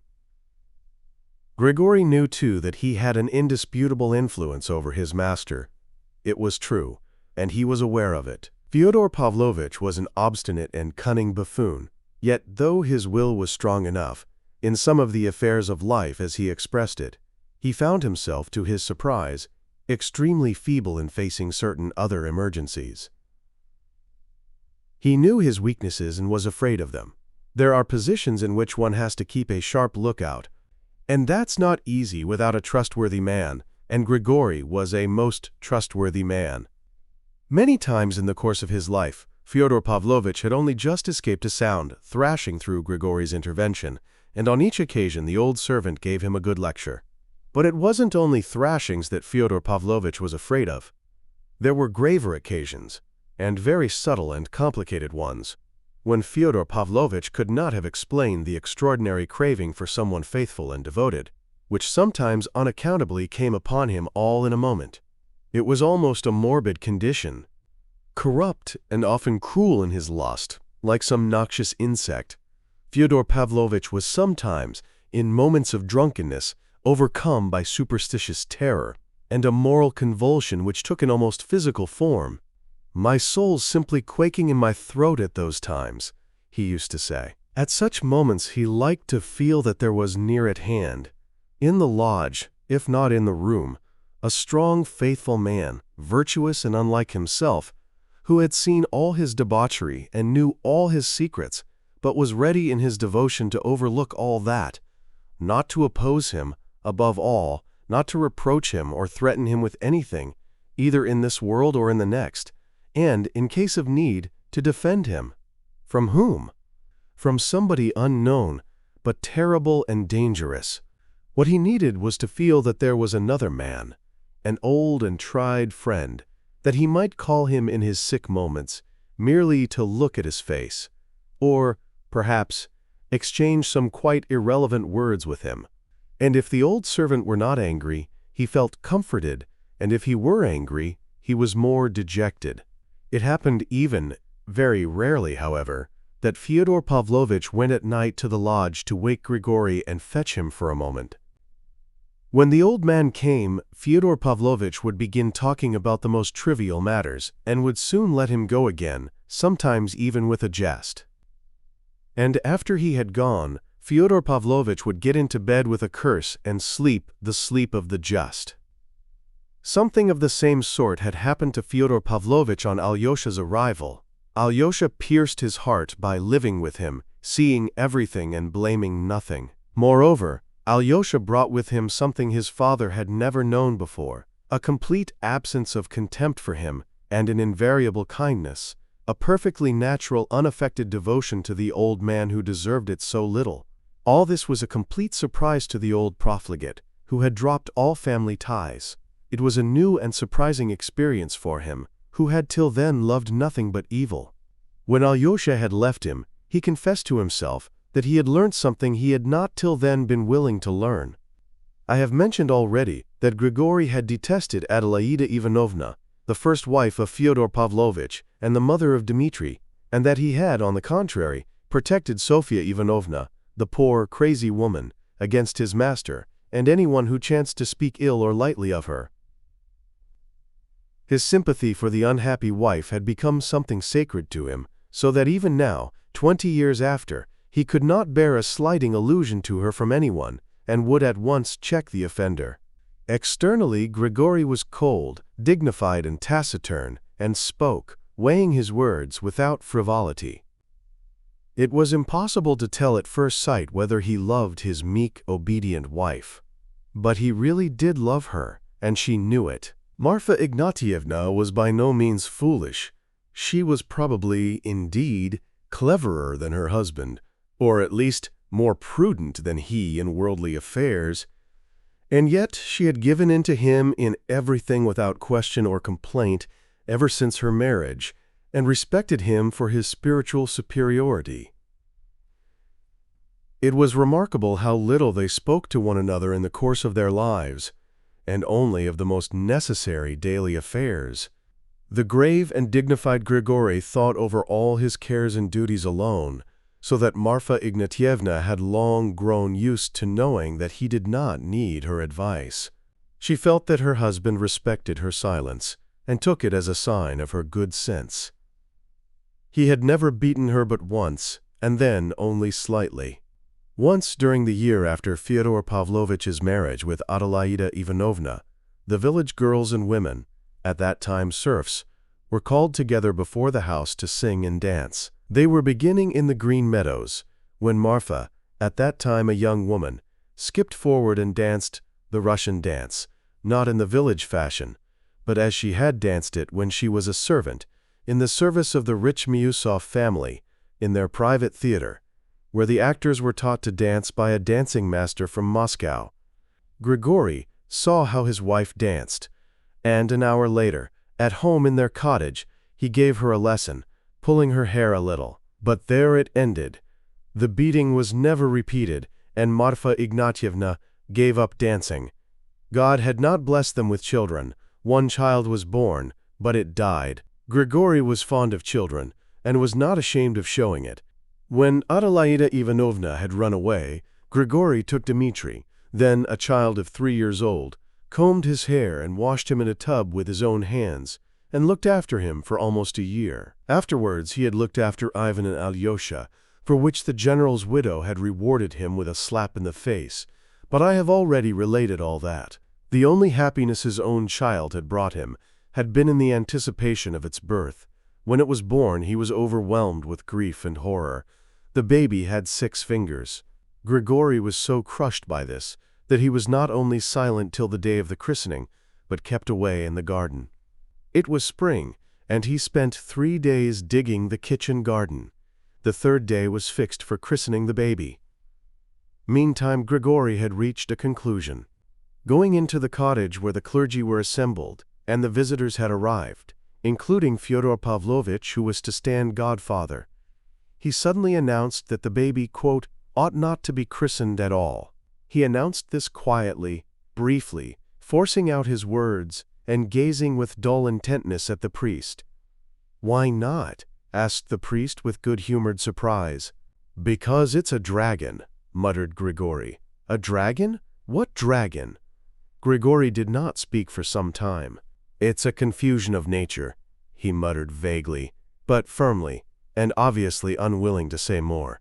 Grigory knew too that he had an indisputable influence over his master. It was true, and he was aware of it. Fyodor Pavlovitch was an obstinate and cunning buffoon, yet though his will was strong enough, in some of the affairs of life as he expressed it, he found himself, to his surprise, extremely feeble in facing certain other emergencies. He knew his weaknesses and was afraid of them. There are positions in which one has to keep a sharp lookout, and that's not easy without a trustworthy man, and Grigory was a most trustworthy man. Many times in the course of his life, Fyodor Pavlovitch had only just escaped a sound thrashing through Grigory's intervention, and on each occasion the old servant gave him a good lecture. But it wasn't only thrashings that Fyodor Pavlovitch was afraid of. There were graver occasions, and very subtle and complicated ones, when Fyodor Pavlovitch could not have explained the extraordinary craving for someone faithful and devoted, which sometimes unaccountably came upon him all in a moment. It was almost a morbid condition. Corrupt and often cruel in his lust, like some noxious insect, Fyodor Pavlovitch was sometimes, in moments of drunkenness, overcome by superstitious terror and a moral convulsion which took an almost physical form. "My soul's simply quaking in my throat at those times," he used to say. At such moments he liked to feel that there was near at hand, in the lodge, if not in the room, a strong, faithful man, virtuous and unlike himself, who had seen all his debauchery and knew all his secrets, but was ready in his devotion to overlook all that, not to oppose him, above all, not to reproach him or threaten him with anything, either in this world or in the next, and, in case of need, to defend him. From whom? From somebody unknown, but terrible and dangerous. What he needed was to feel that there was another man, an old and tried friend, that he might call him in his sick moments, merely to look at his face, or, perhaps, exchange some quite irrelevant words with him. And if the old servant were not angry, he felt comforted, and if he were angry, he was more dejected. It happened even, very rarely however, that Fyodor Pavlovitch went at night to the lodge to wake Grigory and fetch him for a moment. When the old man came, Fyodor Pavlovitch would begin talking about the most trivial matters, and would soon let him go again, sometimes even with a jest. And after he had gone, Fyodor Pavlovitch would get into bed with a curse and sleep the sleep of the just. Something of the same sort had happened to Fyodor Pavlovitch on Alyosha's arrival. Alyosha pierced his heart by living with him, seeing everything and blaming nothing. Moreover, Alyosha brought with him something his father had never known before, a complete absence of contempt for him and an invariable kindness, a perfectly natural, unaffected devotion to the old man who deserved it so little. All this was a complete surprise to the old profligate, who had dropped all family ties. It was a new and surprising experience for him, who had till then loved nothing but evil. When Alyosha had left him, he confessed to himself that he had learnt something he had not till then been willing to learn. I have mentioned already that Grigory had detested Adelaida Ivanovna, the first wife of Fyodor Pavlovitch and the mother of Dmitri, and that he had, on the contrary, protected Sofia Ivanovna, the poor, crazy woman, against his master and anyone who chanced to speak ill or lightly of her. His sympathy for the unhappy wife had become something sacred to him, so that even now, 20 years after, he could not bear a slighting allusion to her from anyone, and would at once check the offender. Externally, Grigory was cold, dignified and taciturn, and spoke, weighing his words without frivolity. It was impossible to tell at first sight whether he loved his meek, obedient wife. But he really did love her, and she knew it. Marfa Ignatyevna was by no means foolish. She was probably, indeed, cleverer than her husband, or at least more prudent than he in worldly affairs, and yet she had given in to him in everything without question or complaint ever since her marriage, and respected him for his spiritual superiority. It was remarkable how little they spoke to one another in the course of their lives, and only of the most necessary daily affairs. The grave and dignified Grigory thought over all his cares and duties alone, so that Marfa Ignatyevna had long grown used to knowing that he did not need her advice. She felt that her husband respected her silence, and took it as a sign of her good sense. He had never beaten her but once, and then only slightly. Once during the year after Fyodor Pavlovitch's marriage with Adelaida Ivanovna, the village girls and women, at that time serfs, were called together before the house to sing and dance. They were beginning in the green meadows, when Marfa, at that time a young woman, skipped forward and danced the Russian dance, not in the village fashion, but as she had danced it when she was a servant, in the service of the rich Miusov family, in their private theater, where the actors were taught to dance by a dancing master from Moscow. Grigory saw how his wife danced, and an hour later, at home in their cottage, he gave her a lesson, pulling her hair a little. But there it ended. The beating was never repeated, and Marfa Ignatyevna gave up dancing. God had not blessed them with children. One child was born, but it died. Grigory was fond of children, and was not ashamed of showing it. When Adelaida Ivanovna had run away, Grigory took Dmitri, then a child of 3 years old, combed his hair and washed him in a tub with his own hands, and looked after him for almost a year. Afterwards he had looked after Ivan and Alyosha, for which the general's widow had rewarded him with a slap in the face, but I have already related all that. The only happiness his own child had brought him had been in the anticipation of its birth. When it was born he was overwhelmed with grief and horror. The baby had 6 fingers. Grigory was so crushed by this that he was not only silent till the day of the christening, but kept away in the garden. It was spring, and he spent 3 days digging the kitchen garden. The 3rd day was fixed for christening the baby. Meantime Grigory had reached a conclusion. Going into the cottage where the clergy were assembled, and the visitors had arrived, including Fyodor Pavlovitch, who was to stand godfather, he suddenly announced that the baby, quote, ought not to be christened at all. He announced this quietly, briefly, forcing out his words, and gazing with dull intentness at the priest. "Why not?" asked the priest with good-humored surprise. "Because it's a dragon," muttered Grigory. "A dragon? What dragon?" Grigory did not speak for some time. "It's a confusion of nature," he muttered vaguely, but firmly, and obviously unwilling to say more.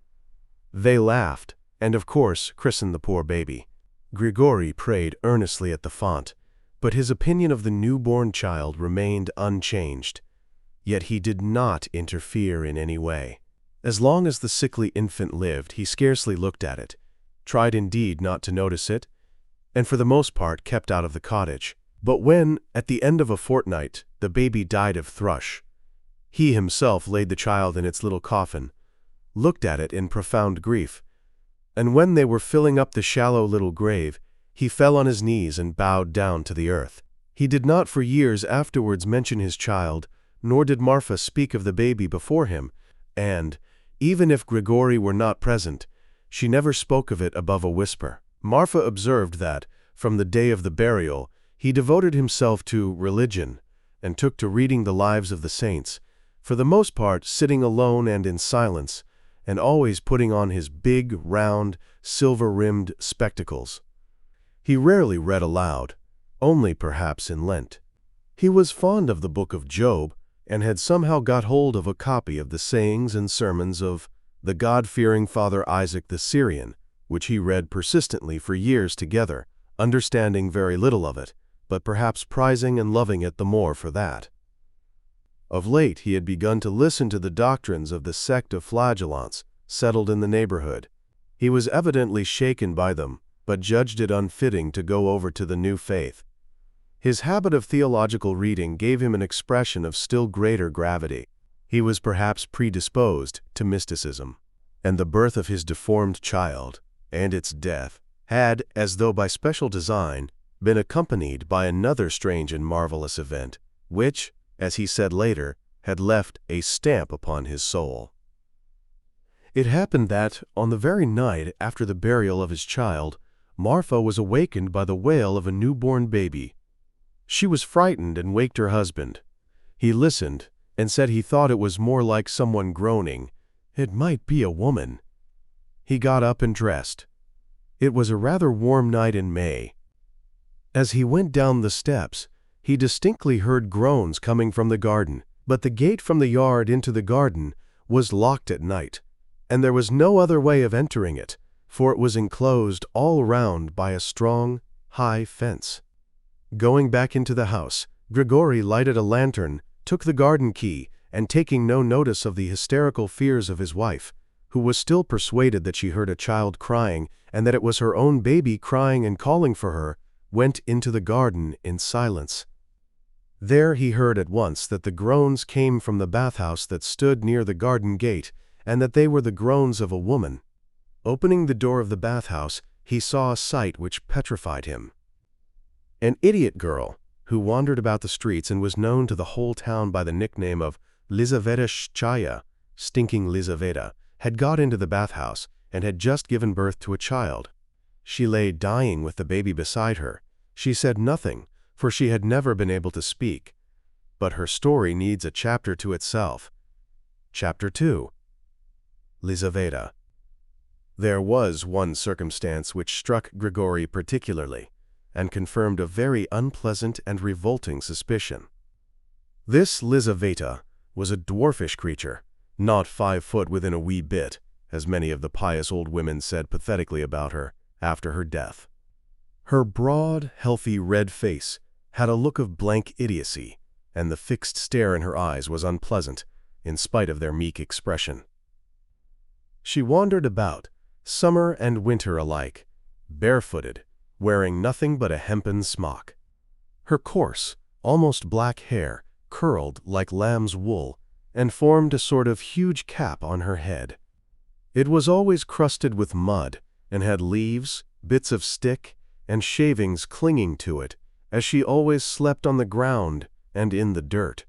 They laughed, and of course christened the poor baby. Grigory prayed earnestly at the font, but his opinion of the newborn child remained unchanged. Yet he did not interfere in any way. As long as the sickly infant lived, he scarcely looked at it, tried indeed not to notice it, and for the most part kept out of the cottage. But when, at the end of a fortnight, the baby died of thrush, he himself laid the child in its little coffin, looked at it in profound grief, and when they were filling up the shallow little grave, he fell on his knees and bowed down to the earth. He did not for years afterwards mention his child, nor did Marfa speak of the baby before him, and, even if Grigory were not present, She never spoke of it above a whisper. Marfa observed that, from the day of the burial, he devoted himself to religion and took to reading the lives of the saints, for the most part sitting alone and in silence, and always putting on his big, round, silver-rimmed spectacles. He rarely read aloud, only perhaps in Lent. He was fond of the book of Job, and had somehow got hold of a copy of the sayings and sermons of the God-fearing Father Isaac the Syrian, which he read persistently for years together, understanding very little of it, but perhaps prizing and loving it the more for that. Of late he had begun to listen to the doctrines of the sect of flagellants settled in the neighborhood. He was evidently shaken by them, but judged it unfitting to go over to the new faith. His habit of theological reading gave him an expression of still greater gravity. He was perhaps predisposed to mysticism, and the birth of his deformed child, and its death, had, as though by special design, been accompanied by another strange and marvelous event, which, as he said later, had left a stamp upon his soul. It happened that, on the very night after the burial of his child, Marfa was awakened by the wail of a newborn baby. She was frightened and waked her husband. He listened and said he thought it was more like someone groaning. It might be a woman. He got up and dressed. It was a rather warm night in May. As he went down the steps, he distinctly heard groans coming from the garden, but the gate from the yard into the garden was locked at night, and there was no other way of entering it, for it was enclosed all round by a strong, high fence. Going back into the house, Grigory lighted a lantern, took the garden key, and taking no notice of the hysterical fears of his wife, who was still persuaded that she heard a child crying and that it was her own baby crying and calling for her, went into the garden in silence. There he heard at once that the groans came from the bathhouse that stood near the garden gate, and that they were the groans of a woman. Opening the door of the bathhouse, he saw a sight which petrified him. An idiot girl, who wandered about the streets and was known to the whole town by the nickname of Lizaveta Shchaya, Stinking Lizaveta, had got into the bathhouse and had just given birth to a child. She lay dying with the baby beside her. She said nothing, for she had never been able to speak. But her story needs a chapter to itself. Chapter 2. Lizaveta. There was one circumstance which struck Grigory particularly, and confirmed a very unpleasant and revolting suspicion. This Lizaveta was a dwarfish creature, not 5 foot within a wee bit, as many of the pious old women said pathetically about her after her death. Her broad, healthy red face had a look of blank idiocy, and the fixed stare in her eyes was unpleasant, in spite of their meek expression. She wandered about, summer and winter alike, barefooted, wearing nothing but a hempen smock. Her coarse, almost black hair curled like lamb's wool and formed a sort of huge cap on her head. It was always crusted with mud and had leaves, bits of stick, and shavings clinging to it, as she always slept on the ground and in the dirt.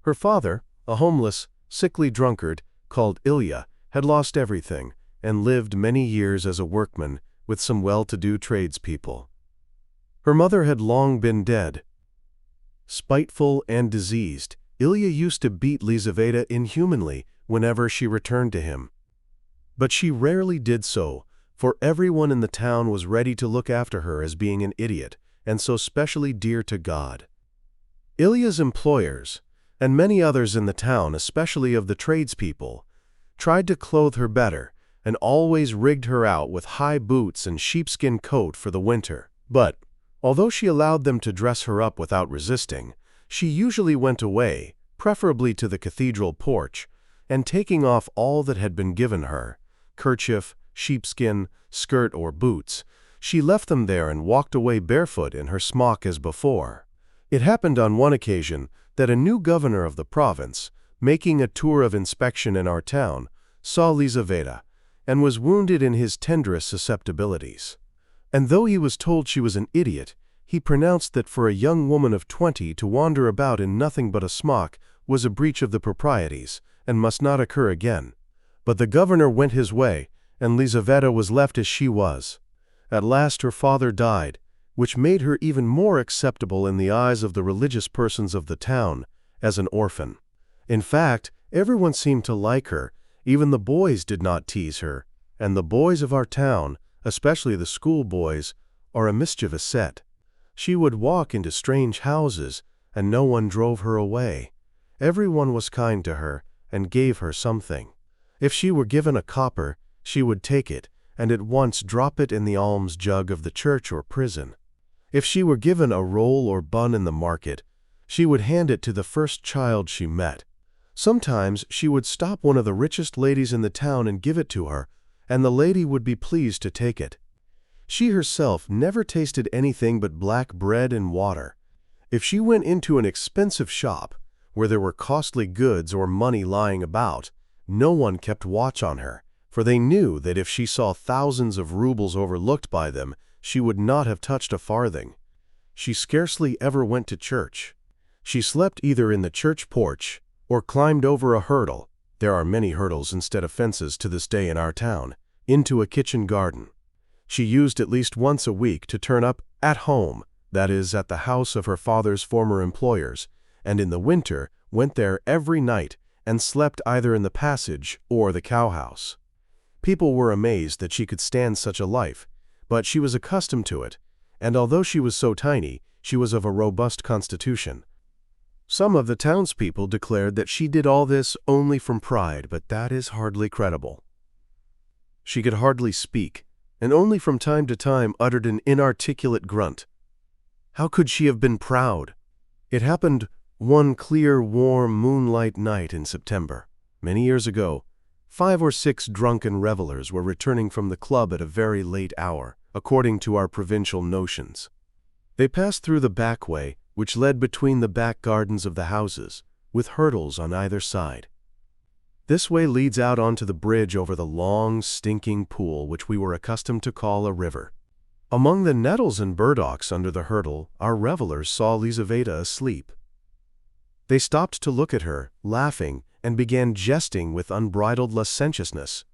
Her father, a homeless, sickly drunkard called Ilya, had lost everything and lived many years as a workman with some well-to-do tradespeople. Her mother had long been dead. Spiteful and diseased, Ilya used to beat Lizaveta inhumanly whenever she returned to him. But she rarely did so, for everyone in the town was ready to look after her as being an idiot, and so specially dear to God. Ilya's employers, and many others in the town, especially of the tradespeople, tried to clothe her better, and always rigged her out with high boots and sheepskin coat for the winter. But, although she allowed them to dress her up without resisting, she usually went away, preferably to the cathedral porch, and taking off all that had been given her, kerchief, sheepskin, skirt, or boots, she left them there and walked away barefoot in her smock as before. It happened on one occasion that a new governor of the province, making a tour of inspection in our town, saw Lizaveta, and was wounded in his tenderest susceptibilities. And though he was told she was an idiot, he pronounced that for a young woman of 20 to wander about in nothing but a smock was a breach of the proprieties, and must not occur again. But the governor went his way, and Lizaveta was left as she was. At last her father died, which made her even more acceptable in the eyes of the religious persons of the town, as an orphan. In fact, everyone seemed to like her, even the boys did not tease her, and the boys of our town, especially the schoolboys, are a mischievous set. She would walk into strange houses, and no one drove her away. Everyone was kind to her, and gave her something. If she were given a copper, she would take it, and at once drop it in the alms jug of the church or prison. If she were given a roll or bun in the market, she would hand it to the first child she met. Sometimes she would stop one of the richest ladies in the town and give it to her, and the lady would be pleased to take it. She herself never tasted anything but black bread and water. If she went into an expensive shop, where there were costly goods or money lying about, no one kept watch on her, for they knew that if she saw thousands of rubles overlooked by them, she would not have touched a farthing. She scarcely ever went to church. She slept either in the church porch or climbed over a hurdle — there are many hurdles instead of fences to this day in our town — into a kitchen garden. She used at least once a week to turn up at home, that is, at the house of her father's former employers, and in the winter went there every night and slept either in the passage or the cowhouse. People were amazed that she could stand such a life, but she was accustomed to it, and although she was so tiny, she was of a robust constitution. Some of the townspeople declared that she did all this only from pride, but that is hardly credible. She could hardly speak, and only from time to time uttered an inarticulate grunt. How could she have been proud? It happened one clear, warm, moonlight night in September. Many years ago, 5 or 6 drunken revelers were returning from the club at a very late hour, according to our provincial notions. They passed through the back way, which led between the back gardens of the houses, with hurdles on either side. This way leads out onto the bridge over the long, stinking pool which we were accustomed to call a river. Among the nettles and burdocks under the hurdle, our revelers saw Lizaveta asleep. They stopped to look at her, laughing, and began jesting with unbridled licentiousness.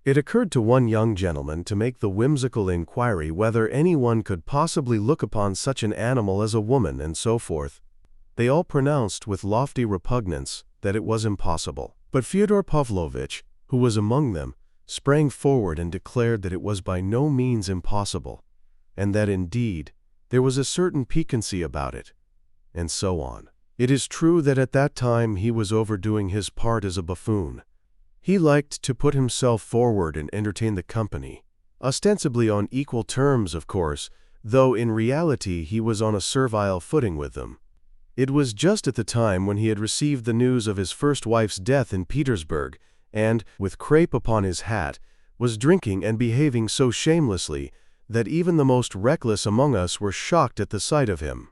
It occurred to one young gentleman to make the whimsical inquiry whether anyone could possibly look upon such an animal as a woman, and so forth. They all pronounced with lofty repugnance that it was impossible. But Fyodor Pavlovitch, who was among them, sprang forward and declared that it was by no means impossible, and that indeed there was a certain piquancy about it, and so on. It is true that at that time he was overdoing his part as a buffoon. He liked to put himself forward and entertain the company, ostensibly on equal terms, of course, though in reality he was on a servile footing with them. It was just at the time when he had received the news of his first wife's death in Petersburg, and, with crape upon his hat, was drinking and behaving so shamelessly that even the most reckless among us were shocked at the sight of him.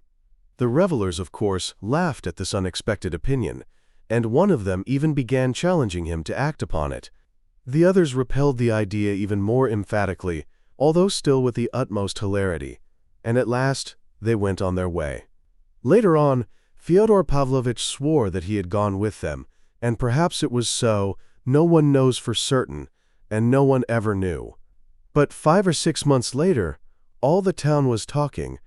The revelers, of course, laughed at this unexpected opinion, and one of them even began challenging him to act upon it. The others repelled the idea even more emphatically, although still with the utmost hilarity, and at last they went on their way. Later on, Fyodor Pavlovitch swore that he had gone with them, and perhaps it was so, no one knows for certain, and no one ever knew. But 5 or 6 months later, all the town was talking,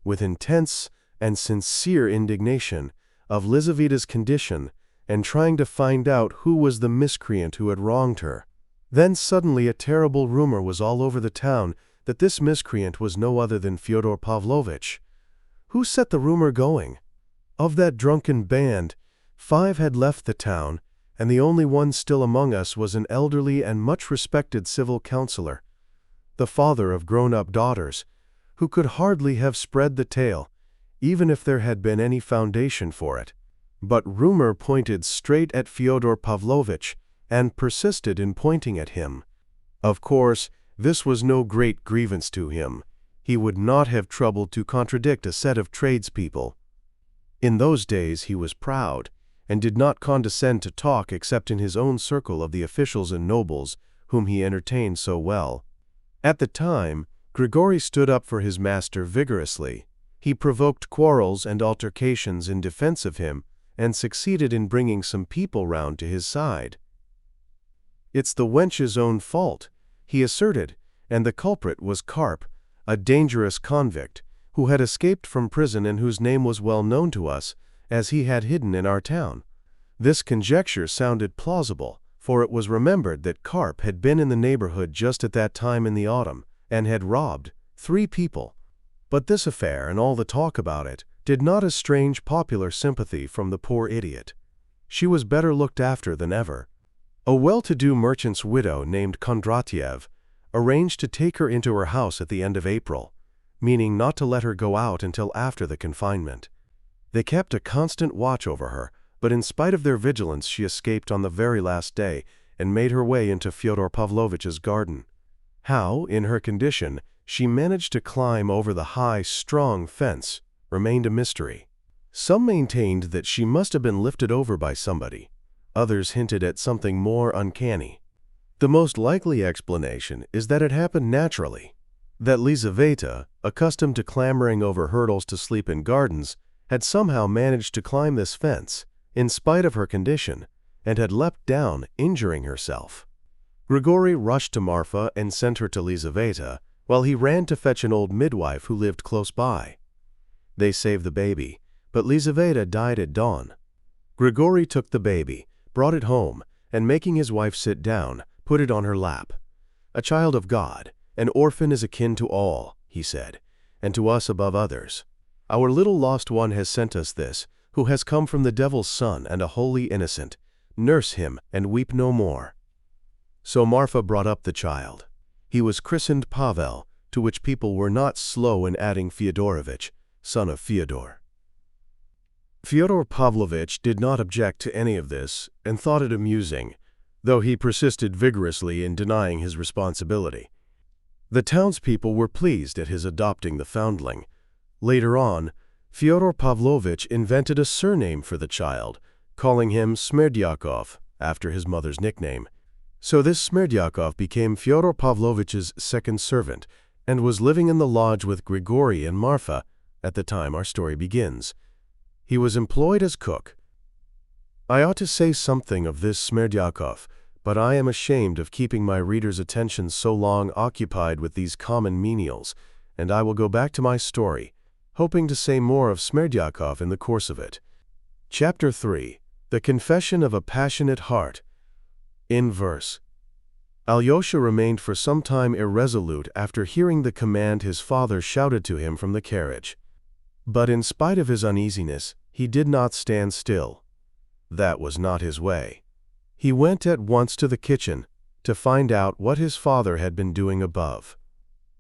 with intense and sincere indignation, of Lizaveta's condition, and trying to find out who was the miscreant who had wronged her. Then suddenly a terrible rumor was all over the town that this miscreant was no other than Fyodor Pavlovitch. Who set the rumor going? Of that drunken band, 5 had left the town, and the only one still among us was an elderly and much respected civil councillor, the father of grown-up daughters, who could hardly have spread the tale, even if there had been any foundation for it. But rumor pointed straight at Fyodor Pavlovitch, and persisted in pointing at him. Of course, this was no great grievance to him. He would not have troubled to contradict a set of tradespeople. In those days he was proud, and did not condescend to talk except in his own circle of the officials and nobles, whom he entertained so well. At the time, Grigory stood up for his master vigorously. He provoked quarrels and altercations in defense of him, and succeeded in bringing some people round to his side. "It's the wench's own fault," he asserted, and the culprit was Karp, a dangerous convict, who had escaped from prison and whose name was well known to us, as he had hidden in our town. This conjecture sounded plausible, for it was remembered that Karp had been in the neighborhood just at that time in the autumn, and had robbed 3 people. But this affair and all the talk about it did not estrange popular sympathy from the poor idiot. She was better looked after than ever. A well-to-do merchant's widow named Kondratiev arranged to take her into her house at the end of April, meaning not to let her go out until after the confinement. They kept a constant watch over her, but in spite of their vigilance she escaped on the very last day and made her way into Fyodor Pavlovitch's garden. How, in her condition, she managed to climb over the high, strong fence remained a mystery. Some maintained that she must have been lifted over by somebody. Others hinted at something more uncanny. The most likely explanation is that it happened naturally, that Lizaveta, accustomed to clambering over hurdles to sleep in gardens, had somehow managed to climb this fence, in spite of her condition, and had leapt down, injuring herself. Grigory rushed to Marfa and sent her to Lizaveta, while he ran to fetch an old midwife who lived close by. They saved the baby, but Lizaveta died at dawn. Grigory took the baby, brought it home, and making his wife sit down, put it on her lap. "A child of God, an orphan is akin to all," he said, "and to us above others. Our little lost one has sent us this, who has come from the devil's son and a holy innocent. Nurse him and weep no more." So Marfa brought up the child. He was christened Pavel, to which people were not slow in adding Fyodorovich, son of Fyodor. Fyodor Pavlovitch did not object to any of this and thought it amusing, though he persisted vigorously in denying his responsibility. The townspeople were pleased at his adopting the foundling. Later on, Fyodor Pavlovitch invented a surname for the child, calling him Smerdyakov, after his mother's nickname. So this Smerdyakov became Fyodor Pavlovitch's second servant and was living in the lodge with Grigory and Marfa at the time our story begins. He was employed as cook. I ought to say something of this Smerdyakov, but I am ashamed of keeping my reader's attention so long occupied with these common menials, and I will go back to my story, hoping to say more of Smerdyakov in the course of it. Chapter 3. The Confession of a Passionate Heart. In verse. Alyosha remained for some time irresolute after hearing the command his father shouted to him from the carriage. But in spite of his uneasiness, he did not stand still. That was not his way. He went at once to the kitchen to find out what his father had been doing above.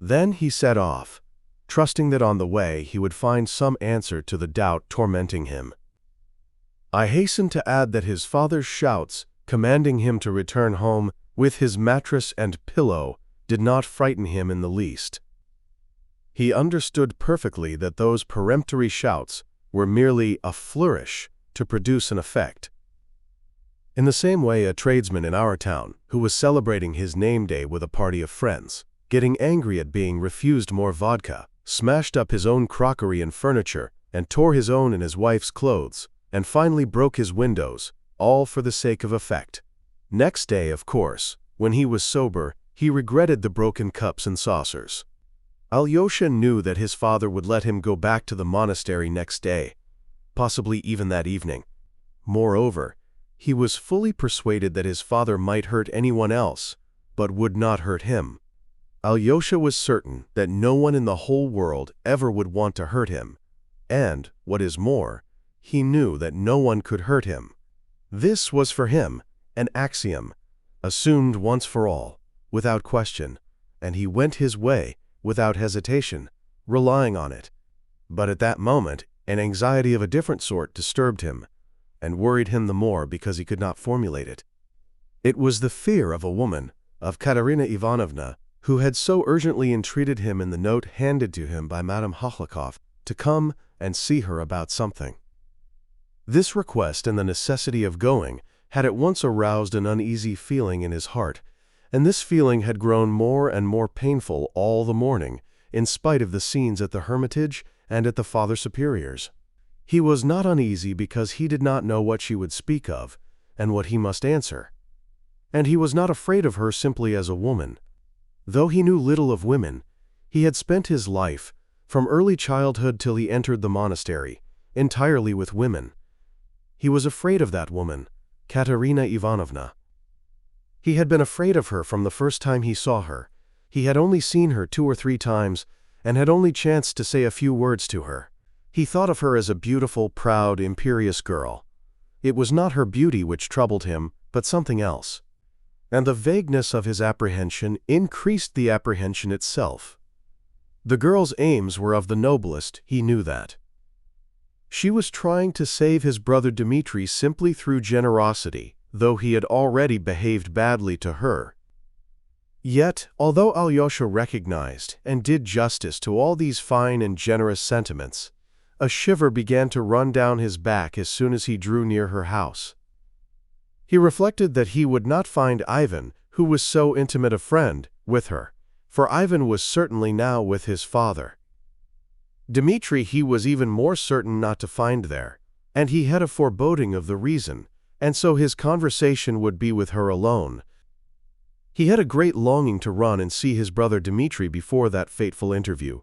Then he set off, trusting that on the way he would find some answer to the doubt tormenting him. I hasten to add that his father's shouts, commanding him to return home with his mattress and pillow, did not frighten him in the least. He understood perfectly that those peremptory shouts were merely a flourish to produce an effect. In the same way, a tradesman in our town, who was celebrating his name day with a party of friends, getting angry at being refused more vodka, smashed up his own crockery and furniture, and tore his own and his wife's clothes, and finally broke his windows, all for the sake of effect. Next day, of course, when he was sober, he regretted the broken cups and saucers. Alyosha knew that his father would let him go back to the monastery next day, possibly even that evening. Moreover, he was fully persuaded that his father might hurt anyone else, but would not hurt him. Alyosha was certain that no one in the whole world ever would want to hurt him, and, what is more, he knew that no one could hurt him. This was for him an axiom, assumed once for all, without question, and he went his way without hesitation, relying on it. But at that moment, an anxiety of a different sort disturbed him, and worried him the more because he could not formulate it. It was the fear of a woman, of Katerina Ivanovna, who had so urgently entreated him in the note handed to him by Madame Hochlakov to come and see her about something. This request and the necessity of going had at once aroused an uneasy feeling in his heart, and this feeling had grown more and more painful all the morning, in spite of the scenes at the hermitage and at the Father Superior's. He was not uneasy because he did not know what she would speak of, and what he must answer. And he was not afraid of her simply as a woman. Though he knew little of women, he had spent his life, from early childhood till he entered the monastery, entirely with women. He was afraid of that woman, Katerina Ivanovna. He had been afraid of her from the first time he saw her. He had only seen her 2 or 3 times, and had only chanced to say a few words to her. He thought of her as a beautiful, proud, imperious girl. It was not her beauty which troubled him, but something else. And the vagueness of his apprehension increased the apprehension itself. The girl's aims were of the noblest, he knew that. She was trying to save his brother Dmitri simply through generosity, though he had already behaved badly to her. Yet, although Alyosha recognized and did justice to all these fine and generous sentiments, a shiver began to run down his back as soon as he drew near her house. He reflected that he would not find Ivan, who was so intimate a friend, with her, for Ivan was certainly now with his father. Dmitri he was even more certain not to find there, and he had a foreboding of the reason, and so his conversation would be with her alone. He had a great longing to run and see his brother Dmitri before that fateful interview.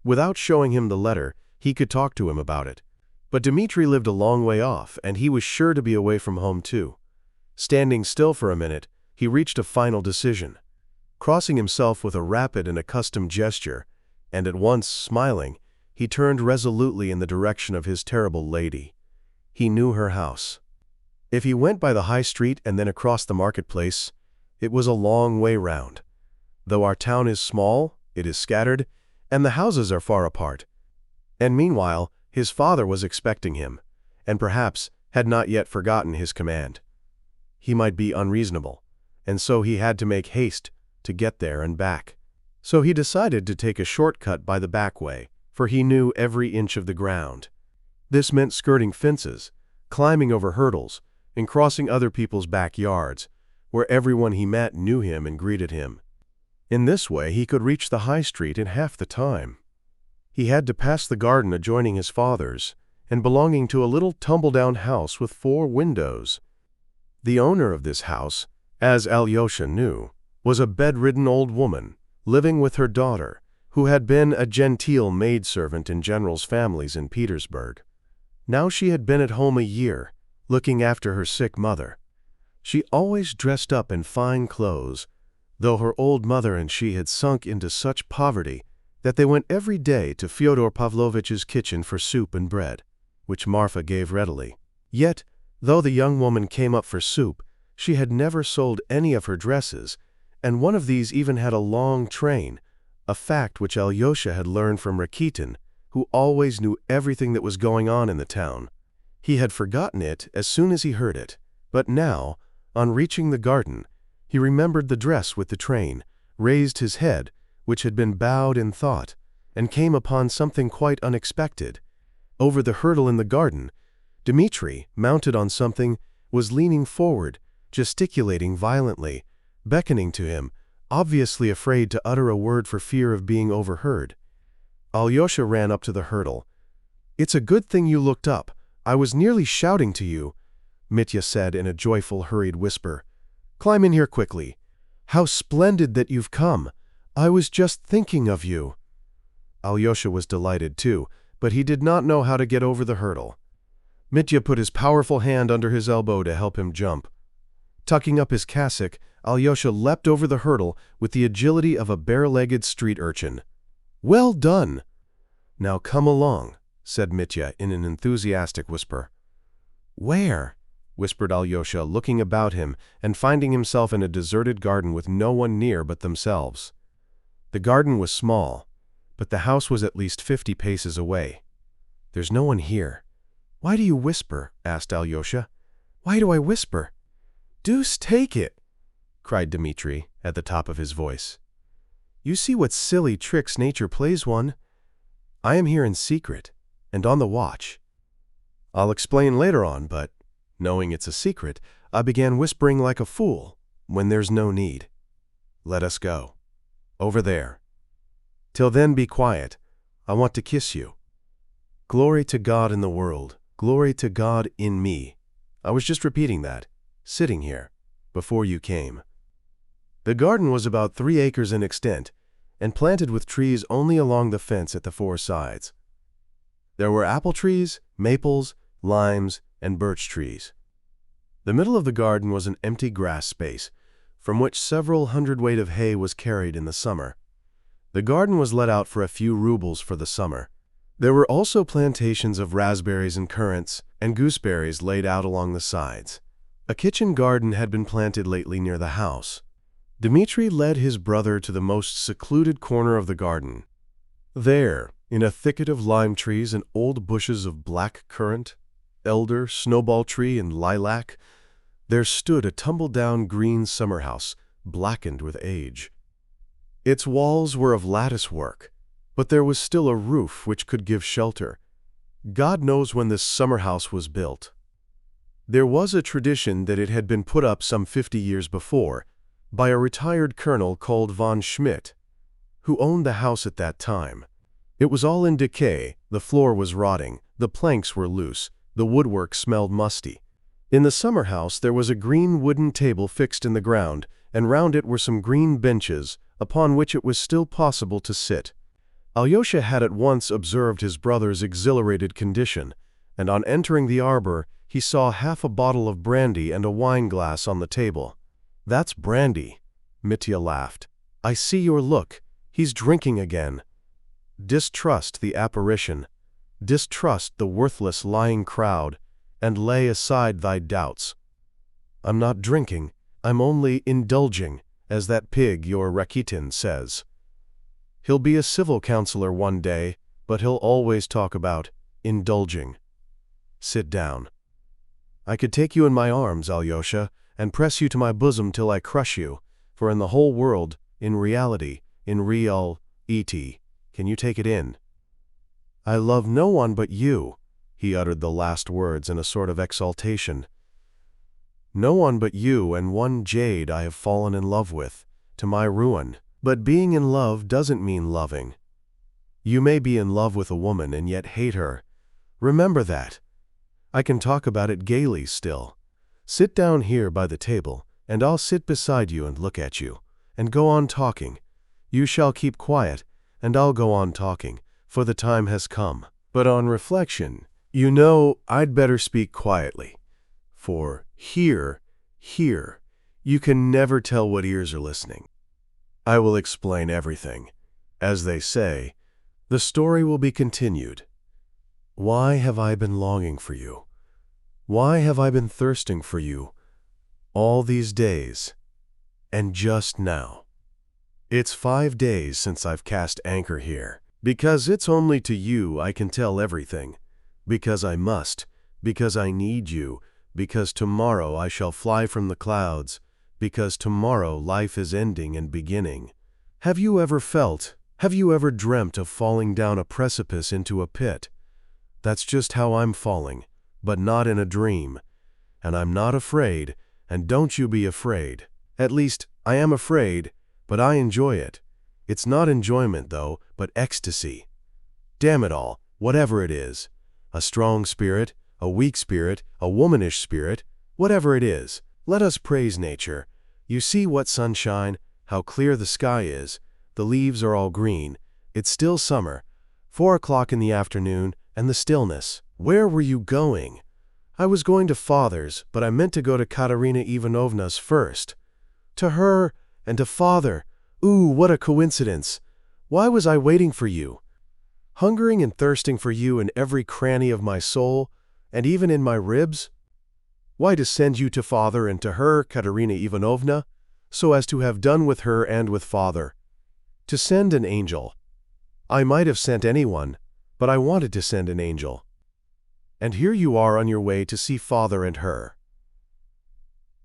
Without showing him the letter, he could talk to him about it. But Dmitri lived a long way off, and he was sure to be away from home too. Standing still for a minute, he reached a final decision. Crossing himself with a rapid and accustomed gesture, and at once smiling, he turned resolutely in the direction of his terrible lady. He knew her house. If he went by the high street and then across the marketplace, it was a long way round. Though our town is small, it is scattered, and the houses are far apart. And meanwhile, his father was expecting him, and perhaps had not yet forgotten his command. He might be unreasonable, and so he had to make haste to get there and back. So he decided to take a shortcut by the back way, for he knew every inch of the ground. This meant skirting fences, climbing over hurdles, and crossing other people's backyards, where everyone he met knew him and greeted him. In this way he could reach the high street in half the time. He had to pass the garden adjoining his father's, and belonging to a little tumble-down house with 4 windows. The owner of this house, as Alyosha knew, was a bedridden old woman, living with her daughter, who had been a genteel maidservant in generals' families in Petersburg. Now she had been at home a year, looking after her sick mother. She always dressed up in fine clothes, though her old mother and she had sunk into such poverty that they went every day to Fyodor Pavlovitch's kitchen for soup and bread, which Marfa gave readily. Yet, though the young woman came up for soup, she had never sold any of her dresses, and one of these even had a long train, a fact which Alyosha had learned from Rakitin, who always knew everything that was going on in the town. He had forgotten it as soon as he heard it, but now, on reaching the garden, he remembered the dress with the train, raised his head, which had been bowed in thought, and came upon something quite unexpected. Over the hurdle in the garden, Dmitri, mounted on something, was leaning forward, gesticulating violently, beckoning to him, obviously afraid to utter a word for fear of being overheard. Alyosha ran up to the hurdle. "It's a good thing you looked up. I was nearly shouting to you," Mitya said in a joyful, hurried whisper. "Climb in here quickly. How splendid that you've come. I was just thinking of you." Alyosha was delighted too, but he did not know how to get over the hurdle. Mitya put his powerful hand under his elbow to help him jump. Tucking up his cassock, Alyosha leapt over the hurdle with the agility of a bare-legged street urchin. "Well done!" "Now come along," said Mitya in an enthusiastic whisper. "Where?" whispered Alyosha, looking about him and finding himself in a deserted garden with no one near but themselves. The garden was small, but the house was at least 50 paces away. "There's no one here." "Why do you whisper?" asked Alyosha. "Why do I whisper?" "Deuce take it!" cried Dmitri at the top of his voice. "You see what silly tricks nature plays one. I am here in secret, and on the watch. I'll explain later on, but, knowing it's a secret, I began whispering like a fool, when there's no need. Let us go. Over there. Till then be quiet. I want to kiss you. Glory to God in the world. Glory to God in me. I was just repeating that, sitting here, before you came." The garden was about 3 acres in extent, and planted with trees only along the fence at the 4 sides. There were apple trees, maples, limes, and birch trees. The middle of the garden was an empty grass space, from which several hundredweight of hay was carried in the summer. The garden was let out for a few rubles for the summer. There were also plantations of raspberries and currants, and gooseberries laid out along the sides. A kitchen garden had been planted lately near the house. Dmitri led his brother to the most secluded corner of the garden. There, in a thicket of lime trees and old bushes of black currant, elder, snowball tree, and lilac, there stood a tumble-down green summer house, blackened with age. Its walls were of lattice work, but there was still a roof which could give shelter. God knows when this summer house was built. There was a tradition that it had been put up some 50 years before by a retired colonel called von Schmidt, who owned the house at that time. It was all in decay, the floor was rotting, the planks were loose, the woodwork smelled musty. In the summer house there was a green wooden table fixed in the ground, and round it were some green benches, upon which it was still possible to sit. Alyosha had at once observed his brother's exhilarated condition, and on entering the arbor he saw half a bottle of brandy and a wine-glass on the table. "That's brandy," Mitya laughed. "I see your look. He's drinking again. Distrust the apparition. Distrust the worthless lying crowd, and lay aside thy doubts. I'm not drinking, I'm only indulging, as that pig your Rakitin says. He'll be a civil counselor one day, but he'll always talk about indulging. Sit down. I could take you in my arms, Alyosha, and press you to my bosom till I crush you, for in the whole world, in reality, in real-ity, can you take it in? I love no one but you." He uttered the last words in a sort of exaltation. "No one but you and one jade I have fallen in love with, to my ruin. But being in love doesn't mean loving. You may be in love with a woman and yet hate her. Remember that. I can talk about it gaily still. Sit down here by the table, and I'll sit beside you and look at you, and go on talking. You shall keep quiet, and I'll go on talking, for the time has come. But on reflection, you know I'd better speak quietly, for here, you can never tell what ears are listening. I will explain everything. As they say, the story will be continued. Why have I been longing for you? Why have I been thirsting for you all these days, and just now? It's 5 days since I've cast anchor here, because it's only to you I can tell everything, because I must, because I need you, because tomorrow I shall fly from the clouds, because tomorrow life is ending and beginning. Have you ever dreamt of falling down a precipice into a pit? That's just how I'm falling, but not in a dream. And I'm not afraid, and don't you be afraid. At least, I am afraid, but I enjoy it. It's not enjoyment, though, but ecstasy. Damn it all, whatever it is. A strong spirit, a weak spirit, a womanish spirit, whatever it is, let us praise nature. You see what sunshine, how clear the sky is. The leaves are all green. It's still summer. 4 o'clock in the afternoon, and the stillness. Where were you going? I was going to father's, but I meant to go to Katerina Ivanovna's first. To her and to father. Ooh, what a coincidence. Why was I waiting for you? Hungering and thirsting for you in every cranny of my soul, and even in my ribs? Why, to send you to father and to her, Katerina Ivanovna, so as to have done with her and with father. To send an angel. I might have sent anyone, but I wanted to send an angel. And here you are on your way to see father and her."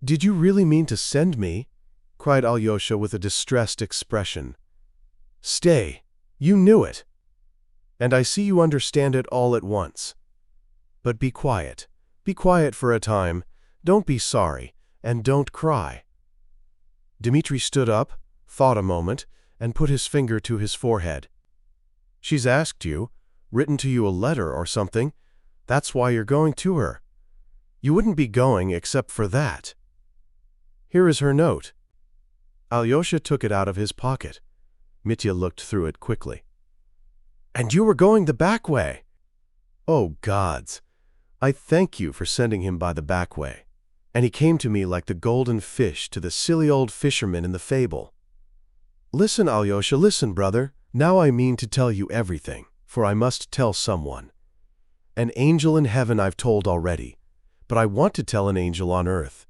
"Did you really mean to send me?" cried Alyosha with a distressed expression. "Stay, you knew it. And I see you understand it all at once. But be quiet for a time, don't be sorry, and don't cry." Dmitri stood up, thought a moment, and put his finger to his forehead. "She's asked you, written to you a letter or something. That's why you're going to her. You wouldn't be going except for that. Here is her note. Alyosha took it out of his pocket. Mitya looked through it quickly. "And you were going the back way!" "Oh, gods! I thank you for sending him by the back way. And he came to me like the golden fish to the silly old fisherman in the fable." "Listen, Alyosha, listen, brother. Now I mean to tell you everything, for I must tell someone. An angel in heaven I've told already, but I want to tell an angel on earth.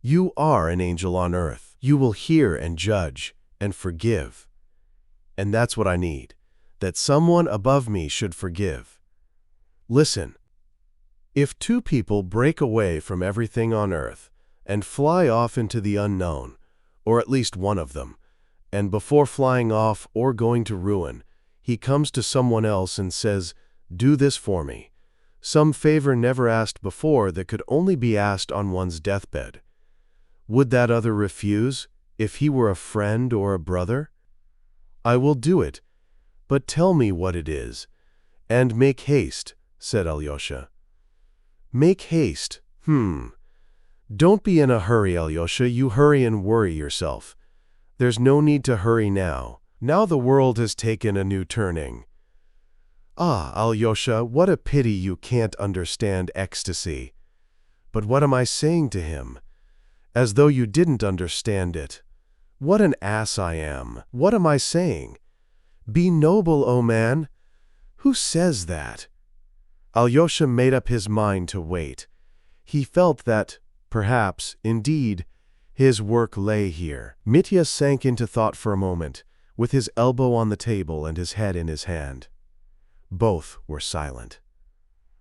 You are an angel on earth. You will hear and judge and forgive. And that's what I need, that someone above me should forgive. Listen. If two people break away from everything on earth and fly off into the unknown, or at least one of them, and before flying off or going to ruin, he comes to someone else and says, 'Do this for me,' some favor never asked before that could only be asked on one's deathbed, would that other refuse, if he were a friend or a brother? 'I will do it, but tell me what it is, and make haste,' said Alyosha. 'Make haste, Don't be in a hurry, Alyosha, you hurry and worry yourself. There's no need to hurry now. Now the world has taken a new turning.' Ah, Alyosha, what a pity you can't understand ecstasy. But what am I saying to him? As though you didn't understand it. What an ass I am. What am I saying? Be noble, O man. Who says that?" Alyosha made up his mind to wait. He felt that, perhaps, indeed, his work lay here. Mitya sank into thought for a moment, with his elbow on the table and his head in his hand. Both were silent.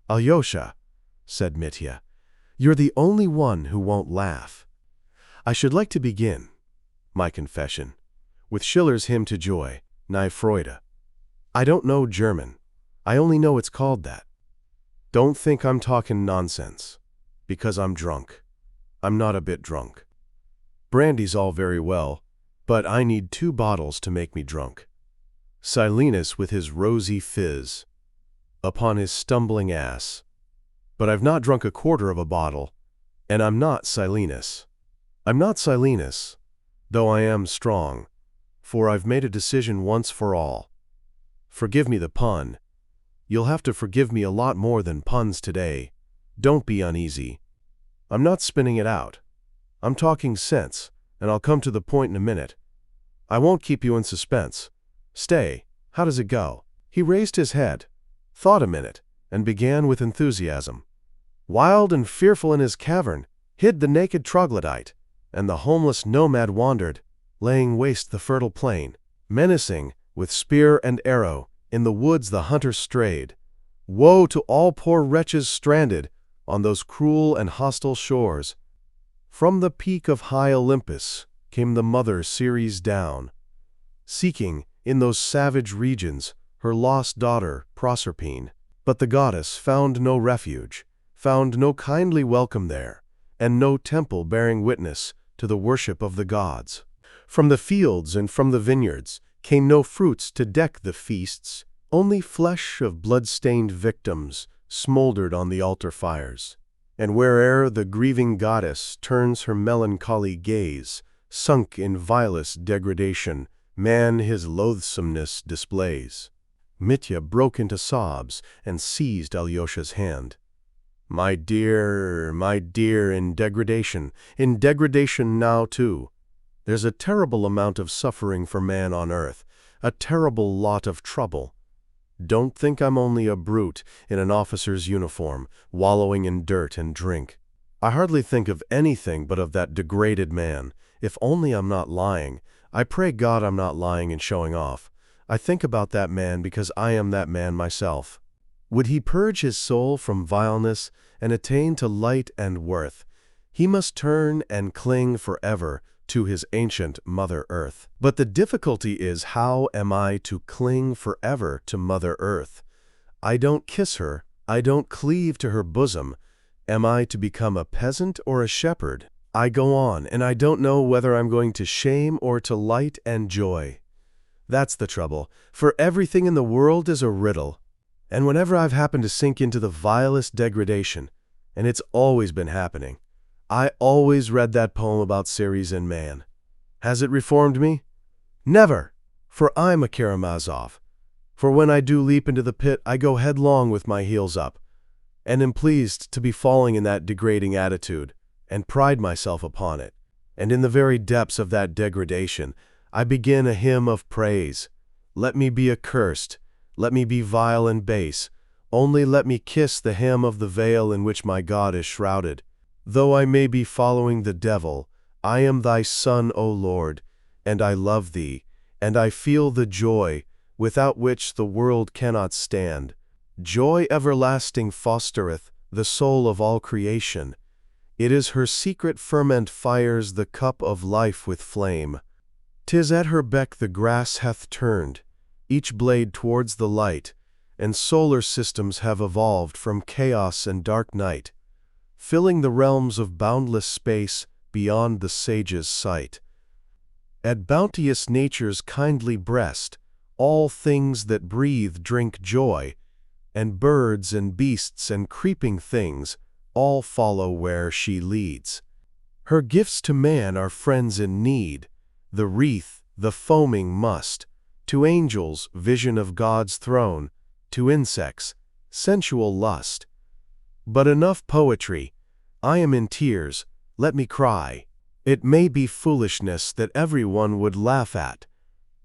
"Alyosha," said Mitya, "you're the only one who won't laugh. I should like to begin my confession with Schiller's Hymn to Joy, Nie Freude. I don't know German. I only know it's called that. Don't think I'm talking nonsense, because I'm drunk. I'm not a bit drunk. Brandy's all very well, but I need 2 bottles to make me drunk. Silenus with his rosy fizz upon his stumbling ass. But I've not drunk 1/4 of a bottle, and I'm not Silenus. I'm not Silenus, though I am strong, for I've made a decision once for all. Forgive me the pun. You'll have to forgive me a lot more than puns today. Don't be uneasy. I'm not spinning it out. I'm talking sense, and I'll come to the point in a minute. I won't keep you in suspense. Stay, how does it go?" He raised his head, thought a minute, and began with enthusiasm. "Wild and fearful in his cavern hid the naked troglodyte, and the homeless nomad wandered, laying waste the fertile plain. Menacing, with spear and arrow, in the woods the hunter strayed. Woe to all poor wretches stranded on those cruel and hostile shores. From the peak of high Olympus came the mother Ceres down, seeking, in those savage regions, her lost daughter Proserpine. But the goddess found no refuge, found no kindly welcome there, and no temple bearing witness to the worship of the gods. From the fields and from the vineyards came no fruits to deck the feasts, only flesh of blood-stained victims smoldered on the altar fires. And where'er the grieving goddess turns her melancholy gaze, sunk in vilest degradation, man his loathsomeness displays." Mitya broke into sobs and seized Alyosha's hand. My dear, in degradation now too. There's a terrible amount of suffering for man on earth, a terrible lot of trouble. Don't think I'm only a brute in an officer's uniform, wallowing in dirt and drink. I hardly think of anything but of that degraded man. If only I'm not lying. I pray God I'm not lying and showing off. I think about that man because I am that man myself. Would he purge his soul from vileness and attain to light and worth, he must turn and cling forever to his ancient Mother Earth. But the difficulty is, how am I to cling forever to Mother Earth? I don't kiss her, I don't cleave to her bosom. Am I to become a peasant or a shepherd? I go on, and I don't know whether I'm going to shame or to light and joy. That's the trouble, for everything in the world is a riddle. And whenever I've happened to sink into the vilest degradation, and it's always been happening, I always read that poem about Ceres and man. Has it reformed me? Never, for I'm a Karamazov. For when I do leap into the pit, I go headlong with my heels up, and am pleased to be falling in that degrading attitude, and pride myself upon it. And in the very depths of that degradation, I begin a hymn of praise. Let me be accursed, let me be vile and base, only let me kiss the hem of the veil in which my God is shrouded. Though I may be following the devil, I am thy son, O Lord, and I love thee, and I feel the joy without which the world cannot stand. Joy everlasting fostereth the soul of all creation. It is her secret ferment fires the cup of life with flame. 'Tis at her beck the grass hath turned, each blade towards the light, and solar systems have evolved from chaos and dark night, filling the realms of boundless space beyond the sage's sight. At bounteous nature's kindly breast, all things that breathe drink joy, and birds and beasts and creeping things all follow where she leads. Her gifts to man are friends in need, the wreath, the foaming must, to angels, vision of God's throne, to insects, sensual lust. But enough poetry, I am in tears, let me cry. It may be foolishness that everyone would laugh at,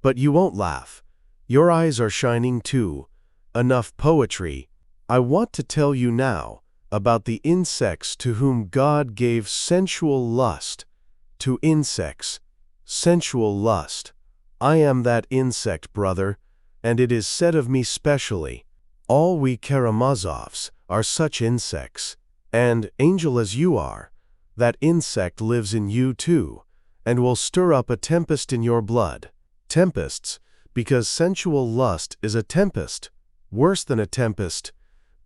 but you won't laugh. Your eyes are shining too. Enough poetry. I want to tell you now about the insects to whom God gave sensual lust. To insects, sensual lust. I am that insect, brother, and it is said of me specially, all we Karamazovs are such insects, and, angel as you are, that insect lives in you too, and will stir up a tempest in your blood. Tempests, because sensual lust is a tempest, worse than a tempest.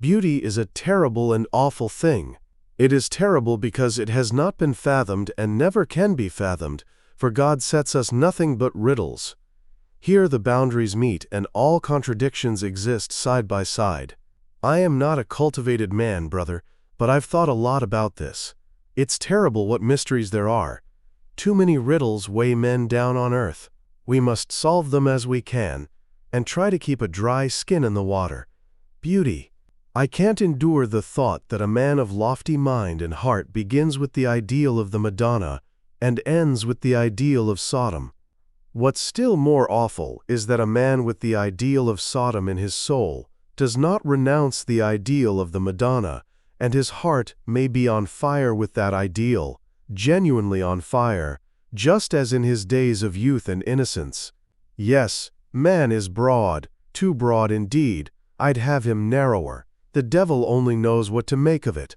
Beauty is a terrible and awful thing. It is terrible because it has not been fathomed and never can be fathomed, for God sets us nothing but riddles. Here the boundaries meet and all contradictions exist side by side. I am not a cultivated man, brother, but I've thought a lot about this. It's terrible what mysteries there are. Too many riddles weigh men down on earth. We must solve them as we can, and try to keep a dry skin in the water. Beauty. I can't endure the thought that a man of lofty mind and heart begins with the ideal of the Madonna and ends with the ideal of Sodom. What's still more awful is that a man with the ideal of Sodom in his soul does not renounce the ideal of the Madonna, and his heart may be on fire with that ideal, genuinely on fire, just as in his days of youth and innocence. Yes, man is broad, too broad indeed. I'd have him narrower. The devil only knows what to make of it.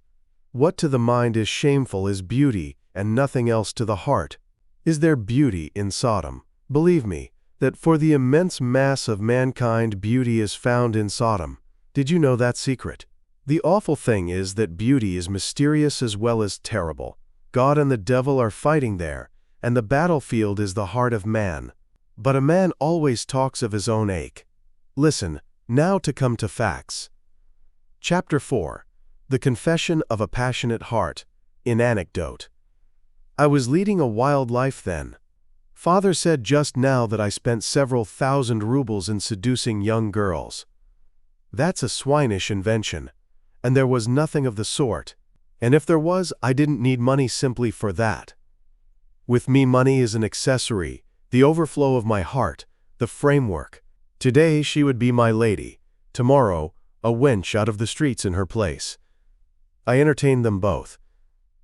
What to the mind is shameful is beauty, and nothing else to the heart. Is there beauty in Sodom? Believe me, that for the immense mass of mankind beauty is found in Sodom. Did you know that secret? The awful thing is that beauty is mysterious as well as terrible. God and the devil are fighting there, and the battlefield is the heart of man. But a man always talks of his own ache. Listen, now to come to facts. Chapter 4. The Confession of a Passionate Heart, in Anecdote. I was leading a wild life then. Father said just now that I spent several thousand rubles in seducing young girls. That's a swinish invention, and there was nothing of the sort. And if there was, I didn't need money simply for that. With me, money is an accessory, the overflow of my heart, the framework. Today she would be my lady, tomorrow a wench out of the streets in her place. I entertained them both.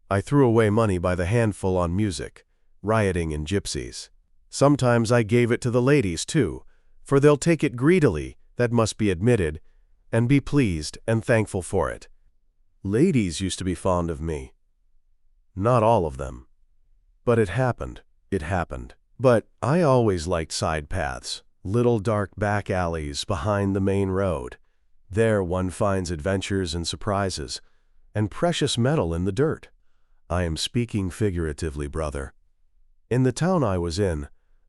I threw away money by the handful on music, rioting and gypsies. Sometimes I gave it to the ladies too, for they'll take it greedily, that must be admitted, and be pleased and thankful for it. Ladies used to be fond of me. Not all of them. But it happened. But I always liked side paths, little dark back alleys behind the main road. There one finds adventures and surprises, and precious metal in the dirt. I am speaking figuratively, brother. In the town I was in,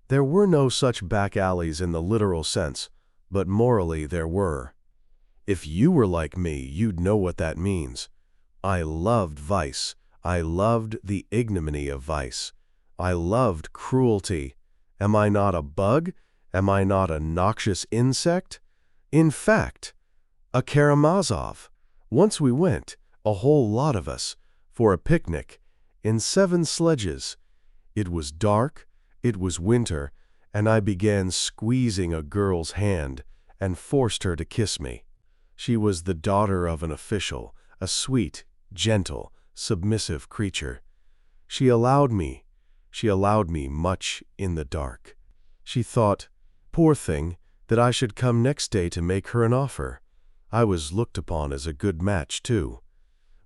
there were no such back alleys in the literal sense, but morally there were. If you were like me, you'd know what that means. I loved vice. I loved the ignominy of vice. I loved cruelty. Am I not a bug? Am I not a noxious insect? In fact, a Karamazov. Once we went, a whole lot of us, for a picnic, in 7 sledges. It was dark, it was winter, and I began squeezing a girl's hand and forced her to kiss me. She was the daughter of an official, a sweet, gentle, submissive creature. She allowed me much in the dark. She thought, poor thing, that I should come next day to make her an offer. I was looked upon as a good match, too.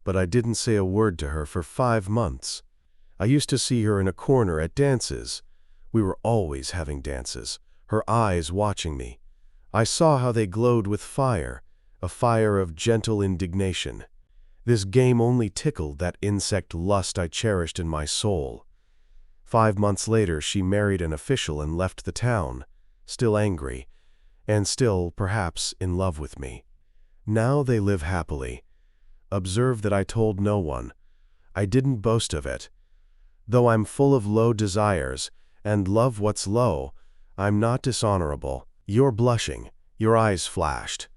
But I didn't say a word to her for 5 months. I used to see her in a corner at dances. We were always having dances, her eyes watching me. I saw how they glowed with fire, a fire of gentle indignation. This game only tickled that insect lust I cherished in my soul. 5 months later, she married an official and left the town, still angry, and still, perhaps, in love with me. Now they live happily. Observe that I told no one. I didn't boast of it. Though I'm full of low desires, and love what's low, I'm not dishonorable. You're blushing. Your eyes flashed.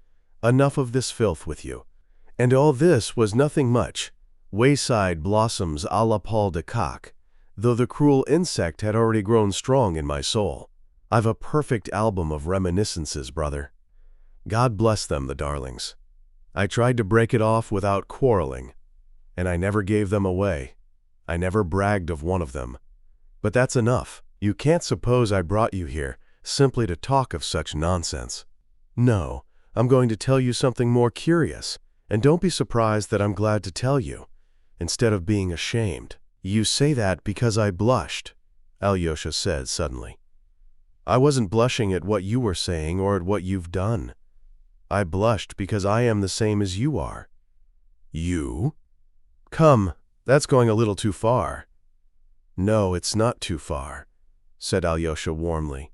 Enough of this filth with you. And all this was nothing much. Wayside blossoms à la Paul de Kock, though the cruel insect had already grown strong in my soul. I've a perfect album of reminiscences, brother. God bless them, the darlings. I tried to break it off without quarreling, and I never gave them away. I never bragged of one of them. But that's enough. You can't suppose I brought you here simply to talk of such nonsense. No, I'm going to tell you something more curious, and don't be surprised that I'm glad to tell you, instead of being ashamed. You say that because I blushed, Alyosha said suddenly. I wasn't blushing at what you were saying or at what you've done. I blushed because I am the same as you are. You? Come, that's going a little too far. No, it's not too far, said Alyosha warmly.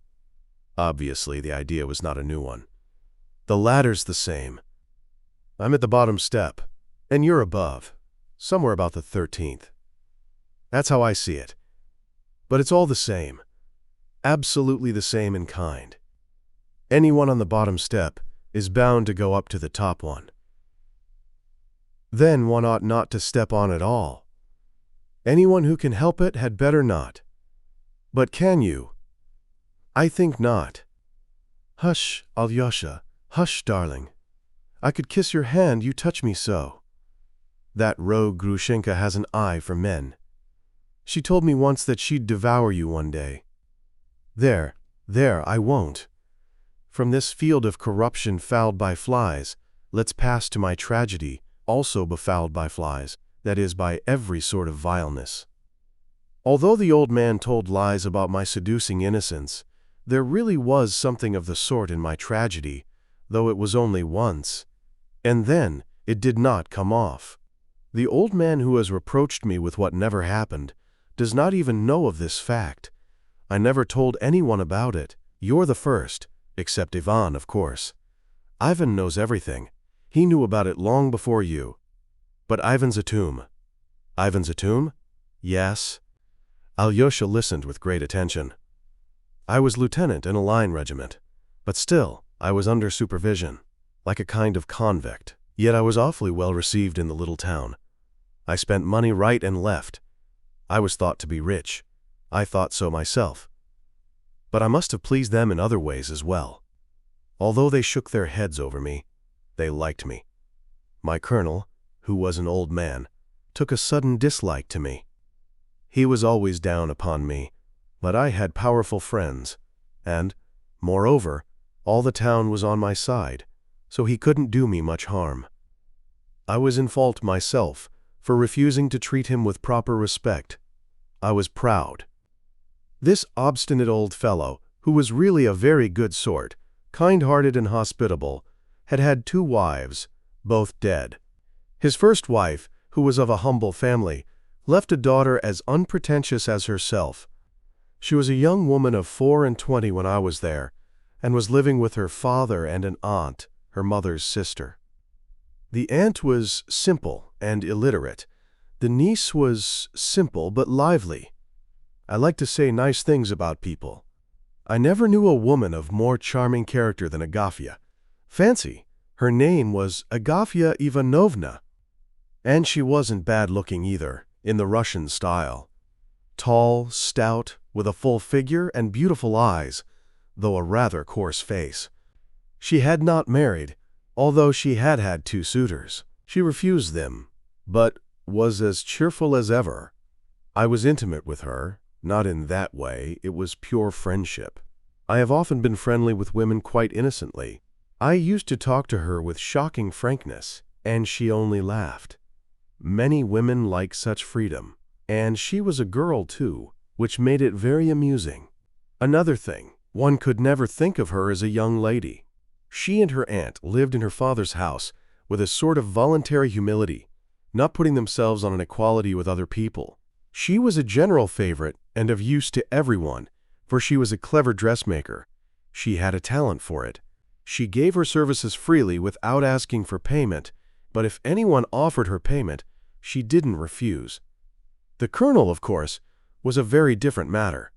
Obviously, the idea was not a new one. The ladder's the same. I'm at the bottom step, and you're above, somewhere about the 13th. That's how I see it. But it's all the same. Absolutely the same in kind. Anyone on the bottom step is bound to go up to the top one. Then one ought not to step on at all. Anyone who can help it had better not. But can you? I think not. Hush, Alyosha, hush, darling. I could kiss your hand, you touch me so. That rogue Grushenka has an eye for men. She told me once that she'd devour you one day. There, I won't. From this field of corruption fouled by flies, let's pass to my tragedy, also befouled by flies, that is, by every sort of vileness. Although the old man told lies about my seducing innocence, there really was something of the sort in my tragedy, though it was only once. And then it did not come off. The old man who has reproached me with what never happened does not even know of this fact. I never told anyone about it. You're the first, except Ivan, of course. Ivan knows everything. He knew about it long before you. But Ivan's a tomb. Ivan's a tomb? Yes. Alyosha listened with great attention. I was lieutenant in a line regiment, but still, I was under supervision, like a kind of convict. Yet I was awfully well received in the little town. I spent money right and left. I was thought to be rich. I thought so myself. But I must have pleased them in other ways as well. Although they shook their heads over me, they liked me. My colonel, who was an old man, took a sudden dislike to me. He was always down upon me, but I had powerful friends, and, moreover, all the town was on my side, so he couldn't do me much harm. I was in fault myself for refusing to treat him with proper respect. I was proud. This obstinate old fellow, who was really a very good sort, kind-hearted and hospitable, had had 2 wives, both dead. His first wife, who was of a humble family, left a daughter as unpretentious as herself. She was a young woman of 24 when I was there, and was living with her father and an aunt, her mother's sister. The aunt was simple and illiterate. The niece was simple but lively. I like to say nice things about people. I never knew a woman of more charming character than Agafya. Fancy, her name was Agafya Ivanovna. And she wasn't bad-looking either, in the Russian style. Tall, stout, with a full figure and beautiful eyes, though a rather coarse face. She had not married, although she had had 2 suitors. She refused them, but was as cheerful as ever. I was intimate with her, not in that way, it was pure friendship. I have often been friendly with women quite innocently. I used to talk to her with shocking frankness, and she only laughed. Many women like such freedom, and she was a girl too, which made it very amusing. Another thing, one could never think of her as a young lady. She and her aunt lived in her father's house with a sort of voluntary humility, not putting themselves on an equality with other people. She was a general favorite and of use to everyone, for she was a clever dressmaker. She had a talent for it. She gave her services freely without asking for payment, but if anyone offered her payment, she didn't refuse. The colonel, of course, was a very different matter.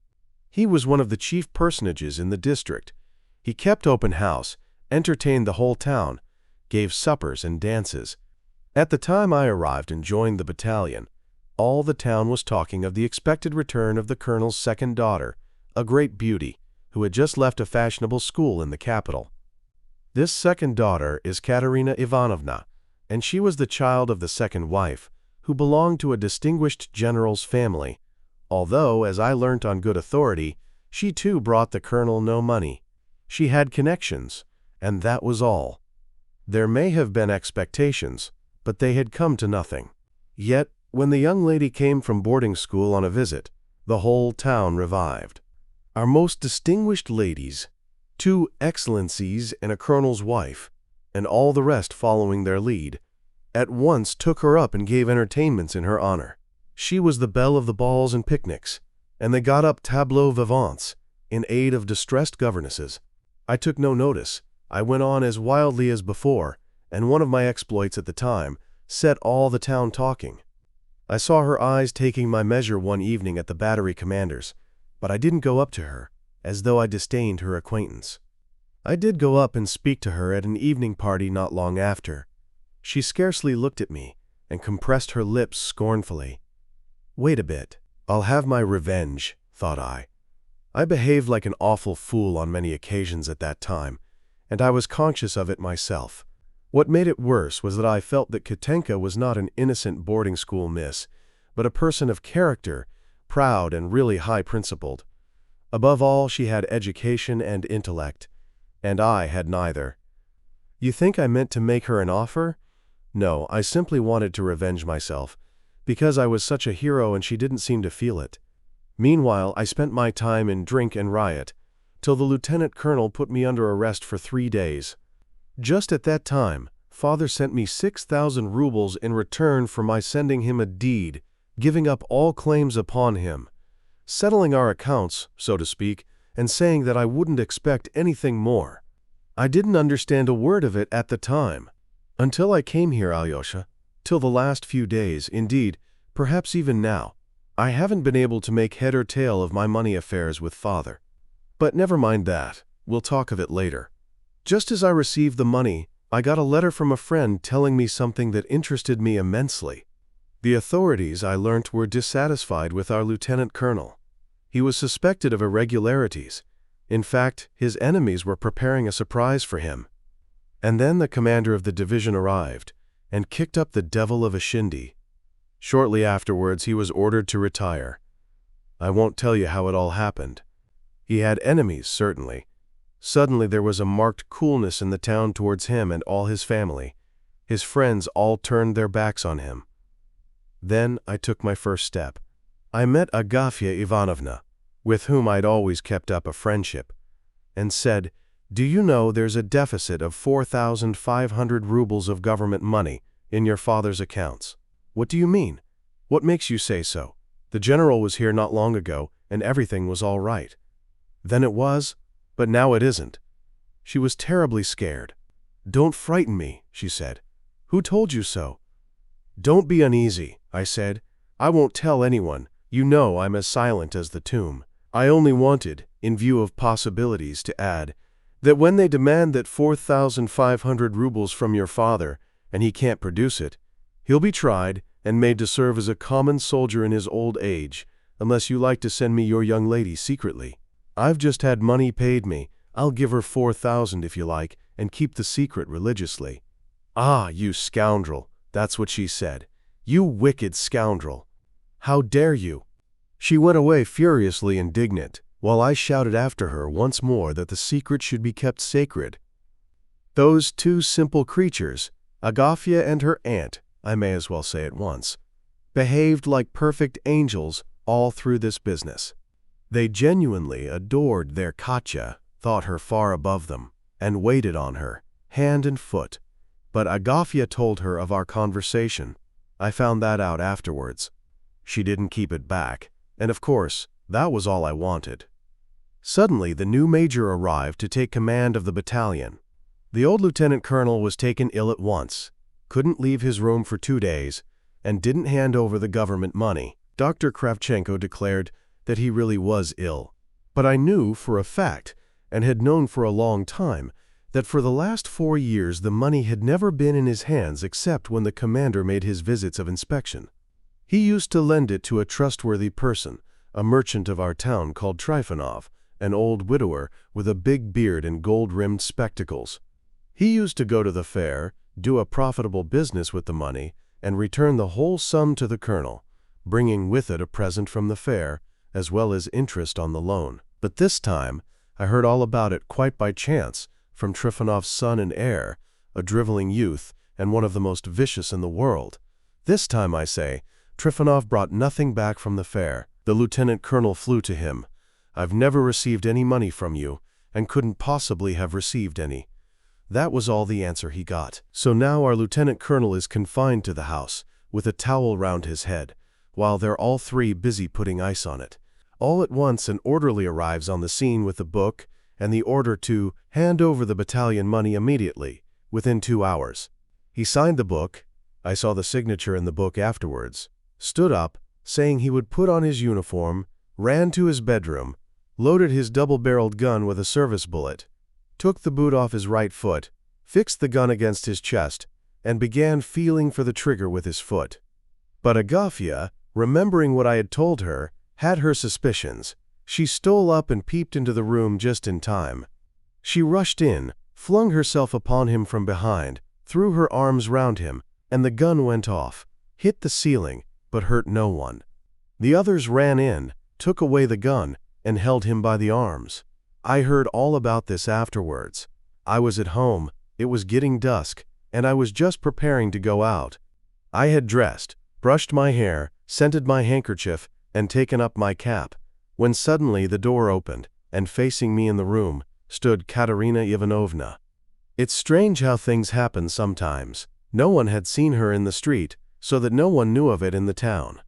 He was one of the chief personages in the district. He kept open house, entertained the whole town, gave suppers and dances. At the time I arrived and joined the battalion, all the town was talking of the expected return of the colonel's second daughter, a great beauty, who had just left a fashionable school in the capital. This second daughter is Katerina Ivanovna, and she was the child of the second wife, who belonged to a distinguished general's family, although, as I learnt on good authority, she too brought the colonel no money. She had connections, and that was all. There may have been expectations, but they had come to nothing. Yet, when the young lady came from boarding school on a visit, the whole town revived. Our most distinguished ladies, 2 excellencies and a colonel's wife, and all the rest following their lead, at once took her up and gave entertainments in her honor. She was the belle of the balls and picnics, and they got up tableaux vivants in aid of distressed governesses. I took no notice. I went on as wildly as before, and one of my exploits at the time set all the town talking. I saw her eyes taking my measure one evening at the battery commander's, but I didn't go up to her, as though I disdained her acquaintance. I did go up and speak to her at an evening party not long after. She scarcely looked at me, and compressed her lips scornfully. Wait a bit, I'll have my revenge, thought I. I behaved like an awful fool on many occasions at that time, and I was conscious of it myself. What made it worse was that I felt that Katenka was not an innocent boarding school miss, but a person of character, proud and really high-principled. Above all, she had education and intellect, and I had neither. You think I meant to make her an offer? No, I simply wanted to revenge myself, because I was such a hero and she didn't seem to feel it. Meanwhile, I spent my time in drink and riot, till the lieutenant colonel put me under arrest for 3 days. Just at that time, father sent me 6,000 rubles in return for my sending him a deed, giving up all claims upon him, settling our accounts, so to speak, and saying that I wouldn't expect anything more. I didn't understand a word of it at the time. Until I came here, Alyosha, till the last few days, indeed, perhaps even now, I haven't been able to make head or tail of my money affairs with father. But never mind that, we'll talk of it later. Just as I received the money, I got a letter from a friend telling me something that interested me immensely. The authorities, I learnt, were dissatisfied with our lieutenant colonel. He was suspected of irregularities. In fact, his enemies were preparing a surprise for him. And then the commander of the division arrived, and kicked up the devil of a shindy. Shortly afterwards, he was ordered to retire. I won't tell you how it all happened. He had enemies, certainly. Suddenly there was a marked coolness in the town towards him and all his family. His friends all turned their backs on him. Then I took my first step. I met Agafya Ivanovna, with whom I'd always kept up a friendship, and said, "Do you know there's a deficit of 4,500 rubles of government money in your father's accounts?" "What do you mean? What makes you say so? The general was here not long ago, and everything was all right." Then it was, but now it isn't. She was terribly scared. "Don't frighten me," she said. "Who told you so?" "Don't be uneasy," I said. "I won't tell anyone, You know I'm as silent as the tomb. I only wanted, in view of possibilities, to add that when they demand that 4,500 rubles from your father, and he can't produce it, he'll be tried and made to serve as a common soldier in his old age, unless you like to send me your young lady secretly. I've just had money paid me. I'll give her 4,000 if you like, and keep the secret religiously." "Ah, you scoundrel," that's what she said. "You wicked scoundrel. How dare you?" She went away furiously indignant, while I shouted after her once more that the secret should be kept sacred. Those two simple creatures, Agafya and her aunt, I may as well say at once, behaved like perfect angels all through this business. They genuinely adored their Katya, thought her far above them, and waited on her, hand and foot. But Agafya told her of our conversation. I found that out afterwards. She didn't keep it back, and of course, that was all I wanted. Suddenly, the new major arrived to take command of the battalion. The old lieutenant colonel was taken ill at once, couldn't leave his room for 2 days, and didn't hand over the government money. Dr. Kravchenko declared that he really was ill. But I knew for a fact, and had known for a long time, that for the last 4 years the money had never been in his hands except when the commander made his visits of inspection. He used to lend it to a trustworthy person, a merchant of our town called Trifonov, an old widower with a big beard and gold-rimmed spectacles. He used to go to the fair, do a profitable business with the money, and return the whole sum to the colonel, bringing with it a present from the fair, as well as interest on the loan. But this time, I heard all about it quite by chance from Trifonov's son and heir, a driveling youth and one of the most vicious in the world. This time, I say, Trifonov brought nothing back from the fair. The lieutenant colonel flew to him. "I've never received any money from you, and couldn't possibly have received any." That was all the answer he got. So now our lieutenant colonel is confined to the house, with a towel round his head, while they're all three busy putting ice on it. All at once an orderly arrives on the scene with the book and the order to hand over the battalion money immediately, within 2 hours. He signed the book, I saw the signature in the book afterwards, stood up, saying he would put on his uniform, ran to his bedroom, loaded his double-barreled gun with a service bullet, took the boot off his right foot, fixed the gun against his chest, and began feeling for the trigger with his foot. But Agafya, remembering what I had told her, had her suspicions. She stole up and peeped into the room just in time. She rushed in, flung herself upon him from behind, threw her arms round him, and the gun went off, hit the ceiling, but hurt no one. The others ran in, took away the gun, and held him by the arms. I heard all about this afterwards. I was at home, it was getting dusk, and I was just preparing to go out. I had dressed, brushed my hair, scented my handkerchief, and taken up my cap, when suddenly the door opened, and facing me in the room, stood Katerina Ivanovna. It's strange how things happen sometimes. No one had seen her in the street, so that no one knew of it in the town.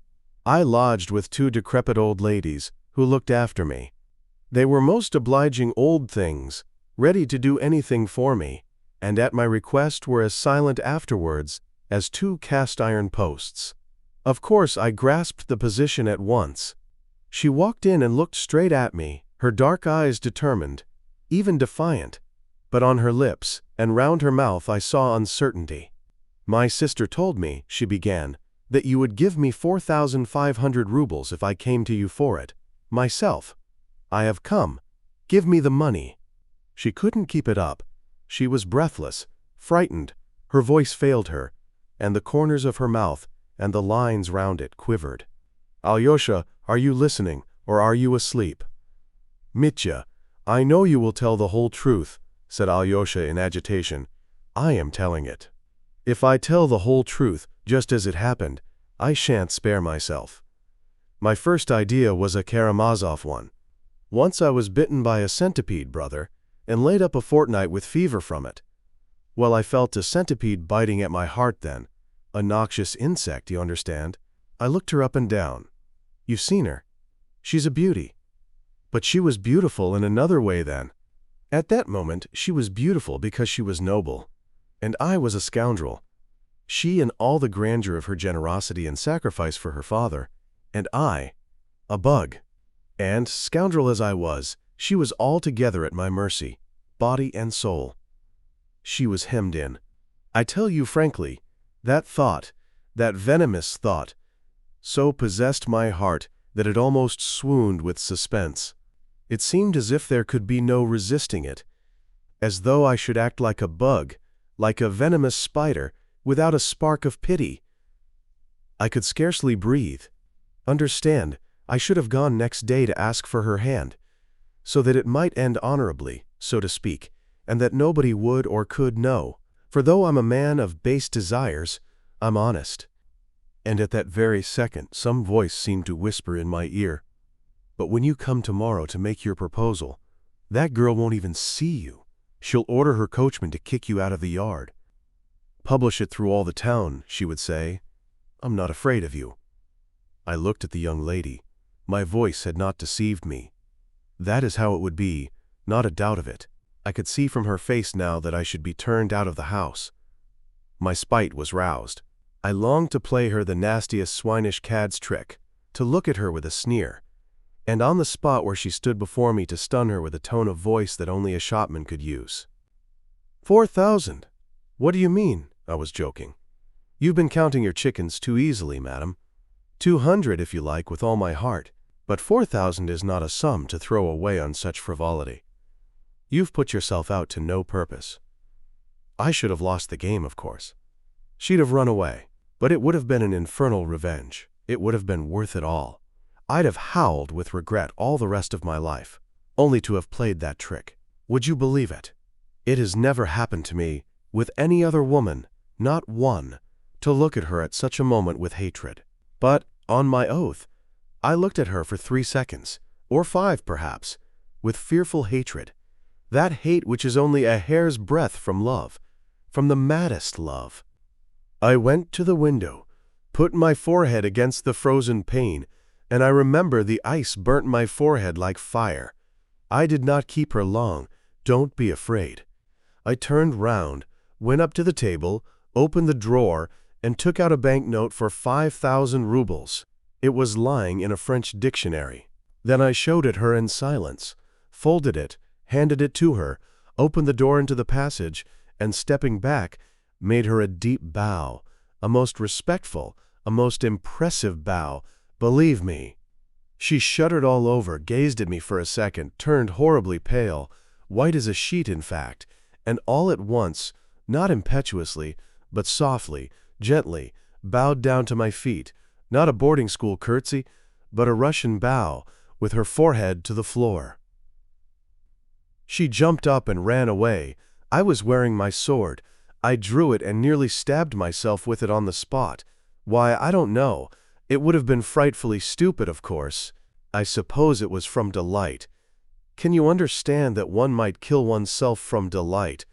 I lodged with 2 decrepit old ladies, who looked after me. They were most obliging old things, ready to do anything for me, and at my request were as silent afterwards as 2 cast-iron posts. Of course, I grasped the position at once. She walked in and looked straight at me, her dark eyes determined, even defiant, but on her lips and round her mouth I saw uncertainty. "My sister told me," she began, "that you would give me 4,500 rubles if I came to you for it. Myself. I have come. Give me the money." She couldn't keep it up. She was breathless, frightened, her voice failed her, and the corners of her mouth and the lines round it quivered. "Alyosha, are you listening, or are you asleep?" "Mitya, I know you will tell the whole truth," said Alyosha in agitation. "I am telling it. If I tell the whole truth, just as it happened, I shan't spare myself. My first idea was a Karamazov one. Once I was bitten by a centipede, brother, and laid up a fortnight with fever from it. Well, I felt a centipede biting at my heart then. A noxious insect, you understand. I looked her up and down. You've seen her. She's a beauty. But she was beautiful in another way then. At that moment, she was beautiful because she was noble. And I was a scoundrel. She in all the grandeur of her generosity and sacrifice for her father, and I a bug. And, scoundrel as I was, she was altogether at my mercy, body and soul. She was hemmed in. I tell you frankly, that thought, that venomous thought, so possessed my heart that it almost swooned with suspense. It seemed as if there could be no resisting it, as though I should act like a bug, like a venomous spider, without a spark of pity. I could scarcely breathe. Understand, I should have gone next day to ask for her hand, so that it might end honorably, so to speak, and that nobody would or could know. For though I'm a man of base desires, I'm honest. And at that very second some voice seemed to whisper in my ear, "But when you come tomorrow to make your proposal, that girl won't even see you. She'll order her coachman to kick you out of the yard. Publish it through all the town," she would say. "I'm not afraid of you." I looked at the young lady. My voice had not deceived me. That is how it would be, not a doubt of it. I could see from her face now that I should be turned out of the house. My spite was roused. I longed to play her the nastiest swinish cad's trick, to look at her with a sneer, and on the spot where she stood before me to stun her with a tone of voice that only a shopman could use. 4,000? What do you mean? I was joking. You've been counting your chickens too easily, madam. 200 if you like, with all my heart, but 4,000 is not a sum to throw away on such frivolity. You've put yourself out to no purpose. I should have lost the game, of course. She'd have run away, but it would have been an infernal revenge. It would have been worth it all. I'd have howled with regret all the rest of my life, only to have played that trick. Would you believe it? It has never happened to me, with any other woman, not one, to look at her at such a moment with hatred. But, on my oath, I looked at her for 3 seconds, or 5 perhaps, with fearful hatred. That hate which is only a hair's breadth from love, from the maddest love. I went to the window, put my forehead against the frozen pane, and I remember the ice burnt my forehead like fire. I did not keep her long, don't be afraid. I turned round, went up to the table, opened the drawer, and took out a banknote for 5,000 rubles. It was lying in a French dictionary. Then I showed it her in silence, folded it, handed it to her, opened the door into the passage, and stepping back, made her a deep bow, a most respectful, a most impressive bow, believe me. She shuddered all over, gazed at me for a second, turned horribly pale, white as a sheet in fact, and all at once, not impetuously, but softly, gently, bowed down to my feet, not a boarding school curtsy, but a Russian bow, with her forehead to the floor. She jumped up and ran away. I was wearing my sword. I drew it and nearly stabbed myself with it on the spot. Why, I don't know. It would have been frightfully stupid, of course. I suppose it was from delight. Can you understand that one might kill oneself from delight?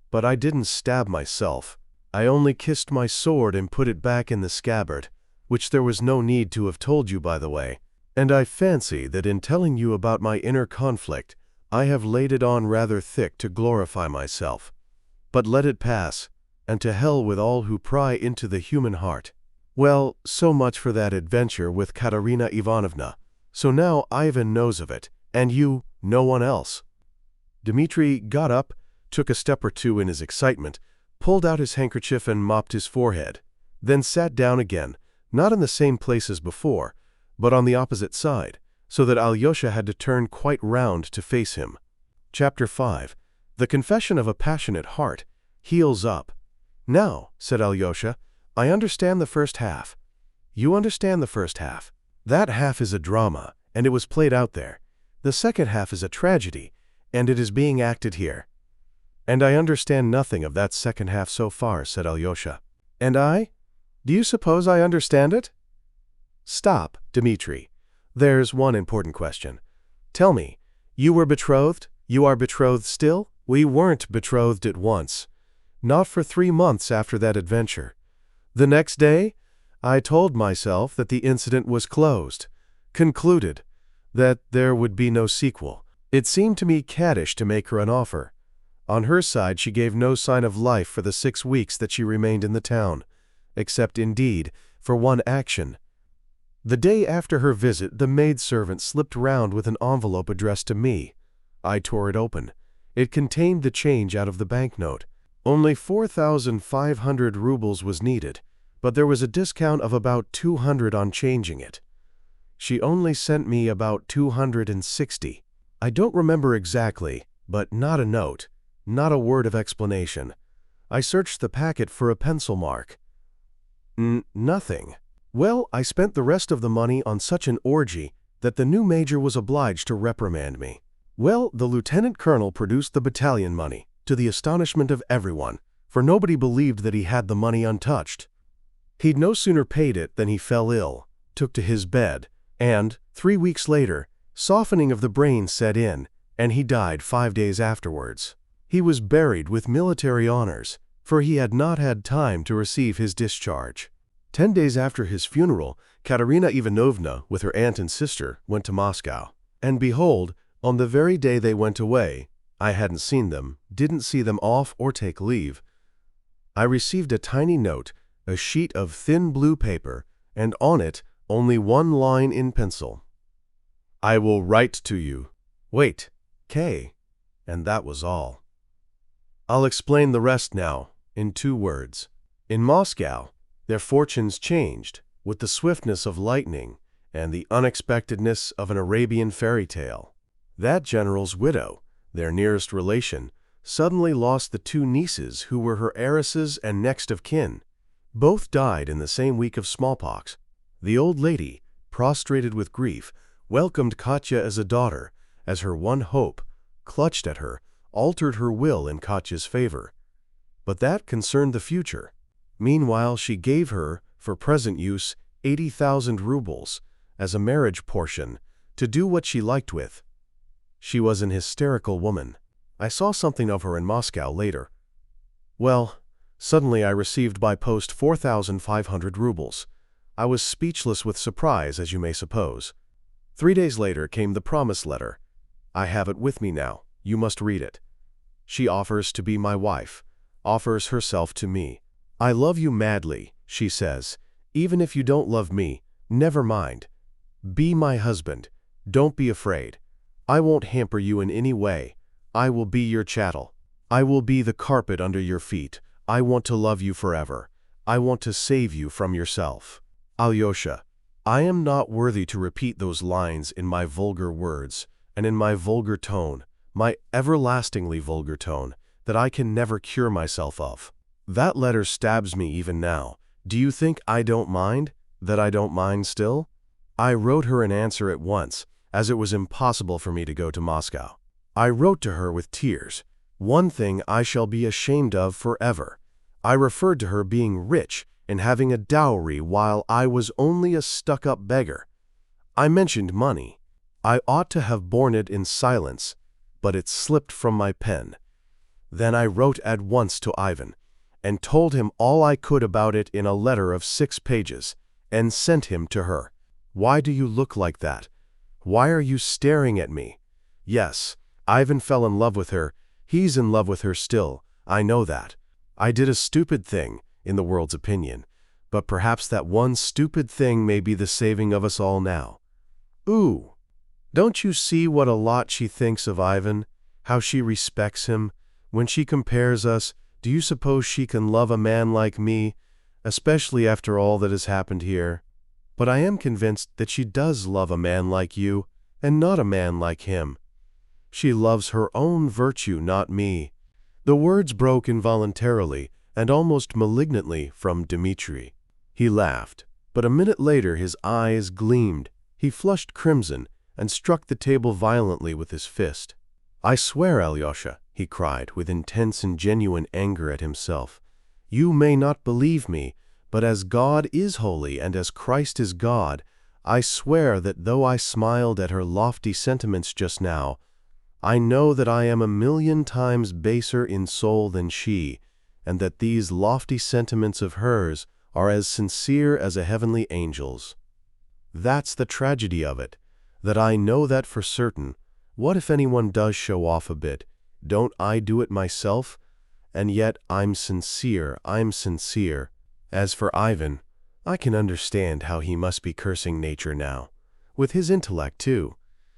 But I didn't stab myself. I only kissed my sword and put it back in the scabbard, which there was no need to have told you, by the way. And I fancy that in telling you about my inner conflict, I have laid it on rather thick to glorify myself. But let it pass, and to hell with all who pry into the human heart. Well, so much for that adventure with Katerina Ivanovna. So now Ivan knows of it, and you, no one else. Dmitri got up, took a step or two in his excitement, pulled out his handkerchief and mopped his forehead, then sat down again, not in the same place as before, but on the opposite side, so that Alyosha had to turn quite round to face him. Chapter 5. The Confession of a Passionate Heart. Heels up. Now, said Alyosha, I understand the first half. You understand the first half. That half is a drama, and it was played out there. The second half is a tragedy, and it is being acted here. And I understand nothing of that second half so far, said Alyosha. And I? Do you suppose I understand it? Stop, Dmitri. There's one important question. Tell me, you were betrothed? You are betrothed still? We weren't betrothed at once. Not for 3 months after that adventure. The next day, I told myself that the incident was closed, concluded, that there would be no sequel. It seemed to me caddish to make her an offer. On her side, she gave no sign of life for the 6 weeks that she remained in the town, except, indeed, for one action. The day after her visit, the maidservant slipped round with an envelope addressed to me. I tore it open. It contained the change out of the banknote. Only 4,500 rubles was needed, but there was a discount of about 200 on changing it. She only sent me about 260. I don't remember exactly, but not a note, not a word of explanation. I searched the packet for a pencil mark. Nothing. Well, I spent the rest of the money on such an orgy that the new major was obliged to reprimand me. Well, the lieutenant colonel produced the battalion money, to the astonishment of everyone, for nobody believed that he had the money untouched. He'd no sooner paid it than he fell ill, took to his bed, and, 3 weeks later, softening of the brain set in, and he died 5 days afterwards. He was buried with military honors, for he had not had time to receive his discharge. 10 days after his funeral, Katerina Ivanovna, with her aunt and sister, went to Moscow. And behold, on the very day they went away, I hadn't seen them, didn't see them off or take leave, I received a tiny note, a sheet of thin blue paper, and on it only one line in pencil. I will write to you. Wait, K. And that was all. I'll explain the rest now, in 2 words. In Moscow, their fortunes changed with the swiftness of lightning and the unexpectedness of an Arabian fairy tale. That general's widow, their nearest relation, suddenly lost the 2 nieces who were her heiresses and next of kin. Both died in the same week of smallpox. The old lady, prostrated with grief, welcomed Katya as a daughter, as her one hope, clutched at her, altered her will in Katya's favor. But that concerned the future. Meanwhile, she gave her, for present use, 80,000 rubles, as a marriage portion, to do what she liked with. She was an hysterical woman. I saw something of her in Moscow later. Well, suddenly I received by post 4,500 rubles. I was speechless with surprise, as you may suppose. 3 days later came the promise letter. I have it with me now. You must read it. She offers to be my wife, offers herself to me. I love you madly, she says. Even if you don't love me, never mind. Be my husband. Don't be afraid. I won't hamper you in any way. I will be your chattel. I will be the carpet under your feet. I want to love you forever. I want to save you from yourself. Alyosha, I am not worthy to repeat those lines in my vulgar words and in my vulgar tone, my everlastingly vulgar tone, that I can never cure myself of. That letter stabs me even now. Do you think I don't mind? That I don't mind still? I wrote her an answer at once, as it was impossible for me to go to Moscow. I wrote to her with tears. One thing I shall be ashamed of forever. I referred to her being rich and having a dowry while I was only a stuck-up beggar. I mentioned money. I ought to have borne it in silence, but it slipped from my pen. Then I wrote at once to Ivan, and told him all I could about it in a letter of 6 pages, and sent him to her. Why do you look like that? Why are you staring at me? Yes, Ivan fell in love with her. He's in love with her still. I know that. I did a stupid thing, in the world's opinion, but perhaps that one stupid thing may be the saving of us all now. Ooh! Don't you see what a lot she thinks of Ivan? How she respects him? When she compares us, do you suppose she can love a man like me, especially after all that has happened here? But I am convinced that she does love a man like you, and not a man like him. She loves her own virtue, not me. The words broke involuntarily and almost malignantly from Dmitri. He laughed, but a minute later his eyes gleamed. He flushed crimson and struck the table violently with his fist. I swear, Alyosha, he cried with intense and genuine anger at himself, you may not believe me, but as God is holy and as Christ is God, I swear that though I smiled at her lofty sentiments just now, I know that I am 1,000,000 times baser in soul than she, and that these lofty sentiments of hers are as sincere as a heavenly angel's. That's the tragedy of it, that I know that for certain. What if anyone does show off a bit? Don't I do it myself? And yet I'm sincere. As for Ivan, I can understand how he must be cursing nature now, with his intellect too,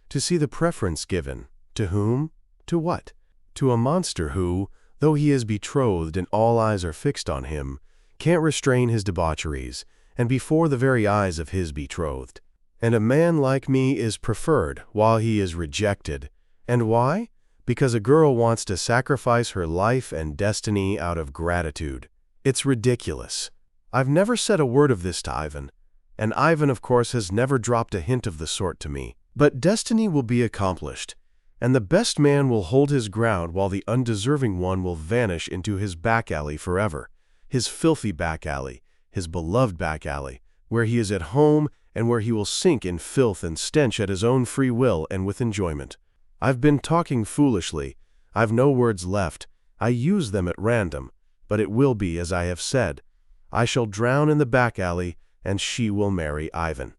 to see the preference given. To whom? To what? To a monster who, though he is betrothed and all eyes are fixed on him, can't restrain his debaucheries, and before the very eyes of his betrothed. And a man like me is preferred while he is rejected. And why? Because a girl wants to sacrifice her life and destiny out of gratitude. It's ridiculous. I've never said a word of this to Ivan, and Ivan, of course, has never dropped a hint of the sort to me. But destiny will be accomplished, and the best man will hold his ground while the undeserving one will vanish into his back alley forever, his filthy back alley, his beloved back alley, where he is at home and where he will sink in filth and stench at his own free will and with enjoyment. I've been talking foolishly. I've no words left. I use them at random, but it will be as I have said. I shall drown in the back alley, and she will marry Ivan.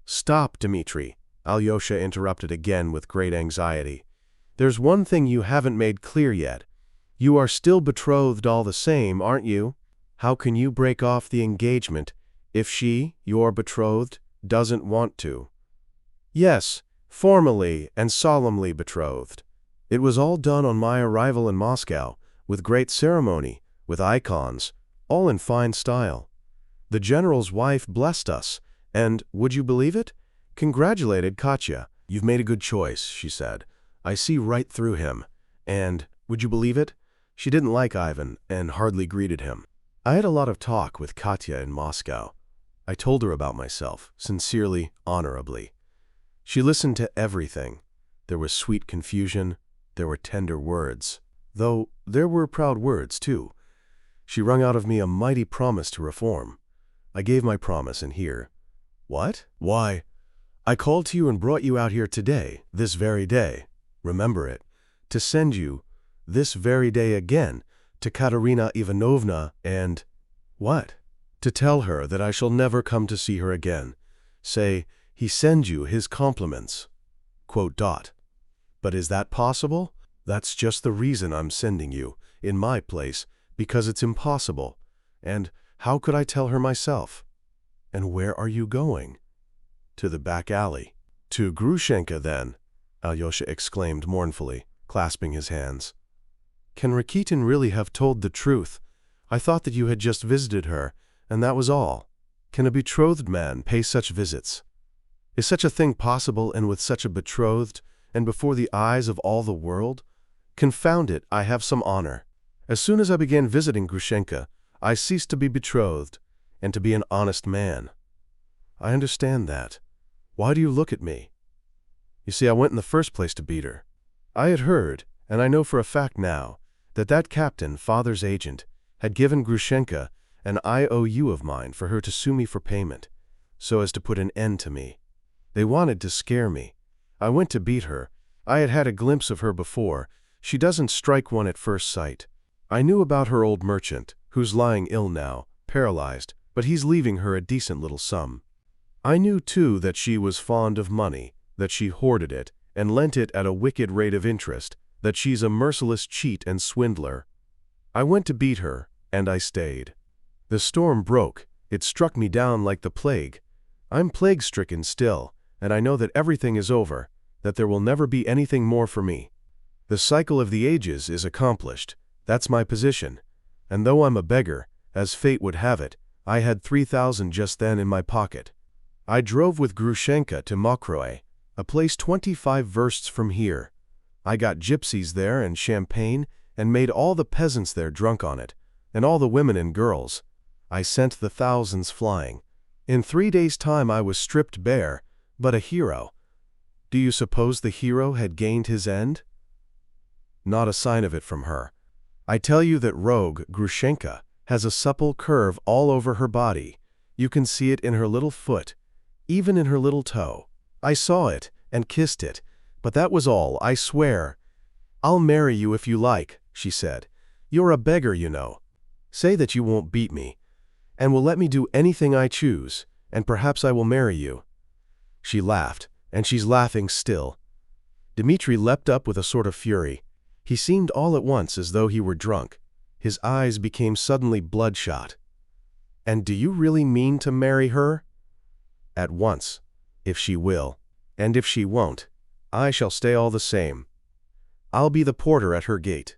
Stop, Dmitri, Alyosha interrupted again with great anxiety. There's one thing you haven't made clear yet. You are still betrothed all the same, aren't you? How can you break off the engagement if she, your betrothed, doesn't want to? Yes, formally and solemnly betrothed. It was all done on my arrival in Moscow, with great ceremony, with icons, all in fine style. The general's wife blessed us, and, would you believe it, congratulated Katya. You've made a good choice, she said. I see right through him. And, would you believe it, she didn't like Ivan and hardly greeted him. I had a lot of talk with Katya in Moscow. I told her about myself, sincerely, honorably. She listened to everything. There was sweet confusion, there were tender words, though there were proud words, too. She wrung out of me a mighty promise to reform. I gave my promise, and here. What? Why, I called to you and brought you out here today, this very day. Remember it. To send you, this very day again, to Katerina Ivanovna and… What? To tell her that I shall never come to see her again. Say, he sends you his compliments. .. But is that possible? That's just the reason I'm sending you, in my place, because it's impossible. And how could I tell her myself? And where are you going? To the back alley. To Grushenka, then, Alyosha exclaimed mournfully, clasping his hands. Can Rakitin really have told the truth? I thought that you had just visited her, and that was all. Can a betrothed man pay such visits? Is such a thing possible, and with such a betrothed, and before the eyes of all the world? Confound it, I have some honor. As soon as I began visiting Grushenka, I ceased to be betrothed, and to be an honest man. I understand that. Why do you look at me? You see, I went in the first place to beat her. I had heard, and I know for a fact now, that captain, father's agent, had given Grushenka an IOU of mine for her to sue me for payment, so as to put an end to me. They wanted to scare me. I went to beat her. I had had a glimpse of her before. She doesn't strike one at first sight. I knew about her old merchant, who's lying ill now, paralyzed, but he's leaving her a decent little sum. I knew, too, that she was fond of money, that she hoarded it, and lent it at a wicked rate of interest, that she's a merciless cheat and swindler. I went to beat her, and I stayed. The storm broke. It struck me down like the plague. I'm plague-stricken still, and I know that everything is over, that there will never be anything more for me. The cycle of the ages is accomplished. That's my position. And though I'm a beggar, as fate would have it, I had 3,000 just then in my pocket. I drove with Grushenka to Mokroe, a place 25 versts from here. I got gypsies there and champagne and made all the peasants there drunk on it, and all the women and girls. I sent the thousands flying. In 3 days' time I was stripped bare, but a hero. Do you suppose the hero had gained his end? Not a sign of it from her. I tell you that rogue Grushenka has a supple curve all over her body. You can see it in her little foot, even in her little toe. I saw it and kissed it, but that was all, I swear. I'll marry you if you like, she said. You're a beggar, you know. Say that you won't beat me, and will let me do anything I choose, and perhaps I will marry you. She laughed, and she's laughing still. Dmitri leapt up with a sort of fury. He seemed all at once as though he were drunk. His eyes became suddenly bloodshot. And do you really mean to marry her? At once, if she will. And if she won't, I shall stay all the same. I'll be the porter at her gate."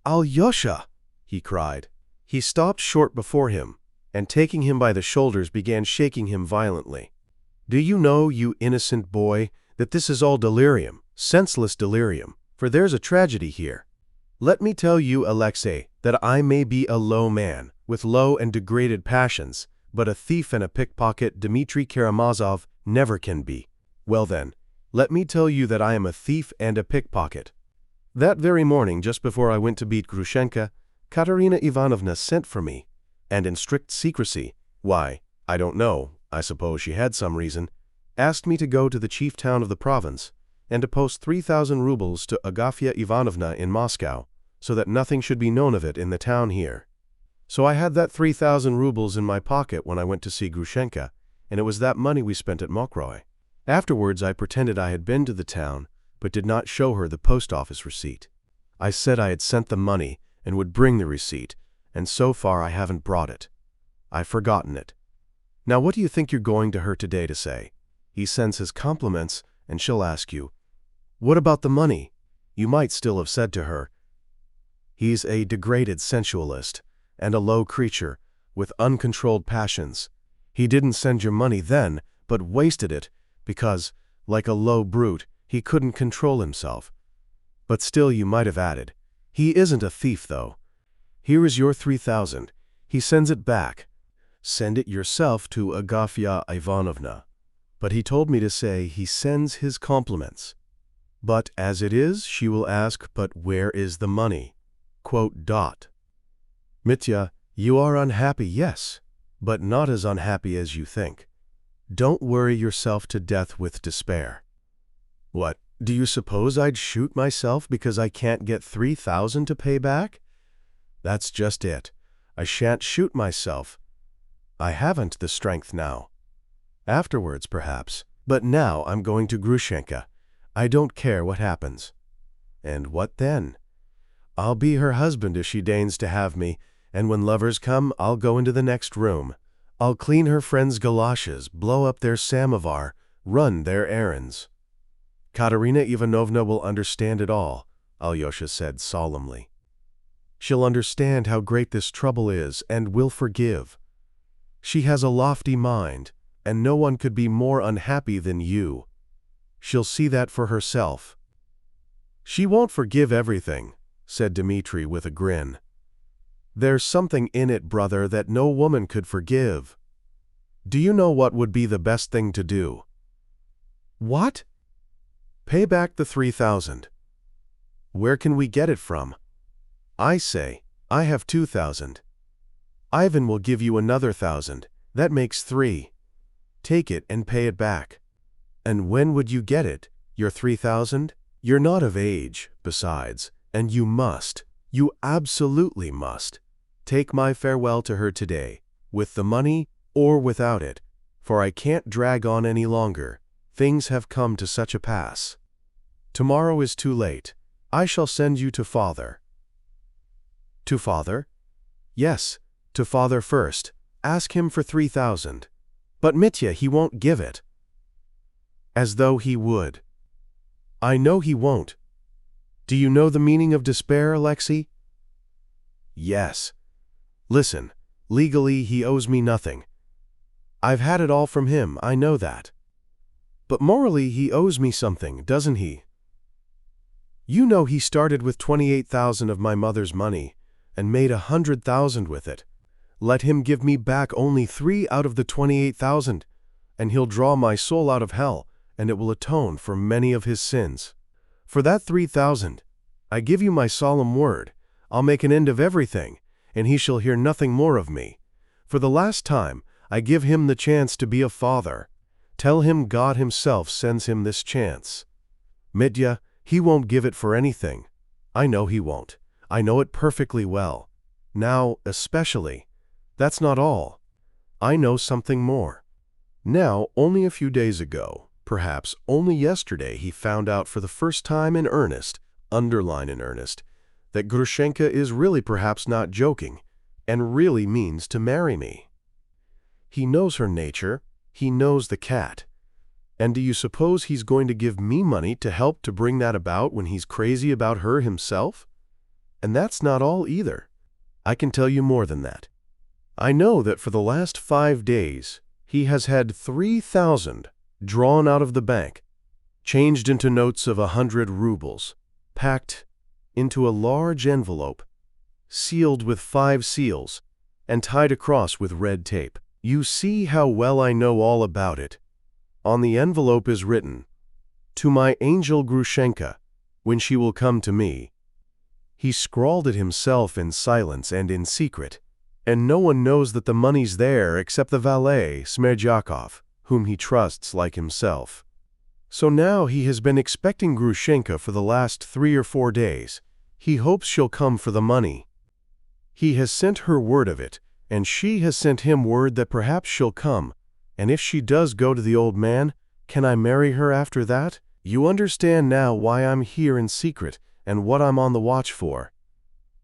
"Alyosha!" he cried. He stopped short before him, and taking him by the shoulders began shaking him violently. "Do you know, you innocent boy, that this is all delirium, senseless delirium, for there's a tragedy here. Let me tell you, Alexei, that I may be a low man, with low and degraded passions, but a thief and a pickpocket Dmitri Karamazov never can be. Well then, let me tell you that I am a thief and a pickpocket. That very morning, just before I went to beat Grushenka, Katerina Ivanovna sent for me, and in strict secrecy, why, I don't know, I suppose she had some reason, asked me to go to the chief town of the province, and to post 3,000 rubles to Agafya Ivanovna in Moscow, so that nothing should be known of it in the town here. So I had that 3,000 rubles in my pocket when I went to see Grushenka, and it was that money we spent at Mokroy. Afterwards I pretended I had been to the town, but did not show her the post office receipt. I said I had sent the money and would bring the receipt, and so far I haven't brought it. I've forgotten it. Now what do you think you're going to her today to say? He sends his compliments, and she'll ask you, 'What about the money?' You might still have said to her, 'He's a degraded sensualist, and a low creature, with uncontrolled passions. He didn't send your money then, but wasted it, because, like a low brute, he couldn't control himself.' But still you might have added, 'He isn't a thief, though. Here is your 3,000. He sends it back. Send it yourself to Agafya Ivanovna.' But he told me to say he sends his compliments. But as it is, she will ask, 'But where is the money?' Mitya, you are unhappy, yes, but not as unhappy as you think. Don't worry yourself to death with despair. What, do you suppose I'd shoot myself because I can't get 3,000 to pay back? That's just it. I shan't shoot myself. I haven't the strength now. Afterwards, perhaps. But now I'm going to Grushenka. I don't care what happens. And what then? I'll be her husband if she deigns to have me, and when lovers come, I'll go into the next room. I'll clean her friends' galoshes, blow up their samovar, run their errands." "Katerina Ivanovna will understand it all," Alyosha said solemnly. "She'll understand how great this trouble is, and will forgive. She has a lofty mind, and no one could be more unhappy than you. She'll see that for herself." "She won't forgive everything," said Dmitri with a grin. "There's something in it, brother, that no woman could forgive. Do you know what would be the best thing to do?" "What?" "Pay back the 3,000. Where can we get it from? I say, I have 2,000. Ivan will give you another 1,000. That makes 3. Take it and pay it back." "And when would you get it, your 3,000? You're not of age, besides, and you absolutely must, take my farewell to her today, with the money or without it, for I can't drag on any longer. Things have come to such a pass. Tomorrow is too late. I shall send you to father." "To father?" "Yes, to father first. Ask him for 3,000. "But Mitya, he won't give it." "As though he would. I know he won't. Do you know the meaning of despair, Alexei?" "Yes. Listen, legally he owes me nothing. I've had it all from him, I know that. But morally he owes me something, doesn't he? You know he started with 28,000 of my mother's money, and made 100,000 with it. Let him give me back only 3 out of the 28,000, and he'll draw my soul out of hell, and it will atone for many of his sins. For that 3,000, I give you my solemn word, I'll make an end of everything, and he shall hear nothing more of me. For the last time, I give him the chance to be a father. Tell him God himself sends him this chance. Mitya, he won't give it for anything. I know he won't. I know it perfectly well. Now, especially. That's not all. I know something more. Now, only a few days ago, perhaps only yesterday, he found out for the first time in earnest, underline in earnest, that Grushenka is really perhaps not joking, and really means to marry me. He knows her nature. He knows the cat. And do you suppose he's going to give me money to help to bring that about when he's crazy about her himself? And that's not all either. I can tell you more than that. I know that for the last 5 days, he has had 3,000 drawn out of the bank, changed into notes of 100 rubles, packed into a large envelope, sealed with 5 seals, and tied across with red tape. You see how well I know all about it. On the envelope is written, "To my angel Grushenka, when she will come to me." He scrawled it himself in silence and in secret, and no one knows that the money's there except the valet, Smerdyakov, whom he trusts like himself. So now he has been expecting Grushenka for the last 3 or 4 days. He hopes she'll come for the money. He has sent her word of it, and she has sent him word that perhaps she'll come, and if she does go to the old man, can I marry her after that? You understand now why I'm here in secret and what I'm on the watch for.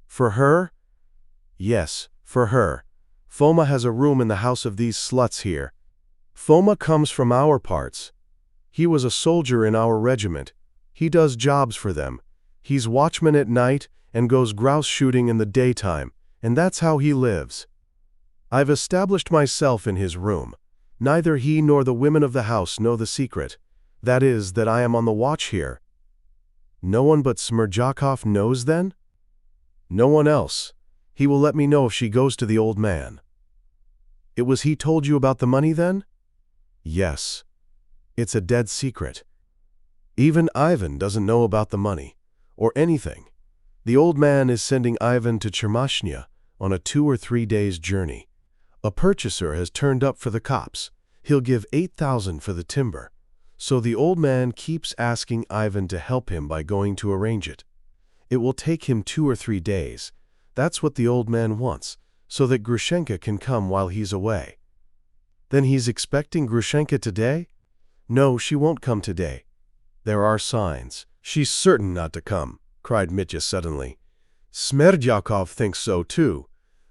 For her? Yes, for her. Foma has a room in the house of these sluts here. Foma comes from our parts. He was a soldier in our regiment. He does jobs for them. He's watchman at night and goes grouse shooting in the daytime, and that's how he lives. I've established myself in his room. Neither he nor the women of the house know the secret. That is, that I am on the watch here. No one but Smerdyakov knows then? No one else. He will let me know if she goes to the old man. It was he told you about the money then? Yes. It's a dead secret. Even Ivan doesn't know about the money, or anything. The old man is sending Ivan to Chermashnya on a 2 or 3 days' journey. A purchaser has turned up for the copse. He'll give 8,000 for the timber. So the old man keeps asking Ivan to help him by going to arrange it. It will take him 2 or 3 days. That's what the old man wants, so that Grushenka can come while he's away. Then he's expecting Grushenka today? No, she won't come today. There are signs. She's certain not to come, cried Mitya suddenly. Smerdyakov thinks so too.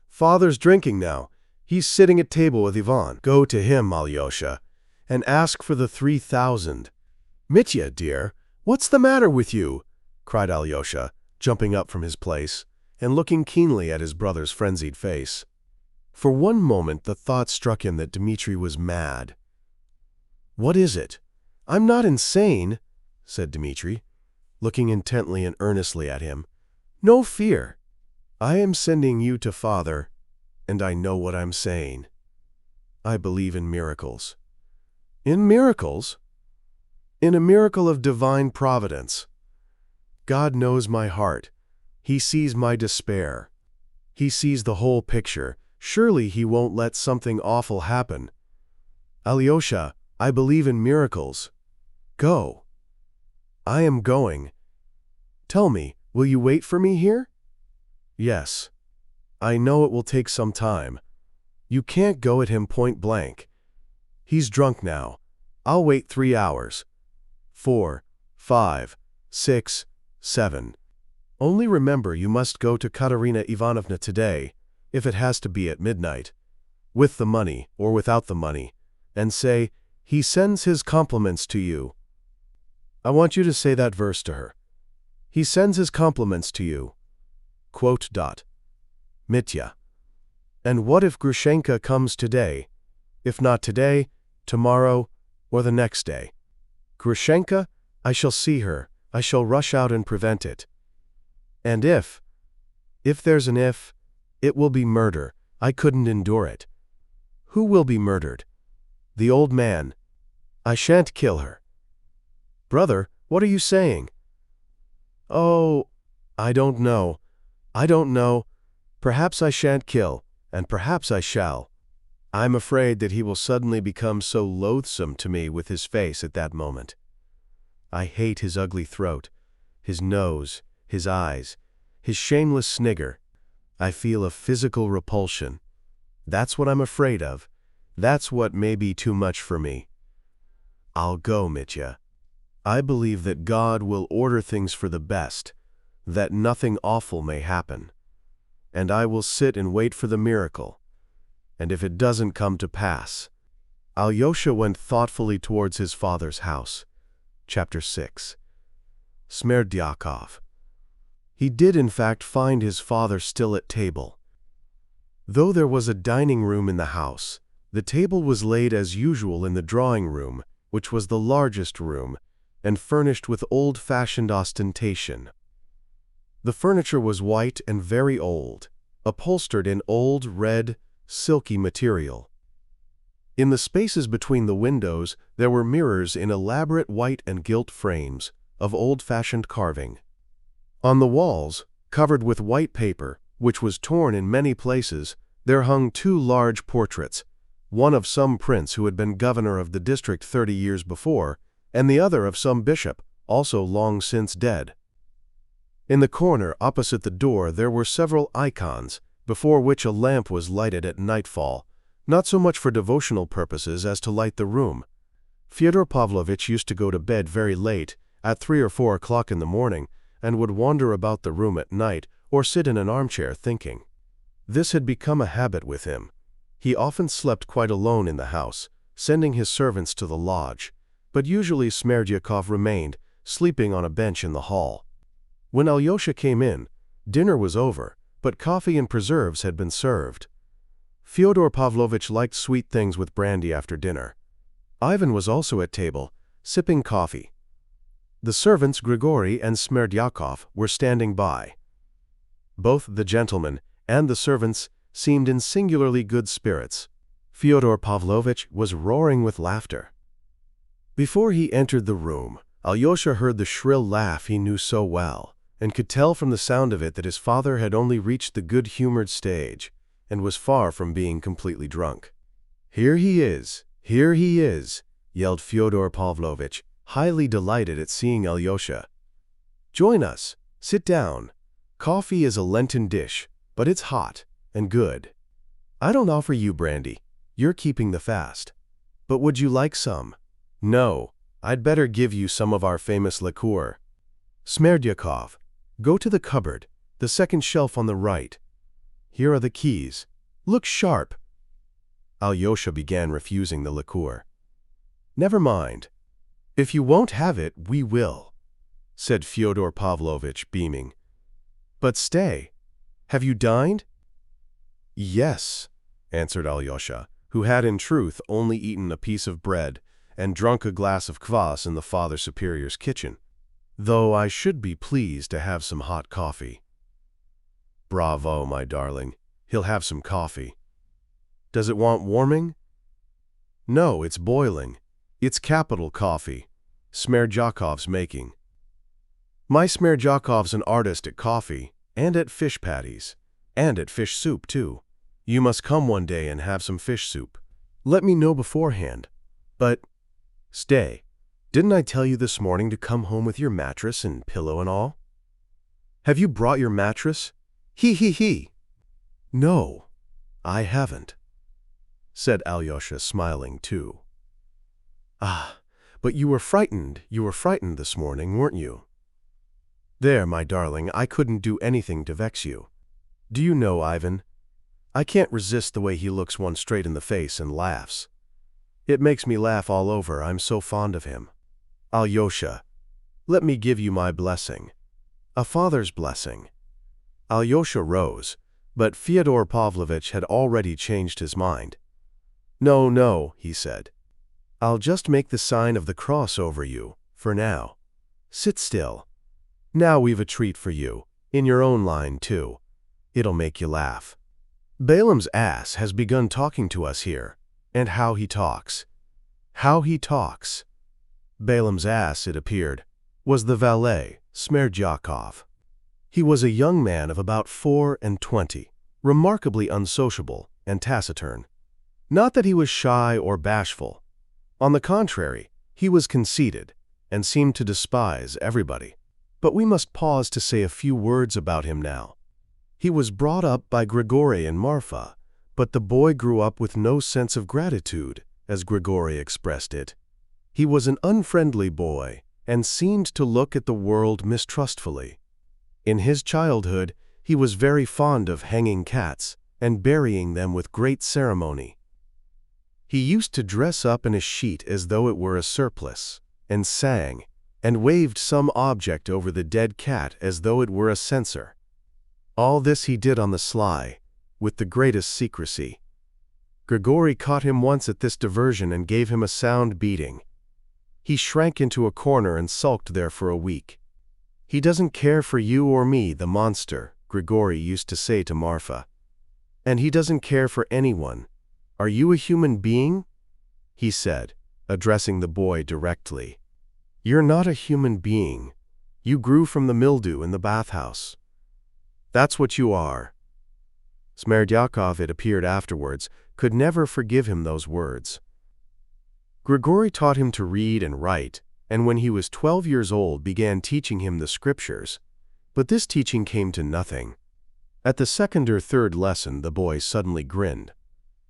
Father's drinking now. He's sitting at table with Ivan. Go to him, Alyosha, and ask for the 3,000. Mitya, dear, what's the matter with you? Cried Alyosha, jumping up from his place and looking keenly at his brother's frenzied face. For one moment the thought struck him that Dmitri was mad. What is it? I'm not insane, said Dmitri, looking intently and earnestly at him. No fear. I am sending you to father, and I know what I'm saying. I believe in miracles. In miracles? In a miracle of divine providence. God knows my heart. He sees my despair. He sees the whole picture. Surely he won't let something awful happen. Alyosha, I believe in miracles. Go. I am going. Tell me, will you wait for me here? Yes. I know it will take some time. You can't go at him point blank. He's drunk now. I'll wait 3 hours. 4, 5, 6, 7. Only remember you must go to Katerina Ivanovna today, if it has to be at midnight, with the money or without the money, and say, he sends his compliments to you. I want you to say that verse to her. He sends his compliments to you. Quote dot. Mitya. And what if Grushenka comes today? If not today, tomorrow, or the next day? Grushenka, I shall see her. I shall rush out and prevent it. And if there's an if, it will be murder. I couldn't endure it. Who will be murdered? The old man. I shan't kill her. Brother, what are you saying? Oh, I don't know. I don't know. Perhaps I shan't kill, and perhaps I shall. I'm afraid that he will suddenly become so loathsome to me with his face at that moment. I hate his ugly throat, his nose, his eyes, his shameless snigger. I feel a physical repulsion. That's what I'm afraid of. That's what may be too much for me. I'll go, Mitya. I believe that God will order things for the best, that nothing awful may happen. And I will sit and wait for the miracle. and if it doesn't come to pass. Alyosha went thoughtfully towards his father's house. Chapter 6. Smerdyakov. He did in fact find his father still at table. Though there was a dining room in the house, the table was laid as usual in the drawing room, which was the largest room, and furnished with old-fashioned ostentation. The furniture was white and very old, upholstered in old, red, silky material. In the spaces between the windows there were mirrors in elaborate white and gilt frames, of old-fashioned carving. On the walls, covered with white paper, which was torn in many places, there hung 2 large portraits, one of some prince who had been governor of the district 30 years before, and the other of some bishop, also long since dead. In the corner opposite the door there were several icons, before which a lamp was lighted at nightfall, not so much for devotional purposes as to light the room. Fyodor Pavlovitch used to go to bed very late, at 3 or 4 o'clock in the morning, and would wander about the room at night or sit in an armchair thinking. This had become a habit with him. He often slept quite alone in the house, sending his servants to the lodge, but usually Smerdyakov remained, sleeping on a bench in the hall. When Alyosha came in, dinner was over, but coffee and preserves had been served. Fyodor Pavlovitch liked sweet things with brandy after dinner. Ivan was also at table, sipping coffee. The servants Grigory and Smerdyakov were standing by. Both the gentlemen and the servants seemed in singularly good spirits. Fyodor Pavlovitch was roaring with laughter. Before he entered the room, Alyosha heard the shrill laugh he knew so well, and could tell from the sound of it that his father had only reached the good-humored stage, and was far from being completely drunk. "Here he is! Here he is!" yelled Fyodor Pavlovitch, highly delighted at seeing Alyosha. "Join us. Sit down. Coffee is a Lenten dish, but it's hot and good. I don't offer you brandy. You're keeping the fast. But would you like some? No, I'd better give you some of our famous liqueur. Smerdyakov, go to the cupboard, the second shelf on the right. Here are the keys. Look sharp." Alyosha began refusing the liqueur. "Never mind. If you won't have it, we will," said Fyodor Pavlovitch, beaming. "But stay. Have you dined?" "Yes," answered Alyosha, who had in truth only eaten a piece of bread and drunk a glass of kvass in the Father Superior's kitchen, "though I should be pleased to have some hot coffee." "Bravo, my darling. He'll have some coffee. Does it want warming?" "No, it's boiling. It's capital coffee. Smerdyakov's making. My Smerdyakov's an artist at coffee, and at fish patties, and at fish soup, too. You must come one day and have some fish soup. Let me know beforehand. But stay, didn't I tell you this morning to come home with your mattress and pillow and all? Have you brought your mattress? He. No, I haven't," said Alyosha, smiling too. "Ah, but you were frightened this morning, weren't you? There, my darling, I couldn't do anything to vex you. Do you know, Ivan, I can't resist the way he looks one straight in the face and laughs. It makes me laugh all over, I'm so fond of him. Alyosha, let me give you my blessing. A father's blessing." Alyosha rose, but Fyodor Pavlovitch had already changed his mind. No, he said. "I'll just make the sign of the cross over you, for now. Sit still. Now we've a treat for you, in your own line, too. It'll make you laugh. Balaam's ass has begun talking to us here, and how he talks. How he talks." Balaam's ass, it appeared, was the valet, Smerdyakov. He was a young man of about 24, remarkably unsociable and taciturn. Not that he was shy or bashful. On the contrary, he was conceited, and seemed to despise everybody. But we must pause to say a few words about him now. He was brought up by Grigory and Marfa, but the boy grew up with no sense of gratitude, as Grigory expressed it. He was an unfriendly boy, and seemed to look at the world mistrustfully. In his childhood, he was very fond of hanging cats, and burying them with great ceremony. He used to dress up in a sheet as though it were a surplice, and sang, and waved some object over the dead cat as though it were a censer. All this he did on the sly, with the greatest secrecy. Grigory caught him once at this diversion and gave him a sound beating. He shrank into a corner and sulked there for a week. "He doesn't care for you or me, the monster," Grigory used to say to Marfa. "And he doesn't care for anyone. Are you a human being?" he said, addressing the boy directly. "You're not a human being. You grew from the mildew in the bathhouse. That's what you are." Smerdyakov, it appeared afterwards, could never forgive him those words. Grigory taught him to read and write, and when he was 12 years old began teaching him the scriptures. But this teaching came to nothing. At the second or third lesson the boy suddenly grinned.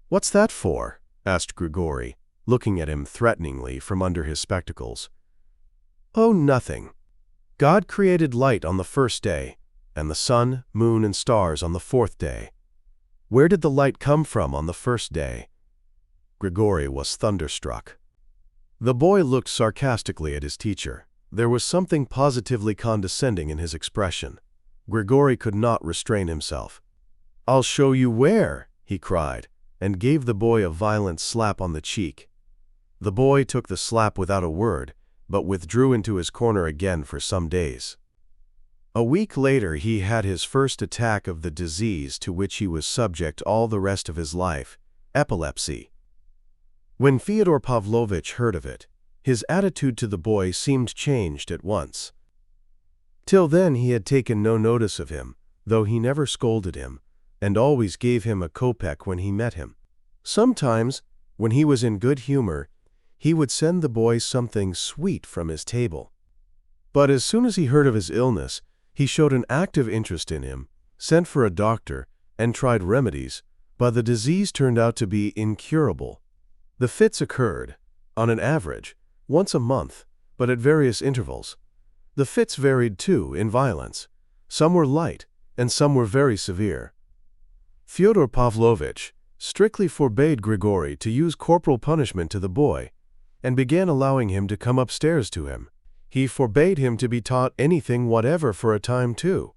"What's that for?" asked Grigory, looking at him threateningly from under his spectacles. "Oh, nothing. God created light on the first day, and the sun, moon, and stars on the fourth day. Where did the light come from on the first day?" Grigory was thunderstruck. The boy looked sarcastically at his teacher. There was something positively condescending in his expression. Grigory could not restrain himself. "I'll show you where," he cried, and gave the boy a violent slap on the cheek. The boy took the slap without a word, but withdrew into his corner again for some days. A week later he had his first attack of the disease to which he was subject all the rest of his life, epilepsy. When Fyodor Pavlovitch heard of it, his attitude to the boy seemed changed at once. Till then he had taken no notice of him, though he never scolded him, and always gave him a kopeck when he met him. Sometimes, when he was in good humor, he would send the boy something sweet from his table. But as soon as he heard of his illness, he showed an active interest in him, sent for a doctor, and tried remedies, but the disease turned out to be incurable. The fits occurred, on an average, once a month, but at various intervals. The fits varied, too, in violence. Some were light, and some were very severe. Fyodor Pavlovitch strictly forbade Grigory to use corporal punishment to the boy, and began allowing him to come upstairs to him. He forbade him to be taught anything whatever for a time, too.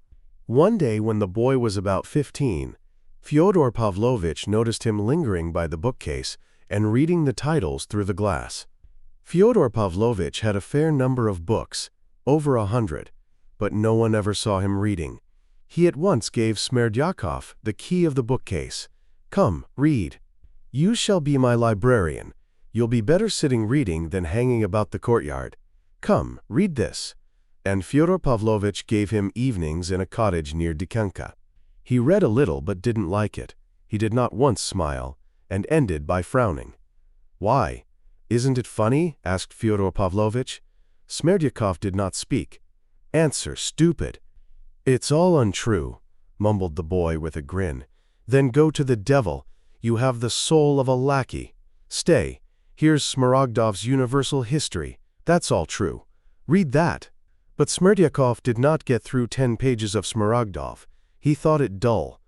One day when the boy was about 15, Fyodor Pavlovitch noticed him lingering by the bookcase and reading the titles through the glass. Fyodor Pavlovitch had a fair number of books, over 100, but no one ever saw him reading. He at once gave Smerdyakov the key of the bookcase. "Come, read. You shall be my librarian. You'll be better sitting reading than hanging about the courtyard. Come, read this." And Fyodor Pavlovitch gave him evenings in a cottage near Dikanka. He read a little but didn't like it. He did not once smile, and ended by frowning. "Why? Isn't it funny?" asked Fyodor Pavlovitch. Smerdyakov did not speak. "Answer, stupid." "It's all untrue," mumbled the boy with a grin. "Then go to the devil. You have the soul of a lackey. Stay, here's Smaragdov's Universal History. That's all true. Read that." But Smerdyakov did not get through 10 pages of Smaragdov. He thought it dull.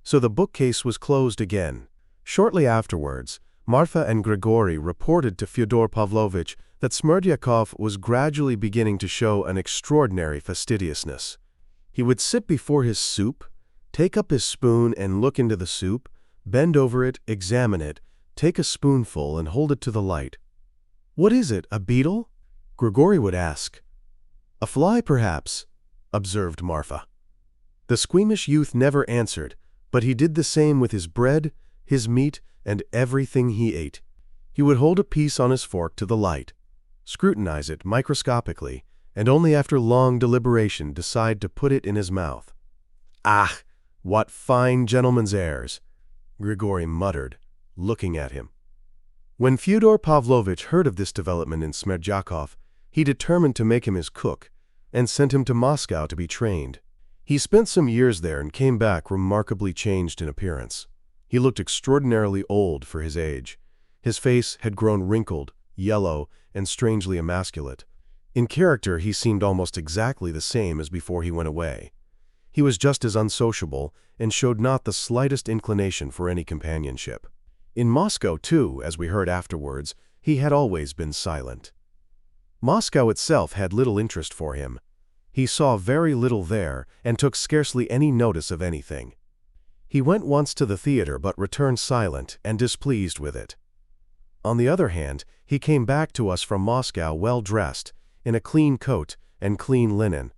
So the bookcase was closed again. Shortly afterwards, Marfa and Grigory reported to Fyodor Pavlovitch that Smerdyakov was gradually beginning to show an extraordinary fastidiousness. He would sit before his soup, take up his spoon and look into the soup, bend over it, examine it, take a spoonful and hold it to the light. "What is it, a beetle?" Grigory would ask. "A fly, perhaps," observed Marfa. The squeamish youth never answered, but he did the same with his bread, his meat, and everything he ate. He would hold a piece on his fork to the light, scrutinize it microscopically, and only after long deliberation decide to put it in his mouth. "Ah, what fine gentleman's airs!" Grigory muttered, looking at him. When Fyodor Pavlovitch heard of this development in Smerdyakov, he determined to make him his cook, and sent him to Moscow to be trained. He spent some years there and came back remarkably changed in appearance. He looked extraordinarily old for his age. His face had grown wrinkled, yellow, and strangely emasculate. In character he seemed almost exactly the same as before he went away. He was just as unsociable and showed not the slightest inclination for any companionship. In Moscow, too, as we heard afterwards, he had always been silent. Moscow itself had little interest for him. He saw very little there and took scarcely any notice of anything. He went once to the theater but returned silent and displeased with it. On the other hand, he came back to us from Moscow well dressed, in a clean coat and clean linen.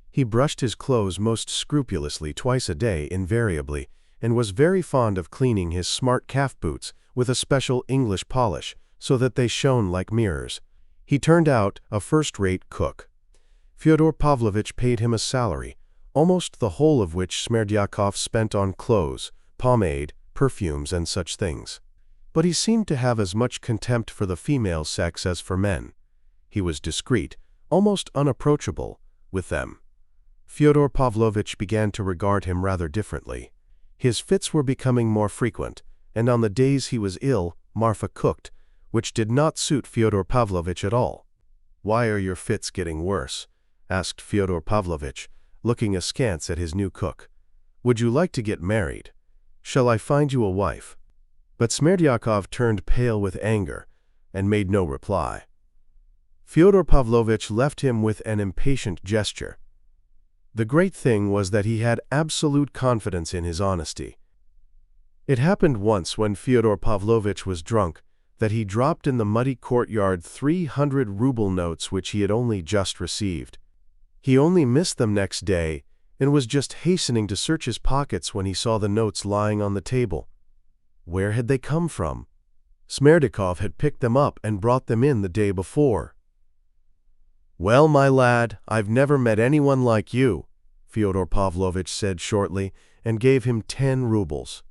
He brushed his clothes most scrupulously twice a day invariably, and was very fond of cleaning his smart calf boots with a special English polish, so that they shone like mirrors. He turned out a first-rate cook. Fyodor Pavlovitch paid him a salary, almost the whole of which Smerdyakov spent on clothes, pomade, perfumes, and such things. But he seemed to have as much contempt for the female sex as for men. He was discreet, almost unapproachable, with them. Fyodor Pavlovitch began to regard him rather differently. His fits were becoming more frequent, and on the days he was ill, Marfa cooked, which did not suit Fyodor Pavlovitch at all. "Why are your fits getting worse?" asked Fyodor Pavlovitch, looking askance at his new cook. "Would you like to get married? Shall I find you a wife?" But Smerdyakov turned pale with anger and made no reply. Fyodor Pavlovitch left him with an impatient gesture. The great thing was that he had absolute confidence in his honesty. It happened once when Fyodor Pavlovitch was drunk that he dropped in the muddy courtyard 300-ruble notes which he had only just received. He only missed them next day and was just hastening to search his pockets when he saw the notes lying on the table. Where had they come from? Smerdyakov had picked them up and brought them in the day before. "Well, my lad, I've never met anyone like you," Fyodor Pavlovitch said shortly, and gave him 10 rubles.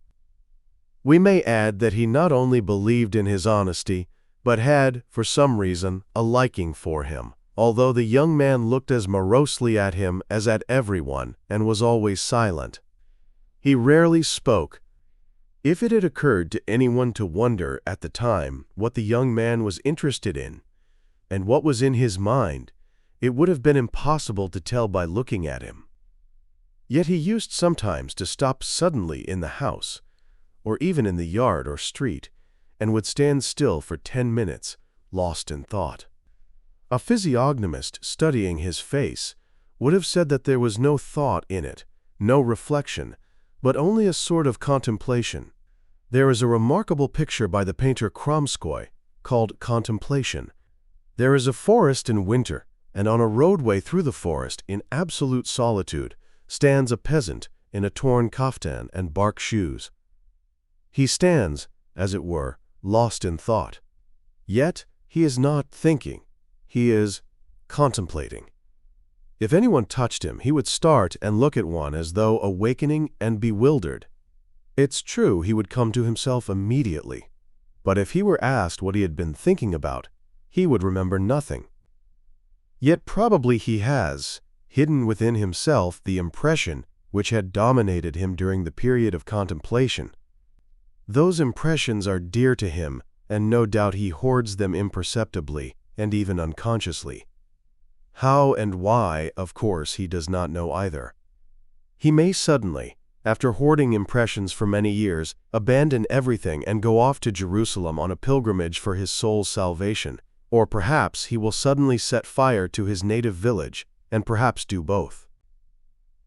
We may add that he not only believed in his honesty, but had, for some reason, a liking for him, although the young man looked as morosely at him as at everyone and was always silent. He rarely spoke. If it had occurred to anyone to wonder at the time what the young man was interested in, and what was in his mind, it would have been impossible to tell by looking at him. Yet he used sometimes to stop suddenly in the house, or even in the yard or street, and would stand still for 10 minutes, lost in thought. A physiognomist studying his face would have said that there was no thought in it, no reflection, but only a sort of contemplation. There is a remarkable picture by the painter Kramskoy called Contemplation. There is a forest in winter, and on a roadway through the forest, in absolute solitude, stands a peasant in a torn kaftan and bark shoes. He stands, as it were, lost in thought. Yet he is not thinking. He is contemplating. If anyone touched him, he would start and look at one as though awakening and bewildered. It's true he would come to himself immediately, but if he were asked what he had been thinking about, he would remember nothing. Yet probably he has, hidden within himself, the impression which had dominated him during the period of contemplation. Those impressions are dear to him, and no doubt he hoards them imperceptibly and even unconsciously. How and why, of course, he does not know either. He may suddenly, after hoarding impressions for many years, abandon everything and go off to Jerusalem on a pilgrimage for his soul's salvation, or perhaps he will suddenly set fire to his native village, and perhaps do both.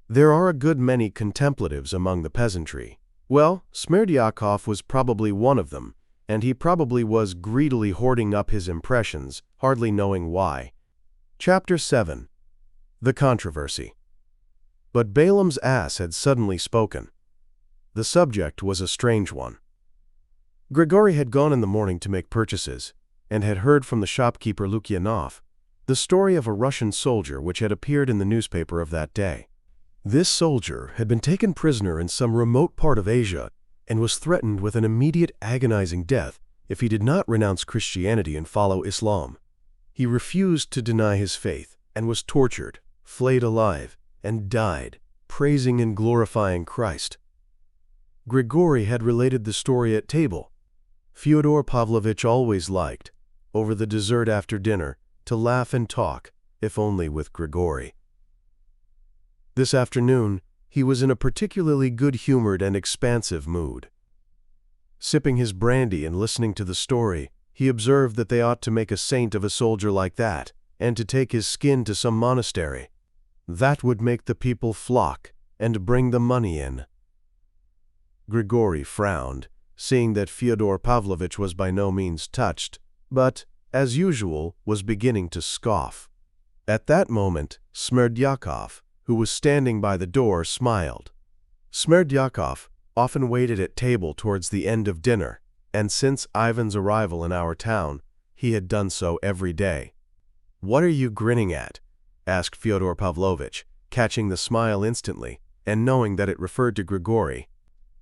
There are a good many contemplatives among the peasantry. Well, Smerdyakov was probably one of them, and he probably was greedily hoarding up his impressions, hardly knowing why. Chapter 7. The Controversy. But Balaam's ass had suddenly spoken. The subject was a strange one. Grigory had gone in the morning to make purchases, and had heard from the shopkeeper Lukyanov the story of a Russian soldier which had appeared in the newspaper of that day. This soldier had been taken prisoner in some remote part of Asia and was threatened with an immediate agonizing death if he did not renounce Christianity and follow Islam. He refused to deny his faith and was tortured, flayed alive, and died, praising and glorifying Christ. Grigory had related the story at table. Fyodor Pavlovitch always liked, over the dessert after dinner, to laugh and talk, if only with Grigory. This afternoon, he was in a particularly good-humored and expansive mood. Sipping his brandy and listening to the story, he observed that they ought to make a saint of a soldier like that, and to take his skin to some monastery. That would make the people flock and bring the money in. Grigory frowned, seeing that Fyodor Pavlovitch was by no means touched, but, as usual, was beginning to scoff. At that moment, Smerdyakov, who was standing by the door, smiled. Smerdyakov often waited at table towards the end of dinner, and since Ivan's arrival in our town, he had done so every day. "What are you grinning at?" asked Fyodor Pavlovitch, catching the smile instantly, and knowing that it referred to Grigory.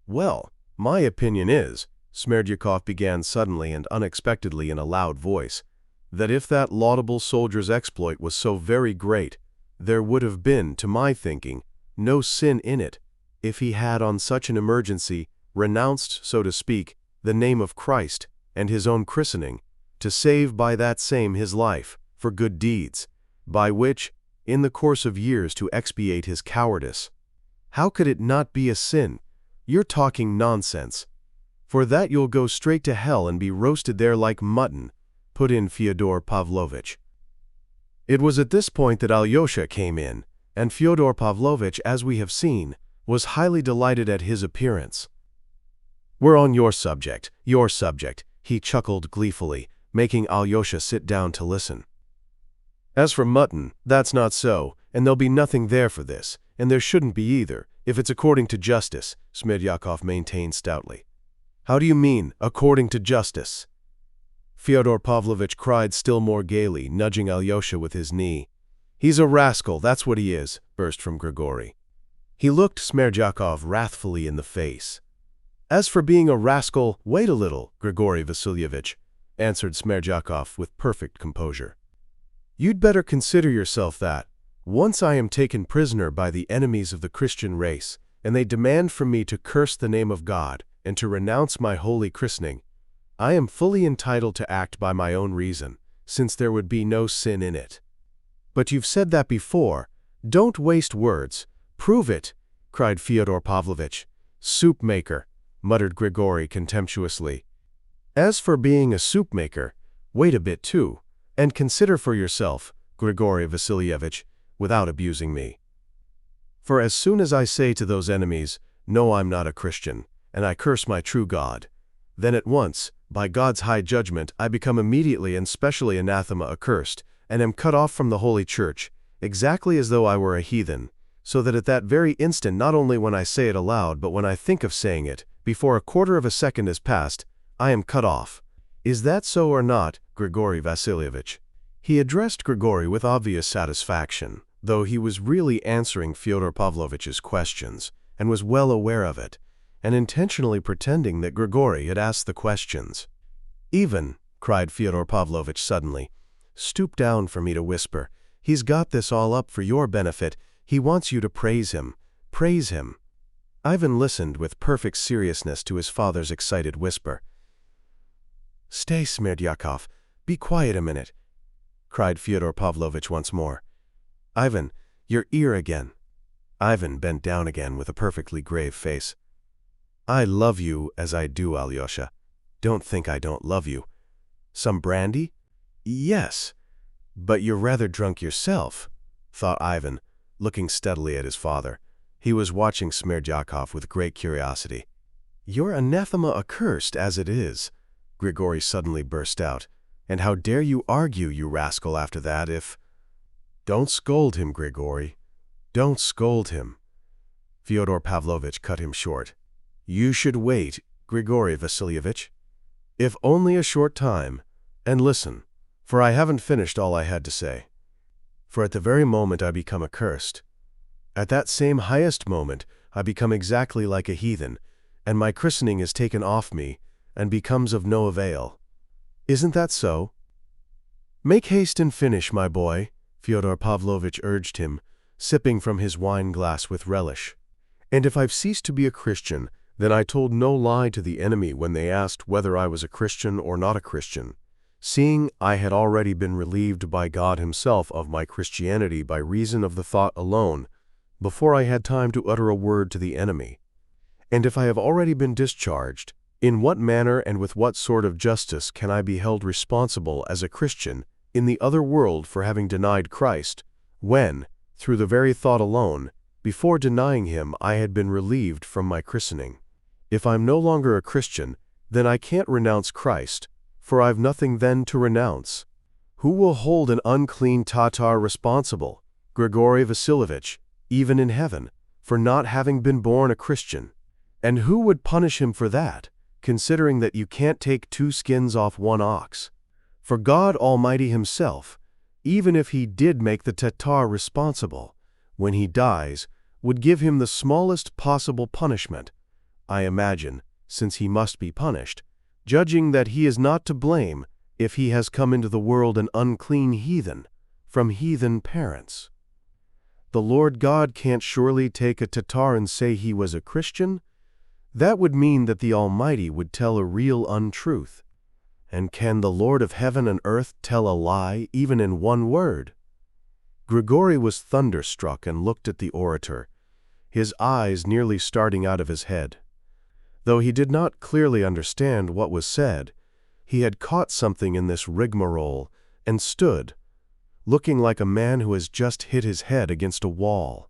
"Well, my opinion is," Smerdyakov began suddenly and unexpectedly in a loud voice, "that if that laudable soldier's exploit was so very great, there would have been, to my thinking, no sin in it, if he had on such an emergency renounced, so to speak, the name of Christ and his own christening, to save by that same his life, for good deeds, by which, in the course of years, to expiate his cowardice. How could it not be a sin? You're talking nonsense. For that you'll go straight to hell and be roasted there like mutton," put in Fyodor Pavlovitch. It was at this point that Alyosha came in, and Fyodor Pavlovitch, as we have seen, was highly delighted at his appearance. "We're on your subject, he chuckled gleefully, making Alyosha sit down to listen. "As for mutton, that's not so, and there'll be nothing there for this, and there shouldn't be either, if it's according to justice," Smerdyakov maintained stoutly. "How do you mean, according to justice?" Fyodor Pavlovitch cried still more gaily, nudging Alyosha with his knee. "He's a rascal, that's what he is," burst from Grigory. He looked Smerdyakov wrathfully in the face. "As for being a rascal, wait a little, Grigory Vasilyevich," answered Smerdyakov with perfect composure. "You'd better consider yourself that, once I am taken prisoner by the enemies of the Christian race, and they demand from me to curse the name of God and to renounce my holy christening, I am fully entitled to act by my own reason, since there would be no sin in it." "But you've said that before. Don't waste words. Prove it," cried Fyodor Pavlovitch. "Soup maker," muttered Grigory contemptuously. "As for being a soup maker, wait a bit too, and consider for yourself, Grigory Vasilyevich, without abusing me. For as soon as I say to those enemies, 'No, I'm not a Christian, and I curse my true God,' then at once, by God's high judgment, I become immediately and specially anathema accursed, and am cut off from the Holy Church, exactly as though I were a heathen, so that at that very instant, not only when I say it aloud, but when I think of saying it, before a quarter of a second has passed, I am cut off. Is that so or not, Grigory Vasilyevich?" He addressed Grigory with obvious satisfaction, though he was really answering Fyodor Pavlovitch's questions, and was well aware of it, and intentionally pretending that Grigory had asked the questions. "Ivan," cried Fyodor Pavlovitch suddenly, "stoop down for me to whisper. He's got this all up for your benefit. He wants you to praise him. Praise him." Ivan listened with perfect seriousness to his father's excited whisper. "Stay, Smerdyakov, be quiet a minute," cried Fyodor Pavlovitch once more. "Ivan, your ear again." Ivan bent down again with a perfectly grave face. "I love you as I do, Alyosha. Don't think I don't love you. Some brandy?" "Yes, but you're rather drunk yourself," thought Ivan, looking steadily at his father. He was watching Smerdyakov with great curiosity. "You're anathema accursed as it is," Grigory suddenly burst out. "And how dare you argue, you rascal, after that, if—" "Don't scold him, Grigory. Don't scold him," Fyodor Pavlovitch cut him short. "You should wait, Grigory Vasilyevich, if only a short time, and listen, for I haven't finished all I had to say. For at the very moment I become accursed, at that same highest moment I become exactly like a heathen, and my christening is taken off me and becomes of no avail. Isn't that so?" "Make haste and finish, my boy," Fyodor Pavlovitch urged him, sipping from his wine glass with relish. "And if I've ceased to be a Christian, then I told no lie to the enemy when they asked whether I was a Christian or not a Christian, seeing I had already been relieved by God himself of my Christianity by reason of the thought alone before I had time to utter a word to the enemy. And if I have already been discharged, in what manner and with what sort of justice can I be held responsible as a Christian in the other world for having denied Christ, when, through the very thought alone, before denying him I had been relieved from my christening? If I'm no longer a Christian, then I can't renounce Christ, for I've nothing then to renounce. Who will hold an unclean Tatar responsible, Grigory Vasilyevich, even in heaven, for not having been born a Christian? And who would punish him for that, considering that you can't take 2 skins off 1 ox? For God Almighty himself, even if he did make the Tatar responsible, when he dies, would give him the smallest possible punishment, I imagine, since he must be punished, judging that he is not to blame if he has come into the world an unclean heathen, from heathen parents. The Lord God can't surely take a Tatar and say he was a Christian? That would mean that the Almighty would tell a real untruth. And can the Lord of heaven and earth tell a lie even in 1 word? Grigory was thunderstruck and looked at the orator, his eyes nearly starting out of his head. Though he did not clearly understand what was said, he had caught something in this rigmarole and stood, looking like a man who has just hit his head against a wall.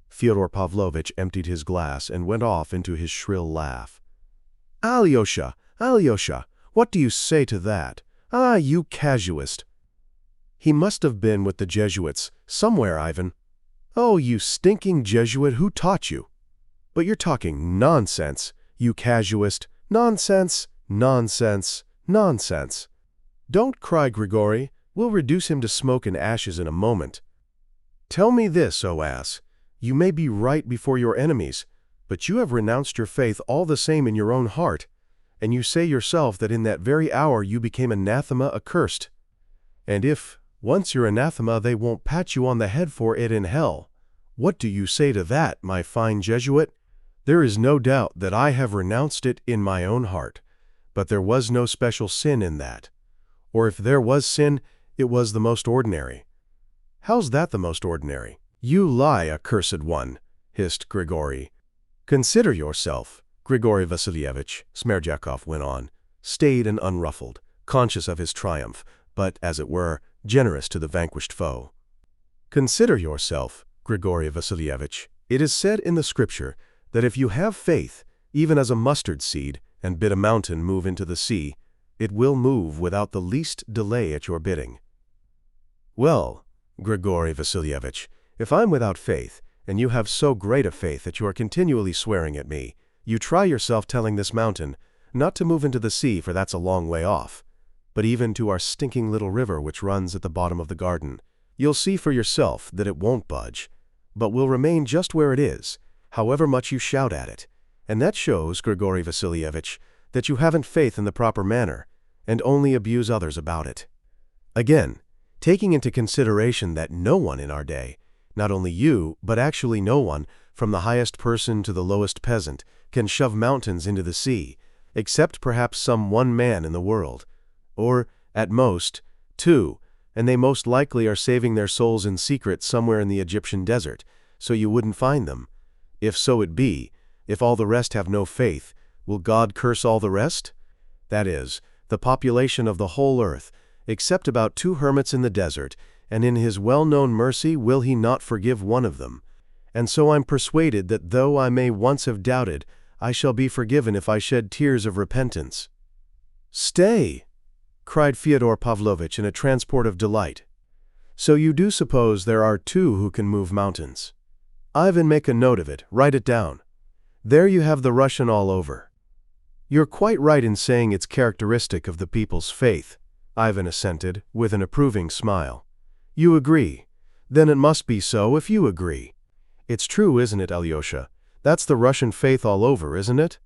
Fyodor Pavlovitch emptied his glass and went off into his shrill laugh. "Alyosha, Alyosha, what do you say to that? Ah, you casuist! He must have been with the Jesuits, somewhere, Ivan. Oh, you stinking Jesuit, who taught you? But you're talking nonsense, you casuist. Nonsense, nonsense, nonsense. Don't cry, Grigory. We'll reduce him to smoke and ashes in a moment. Tell me this, O ass. You may be right before your enemies, but you have renounced your faith all the same in your own heart, and you say yourself that in that very hour you became anathema accursed. And if, once you're anathema, they won't pat you on the head for it in hell. What do you say to that, my fine Jesuit? There is no doubt that I have renounced it in my own heart, but there was no special sin in that. Or if there was sin, it was the most ordinary." "How's that the most ordinary?" "You lie, accursed one," hissed Grigory. "Consider yourself, Grigory Vasilyevich," Smerdyakov went on, staid and unruffled, conscious of his triumph, but, as it were, generous to the vanquished foe. "Consider yourself, Grigory Vasilyevich. It is said in the Scripture that if you have faith, even as a mustard seed, and bid a mountain move into the sea, it will move without the least delay at your bidding." "Well, Grigory Vasilyevich, if I'm without faith, and you have so great a faith that you are continually swearing at me, you try yourself telling this mountain, not to move into the sea, for that's a long way off, but even to our stinking little river which runs at the bottom of the garden. You'll see for yourself that it won't budge, but will remain just where it is, however much you shout at it. And that shows, Grigory Vasilyevich, that you haven't faith in the proper manner, and only abuse others about it. Again, taking into consideration that no one in our day, not only you, but actually no one, from the highest person to the lowest peasant, can shove mountains into the sea, except perhaps some 1 man in the world, or, at most, 2, and they most likely are saving their souls in secret somewhere in the Egyptian desert, so you wouldn't find them. If so it be, if all the rest have no faith, will God curse all the rest? That is, the population of the whole earth, except about 2 hermits in the desert, and in his well-known mercy will he not forgive one of them. And so I'm persuaded that though I may once have doubted, I shall be forgiven if I shed tears of repentance." "Stay!" cried Fyodor Pavlovitch in a transport of delight. "So you do suppose there are 2 who can move mountains? Ivan, make a note of it, write it down. There you have the Russian all over." "You're quite right in saying it's characteristic of the people's faith," Ivan assented, with an approving smile. "You agree? Then it must be so if you agree. It's true, isn't it, Alyosha? That's the Russian faith all over, isn't it?"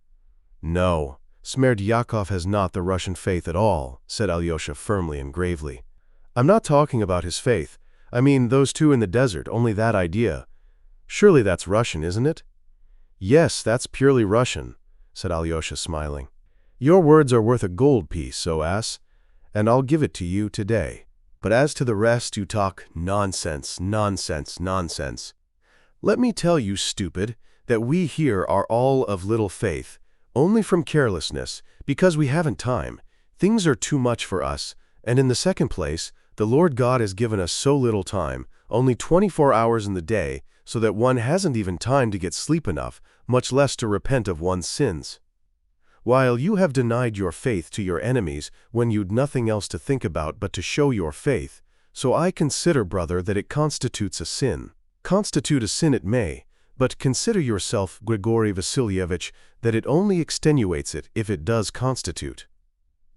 "No, Smerdyakov has not the Russian faith at all," said Alyosha firmly and gravely. "I'm not talking about his faith. I mean those 2 in the desert, only that idea. Surely that's Russian, isn't it?" "Yes, that's purely Russian," said Alyosha, smiling. "Your words are worth a gold piece, O ass, and I'll give it to you today. But as to the rest, you talk nonsense, nonsense, nonsense. Let me tell you, stupid, that we here are all of little faith, only from carelessness, because we haven't time. Things are too much for us, and in the second place, the Lord God has given us so little time, only 24 hours in the day, so that one hasn't even time to get sleep enough, much less to repent of one's sins. While you have denied your faith to your enemies when you'd nothing else to think about but to show your faith, so I consider, brother, that it constitutes a sin. Constitute a sin it may, but consider yourself, Grigory Vasilyevich, that it only extenuates it if it does constitute.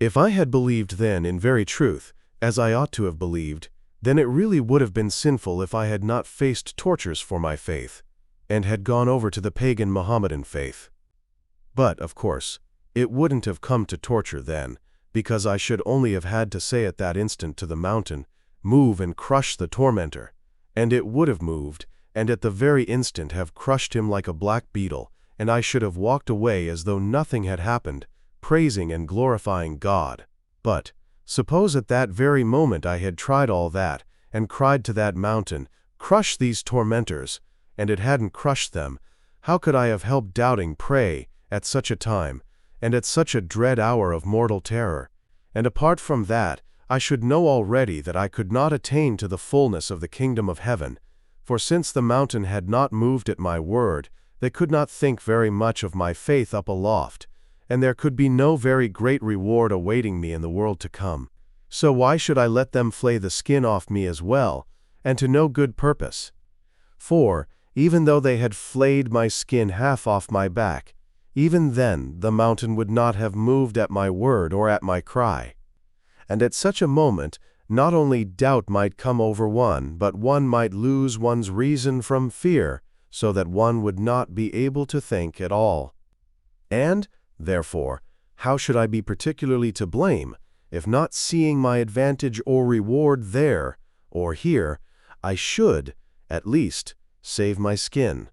If I had believed then in very truth, as I ought to have believed, then it really would have been sinful if I had not faced tortures for my faith, and had gone over to the pagan Mohammedan faith. But, of course, it wouldn't have come to torture then, because I should only have had to say at that instant to the mountain, "Move and crush the tormentor," and it would have moved, and at the very instant have crushed him like a black beetle, and I should have walked away as though nothing had happened, praising and glorifying God. But, suppose at that very moment I had tried all that, and cried to that mountain, "Crush these tormentors," and it hadn't crushed them, how could I have helped doubting, pray, at such a time, and at such a dread hour of mortal terror? And apart from that, I should know already that I could not attain to the fullness of the kingdom of heaven, for since the mountain had not moved at my word, they could not think very much of my faith up aloft, and there could be no very great reward awaiting me in the world to come. So why should I let them flay the skin off me as well, and to no good purpose? For, even though they had flayed my skin half off my back, even then the mountain would not have moved at my word or at my cry. And at such a moment, not only doubt might come over one, but one might lose one's reason from fear, so that one would not be able to think at all. And, therefore, how should I be particularly to blame, if not seeing my advantage or reward there, or here, I should, at least, save my skin,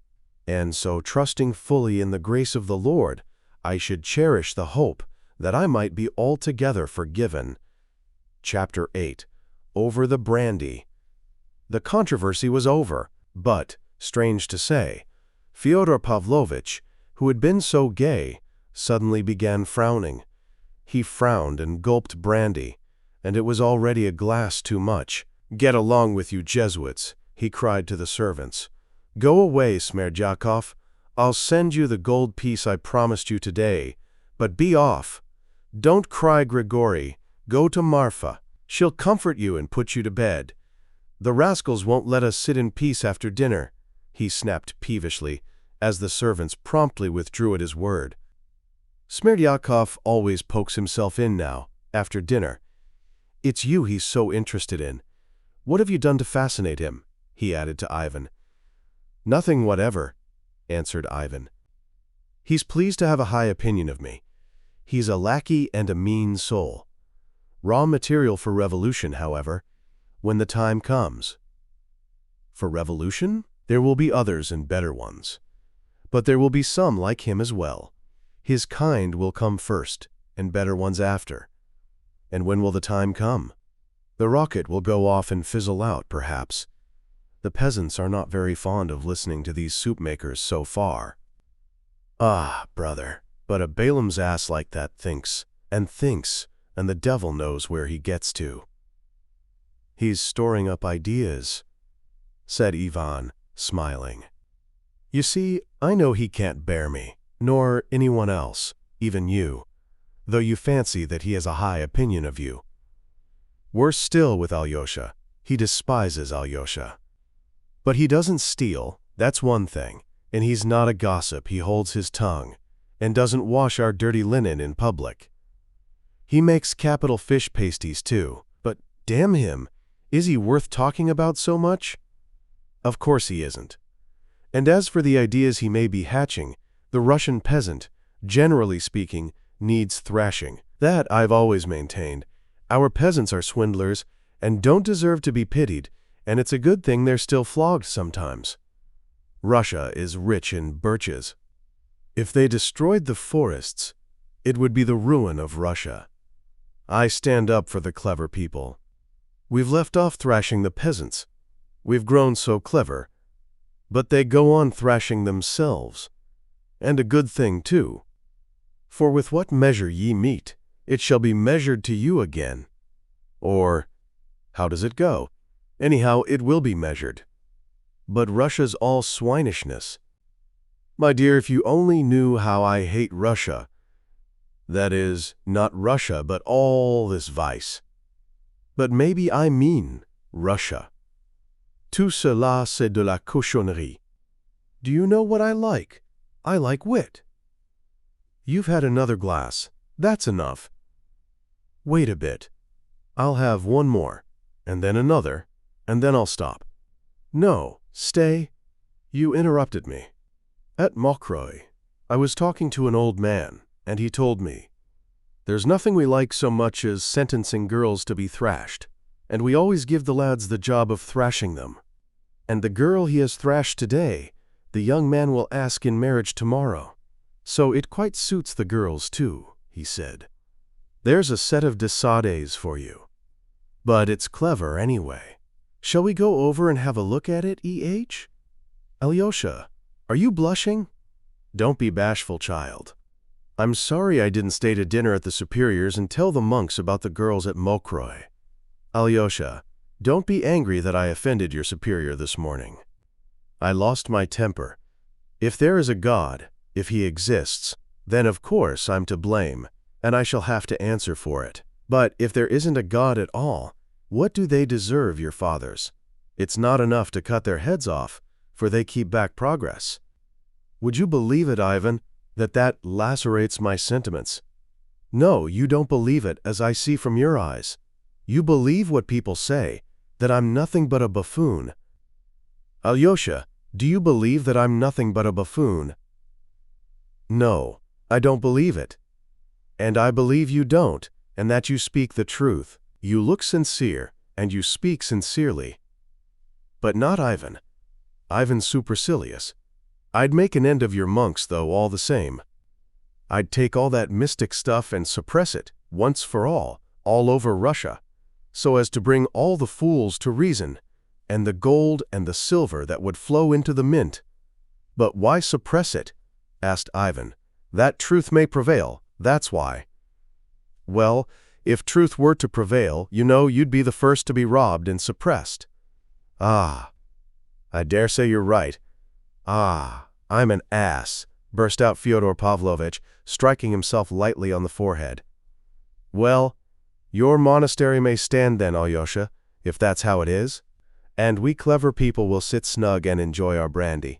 and so trusting fully in the grace of the Lord, I should cherish the hope that I might be altogether forgiven. Chapter 8. Over the brandy. The controversy was over, but, strange to say, Fyodor Pavlovitch, who had been so gay, suddenly began frowning. He frowned and gulped brandy, and it was already a glass too much. "Get along with you Jesuits," he cried to the servants. "Go away, Smerdyakov. I'll send you the gold piece I promised you today, but be off. Don't cry, Grigory. Go to Marfa. She'll comfort you and put you to bed. The rascals won't let us sit in peace after dinner," he snapped peevishly, as the servants promptly withdrew at his word. Smerdyakov always pokes himself in now, after dinner. "It's you he's so interested in. What have you done to fascinate him?" he added to Ivan. "Nothing whatever," answered Ivan. "He's pleased to have a high opinion of me. He's a lackey and a mean soul. Raw material for revolution, however, when the time comes." For revolution, there will be others and better ones. But there will be some like him as well. His kind will come first, and better ones after. And when will the time come? The rocket will go off and fizzle out, perhaps. The peasants are not very fond of listening to these soup-makers so far. Ah, brother, but a Balaam's ass like that thinks, and the devil knows where he gets to. "He's storing up ideas," said Ivan, smiling. "You see, I know he can't bear me, nor anyone else, even you, though you fancy that he has a high opinion of you. Worse still with Alyosha, he despises Alyosha. But he doesn't steal, that's one thing, and he's not a gossip, he holds his tongue, and doesn't wash our dirty linen in public. He makes capital fish pasties too, but damn him, is he worth talking about so much? Of course he isn't. And as for the ideas he may be hatching, the Russian peasant, generally speaking, needs thrashing. That I've always maintained. Our peasants are swindlers and don't deserve to be pitied, and it's a good thing they're still flogged sometimes. Russia is rich in birches. If they destroyed the forests, it would be the ruin of Russia. I stand up for the clever people. We've left off thrashing the peasants. We've grown so clever. But they go on thrashing themselves. And a good thing, too. For with what measure ye mete, it shall be measured to you again. Or, how does it go? Anyhow, it will be measured. But Russia's all swinishness. My dear, if you only knew how I hate Russia. That is, not Russia, but all this vice. But maybe I mean Russia. Tout cela, c'est de la cochonnerie. Do you know what I like? I like wit. You've had another glass. That's enough. Wait a bit. I'll have one more, and then another, and then I'll stop. No, stay. You interrupted me. At Mokroy, I was talking to an old man, and he told me, "There's nothing we like so much as sentencing girls to be thrashed, and we always give the lads the job of thrashing them. And the girl he has thrashed today, the young man will ask in marriage tomorrow. So it quite suits the girls too," he said. "There's a set of Desades for you. But it's clever anyway. Shall we go over and have a look at it, E.H.? Alyosha, are you blushing? Don't be bashful, child. I'm sorry I didn't stay to dinner at the Superior's and tell the monks about the girls at Mokroy. Alyosha, don't be angry that I offended your superior this morning. I lost my temper. If there is a God, if he exists, then of course I'm to blame, and I shall have to answer for it. But if there isn't a God at all, what do they deserve, your fathers? It's not enough to cut their heads off, for they keep back progress. Would you believe it, Ivan, that lacerates my sentiments? No, you don't believe it, as I see from your eyes. You believe what people say, that I'm nothing but a buffoon. Alyosha, do you believe that I'm nothing but a buffoon? No, I don't believe it. And I believe you don't, and that you speak the truth. You look sincere, and you speak sincerely. But not Ivan. Ivan's supercilious. I'd make an end of your monks, though, all the same. I'd take all that mystic stuff and suppress it, once for all over Russia, so as to bring all the fools to reason, and the gold and the silver that would flow into the mint. But why suppress it? Asked Ivan. That truth may prevail, that's why. Well, if truth were to prevail, you know you'd be the first to be robbed and suppressed. Ah, I dare say you're right. Ah, I'm an ass, burst out Fyodor Pavlovitch, striking himself lightly on the forehead. Well, your monastery may stand then, Alyosha, if that's how it is, and we clever people will sit snug and enjoy our brandy.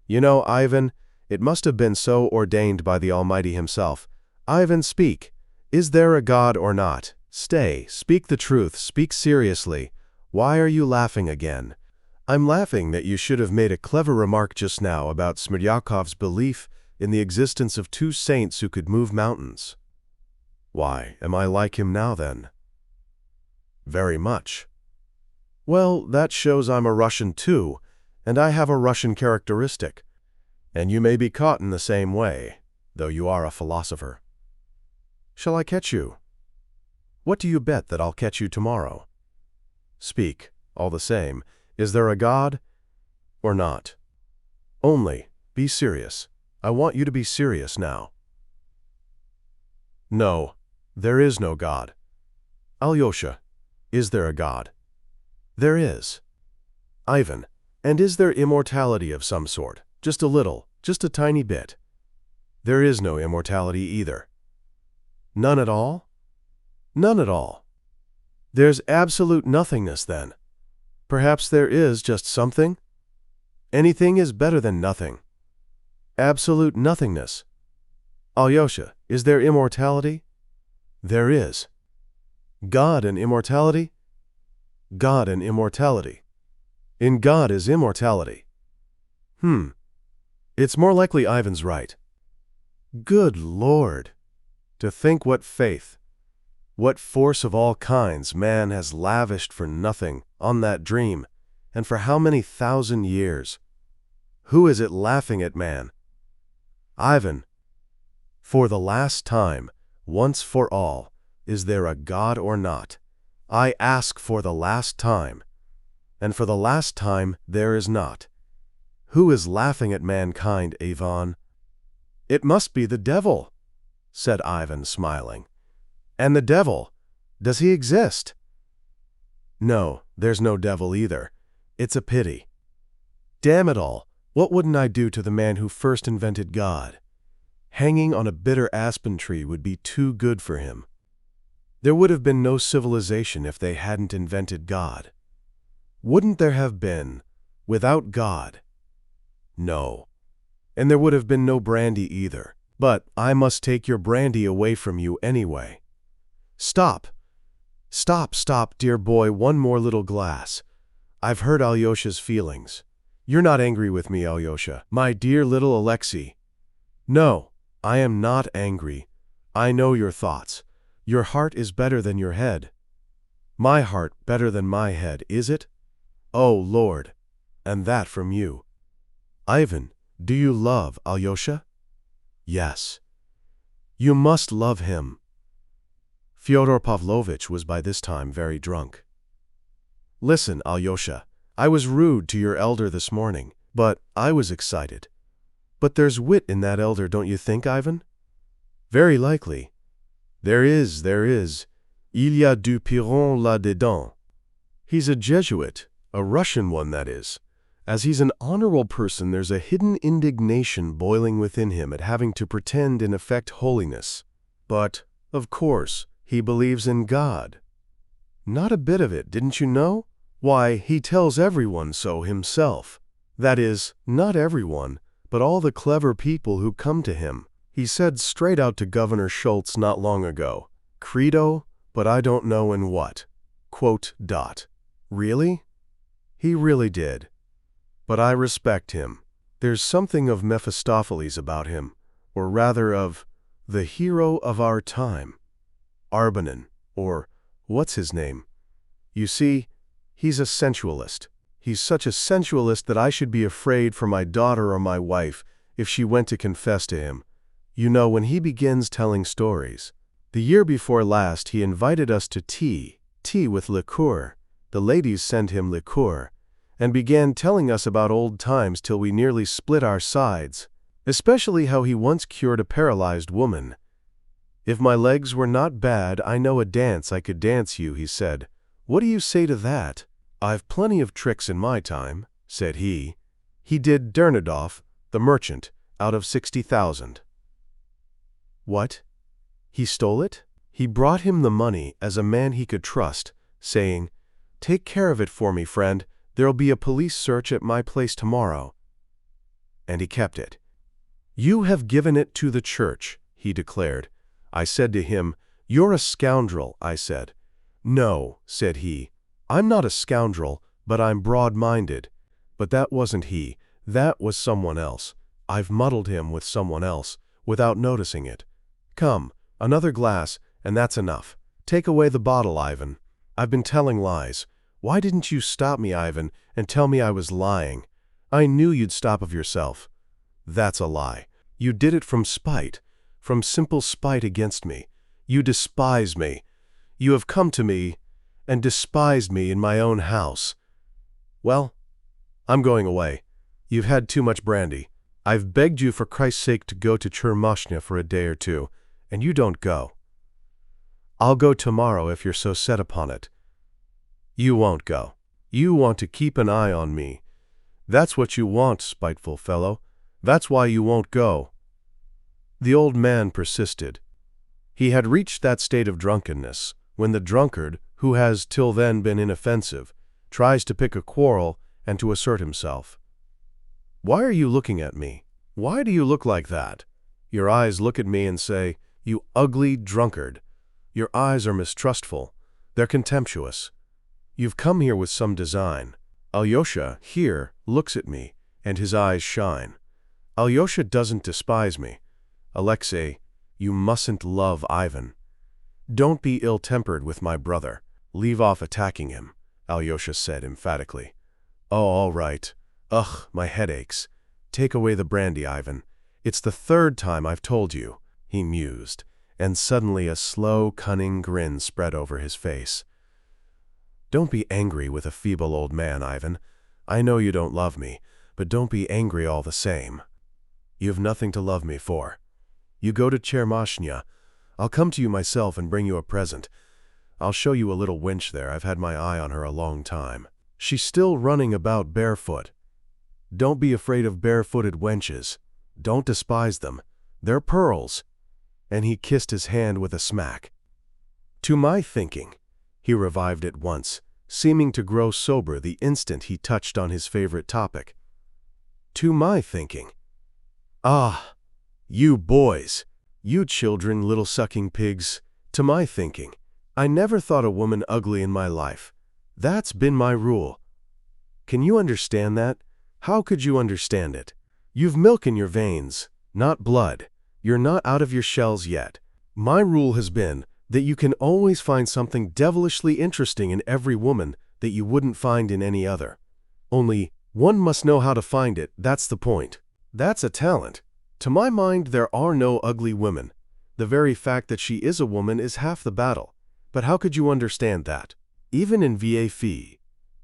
You know, Ivan, it must have been so ordained by the Almighty himself. Ivan, speak. Is there a God or not? Stay, speak the truth, speak seriously. Why are you laughing again? I'm laughing that you should have made a clever remark just now about Smerdyakov's belief in the existence of two saints who could move mountains. Why, am I like him now then? Very much. Well, that shows I'm a Russian too, and I have a Russian characteristic. And you may be caught in the same way, though you are a philosopher. Shall I catch you? What do you bet that I'll catch you tomorrow? Speak, all the same. Is there a God or not? Only, be serious. I want you to be serious now. No, there is no God. Alyosha, is there a God? There is. Ivan, and is there immortality of some sort? Just a little, just a tiny bit. There is no immortality either. None at all? None at all. There's absolute nothingness then. Perhaps there is just something? Anything is better than nothing. Absolute nothingness. Alyosha, is there immortality? There is. God and immortality? God and immortality. In God is immortality. It's more likely Ivan's right. Good Lord! To think what faith, what force of all kinds man has lavished for nothing on that dream, and for how many thousand years. Who is it laughing at man? Ivan, for the last time, once for all, is there a God or not? I ask for the last time, and for the last time there is not. Who is laughing at mankind, Ivan? It must be the devil, said Ivan, smiling. And the devil, does he exist? No, there's no devil either. It's a pity. Damn it all, what wouldn't I do to the man who first invented God? Hanging on a bitter aspen tree would be too good for him. There would have been no civilization if they hadn't invented God. Wouldn't there have been, without God? No. And there would have been no brandy either. But I must take your brandy away from you anyway. Stop. Stop, dear boy, one more little glass. I've hurt Alyosha's feelings. You're not angry with me, Alyosha, my dear little Alexei. No, I am not angry. I know your thoughts. Your heart is better than your head. My heart better than my head, is it? Oh, Lord, and that from you. Ivan, do you love Alyosha? Yes. You must love him. Fyodor Pavlovitch was by this time very drunk. Listen, Alyosha, I was rude to your elder this morning, but I was excited. But there's wit in that elder, don't you think, Ivan? Very likely. There is. Il y a du piron là-dedans. He's a Jesuit, a Russian one, that is. As he's an honorable person, there's a hidden indignation boiling within him at having to pretend and affect holiness. But, of course, he believes in God. Not a bit of it, didn't you know? Why, he tells everyone so himself. That is, not everyone, but all the clever people who come to him. He said straight out to Governor Schultz not long ago, "Credo, but I don't know in what." Quote, dot. Really? He really did. But I respect him. There's something of Mephistopheles about him, or rather of the hero of our time. Arbanin, or what's his name? You see, he's a sensualist. He's such a sensualist that I should be afraid for my daughter or my wife if she went to confess to him. You know, when he begins telling stories. The year before last he invited us to tea with liqueur. The ladies sent him liqueur, and began telling us about old times till we nearly split our sides, especially how he once cured a paralyzed woman. If my legs were not bad, I know a dance I could dance you, he said. What do you say to that? I've plenty of tricks in my time, said he. He did Dernidov, the merchant, out of 60,000. What? He stole it? He brought him the money as a man he could trust, saying, "Take care of it for me, friend. There'll be a police search at my place tomorrow." And he kept it. "You have given it to the church," he declared. I said to him, "You're a scoundrel," I said. "No," said he, "I'm not a scoundrel, but I'm broad-minded." But that wasn't he. That was someone else. I've muddled him with someone else, without noticing it. Come, another glass, and that's enough. Take away the bottle, Ivan. I've been telling lies. Why didn't you stop me, Ivan, and tell me I was lying? I knew you'd stop of yourself. That's a lie. You did it from spite, from simple spite against me. You despise me. You have come to me and despised me in my own house. Well, I'm going away. You've had too much brandy. I've begged you for Christ's sake to go to Chermashnya for a day or two, and you don't go. I'll go tomorrow if you're so set upon it. You won't go. You want to keep an eye on me. That's what you want, spiteful fellow. That's why you won't go. The old man persisted. He had reached that state of drunkenness when the drunkard, who has till then been inoffensive, tries to pick a quarrel and to assert himself. Why are you looking at me? Why do you look like that? Your eyes look at me and say, "You ugly drunkard." Your eyes are mistrustful. They're contemptuous. You've come here with some design. Alyosha, here, looks at me, and his eyes shine. Alyosha doesn't despise me. Alexei, you mustn't love Ivan. Don't be ill-tempered with my brother. Leave off attacking him, Alyosha said emphatically. Oh, all right. Ugh, my head aches. Take away the brandy, Ivan. It's the third time I've told you, he mused, and suddenly a slow, cunning grin spread over his face. Don't be angry with a feeble old man, Ivan. I know you don't love me, but don't be angry all the same. You have nothing to love me for. You go to Chermashnya. I'll come to you myself and bring you a present. I'll show you a little wench there. I've had my eye on her a long time. She's still running about barefoot. Don't be afraid of barefooted wenches. Don't despise them. They're pearls." And he kissed his hand with a smack. To my thinking, he revived at once, seeming to grow sober the instant he touched on his favorite topic. To my thinking. Ah, you boys, you children, little sucking pigs, to my thinking. I never thought a woman ugly in my life. That's been my rule. Can you understand that? How could you understand it? You've milk in your veins, not blood. You're not out of your shells yet. My rule has been that you can always find something devilishly interesting in every woman that you wouldn't find in any other. Only, one must know how to find it, that's the point. That's a talent. To my mind, there are no ugly women. The very fact that she is a woman is half the battle. But how could you understand that? Even in VAF,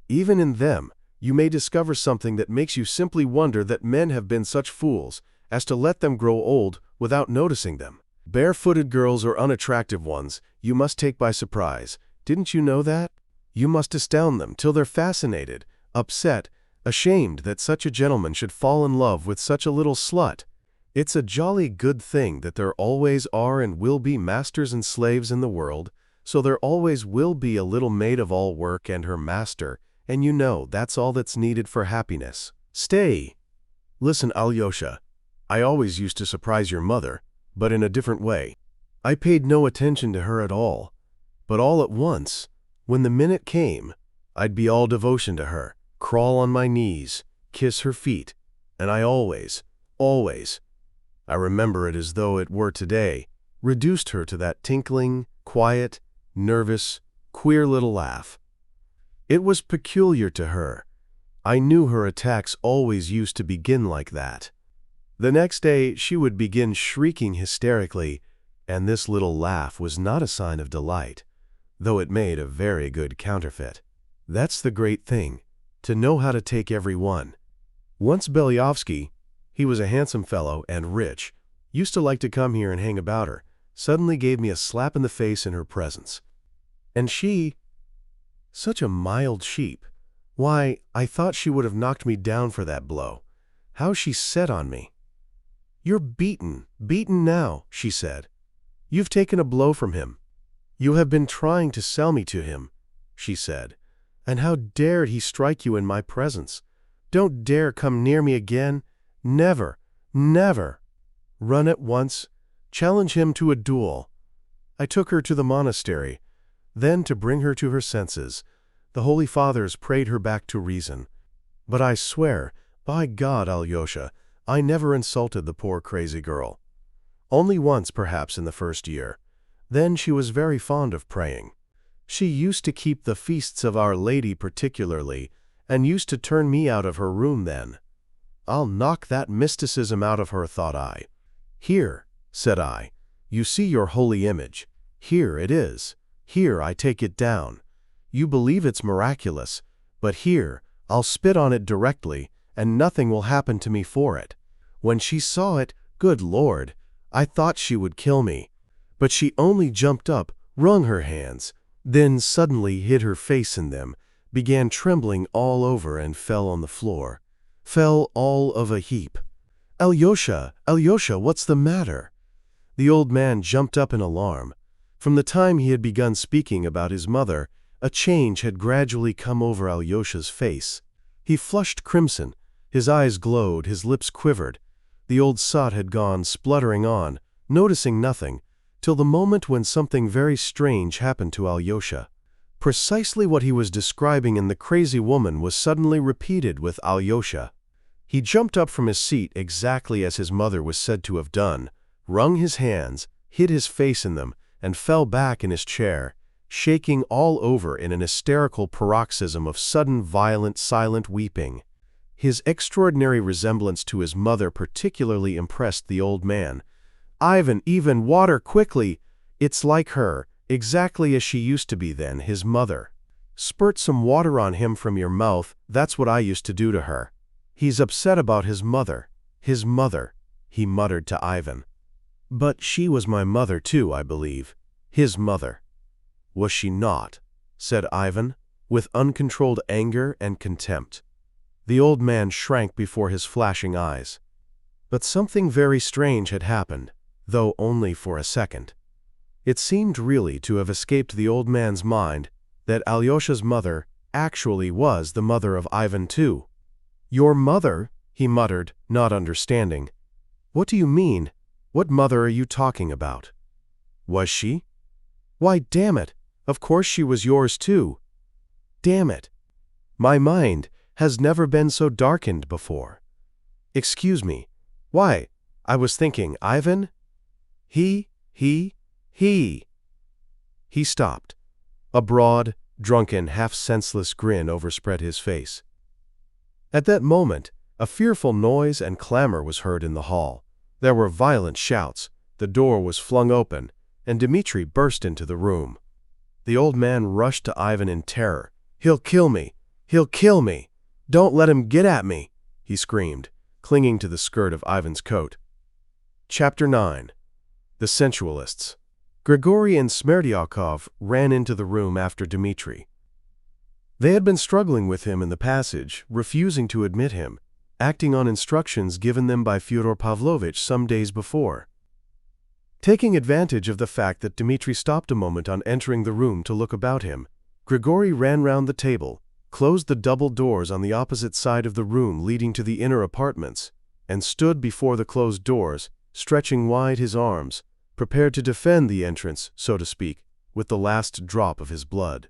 even in them, you may discover something that makes you simply wonder that men have been such fools as to let them grow old without noticing them. Barefooted girls or unattractive ones, you must take by surprise. Didn't you know that? You must astound them till they're fascinated, upset, ashamed that such a gentleman should fall in love with such a little slut. It's a jolly good thing that there always are and will be masters and slaves in the world, so there always will be a little maid of all work and her master, and you know that's all that's needed for happiness. Stay. Listen, Alyosha, I always used to surprise your mother, but in a different way. I paid no attention to her at all, but all at once, when the minute came, I'd be all devotion to her, crawl on my knees, kiss her feet, and I always, I remember it as though it were today, reduced her to that tinkling, quiet, nervous, queer little laugh. It was peculiar to her. I knew her attacks always used to begin like that. The next day she would begin shrieking hysterically, and this little laugh was not a sign of delight, though it made a very good counterfeit. That's the great thing, to know how to take every one. Once Belyovsky, he was a handsome fellow and rich, used to like to come here and hang about her, suddenly gave me a slap in the face in her presence. And she, such a mild sheep, why, I thought she would have knocked me down for that blow. How she set on me. "You're beaten now," she said. "You've taken a blow from him. You have been trying to sell me to him," she said. "And how dared he strike you in my presence? Don't dare come near me again. Never, never. Run at once. Challenge him to a duel." I took her to the monastery. Then, to bring her to her senses, the Holy Fathers prayed her back to reason. But I swear, by God, Alyosha, I never insulted the poor crazy girl. Only once, perhaps, in the first year. Then she was very fond of praying. She used to keep the feasts of Our Lady particularly, and used to turn me out of her room then. I'll knock that mysticism out of her, thought I. Here, said I, you see your holy image. Here it is. Here I take it down. You believe it's miraculous, but here I'll spit on it directly, and nothing will happen to me for it. When she saw it, good Lord, I thought she would kill me. But she only jumped up, wrung her hands, then suddenly hid her face in them, began trembling all over and fell on the floor. Fell all of a heap. "Alyosha, Alyosha, what's the matter?" The old man jumped up in alarm. From the time he had begun speaking about his mother, a change had gradually come over Alyosha's face. He flushed crimson, his eyes glowed, his lips quivered. The old sot had gone spluttering on, noticing nothing, till the moment when something very strange happened to Alyosha. Precisely what he was describing in the crazy woman was suddenly repeated with Alyosha. He jumped up from his seat exactly as his mother was said to have done, wrung his hands, hid his face in them, and fell back in his chair, shaking all over in an hysterical paroxysm of sudden, violent, silent weeping. His extraordinary resemblance to his mother particularly impressed the old man. "Ivan, water, quickly! It's like her, exactly as she used to be then, his mother. Spurt some water on him from your mouth, that's what I used to do to her. He's upset about his mother, he muttered to Ivan. But she was my mother too, I believe. His mother. Was she not? Said Ivan, with uncontrolled anger and contempt. The old man shrank before his flashing eyes. But something very strange had happened, though only for a second. It seemed really to have escaped the old man's mind that Alyosha's mother actually was the mother of Ivan too. Your mother? He muttered, not understanding. What do you mean? What mother are you talking about? Was she? Why, damn it, of course she was yours too. Damn it. My mind has never been so darkened before. Excuse me. Why, I was thinking, Ivan? He stopped. A broad, drunken, half-senseless grin overspread his face. At that moment, a fearful noise and clamor was heard in the hall. There were violent shouts, the door was flung open, and Dmitri burst into the room. The old man rushed to Ivan in terror. He'll kill me! He'll kill me! Don't let him get at me! He screamed, clinging to the skirt of Ivan's coat. Chapter 9. The Sensualists. Grigory and Smerdyakov ran into the room after Dmitri. They had been struggling with him in the passage, refusing to admit him, acting on instructions given them by Fyodor Pavlovitch some days before. Taking advantage of the fact that Dmitri stopped a moment on entering the room to look about him, Grigory ran round the table, closed the double doors on the opposite side of the room leading to the inner apartments, and stood before the closed doors, stretching wide his arms, prepared to defend the entrance, so to speak, with the last drop of his blood.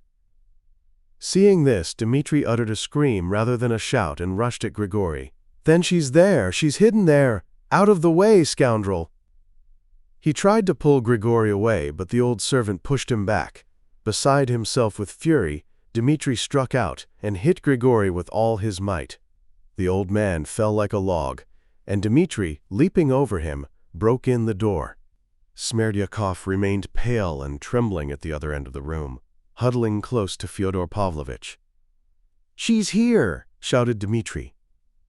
Seeing this, Dmitri uttered a scream rather than a shout and rushed at Grigory. Then she's there, she's hidden there! Out of the way, scoundrel! He tried to pull Grigory away, but the old servant pushed him back. Beside himself with fury, Dmitri struck out and hit Grigory with all his might. The old man fell like a log, and Dmitri, leaping over him, broke in the door. Smerdyakov remained pale and trembling at the other end of the room, huddling close to Fyodor Pavlovitch. "She's here!" shouted Dmitri.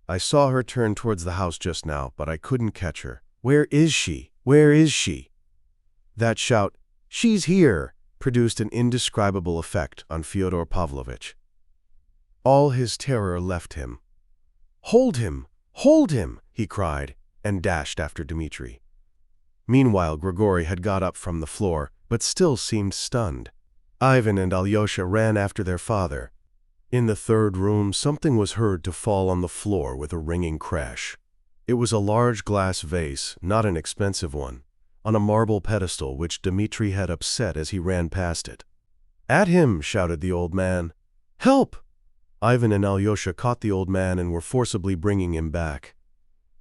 "I saw her turn towards the house just now, but I couldn't catch her. Where is she? Where is she?" That shout, "She's here!" produced an indescribable effect on Fyodor Pavlovitch. All his terror left him. "Hold him! Hold him!" he cried, and dashed after Dmitri. Meanwhile, Grigory had got up from the floor, but still seemed stunned. Ivan and Alyosha ran after their father. In the third room, something was heard to fall on the floor with a ringing crash. It was a large glass vase, not an expensive one, on a marble pedestal which Dmitri had upset as he ran past it. "At him!" shouted the old man. "Help!" Ivan and Alyosha caught the old man and were forcibly bringing him back.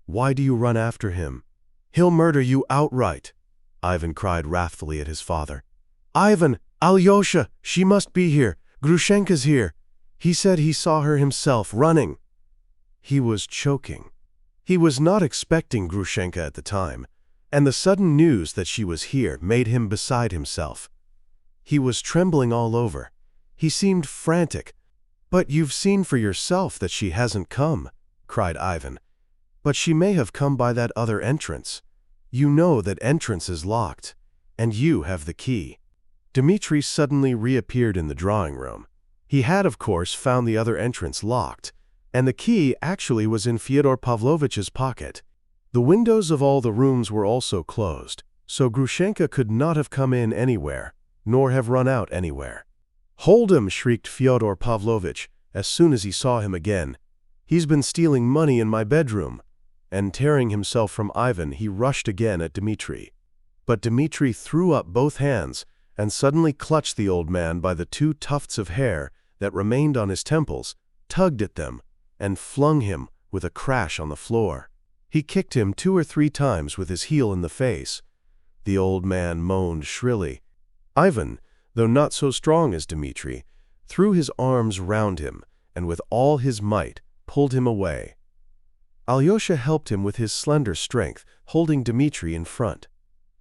"Why do you run after him? He'll murder you outright!" Ivan cried wrathfully at his father. "Ivan! Alyosha! She must be here! Grushenka's here! He said he saw her himself, running!" He was choking. He was not expecting Grushenka at the time, and the sudden news that she was here made him beside himself. He was trembling all over. He seemed frantic. "But you've seen for yourself that she hasn't come," cried Ivan. "But she may have come by that other entrance. You know that entrance is locked, and you have the key." Dmitri suddenly reappeared in the drawing room. He had, of course, found the other entrance locked, and the key actually was in Fyodor Pavlovitch's pocket. The windows of all the rooms were also closed, so Grushenka could not have come in anywhere, nor have run out anywhere. "Hold him!" shrieked Fyodor Pavlovitch as soon as he saw him again. "He's been stealing money in my bedroom." And tearing himself from Ivan, he rushed again at Dmitri. But Dmitri threw up both hands and suddenly clutched the old man by the two tufts of hair that remained on his temples, tugged at them, and flung him with a crash on the floor. He kicked him 2 or 3 times with his heel in the face. The old man moaned shrilly. Ivan, though not so strong as Dmitri, threw his arms round him and with all his might pulled him away. Alyosha helped him with his slender strength, holding Dmitri in front.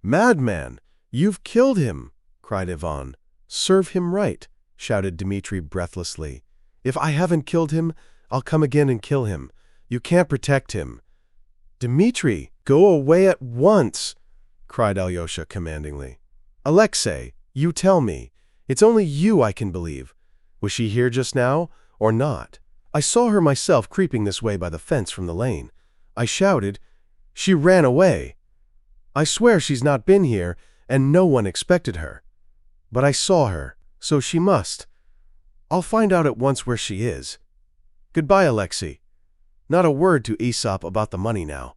"Madman! You've killed him!" cried Ivan. "Serve him right!" shouted Dmitri breathlessly. "If I haven't killed him, I'll come again and kill him. You can't protect him." "Dmitri, go away at once!" cried Alyosha commandingly. "Alexei, you tell me. It's only you I can believe. Was she here just now, or not? I saw her myself creeping this way by the fence from the lane. I shouted. She ran away. I swear she's not been here, and no one expected her. But I saw her, so she must. I'll find out at once where she is. Goodbye, Alexei. Not a word to Aesop about the money now.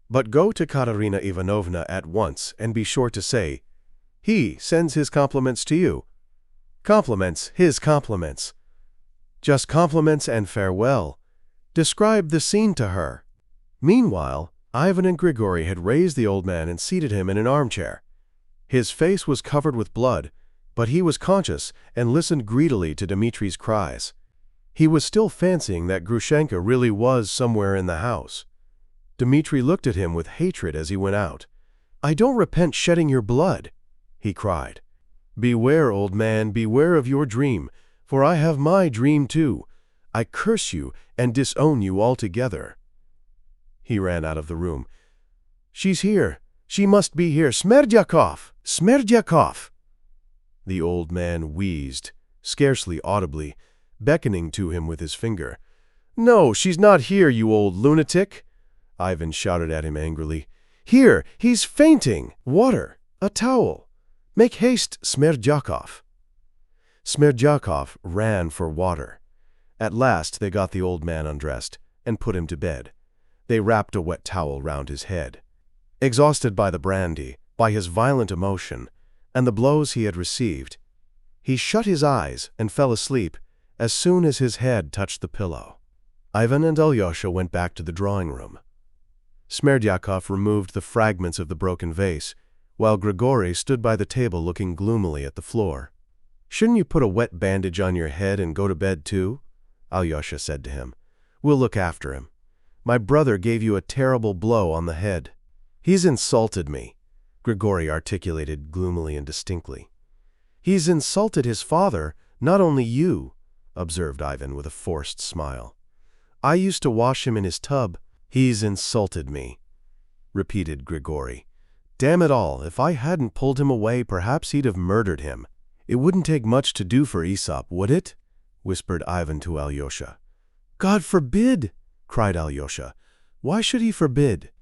But go to Katerina Ivanovna at once and be sure to say, 'He sends his compliments to you.' Compliments, his compliments. Just compliments and farewell. Describe the scene to her." Meanwhile, Ivan and Grigory had raised the old man and seated him in an armchair. His face was covered with blood, but he was conscious and listened greedily to Dmitri's cries. He was still fancying that Grushenka really was somewhere in the house. Dmitri looked at him with hatred as he went out. "I don't repent shedding your blood," he cried. "Beware, old man, beware of your dream, for I have my dream too. I curse you and disown you altogether." He ran out of the room. "She's here. She must be here. Smerdyakov! Smerdyakov!" The old man wheezed, scarcely audibly, beckoning to him with his finger. "No, she's not here, you old lunatic!" Ivan shouted at him angrily. "Here, he's fainting! Water! A towel! Make haste, Smerdyakov!" Smerdyakov ran for water. At last they got the old man undressed and put him to bed. They wrapped a wet towel round his head. Exhausted by the brandy, by his violent emotion, and the blows he had received, he shut his eyes and fell asleep as soon as his head touched the pillow. Ivan and Alyosha went back to the drawing-room. Smerdyakov removed the fragments of the broken vase, while Grigory stood by the table looking gloomily at the floor. "Shouldn't you put a wet bandage on your head and go to bed too?" Alyosha said to him. "We'll look after him. My brother gave you a terrible blow on the head." "He's insulted me," Grigory articulated gloomily and distinctly. "He's insulted his father, not only you," observed Ivan with a forced smile. "I used to wash him in his tub." "He's insulted me," repeated Grigory. "Damn it all, if I hadn't pulled him away, perhaps he'd have murdered him." "It wouldn't take much to do for Aesop, would it?" whispered Ivan to Alyosha. "God forbid!" cried Alyosha. "Why should he forbid?"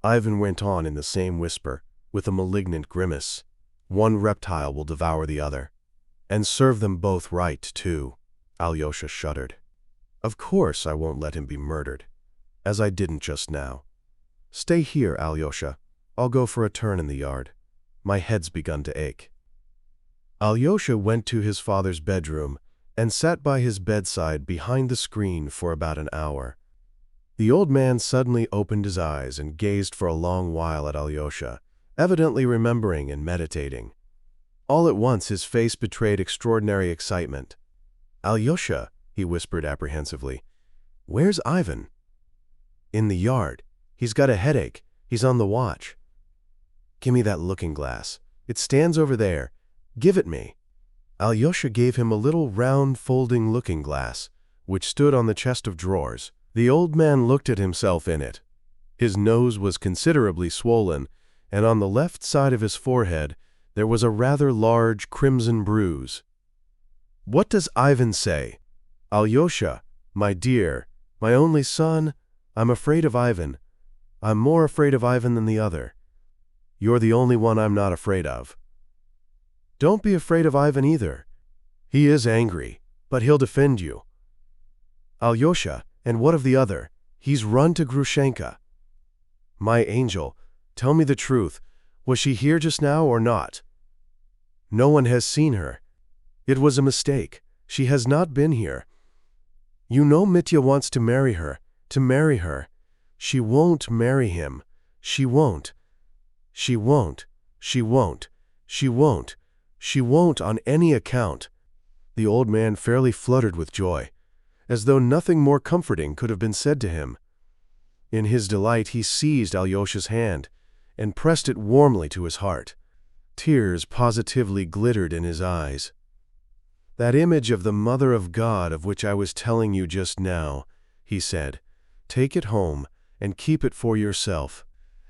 Ivan went on in the same whisper, with a malignant grimace. "One reptile will devour the other. And serve them both right, too." Alyosha shuddered. "Of course I won't let him be murdered, as I didn't just now. Stay here, Alyosha. I'll go for a turn in the yard. My head's begun to ache." Alyosha went to his father's bedroom and sat by his bedside behind the screen for about an hour. The old man suddenly opened his eyes and gazed for a long while at Alyosha, evidently remembering and meditating. All at once his face betrayed extraordinary excitement. "Alyosha," he whispered apprehensively, "where's Ivan?" "In the yard. He's got a headache. He's on the watch." "Give me that looking-glass. It stands over there. Give it me." Alyosha gave him a little round folding looking-glass, which stood on the chest of drawers. The old man looked at himself in it. His nose was considerably swollen, and on the left side of his forehead there was a rather large crimson bruise. "What does Ivan say?" "Alyosha, my dear, my only son, I'm afraid of Ivan. I'm more afraid of Ivan than the other. You're the only one I'm not afraid of." "Don't be afraid of Ivan either. He is angry, but he'll defend you." "Alyosha, and what of the other? He's run to Grushenka." "My angel, tell me the truth. Was she here just now or not?" "No one has seen her. It was a mistake. She has not been here. You know Mitya wants to marry her. She won't marry him. She won't. She won't. She won't. She won't. She won't on any account." The old man fairly fluttered with joy, as though nothing more comforting could have been said to him. In his delight he seized Alyosha's hand and pressed it warmly to his heart. Tears positively glittered in his eyes. "That image of the Mother of God of which I was telling you just now," he said, Take it home and keep it for yourself,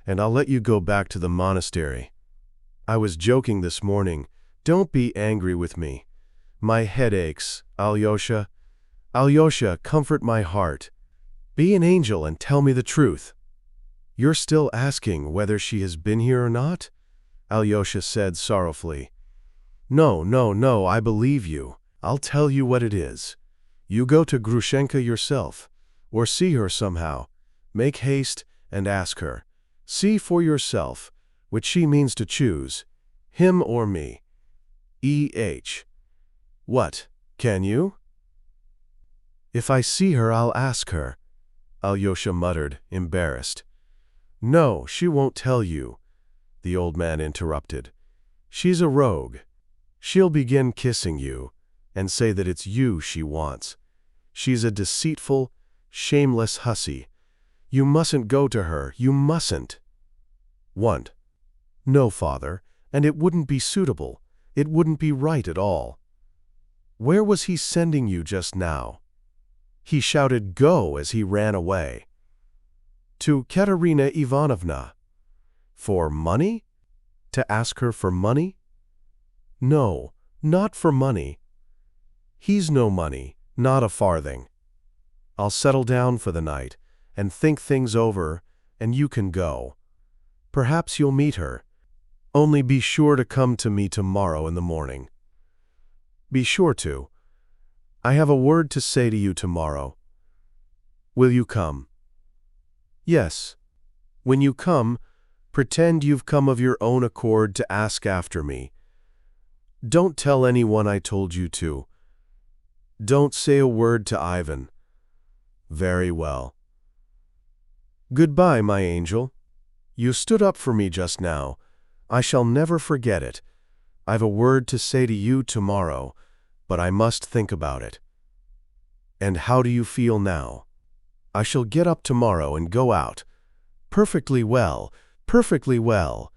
and I'll let you go back to the monastery. I was joking this morning. Don't be angry with me. My head aches, Alyosha. Alyosha, comfort my heart. Be an angel and tell me the truth." "You're still asking whether she has been here or not?" Alyosha said sorrowfully. "No, no, no, I believe you. I'll tell you what it is. You go to Grushenka yourself, or see her somehow. Make haste and ask her. See for yourself which she means to choose, him or me. E.H. What, can you?" "If I see her, I'll ask her," Alyosha muttered, embarrassed. "No, she won't tell you," the old man interrupted. "She's a rogue. She'll begin kissing you and say that it's you she wants. She's a deceitful, shameless hussy. You mustn't go to her, you mustn't." "Want?" "No, father, and it wouldn't be suitable. It wouldn't be right at all." "Where was he sending you just now?" He shouted "Go" as he ran away. "To Katerina Ivanovna." "For money? To ask her for money?" "No, not for money. He's no money, not a farthing. I'll settle down for the night and think things over, and you can go. Perhaps you'll meet her. Only be sure to come to me tomorrow in the morning." "Be sure to. I have a word to say to you tomorrow." "Will you come?" "Yes. When you come, pretend you've come of your own accord to ask after me. Don't tell anyone I told you to. Don't say a word to Ivan." "Very well." "Goodbye, my angel. You stood up for me just now. I shall never forget it. I've a word to say to you tomorrow, but I must think about it." "And how do you feel now?" "I shall get up tomorrow and go out. Perfectly well, perfectly well."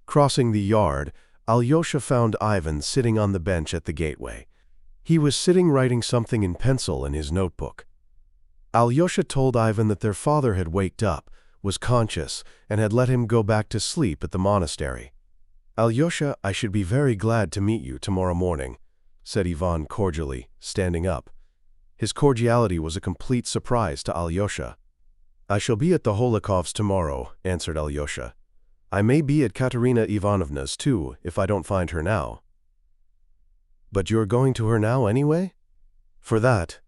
Crossing the yard, Alyosha found Ivan sitting on the bench at the gateway. He was sitting writing something in pencil in his notebook. Alyosha told Ivan that their father had waked up, was conscious, and had let him go back to sleep at the monastery. "Alyosha, I should be very glad to meet you tomorrow morning," said Ivan cordially, standing up. His cordiality was a complete surprise to Alyosha. "I shall be at the Holokovs tomorrow," answered Alyosha. "I may be at Katerina Ivanovna's too, if I don't find her now." "But you're going to her now anyway?" "For that."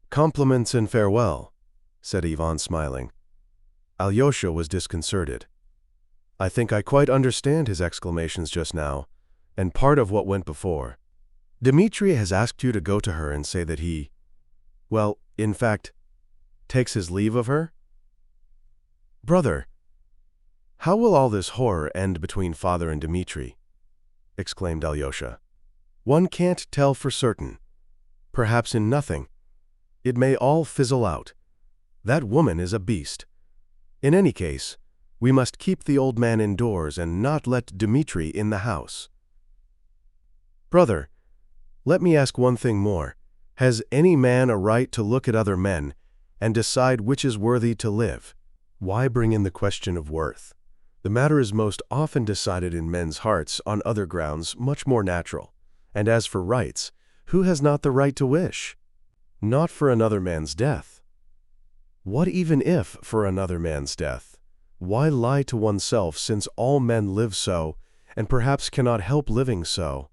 "Compliments and farewell," said Ivan, smiling. Alyosha was disconcerted. "I think I quite understand his exclamations just now, and part of what went before. Dmitri has asked you to go to her and say that he, well, in fact, takes his leave of her?" "Brother, how will all this horror end between father and Dmitri?" exclaimed Alyosha. "One can't tell for certain. Perhaps in nothing. It may all fizzle out. That woman is a beast. In any case, we must keep the old man indoors and not let Dmitri in the house." "Brother, let me ask one thing more. Has any man a right to look at other men and decide which is worthy to live? Why bring in the question of worth? The matter is most often decided in men's hearts on other grounds much more natural. And as for rights, who has not the right to wish? Not for another man's death. What even if for another man's death? Why lie to oneself since all men live so, and perhaps cannot help living so?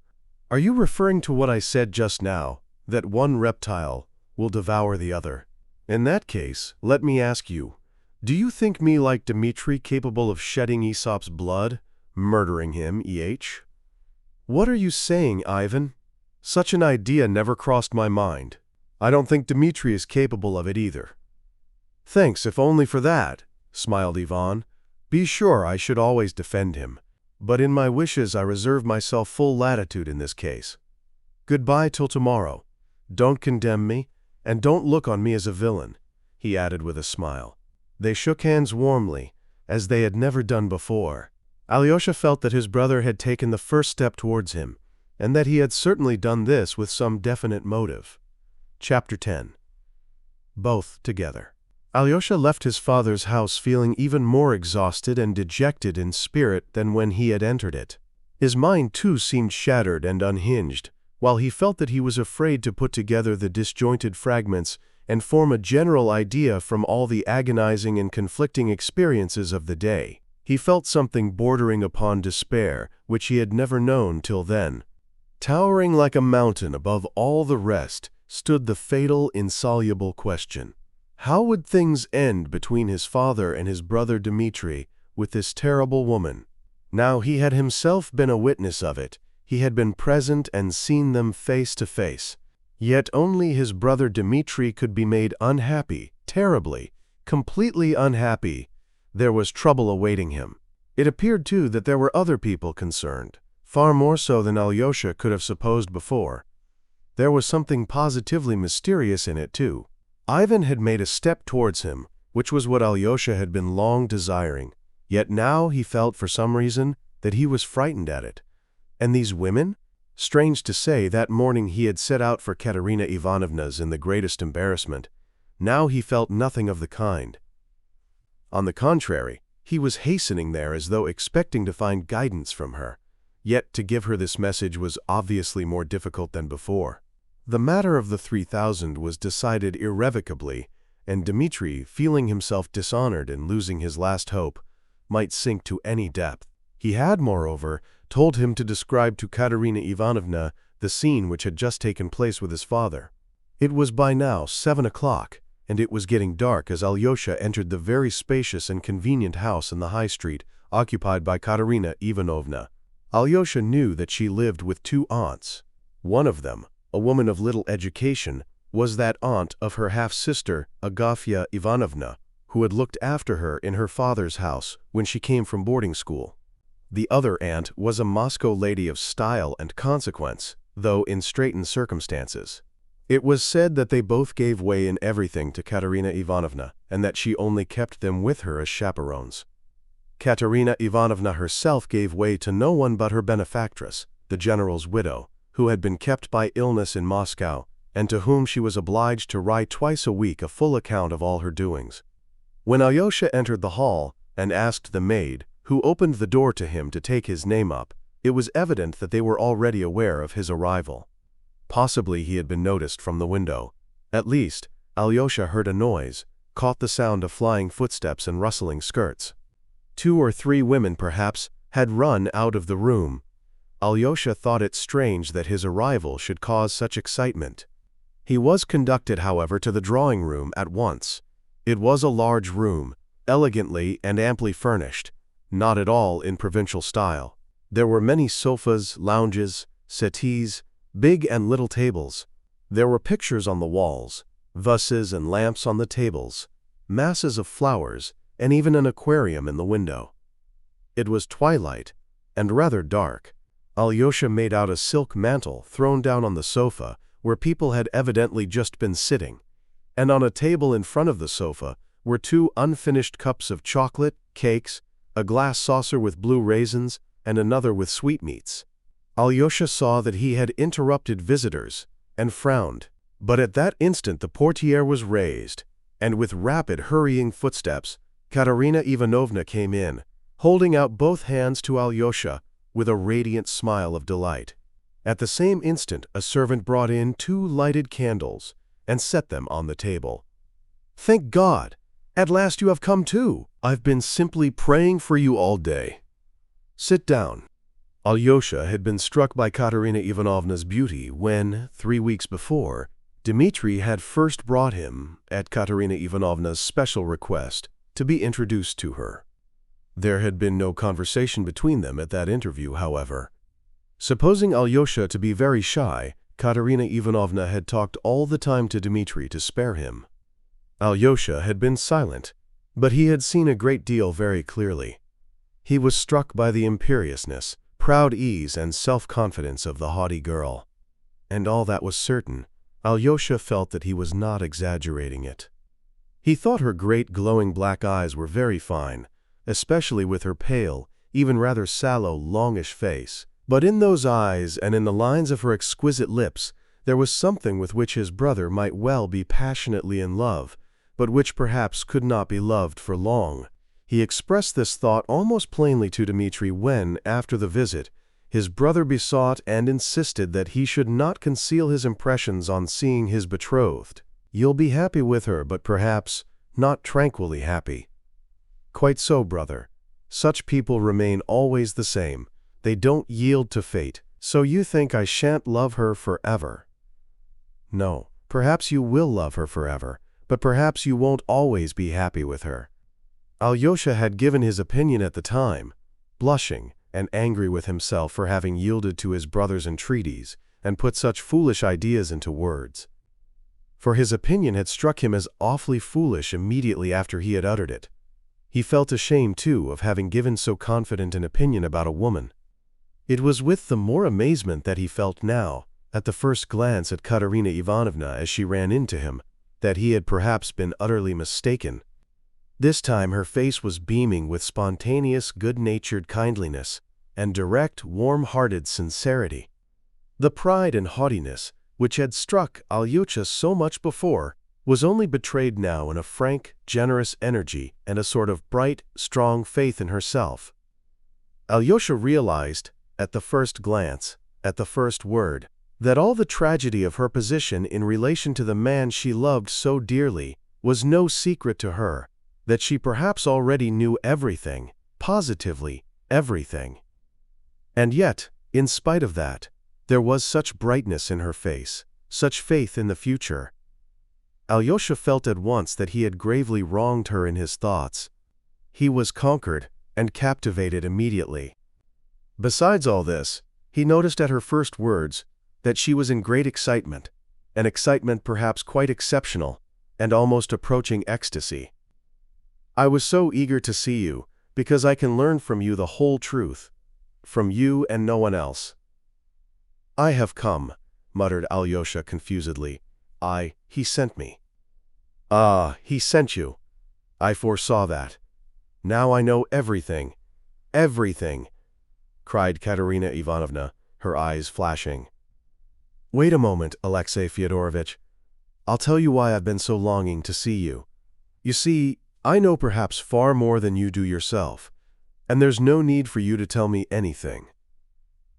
Are you referring to what I said just now, that one reptile will devour the other? In that case, let me ask you, do you think me like Dmitri capable of shedding Aesop's blood, murdering him, E.H.? What are you saying, Ivan? Such an idea never crossed my mind. I don't think Dmitri is capable of it either." "Thanks, if only for that," smiled Ivan. "Be sure I should always defend him. But in my wishes I reserve myself full latitude in this case. Goodbye till tomorrow. Don't condemn me, and don't look on me as a villain," he added with a smile. They shook hands warmly, as they had never done before. Alyosha felt that his brother had taken the first step towards him, and that he had certainly done this with some definite motive. Chapter 10. Both together. Alyosha left his father's house feeling even more exhausted and dejected in spirit than when he had entered it. His mind too seemed shattered and unhinged, while he felt that he was afraid to put together the disjointed fragments and form a general idea from all the agonizing and conflicting experiences of the day. He felt something bordering upon despair, which he had never known till then. Towering like a mountain above all the rest stood the fatal, insoluble question. How would things end between his father and his brother Dmitri with this terrible woman? Now he had himself been a witness of it. He had been present and seen them face to face. Yet only his brother Dmitri could be made unhappy, terribly, completely unhappy. There was trouble awaiting him. It appeared too that there were other people concerned, far more so than Alyosha could have supposed before. There was something positively mysterious in it too. Ivan had made a step towards him, which was what Alyosha had been long desiring, yet now he felt for some reason that he was frightened at it. And these women? Strange to say, that morning he had set out for Katerina Ivanovna's in the greatest embarrassment. Now he felt nothing of the kind. On the contrary, he was hastening there as though expecting to find guidance from her. Yet to give her this message was obviously more difficult than before. The matter of the 3,000 was decided irrevocably, and Dmitri, feeling himself dishonored and losing his last hope, might sink to any depth. He had, moreover, told him to describe to Katerina Ivanovna the scene which had just taken place with his father. It was by now 7 o'clock, and it was getting dark as Alyosha entered the very spacious and convenient house in the high street occupied by Katerina Ivanovna. Alyosha knew that she lived with 2 aunts. One of them, a woman of little education, was that aunt of her half-sister, Agafya Ivanovna, who had looked after her in her father's house when she came from boarding school. The other aunt was a Moscow lady of style and consequence, though in straitened circumstances. It was said that they both gave way in everything to Katerina Ivanovna, and that she only kept them with her as chaperones. Katerina Ivanovna herself gave way to no one but her benefactress, the general's widow, who had been kept by illness in Moscow, and to whom she was obliged to write twice a week a full account of all her doings. When Alyosha entered the hall and asked the maid, who opened the door to him to take his name up, it was evident that they were already aware of his arrival. Possibly he had been noticed from the window. At least, Alyosha heard a noise, caught the sound of flying footsteps and rustling skirts. 2 or 3 women, perhaps, had run out of the room. Alyosha thought it strange that his arrival should cause such excitement. He was conducted, however, to the drawing room at once. It was a large room, elegantly and amply furnished, not at all in provincial style. There were many sofas, lounges, settees, big and little tables. There were pictures on the walls, vases and lamps on the tables, masses of flowers, and even an aquarium in the window. It was twilight, and rather dark. Alyosha made out a silk mantle thrown down on the sofa, where people had evidently just been sitting, and on a table in front of the sofa were 2 unfinished cups of chocolate, cakes, a glass saucer with blue raisins, and another with sweetmeats. Alyosha saw that he had interrupted visitors, and frowned. But at that instant the portiere was raised, and with rapid, hurrying footsteps, Katerina Ivanovna came in, holding out both hands to Alyosha, with a radiant smile of delight. At the same instant a servant brought in 2 lighted candles and set them on the table. "Thank God! At last you have come too! I've been simply praying for you all day. Sit down." Alyosha had been struck by Katerina Ivanovna's beauty when, 3 weeks before, Dmitri had first brought him, at Katerina Ivanovna's special request, to be introduced to her. There had been no conversation between them at that interview, however. Supposing Alyosha to be very shy, Katerina Ivanovna had talked all the time to Dmitri to spare him. Alyosha had been silent, but he had seen a great deal very clearly. He was struck by the imperiousness, proud ease, and self-confidence of the haughty girl. And all that was certain, Alyosha felt that he was not exaggerating it. He thought her great glowing black eyes were very fine, especially with her pale, even rather sallow, longish face. But in those eyes and in the lines of her exquisite lips, there was something with which his brother might well be passionately in love, but which perhaps could not be loved for long. He expressed this thought almost plainly to Dmitri when, after the visit, his brother besought and insisted that he should not conceal his impressions on seeing his betrothed. "You'll be happy with her, but perhaps not tranquilly happy." "Quite so, brother. Such people remain always the same. They don't yield to fate. So you think I shan't love her forever?" "No. Perhaps you will love her forever, but perhaps you won't always be happy with her." Alyosha had given his opinion at the time, blushing and angry with himself for having yielded to his brother's entreaties and put such foolish ideas into words. For his opinion had struck him as awfully foolish immediately after he had uttered it. He felt ashamed, too, of having given so confident an opinion about a woman. It was with the more amazement that he felt now, at the first glance at Katerina Ivanovna as she ran into him, that he had perhaps been utterly mistaken. This time her face was beaming with spontaneous, good-natured kindliness and direct, warm-hearted sincerity. The pride and haughtiness, which had struck Alyosha so much before, was only betrayed now in a frank, generous energy and a sort of bright, strong faith in herself. Alyosha realized, at the first glance, at the first word, that all the tragedy of her position in relation to the man she loved so dearly was no secret to her, that she perhaps already knew everything, positively everything. And yet, in spite of that, there was such brightness in her face, such faith in the future. Alyosha felt at once that he had gravely wronged her in his thoughts. He was conquered and captivated immediately. Besides all this, he noticed at her first words that she was in great excitement, an excitement perhaps quite exceptional and almost approaching ecstasy. "I was so eager to see you, because I can learn from you the whole truth, from you and no one else." "I have come," muttered Alyosha confusedly. He sent me." "Ah, he sent you. I foresaw that. Now I know everything, everything," cried Katerina Ivanovna, her eyes flashing. "Wait a moment, Alexey Fyodorovitch. I'll tell you why I've been so longing to see you. You see, I know perhaps far more than you do yourself, and there's no need for you to tell me anything.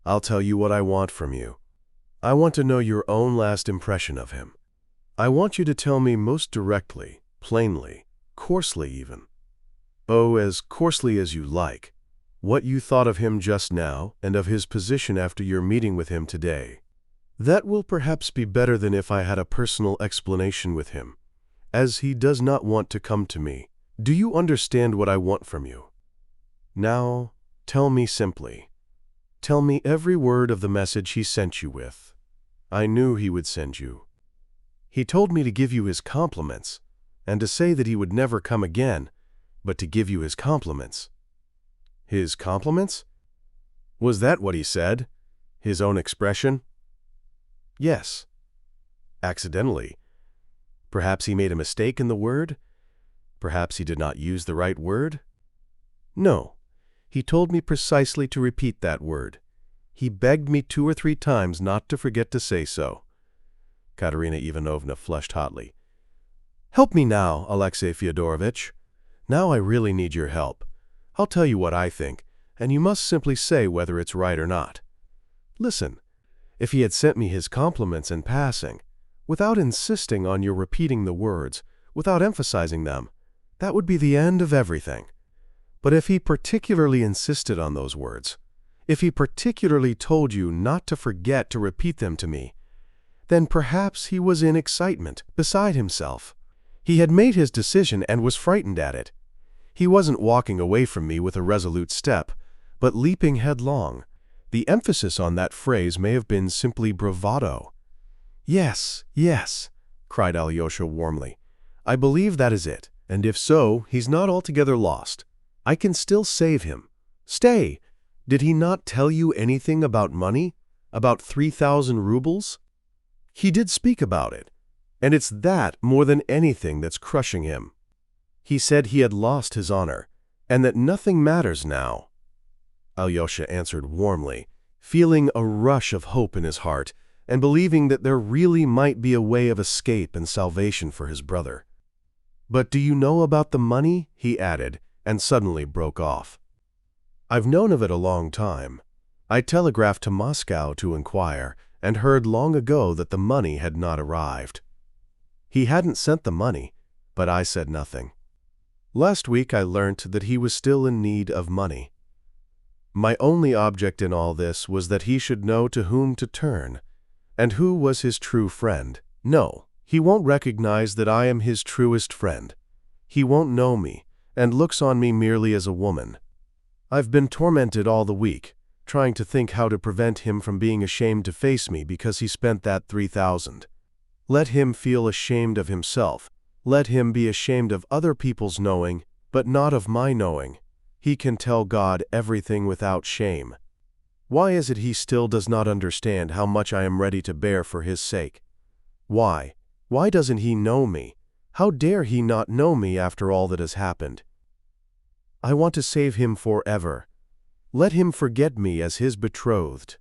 I'll tell you what I want from you. I want to know your own last impression of him. I want you to tell me most directly, plainly, coarsely even. Oh, as coarsely as you like, what you thought of him just now and of his position after your meeting with him today. That will perhaps be better than if I had a personal explanation with him, as he does not want to come to me. Do you understand what I want from you? Now, tell me simply. Tell me every word of the message he sent you with. I knew he would send you. He told me to give you his compliments, and to say that he would never come again, but to give you his compliments." "His compliments? Was that what he said? His own expression?" "Yes." "Accidentally. Perhaps he made a mistake in the word? Perhaps he did not use the right word?" "No. He told me precisely to repeat that word. He begged me 2 or 3 times not to forget to say so." Katerina Ivanovna flushed hotly. "Help me now, Alexey Fyodorovitch. Now I really need your help. I'll tell you what I think, and you must simply say whether it's right or not. Listen, if he had sent me his compliments in passing, without insisting on your repeating the words, without emphasizing them, that would be the end of everything. But if he particularly insisted on those words, if he particularly told you not to forget to repeat them to me, then perhaps he was in excitement, beside himself. He had made his decision and was frightened at it. He wasn't walking away from me with a resolute step, but leaping headlong. The emphasis on that phrase may have been simply bravado." "Yes, yes," cried Alyosha warmly. "I believe that is it, and if so, he's not altogether lost. I can still save him. Stay! Did he not tell you anything about money? About 3,000 rubles? He did speak about it, and it's that more than anything that's crushing him. He said he had lost his honor, and that nothing matters now." Alyosha answered warmly, feeling a rush of hope in his heart, and believing that there really might be a way of escape and salvation for his brother. "But do you know about the money?" he added, and suddenly broke off. "I've known of it a long time. I telegraphed to Moscow to inquire, and heard long ago that the money had not arrived." He hadn't sent the money, but I said nothing. Last week I learnt that he was still in need of money. My only object in all this was that he should know to whom to turn, and who was his true friend. No, he won't recognize that I am his truest friend. He won't know me, and looks on me merely as a woman. I've been tormented all the week, trying to think how to prevent him from being ashamed to face me because he spent that 3,000. Let him feel ashamed of himself. Let him be ashamed of other people's knowing, but not of my knowing. He can tell God everything without shame. Why is it he still does not understand how much I am ready to bear for his sake? Why? Why doesn't he know me? How dare he not know me after all that has happened? I want to save him forever. Let him forget me as his betrothed.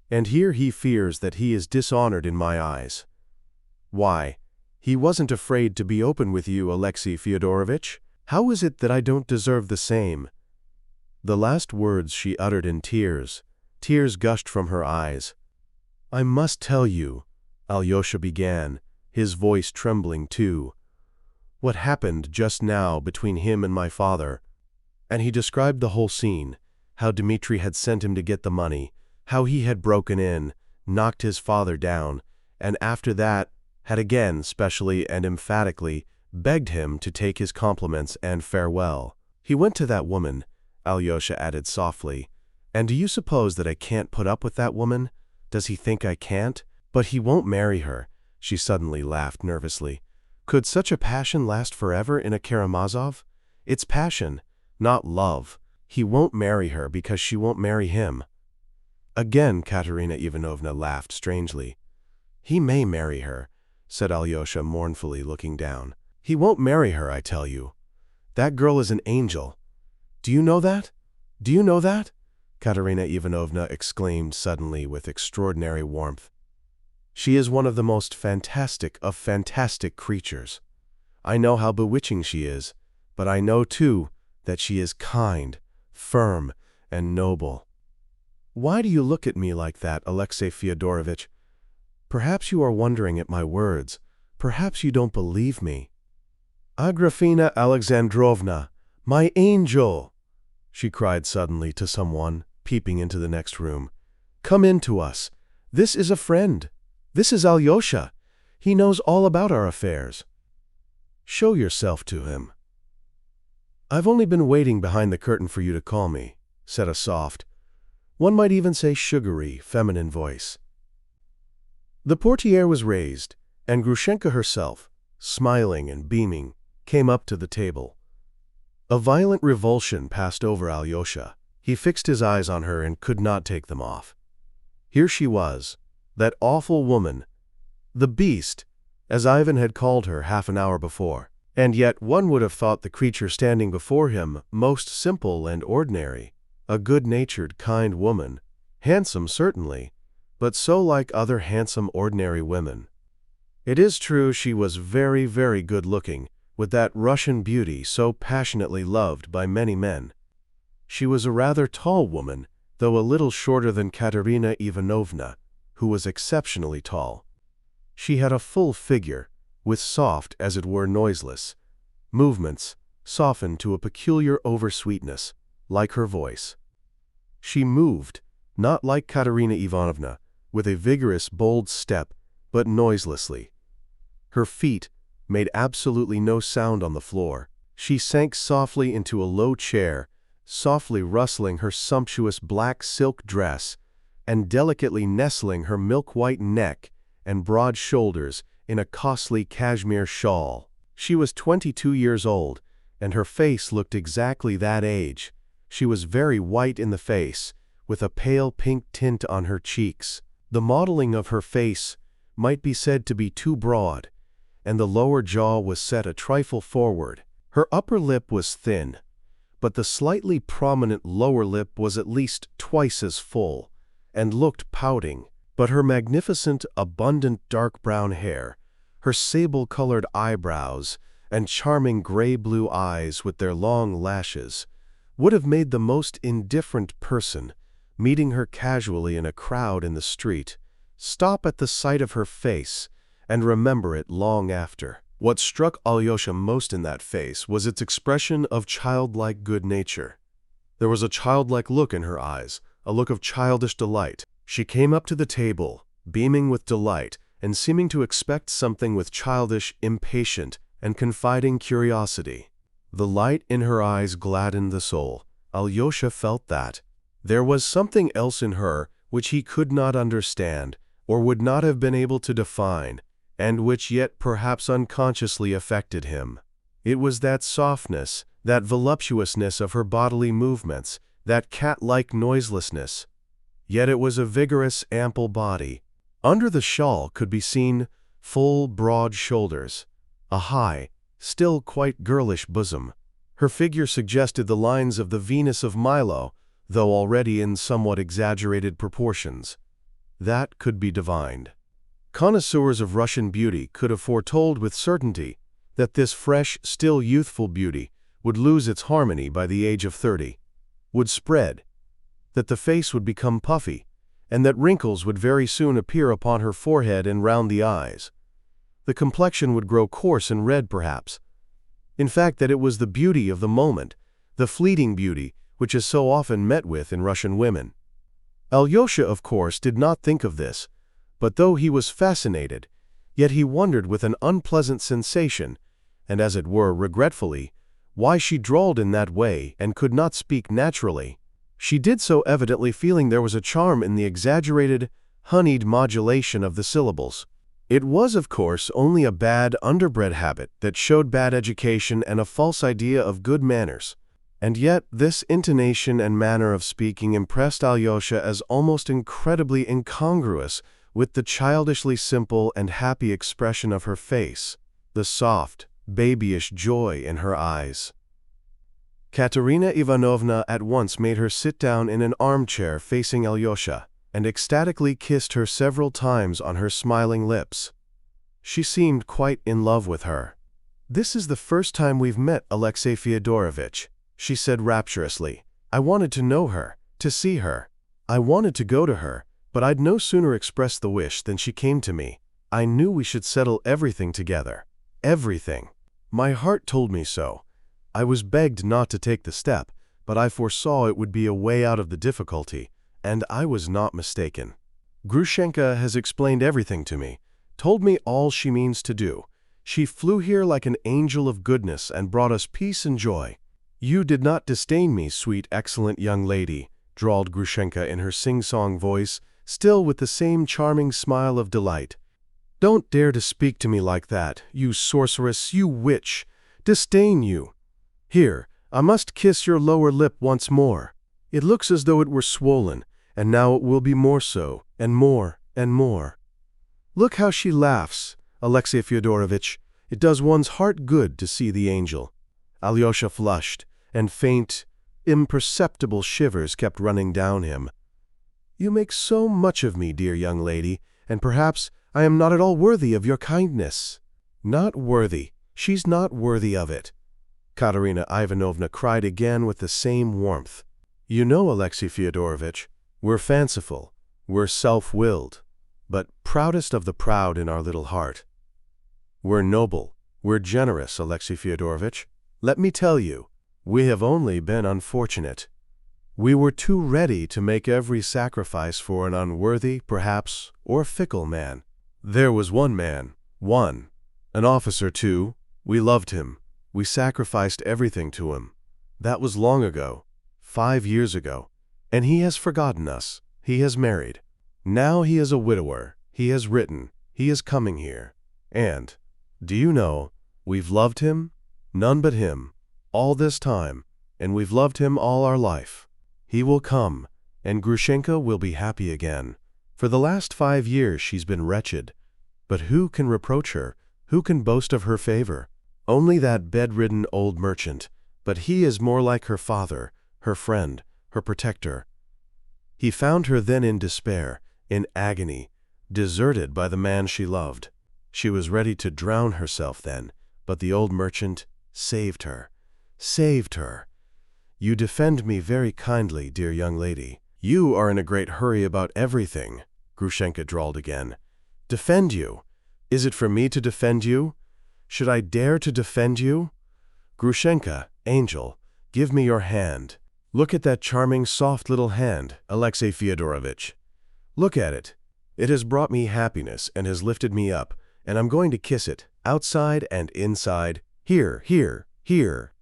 And here he fears that he is dishonored in my eyes. Why? He wasn't afraid to be open with you, Alexei Fyodorovitch. How is it that I don't deserve the same?" The last words she uttered in tears. Tears gushed from her eyes. "I must tell you," Alyosha began, his voice trembling too, "what happened just now between him and my father." And he described the whole scene, how Dmitri had sent him to get the money, how he had broken in, knocked his father down, and after that had again specially and emphatically begged him to take his compliments and farewell. "He went to that woman," Alyosha added softly, "and do you suppose that I can't put up with that woman? Does he think I can't? But he won't marry her." She suddenly laughed nervously. "Could such a passion last forever in a Karamazov? It's passion, not love. He won't marry her because she won't marry him." Again Katerina Ivanovna laughed strangely. "He may marry her," said Alyosha mournfully, looking down. "He won't marry her, I tell you. That girl is an angel. Do you know that? Do you know that?" Katerina Ivanovna exclaimed suddenly with extraordinary warmth. "She is one of the most fantastic of fantastic creatures. I know how bewitching she is, but I know too that she is kind, firm, and noble. Why do you look at me like that, Alexei Fyodorovitch? Perhaps you are wondering at my words. Perhaps you don't believe me." "Agrafena Alexandrovna, my angel!" she cried suddenly to someone, peeping into the next room. "Come in to us. This is a friend. This is Alyosha. He knows all about our affairs. Show yourself to him." "I've only been waiting behind the curtain for you to call me," said a soft, one might even say sugary, feminine voice. The portiere was raised, and Grushenka herself, smiling and beaming, came up to the table. A violent revulsion passed over Alyosha. He fixed his eyes on her and could not take them off. Here she was, that awful woman, the beast, as Ivan had called her half an hour before. And yet one would have thought the creature standing before him most simple and ordinary, a good-natured, kind woman, handsome certainly, but so like other handsome ordinary women. It is true she was very, very good-looking, with that Russian beauty so passionately loved by many men. She was a rather tall woman, though a little shorter than Katerina Ivanovna, who was exceptionally tall. She had a full figure, with soft, as it were noiseless, movements, softened to a peculiar oversweetness, like her voice. She moved, not like Katerina Ivanovna, with a vigorous, bold step, but noiselessly. Her feet made absolutely no sound on the floor. She sank softly into a low chair, softly rustling her sumptuous black silk dress, and delicately nestling her milk-white neck and broad shoulders in a costly cashmere shawl. She was 22 years old, and her face looked exactly that age. She was very white in the face, with a pale pink tint on her cheeks. The modeling of her face might be said to be too broad, and the lower jaw was set a trifle forward. Her upper lip was thin, but the slightly prominent lower lip was at least twice as full, and looked pouting. But her magnificent, abundant dark brown hair, her sable-colored eyebrows, and charming gray-blue eyes with their long lashes, would have made the most indifferent person, meeting her casually in a crowd in the street, stop at the sight of her face and remember it long after. What struck Alyosha most in that face was its expression of childlike good nature. There was a childlike look in her eyes, a look of childish delight. She came up to the table, beaming with delight and seeming to expect something with childish, impatient, and confiding curiosity. The light in her eyes gladdened the soul. Alyosha felt that. There was something else in her which he could not understand, or would not have been able to define, and which yet perhaps unconsciously affected him. It was that softness, that voluptuousness of her bodily movements, that cat-like noiselessness. Yet it was a vigorous, ample body. Under the shawl could be seen full, broad shoulders, a high, still quite girlish bosom. Her figure suggested the lines of the Venus of Milo, though already in somewhat exaggerated proportions. That could be divined. Connoisseurs of Russian beauty could have foretold with certainty that this fresh, still youthful beauty would lose its harmony by the age of 30, would spread, that the face would become puffy, and that wrinkles would very soon appear upon her forehead and round the eyes. The complexion would grow coarse and red perhaps. In fact, that it was the beauty of the moment, the fleeting beauty which is so often met with in Russian women. Alyosha, of course, did not think of this, but though he was fascinated, yet he wondered with an unpleasant sensation, and as it were regretfully, why she drawled in that way and could not speak naturally. She did so evidently feeling there was a charm in the exaggerated, honeyed modulation of the syllables. It was, of course, only a bad, underbred habit that showed bad education and a false idea of good manners. And yet this intonation and manner of speaking impressed Alyosha as almost incredibly incongruous with the childishly simple and happy expression of her face, the soft, babyish joy in her eyes. Katerina Ivanovna at once made her sit down in an armchair facing Alyosha, and ecstatically kissed her several times on her smiling lips. She seemed quite in love with her. "This is the first time we've met, Alexey Fyodorovitch," she said rapturously. "I wanted to know her, to see her. I wanted to go to her, but I'd no sooner expressed the wish than she came to me. I knew we should settle everything together. Everything. My heart told me so. I was begged not to take the step, but I foresaw it would be a way out of the difficulty, and I was not mistaken. Grushenka has explained everything to me, told me all she means to do. She flew here like an angel of goodness and brought us peace and joy." "You did not disdain me, sweet, excellent young lady," drawled Grushenka in her sing-song voice, still with the same charming smile of delight. "Don't dare to speak to me like that, you sorceress, you witch! Disdain you! Here, I must kiss your lower lip once more. It looks as though it were swollen, and now it will be more so, and more, and more. Look how she laughs, Alexey Fyodorovitch. It does one's heart good to see the angel." Alyosha flushed, and faint, imperceptible shivers kept running down him. "You make so much of me, dear young lady, and perhaps I am not at all worthy of your kindness." "Not worthy. She's not worthy of it," Katerina Ivanovna cried again with the same warmth. "You know, Alexey Fyodorovitch, we're fanciful, we're self-willed, but proudest of the proud in our little heart. We're noble, we're generous, Alexey Fyodorovitch. Let me tell you, we have only been unfortunate. We were too ready to make every sacrifice for an unworthy, perhaps, or fickle man. There was one man, an officer too. We loved him. We sacrificed everything to him. That was long ago, 5 years ago, and he has forgotten us. He has married. Now he is a widower. He has written. He is coming here. And, do you know, we've loved him, none but him, all this time, and we've loved him all our life. He will come, and Grushenka will be happy again. For the last 5 years she's been wretched. But who can reproach her? Who can boast of her favor? Only that bedridden old merchant, but he is more like her father, her friend, her protector. He found her then in despair, in agony, deserted by the man she loved. She was ready to drown herself then, But the old merchant saved her. Saved her. You defend me very kindly, dear young lady. You are in a great hurry about everything, Grushenka drawled again. Defend you? Is it for me to defend you? Should I dare to defend you? Grushenka, angel, give me your hand. Look at that charming, soft little hand, Alexey Fyodorovitch. Look at it. It has brought me happiness and has lifted me up, and I'm going to kiss it, outside and inside, here, here, here.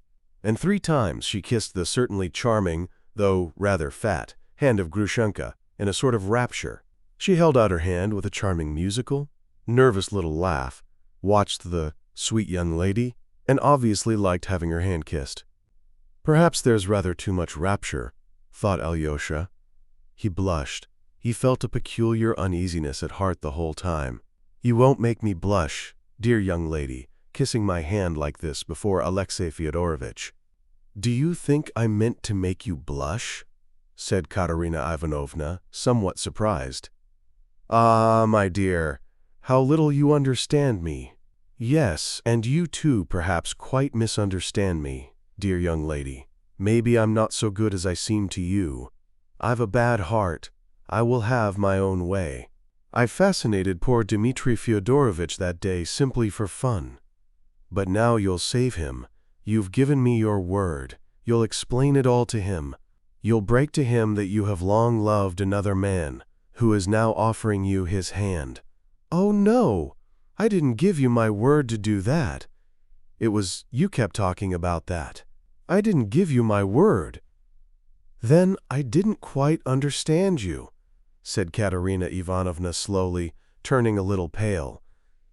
And 3 times she kissed the certainly charming, though rather fat, hand of Grushenka in a sort of rapture. She held out her hand with a charming musical, nervous little laugh, watched the sweet young lady, and obviously liked having her hand kissed. Perhaps there's rather too much rapture, thought Alyosha. He blushed. He felt a peculiar uneasiness at heart the whole time. You won't make me blush, dear young lady, kissing my hand like this before Alexey Fyodorovitch. Do you think I meant to make you blush? Said Katerina Ivanovna, somewhat surprised. Ah, my dear, how little you understand me. Yes, and you too perhaps quite misunderstand me, dear young lady. Maybe I'm not so good as I seem to you. I've a bad heart. I will have my own way. I fascinated poor Dmitri Fyodorovitch that day simply for fun. But now you'll save him. You've given me your word. You'll explain it all to him. You'll break to him that you have long loved another man, who is now offering you his hand. Oh no, I didn't give you my word to do that. It was you kept talking about that. I didn't give you my word. Then I didn't quite understand you, said Katerina Ivanovna slowly, turning a little pale.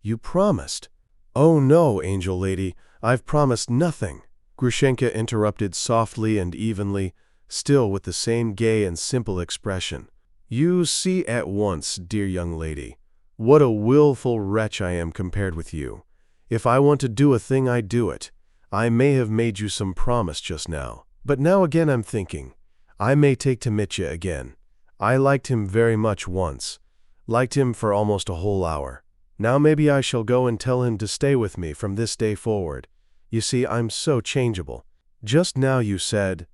You promised. Oh no, angel lady, I've promised nothing, Grushenka interrupted softly and evenly, still with the same gay and simple expression. You see at once, dear young lady, what a willful wretch I am compared with you. If I want to do a thing, I do it. I may have made you some promise just now, but now again I'm thinking, I may take to Mitya again. I liked him very much once, liked him for almost a whole hour. Now maybe I shall go and tell him to stay with me from this day forward. You see, I'm so changeable. Just now you said,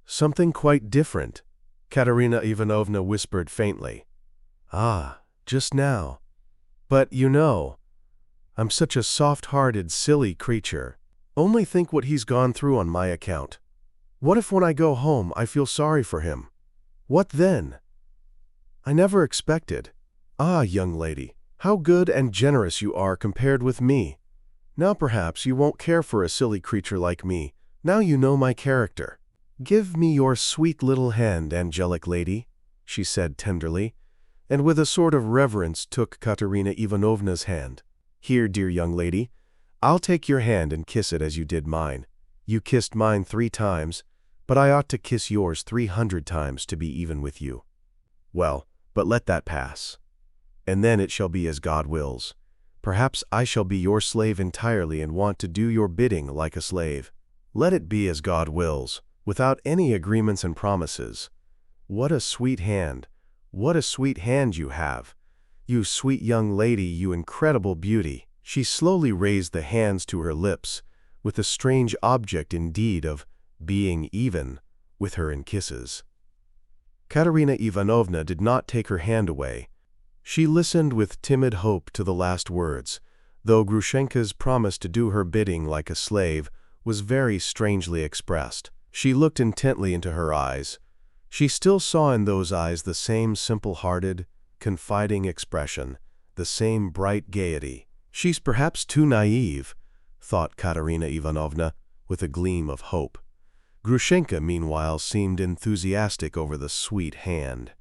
something quite different, Katerina Ivanovna whispered faintly. Ah, just now. But you know, I'm such a soft-hearted, silly creature. Only think what he's gone through on my account. What if when I go home I feel sorry for him? What then? I never expected. Ah, young lady, how good and generous you are compared with me. Now perhaps you won't care for a silly creature like me. Now you know my character. Give me your sweet little hand, angelic lady, she said tenderly, and with a sort of reverence took Katerina Ivanovna's hand. Here, dear young lady, I'll take your hand and kiss it as you did mine. You kissed mine 3 times, but I ought to kiss yours 300 times to be even with you. Well, but let that pass. And then it shall be as God wills. Perhaps I shall be your slave entirely and want to do your bidding like a slave. Let it be as God wills, without any agreements and promises. What a sweet hand! What a sweet hand you have! You sweet young lady, you incredible beauty! She slowly raised the hands to her lips, with the strange object indeed of being even with her in kisses. Katerina Ivanovna did not take her hand away. She listened with timid hope to the last words, though Grushenka's promise to do her bidding like a slave was very strangely expressed. She looked intently into her eyes. She still saw in those eyes the same simple-hearted, confiding expression, the same bright gaiety. She's perhaps too naive, thought Katerina Ivanovna, with a gleam of hope. Grushenka, meanwhile, seemed enthusiastic over the sweet hand.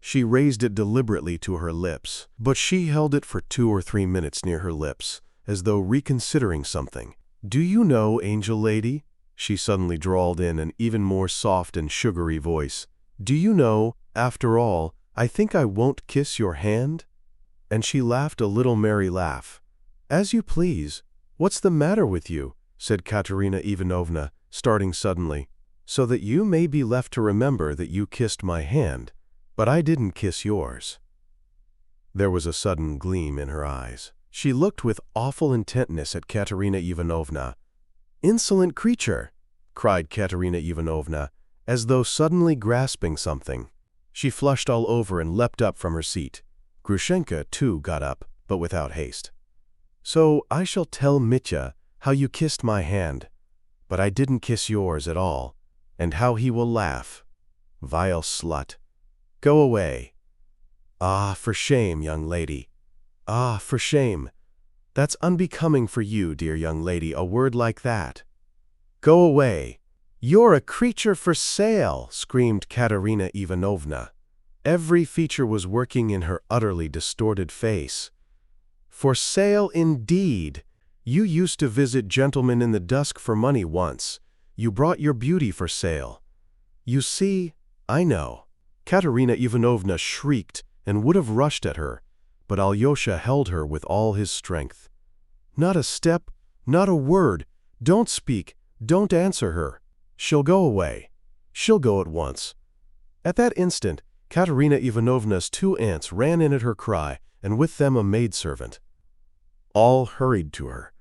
She raised it deliberately to her lips, but she held it for 2 or 3 minutes near her lips, as though reconsidering something. Do you know, angel lady, she suddenly drawled in an even more soft and sugary voice, do you know, after all, I think I won't kiss your hand? And she laughed a little merry laugh. As you please. What's the matter with you? Said Katerina Ivanovna, starting suddenly. So that you may be left to remember that you kissed my hand, but I didn't kiss yours. There was a sudden gleam in her eyes. She looked with awful intentness at Katerina Ivanovna. "Insolent creature!" cried Katerina Ivanovna, as though suddenly grasping something. She flushed all over and leapt up from her seat. Grushenka, too, got up, but without haste. "So I shall tell Mitya how you kissed my hand, but I didn't kiss yours at all, and how he will laugh. Vile slut. Go away." "Ah, for shame, young lady. Ah, for shame. That's unbecoming for you, dear young lady, a word like that. Go away." "You're a creature for sale!" screamed Katerina Ivanovna. Every feature was working in her utterly distorted face. "For sale indeed! You used to visit gentlemen in the dusk for money once. You brought your beauty for sale. You see, I know." Katerina Ivanovna shrieked and would have rushed at her, but Alyosha held her with all his strength. "Not a step, not a word. Don't speak, don't answer her. She'll go away. She'll go at once." At that instant, Katerina Ivanovna's 2 aunts ran in at her cry, and with them a maidservant. All hurried to her.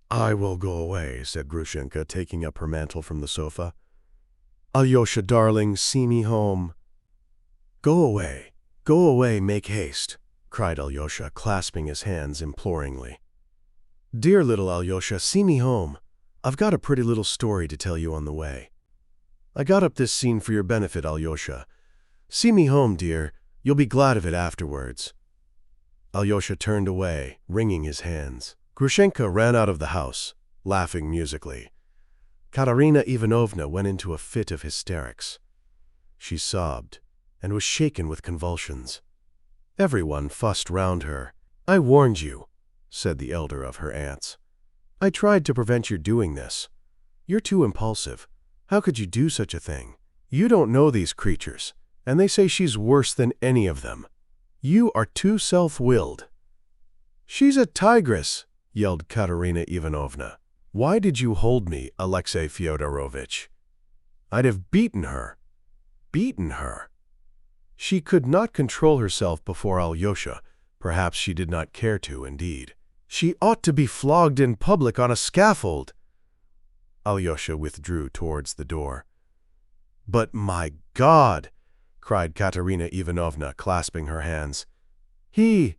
"I will go away," said Grushenka, taking up her mantle from the sofa. "Alyosha, darling, see me home." Go away, make haste," cried Alyosha, clasping his hands imploringly. "Dear little Alyosha, see me home. I've got a pretty little story to tell you on the way. I got up this scene for your benefit, Alyosha. See me home, dear. You'll be glad of it afterwards." Alyosha turned away, wringing his hands. Grushenka ran out of the house, laughing musically. Katerina Ivanovna went into a fit of hysterics. She sobbed and was shaken with convulsions. Everyone fussed round her. "I warned you," said the elder of her aunts. "I tried to prevent your doing this. You're too impulsive. How could you do such a thing? You don't know these creatures, and they say she's worse than any of them. You are too self-willed." "She's a tigress," yelled Katerina Ivanovna. "Why did you hold me, Alexey Fyodorovitch? I'd have beaten her." Beaten her? She could not control herself before Alyosha. Perhaps she did not care to, indeed. "She ought to be flogged in public on a scaffold." Alyosha withdrew towards the door. "But my God!" cried Katerina Ivanovna, clasping her hands. He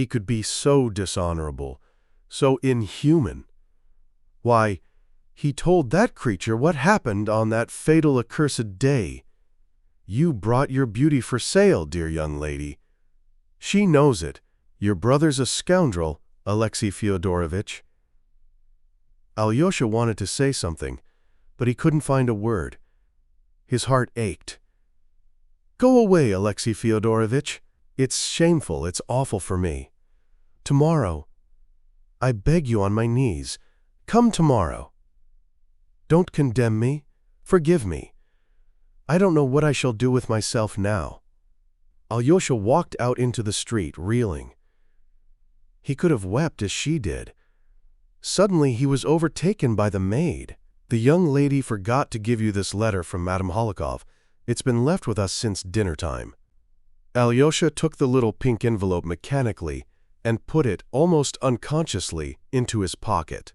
could be so dishonorable, so inhuman. Why, he told that creature what happened on that fatal accursed day. You brought your beauty for sale, dear young lady. She knows it. Your brother's a scoundrel, Alexey Fyodorovitch." Alyosha wanted to say something, but he couldn't find a word. His heart ached. "Go away, Alexey Fyodorovitch. It's shameful, it's awful for me. Tomorrow, I beg you on my knees, come tomorrow. Don't condemn me, forgive me. I don't know what I shall do with myself now." Alyosha walked out into the street, reeling. He could have wept as she did. Suddenly he was overtaken by the maid. "The young lady forgot to give you this letter from Madame Holikov. It's been left with us since dinner time." Alyosha took the little pink envelope mechanically and put it, almost unconsciously, into his pocket.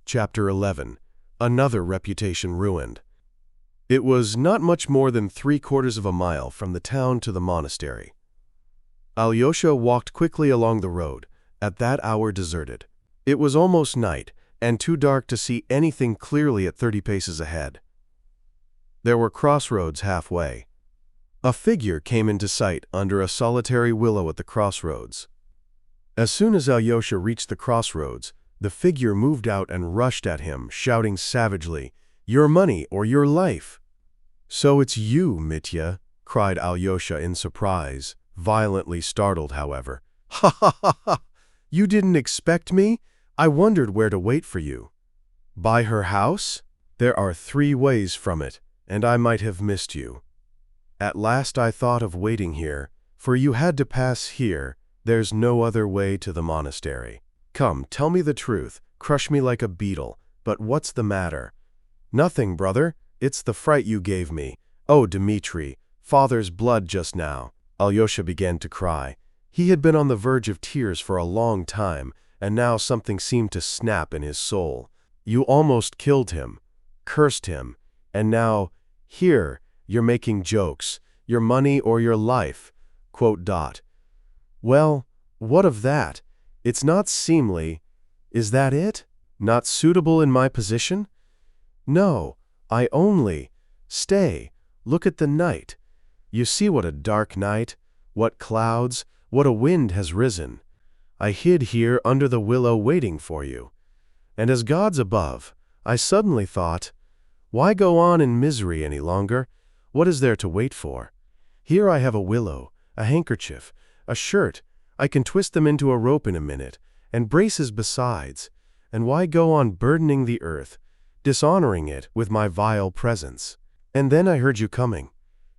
Chapter 11. Another reputation ruined. It was not much more than 3/4 of a mile from the town to the monastery. Alyosha walked quickly along the road, at that hour deserted. It was almost night, and too dark to see anything clearly at 30 paces ahead. There were crossroads halfway. A figure came into sight under a solitary willow at the crossroads. As soon as Alyosha reached the crossroads, the figure moved out and rushed at him, shouting savagely, "Your money or your life!" "So it's you, Mitya," cried Alyosha in surprise, violently startled, however. "Ha ha ha ha! You didn't expect me? I wondered where to wait for you." "By her house? There are 3 ways from it, and I might have missed you. At last I thought of waiting here, for you had to pass here. There's no other way to the monastery. Come, tell me the truth, crush me like a beetle, but what's the matter?" "Nothing, brother. It's the fright you gave me. Oh, Dmitri, father's blood just now." Alyosha began to cry. He had been on the verge of tears for a long time, and now something seemed to snap in his soul. You almost killed him, cursed him, and now, here, you're making jokes, your money or your life. Quote dot. Well, what of that? It's not seemly. Is that it? Not suitable in my position? No, I only. Stay, look at the night. You see what a dark night, what clouds, what a wind has risen. I hid here under the willow waiting for you. And as God's above, I suddenly thought, why go on in misery any longer? What is there to wait for? Here I have a willow, a handkerchief, a shirt. I can twist them into a rope in a minute, and braces besides. And why go on burdening the earth, dishonoring it with my vile presence? And then I heard you coming.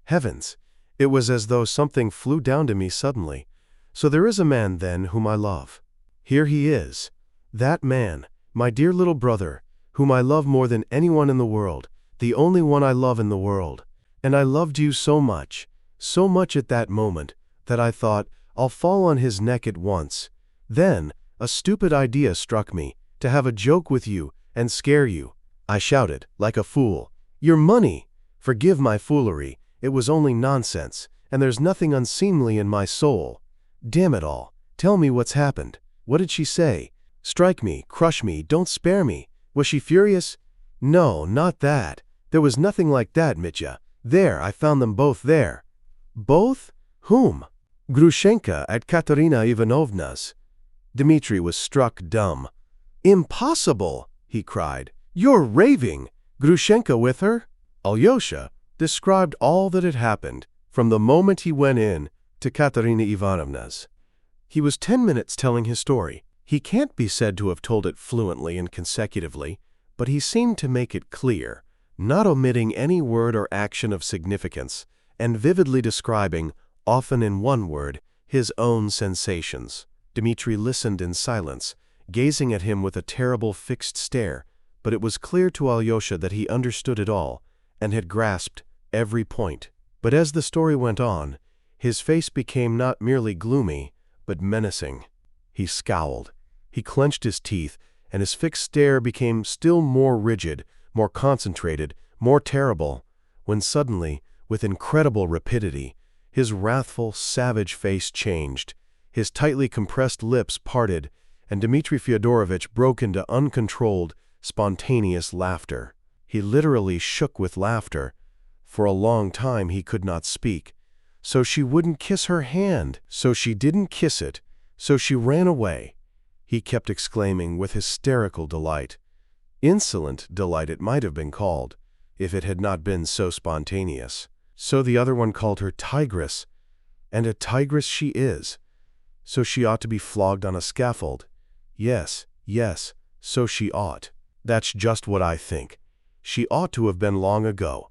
Heavens! It was as though something flew down to me suddenly. So there is a man, then, whom I love. Here he is. That man, my dear little brother, whom I love more than anyone in the world, the only one I love in the world. And I loved you so much at that moment, that I thought, I'll fall on his neck at once. Then, a stupid idea struck me, to have a joke with you and scare you. I shouted, like a fool, "Your money! Forgive my foolery, it was only nonsense, and there's nothing unseemly in my soul. Damn it all, tell me what's happened. What did she say? Strike me, crush me, don't spare me. Was she furious? No, not that. There was nothing like that, Mitya. There, I found them both there." "Both? Whom?" "Grushenka at Katerina Ivanovna's." Dmitri was struck dumb. "Impossible!" he cried. "You're raving! Grushenka with her?" Alyosha described all that had happened from the moment he went in to Katerina Ivanovna's. He was 10 minutes telling his story. He can't be said to have told it fluently and consecutively, but he seemed to make it clear, not omitting any word or action of significance, and vividly describing, often in one word, his own sensations. Dmitri listened in silence, gazing at him with a terrible fixed stare, but it was clear to Alyosha that he understood it all, and had grasped every point. But as the story went on, his face became not merely gloomy, but menacing. He scowled, he clenched his teeth, and his fixed stare became still more rigid, more concentrated, more terrible, when suddenly, with incredible rapidity, his wrathful, savage face changed, his tightly compressed lips parted, and Dmitri Fyodorovitch broke into uncontrolled, spontaneous laughter. He literally shook with laughter. For a long time he could not speak. So she wouldn't kiss her hand, so she didn't kiss it, so she ran away, he kept exclaiming with hysterical delight. Insolent delight it might have been called, if it had not been so spontaneous. So the other one called her tigress, and a tigress she is. So she ought to be flogged on a scaffold. Yes, yes, so she ought. That's just what I think. She ought to have been long ago.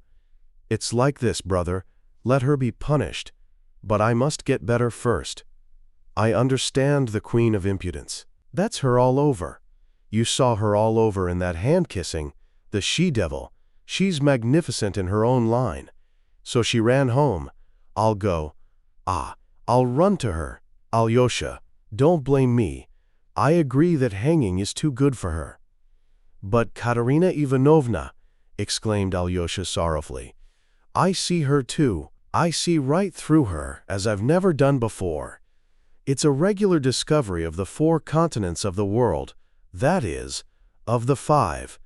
It's like this, brother. Let her be punished. But I must get better first. I understand the Queen of Impudence. That's her all over. You saw her all over in that hand-kissing, the she-devil. She's magnificent in her own line. So she ran home. I'll go. I'll run to her. Alyosha, don't blame me. I agree that hanging is too good for her. But Katerina Ivanovna, exclaimed Alyosha sorrowfully, I see her too. I see right through her, as I've never done before. It's a regular discovery of the 4 continents of the world, that is, of the 5.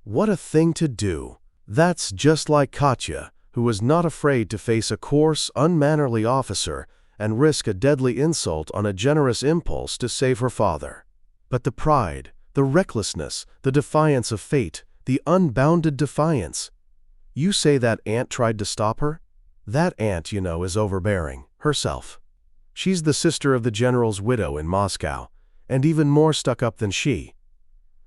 What a thing to do! That's just like Katya, who was not afraid to face a coarse, unmannerly officer and risk a deadly insult on a generous impulse to save her father. But the pride, the recklessness, the defiance of fate, the unbounded defiance. You say that aunt tried to stop her? That aunt, you know, is overbearing, herself. She's the sister of the general's widow in Moscow, and even more stuck up than she.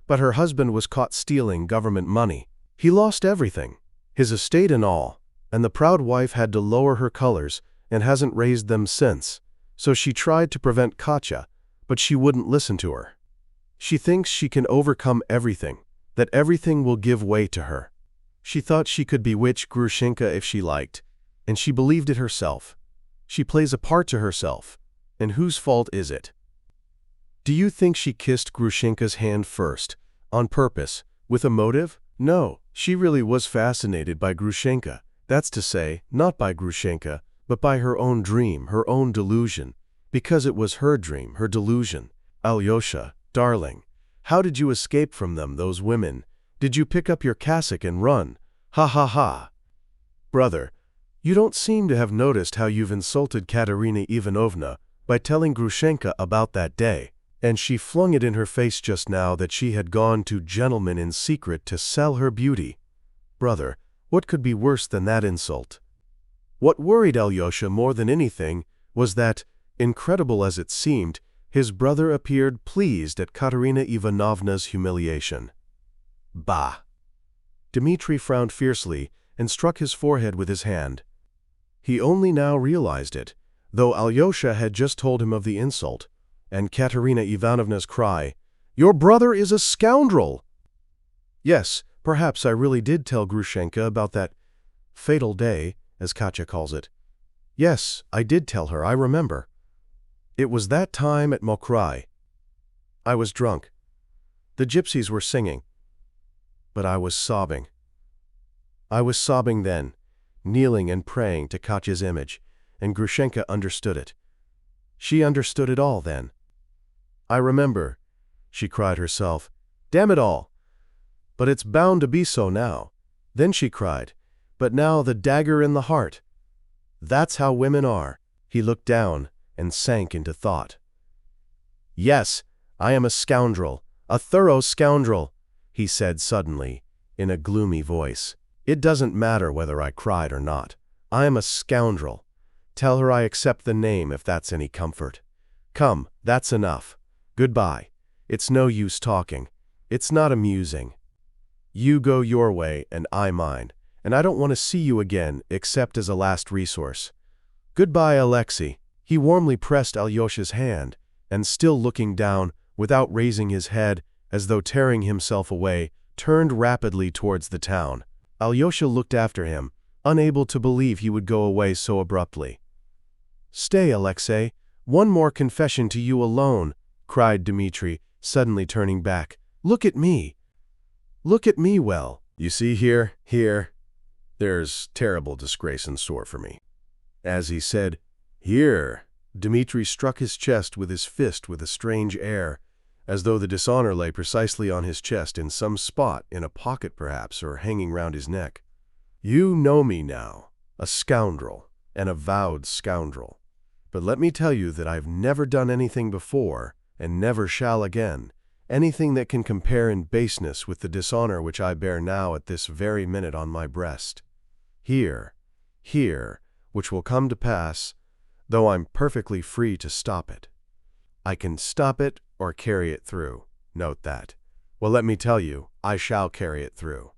But her husband was caught stealing government money. He lost everything, his estate and all, and the proud wife had to lower her colors and hasn't raised them since. So she tried to prevent Katya, but she wouldn't listen to her. She thinks she can overcome everything, that everything will give way to her. She thought she could bewitch Grushenka if she liked, and she believed it herself. She plays a part to herself. And whose fault is it? Do you think she kissed Grushenka's hand first, on purpose, with a motive? No, she really was fascinated by Grushenka. That's to say, not by Grushenka, but by her own dream, her own delusion. Because it was her dream, her delusion. Alyosha, darling, how did you escape from them, those women? Did you pick up your cassock and run? Ha ha ha. Brother, you don't seem to have noticed how you've insulted Katerina Ivanovna by telling Grushenka about that day. And she flung it in her face just now that she had gone to gentlemen in secret to sell her beauty. Brother, what could be worse than that insult? What worried Alyosha more than anything was that, incredible as it seemed, his brother appeared pleased at Katerina Ivanovna's humiliation. Bah! Dmitri frowned fiercely and struck his forehead with his hand. He only now realized it, though Alyosha had just told him of the insult, and Katerina Ivanovna's cry, "Your brother is a scoundrel!" Yes, perhaps I really did tell Grushenka about that fatal day, as Katya calls it. Yes, I did tell her, I remember. It was that time at Mokrai. I was drunk. The gypsies were singing. But I was sobbing. I was sobbing then, kneeling and praying to Katya's image, and Grushenka understood it. She understood it all then. I remember, she cried herself, damn it all! But it's bound to be so now. Then she cried, but now the dagger in the heart. That's how women are. He looked down and sank into thought. Yes, I am a scoundrel, a thorough scoundrel, he said suddenly, in a gloomy voice. It doesn't matter whether I cried or not. I am a scoundrel. Tell her I accept the name if that's any comfort. Come, that's enough. Goodbye. It's no use talking. It's not amusing. You go your way and I mine, and I don't want to see you again except as a last resource. Goodbye, Alexei. He warmly pressed Alyosha's hand, and still looking down, without raising his head, as though tearing himself away, turned rapidly towards the town. Alyosha looked after him, unable to believe he would go away so abruptly. Stay, Alexei. One more confession to you alone, cried Dmitri, suddenly turning back. Look at me. Look at me well. You see here, there's terrible disgrace in store for me. As he said, here, Dmitri struck his chest with his fist with a strange air, as though the dishonor lay precisely on his chest in some spot, in a pocket perhaps, or hanging round his neck. You know me now, a scoundrel, an avowed scoundrel. But let me tell you that I've never done anything before, and never shall again, anything that can compare in baseness with the dishonor which I bear now at this very minute on my breast. Here, which will come to pass, though I'm perfectly free to stop it. I can stop it or carry it through. Note that. Well, let me tell you, I shall carry it through.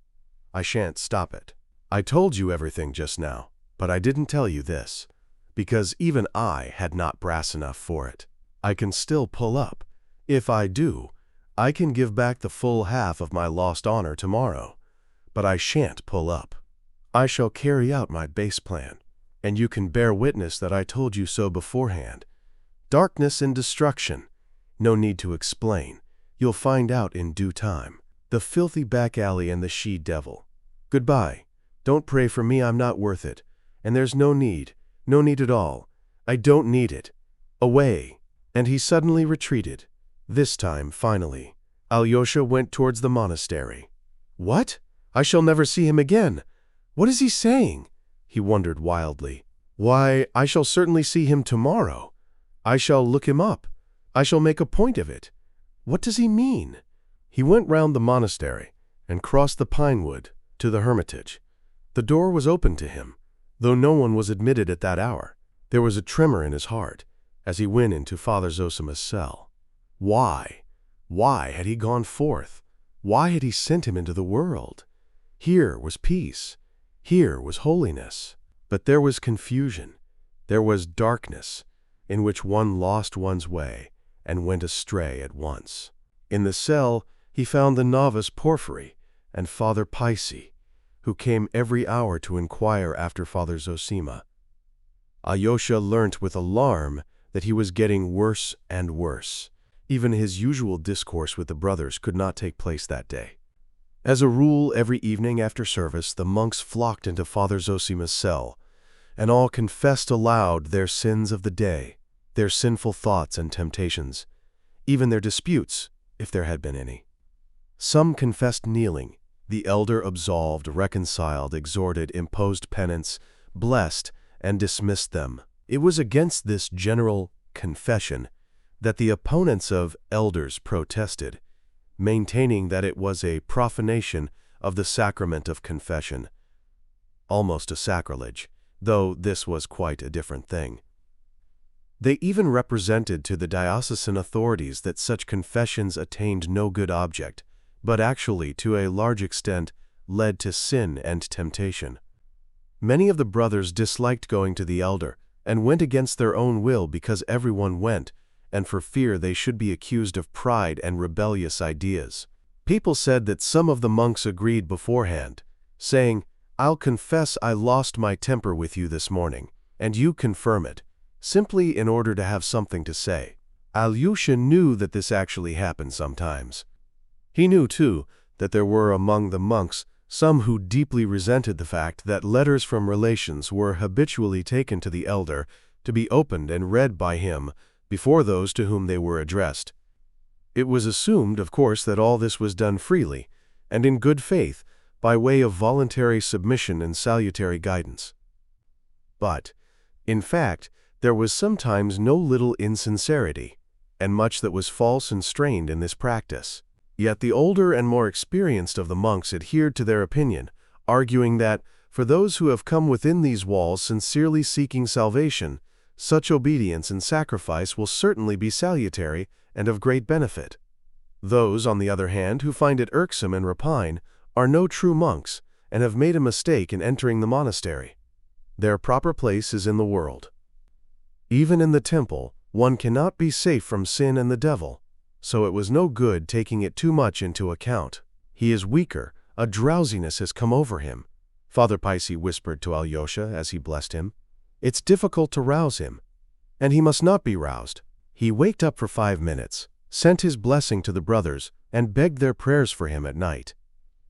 I shan't stop it. I told you everything just now, but I didn't tell you this, because even I had not brass enough for it. I can still pull up. If I do, I can give back the full half of my lost honor tomorrow. But I shan't pull up. I shall carry out my base plan, and you can bear witness that I told you so beforehand. Darkness and destruction. No need to explain. You'll find out in due time. The filthy back alley and the she-devil. Goodbye. Don't pray for me, I'm not worth it. And there's no need at all. I don't need it. Away. And he suddenly retreated. This time, finally, Alyosha went towards the monastery. What? I shall never see him again. What is he saying? He wondered wildly. Why, I shall certainly see him tomorrow. I shall look him up. I shall make a point of it. What does he mean? He went round the monastery and crossed the pine wood to the hermitage. The door was open to him, though no one was admitted at that hour. There was a tremor in his heart as he went into Father Zosima's cell. Why? Why had he gone forth? Why had he sent him into the world? Here was peace. Here was holiness. But there was confusion. There was darkness, in which one lost one's way and went astray at once. In the cell, he found the novice Porphyry and Father Paisy, who came every hour to inquire after Father Zosima. Alyosha learnt with alarm that he was getting worse and worse. Even his usual discourse with the brothers could not take place that day. As a rule, every evening after service, the monks flocked into Father Zosima's cell, and all confessed aloud their sins of the day, their sinful thoughts and temptations, even their disputes, if there had been any. Some confessed kneeling. The elder absolved, reconciled, exhorted, imposed penance, blessed, and dismissed them. It was against this general confession that the opponents of elders protested, maintaining that it was a profanation of the sacrament of confession, almost a sacrilege, though this was quite a different thing. They even represented to the diocesan authorities that such confessions attained no good object, but actually, to a large extent, led to sin and temptation. Many of the brothers disliked going to the elder and went against their own will because everyone went, and for fear they should be accused of pride and rebellious ideas. People said that some of the monks agreed beforehand, saying, "I'll confess I lost my temper with you this morning, and you confirm it," simply in order to have something to say. Alyosha knew that this actually happened sometimes. He knew, too, that there were among the monks some who deeply resented the fact that letters from relations were habitually taken to the elder to be opened and read by him before those to whom they were addressed. It was assumed, of course, that all this was done freely and in good faith by way of voluntary submission and salutary guidance. But, in fact, there was sometimes no little insincerity, and much that was false and strained in this practice. Yet the older and more experienced of the monks adhered to their opinion, arguing that, for those who have come within these walls sincerely seeking salvation, such obedience and sacrifice will certainly be salutary and of great benefit. Those, on the other hand, who find it irksome and repine, are no true monks, and have made a mistake in entering the monastery. Their proper place is in the world. Even in the temple, one cannot be safe from sin and the devil, so it was no good taking it too much into account. "He is weaker, a drowsiness has come over him," Father Paisi whispered to Alyosha as he blessed him. "It's difficult to rouse him, and he must not be roused." He waked up for 5 minutes, sent his blessing to the brothers, and begged their prayers for him at night.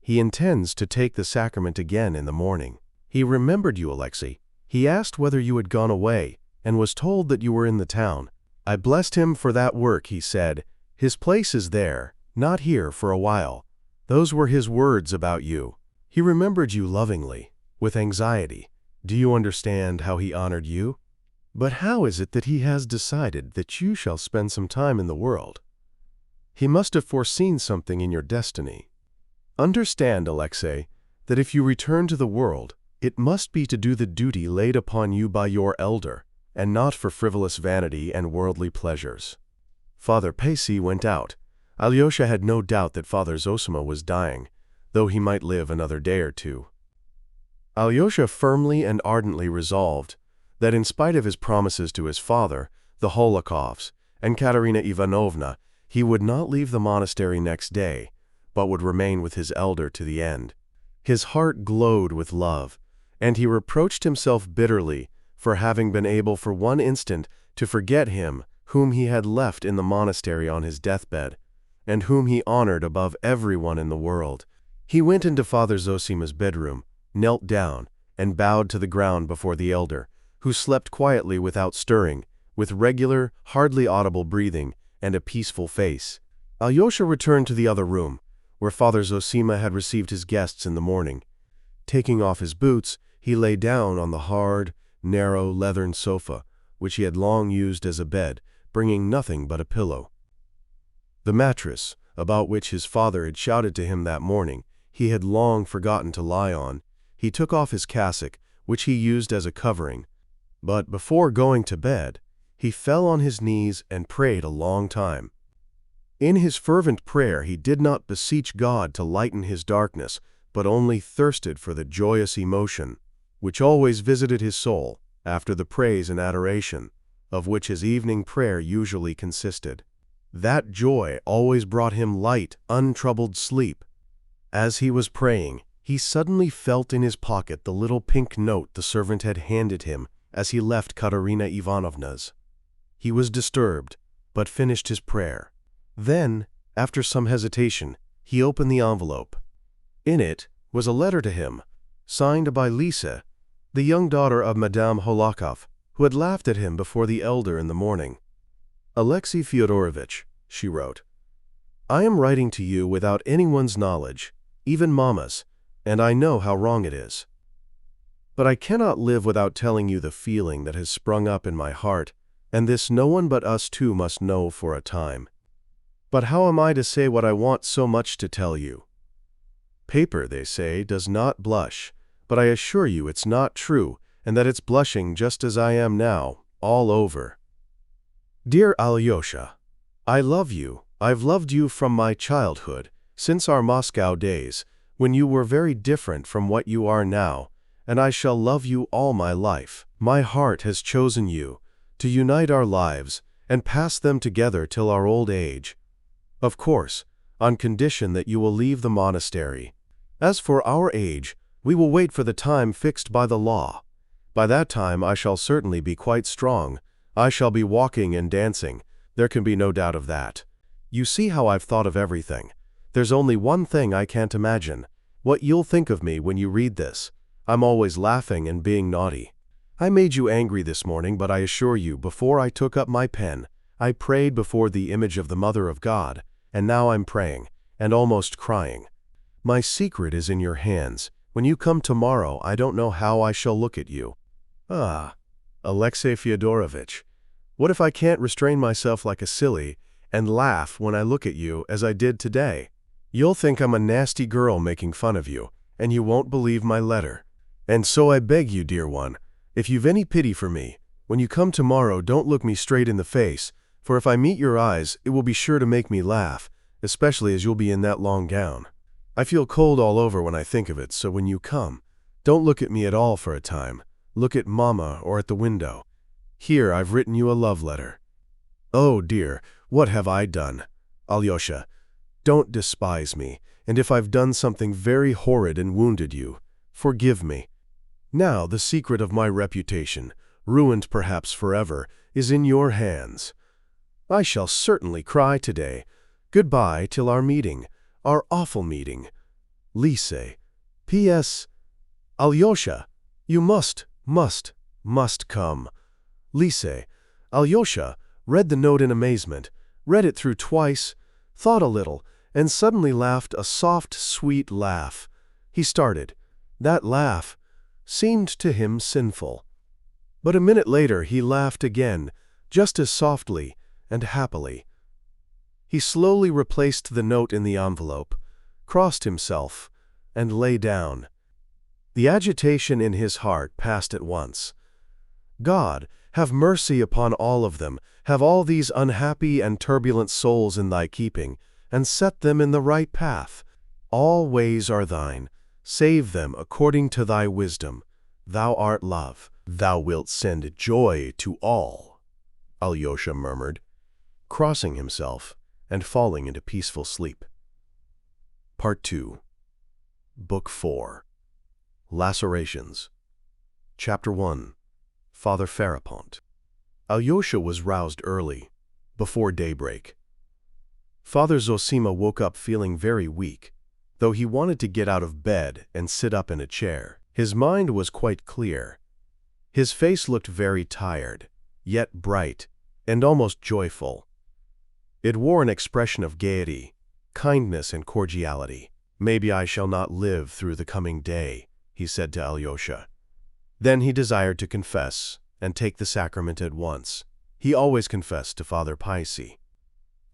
He intends to take the sacrament again in the morning. "He remembered you, Alexei. He asked whether you had gone away, and was told that you were in the town. I blessed him for that work," he said. "His place is there, not here for a while." Those were his words about you. He remembered you lovingly, with anxiety. Do you understand how he honored you? But how is it that he has decided that you shall spend some time in the world? He must have foreseen something in your destiny. Understand, Alexei, that if you return to the world, it must be to do the duty laid upon you by your elder, and not for frivolous vanity and worldly pleasures. Father Paisi went out. Alyosha had no doubt that Father Zosima was dying, though he might live another day or two. Alyosha firmly and ardently resolved that in spite of his promises to his father, the Holokovs, and Katerina Ivanovna, he would not leave the monastery next day, but would remain with his elder to the end. His heart glowed with love, and he reproached himself bitterly for having been able for one instant to forget him whom he had left in the monastery on his deathbed, and whom he honored above everyone in the world. He went into Father Zosima's bedroom, knelt down, and bowed to the ground before the elder, who slept quietly without stirring, with regular, hardly audible breathing, and a peaceful face. Alyosha returned to the other room, where Father Zosima had received his guests in the morning. Taking off his boots, he lay down on the hard, narrow, leathern sofa, which he had long used as a bed, bringing nothing but a pillow. The mattress, about which his father had shouted to him that morning, he had long forgotten to lie on. He took off his cassock, which he used as a covering, but before going to bed, he fell on his knees and prayed a long time. In his fervent prayer he did not beseech God to lighten his darkness, but only thirsted for the joyous emotion, which always visited his soul after the praise and adoration, of which his evening prayer usually consisted. That joy always brought him light, untroubled sleep. As he was praying, he suddenly felt in his pocket the little pink note the servant had handed him as he left Katerina Ivanovna's. He was disturbed, but finished his prayer. Then, after some hesitation, he opened the envelope. In it was a letter to him, signed by Lisa, the young daughter of Madame Hohlakov, who had laughed at him before the elder in the morning. "Alexei Fyodorovich," she wrote, "I am writing to you without anyone's knowledge, even Mama's, and I know how wrong it is. But I cannot live without telling you the feeling that has sprung up in my heart, and this no one but us two must know for a time. But how am I to say what I want so much to tell you? Paper, they say, does not blush, but I assure you it's not true, and that it's blushing just as I am now, all over. Dear Alyosha, I love you. I've loved you from my childhood, since our Moscow days, when you were very different from what you are now, and I shall love you all my life. My heart has chosen you, to unite our lives, and pass them together till our old age. Of course, on condition that you will leave the monastery. As for our age, we will wait for the time fixed by the law. By that time I shall certainly be quite strong. I shall be walking and dancing. There can be no doubt of that. You see how I've thought of everything. There's only one thing I can't imagine. What you'll think of me when you read this. I'm always laughing and being naughty. I made you angry this morning, but I assure you, before I took up my pen, I prayed before the image of the Mother of God, and now I'm praying, and almost crying. My secret is in your hands. When you come tomorrow, I don't know how I shall look at you. Ah, Alexei Fyodorovich, what if I can't restrain myself like a silly, and laugh when I look at you as I did today? You'll think I'm a nasty girl making fun of you, and you won't believe my letter. And so I beg you, dear one, if you've any pity for me, when you come tomorrow don't look me straight in the face, for if I meet your eyes, it will be sure to make me laugh, especially as you'll be in that long gown. I feel cold all over when I think of it, so when you come, don't look at me at all for a time. Look at Mama or at the window. Here I've written you a love letter. Oh dear, what have I done? Alyosha, don't despise me, and if I've done something very horrid and wounded you, forgive me. Now the secret of my reputation, ruined perhaps forever, is in your hands. I shall certainly cry today. Goodbye till our meeting, our awful meeting. Lise. P.S. Alyosha, you must come. Lise. Alyosha read the note in amazement, read it through twice, thought a little, and suddenly laughed a soft, sweet laugh. He started. That laugh seemed to him sinful. But a minute later he laughed again, just as softly and happily. He slowly replaced the note in the envelope, crossed himself, and lay down. The agitation in his heart passed at once. God, have mercy upon all of them, have all these unhappy and turbulent souls in thy keeping, and set them in the right path. All ways are thine. Save them according to thy wisdom. Thou art love. Thou wilt send joy to all, Alyosha murmured, crossing himself and falling into peaceful sleep. Part 2. Book 4. Lacerations. Chapter 1. Father Farapont. Alyosha was roused early, before daybreak. Father Zosima woke up feeling very weak, though he wanted to get out of bed and sit up in a chair. His mind was quite clear. His face looked very tired, yet bright and almost joyful. It wore an expression of gaiety, kindness, and cordiality. Maybe I shall not live through the coming day, he said to Alyosha. Then he desired to confess and take the sacrament at once. He always confessed to Father Paisi.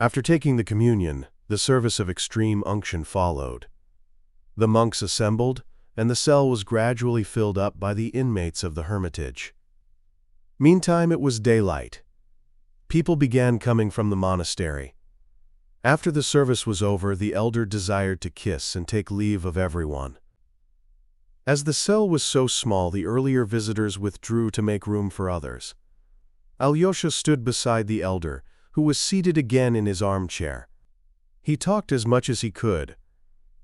After taking the communion, the service of extreme unction followed. The monks assembled, and the cell was gradually filled up by the inmates of the hermitage. Meantime it was daylight. People began coming from the monastery. After the service was over, the elder desired to kiss and take leave of everyone. As the cell was so small, the earlier visitors withdrew to make room for others. Alyosha stood beside the elder, who was seated again in his armchair. He talked as much as he could.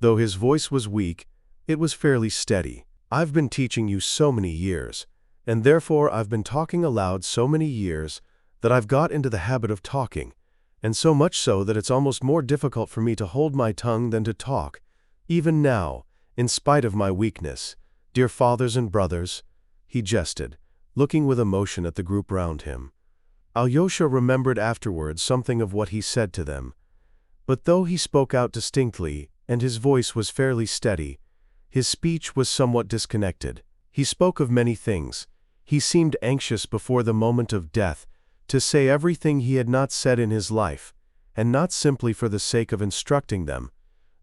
Though his voice was weak, it was fairly steady. I've been teaching you so many years, and therefore I've been talking aloud so many years, that I've got into the habit of talking, and so much so that it's almost more difficult for me to hold my tongue than to talk, even now, in spite of my weakness. Dear fathers and brothers," he jested, looking with emotion at the group round him. Alyosha remembered afterwards something of what he said to them. But though he spoke out distinctly, and his voice was fairly steady, his speech was somewhat disconnected. He spoke of many things. He seemed anxious before the moment of death to say everything he had not said in his life, and not simply for the sake of instructing them,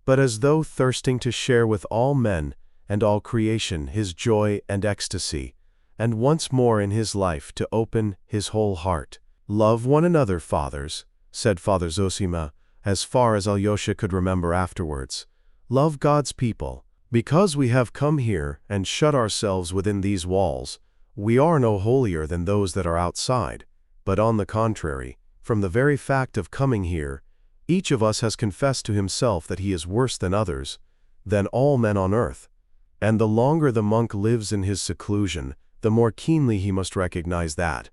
but as though thirsting to share with all men and all creation his joy and ecstasy, and once more in his life to open his whole heart. "Love one another, fathers," said Father Zosima, as far as Alyosha could remember afterwards. "Love God's people. Because we have come here and shut ourselves within these walls, we are no holier than those that are outside, but on the contrary, from the very fact of coming here, each of us has confessed to himself that he is worse than others, than all men on earth. And the longer the monk lives in his seclusion, the more keenly he must recognize that.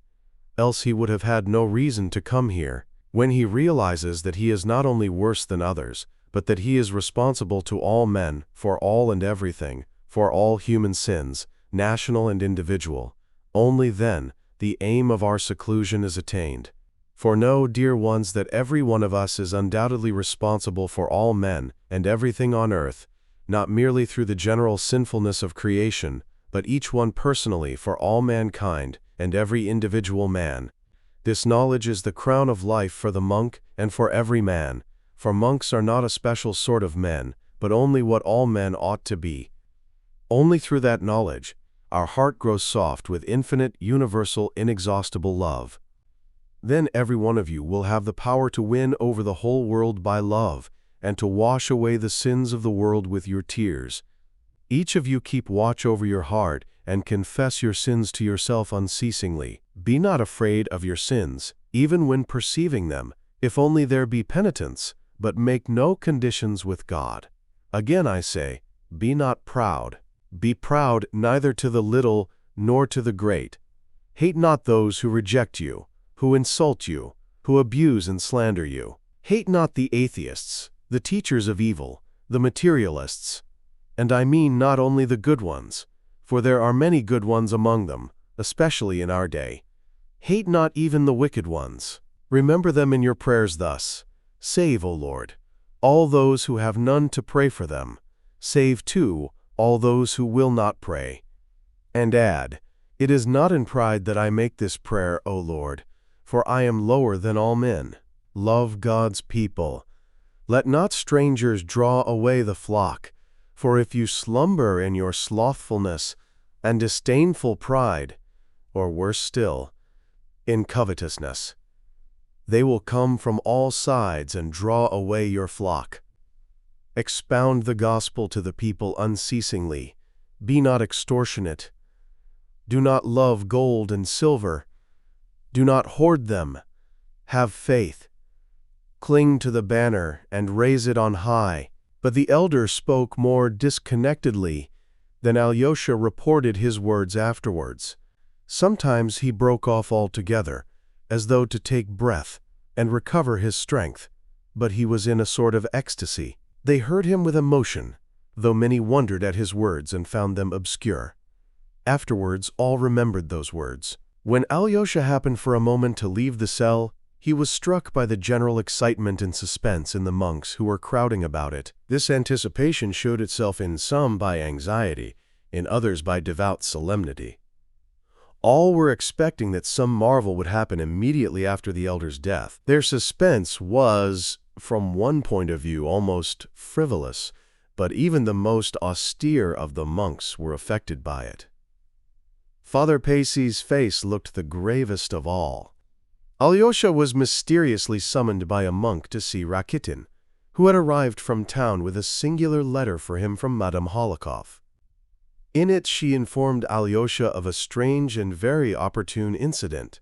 Else he would have had no reason to come here. When he realizes that he is not only worse than others, but that he is responsible to all men, for all and everything, for all human sins, national and individual, only then the aim of our seclusion is attained. For know, dear ones, that every one of us is undoubtedly responsible for all men and everything on earth, not merely through the general sinfulness of creation, but each one personally for all mankind and every individual man. This knowledge is the crown of life for the monk and for every man, for monks are not a special sort of men, but only what all men ought to be. Only through that knowledge, our heart grows soft with infinite, universal, inexhaustible love. Then every one of you will have the power to win over the whole world by love, and to wash away the sins of the world with your tears. Each of you keep watch over your heart, and confess your sins to yourself unceasingly. Be not afraid of your sins, even when perceiving them, if only there be penitence, but make no conditions with God. Again I say, be not proud. Be proud neither to the little nor to the great. Hate not those who reject you, who insult you, who abuse and slander you. Hate not the atheists, the teachers of evil, the materialists. And I mean not only the good ones, for there are many good ones among them, especially in our day. Hate not even the wicked ones. Remember them in your prayers thus: Save, O Lord, all those who have none to pray for them. Save, too, all those who will not pray. And add, It is not in pride that I make this prayer, O Lord, for I am lower than all men. Love God's people. Let not strangers draw away the flock, for if you slumber in your slothfulness and disdainful pride, or worse still, in covetousness, they will come from all sides and draw away your flock. Expound the gospel to the people unceasingly. Be not extortionate. Do not love gold and silver. Do not hoard them. Have faith. Cling to the banner and raise it on high. But the elder spoke more disconnectedly than Alyosha reported his words afterwards. Sometimes he broke off altogether, as though to take breath and recover his strength, but he was in a sort of ecstasy. They heard him with emotion, though many wondered at his words and found them obscure. Afterwards all remembered those words. When Alyosha happened for a moment to leave the cell, he was struck by the general excitement and suspense in the monks who were crowding about it. This anticipation showed itself in some by anxiety, in others by devout solemnity. All were expecting that some marvel would happen immediately after the elder's death. Their suspense was, from one point of view, almost frivolous, but even the most austere of the monks were affected by it. Father Pacey's face looked the gravest of all. Alyosha was mysteriously summoned by a monk to see Rakitin, who had arrived from town with a singular letter for him from Madame Holikov. In it she informed Alyosha of a strange and very opportune incident.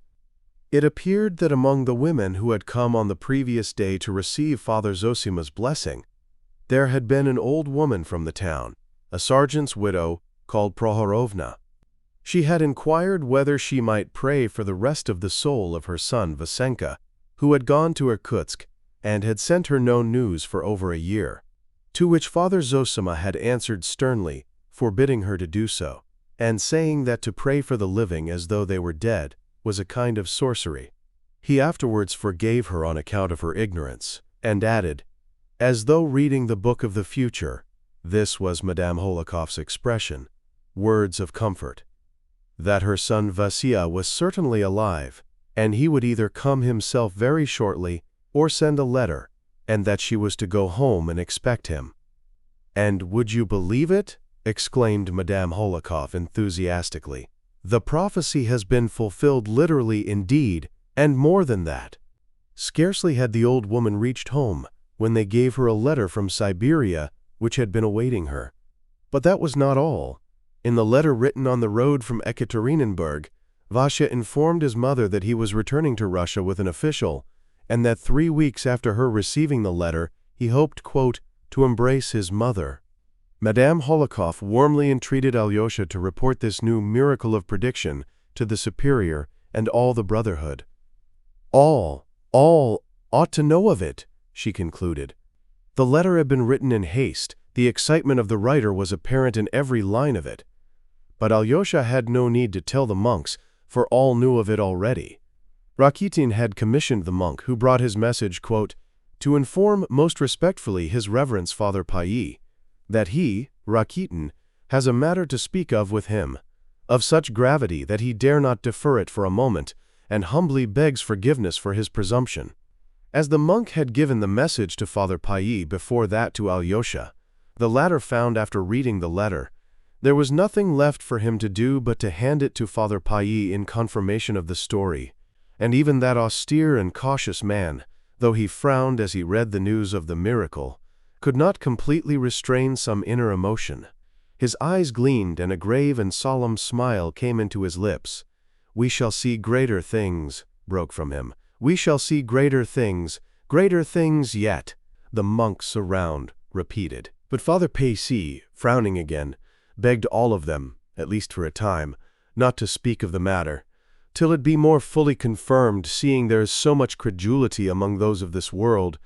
It appeared that among the women who had come on the previous day to receive Father Zosima's blessing, there had been an old woman from the town, a sergeant's widow called Prohorovna. She had inquired whether she might pray for the rest of the soul of her son Vasenka, who had gone to Irkutsk and had sent her no news for over a year, to which Father Zosima had answered sternly, forbidding her to do so, and saying that to pray for the living as though they were dead was a kind of sorcery. He afterwards forgave her on account of her ignorance, and added, as though reading the book of the future, this was Madame Holokov's expression, words of comfort, that her son Vasya was certainly alive, and he would either come himself very shortly or send a letter, and that she was to go home and expect him. "And would you believe it?" exclaimed Madame Holokov enthusiastically. "The prophecy has been fulfilled literally indeed, and more than that." Scarcely had the old woman reached home when they gave her a letter from Siberia which had been awaiting her. But that was not all. In the letter written on the road from Ekaterinenburg, Vasya informed his mother that he was returning to Russia with an official, and that 3 weeks after her receiving the letter, he hoped, quote, to embrace his mother. Madame Holokov warmly entreated Alyosha to report this new miracle of prediction to the superior and all the brotherhood. All ought to know of it, she concluded. The letter had been written in haste. The excitement of the writer was apparent in every line of it. But Alyosha had no need to tell the monks, for all knew of it already. Rakitin had commissioned the monk who brought his message, quote, to inform most respectfully his reverence Father Pailly, that he, Rakitin, has a matter to speak of with him, of such gravity that he dare not defer it for a moment, and humbly begs forgiveness for his presumption. As the monk had given the message to Father Pailly before that to Alyosha, the latter found after reading the letter, there was nothing left for him to do but to hand it to Father Pailly in confirmation of the story, and even that austere and cautious man, though he frowned as he read the news of the miracle, could not completely restrain some inner emotion. His eyes gleamed and a grave and solemn smile came into his lips. "We shall see greater things," broke from him. "We shall see greater things yet," the monks around repeated. But Father Pailly, frowning again, begged all of them, at least for a time, not to speak of the matter, till it be more fully confirmed, seeing there is so much credulity among those of this world,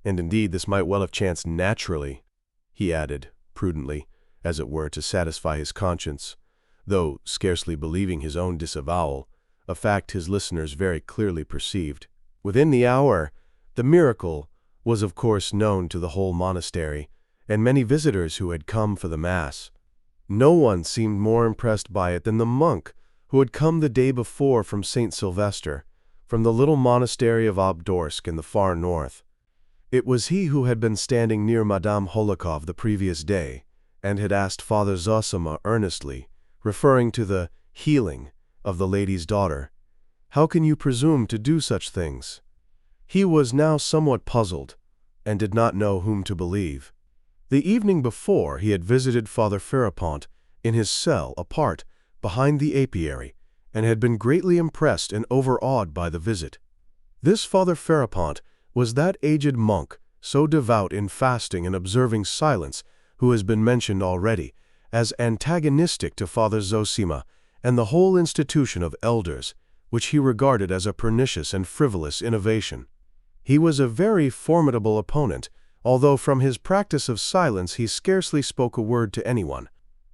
and indeed this might well have chanced naturally, he added, prudently, as it were to satisfy his conscience, though scarcely believing his own disavowal, a fact his listeners very clearly perceived. Within the hour, the miracle was of course known to the whole monastery, and many visitors who had come for the Mass. No one seemed more impressed by it than the monk who had come the day before from St. Sylvester, from the little monastery of Obdorsk in the far north. It was he who had been standing near Madame Holokov the previous day, and had asked Father Zosima earnestly, referring to the healing of the lady's daughter, "How can you presume to do such things?" He was now somewhat puzzled, and did not know whom to believe. The evening before, he had visited Father Ferapont in his cell apart behind the apiary, and had been greatly impressed and overawed by the visit. This Father Ferapont was that aged monk, so devout in fasting and observing silence, who has been mentioned already, as antagonistic to Father Zosima and the whole institution of elders, which he regarded as a pernicious and frivolous innovation. He was a very formidable opponent, although from his practice of silence he scarcely spoke a word to anyone.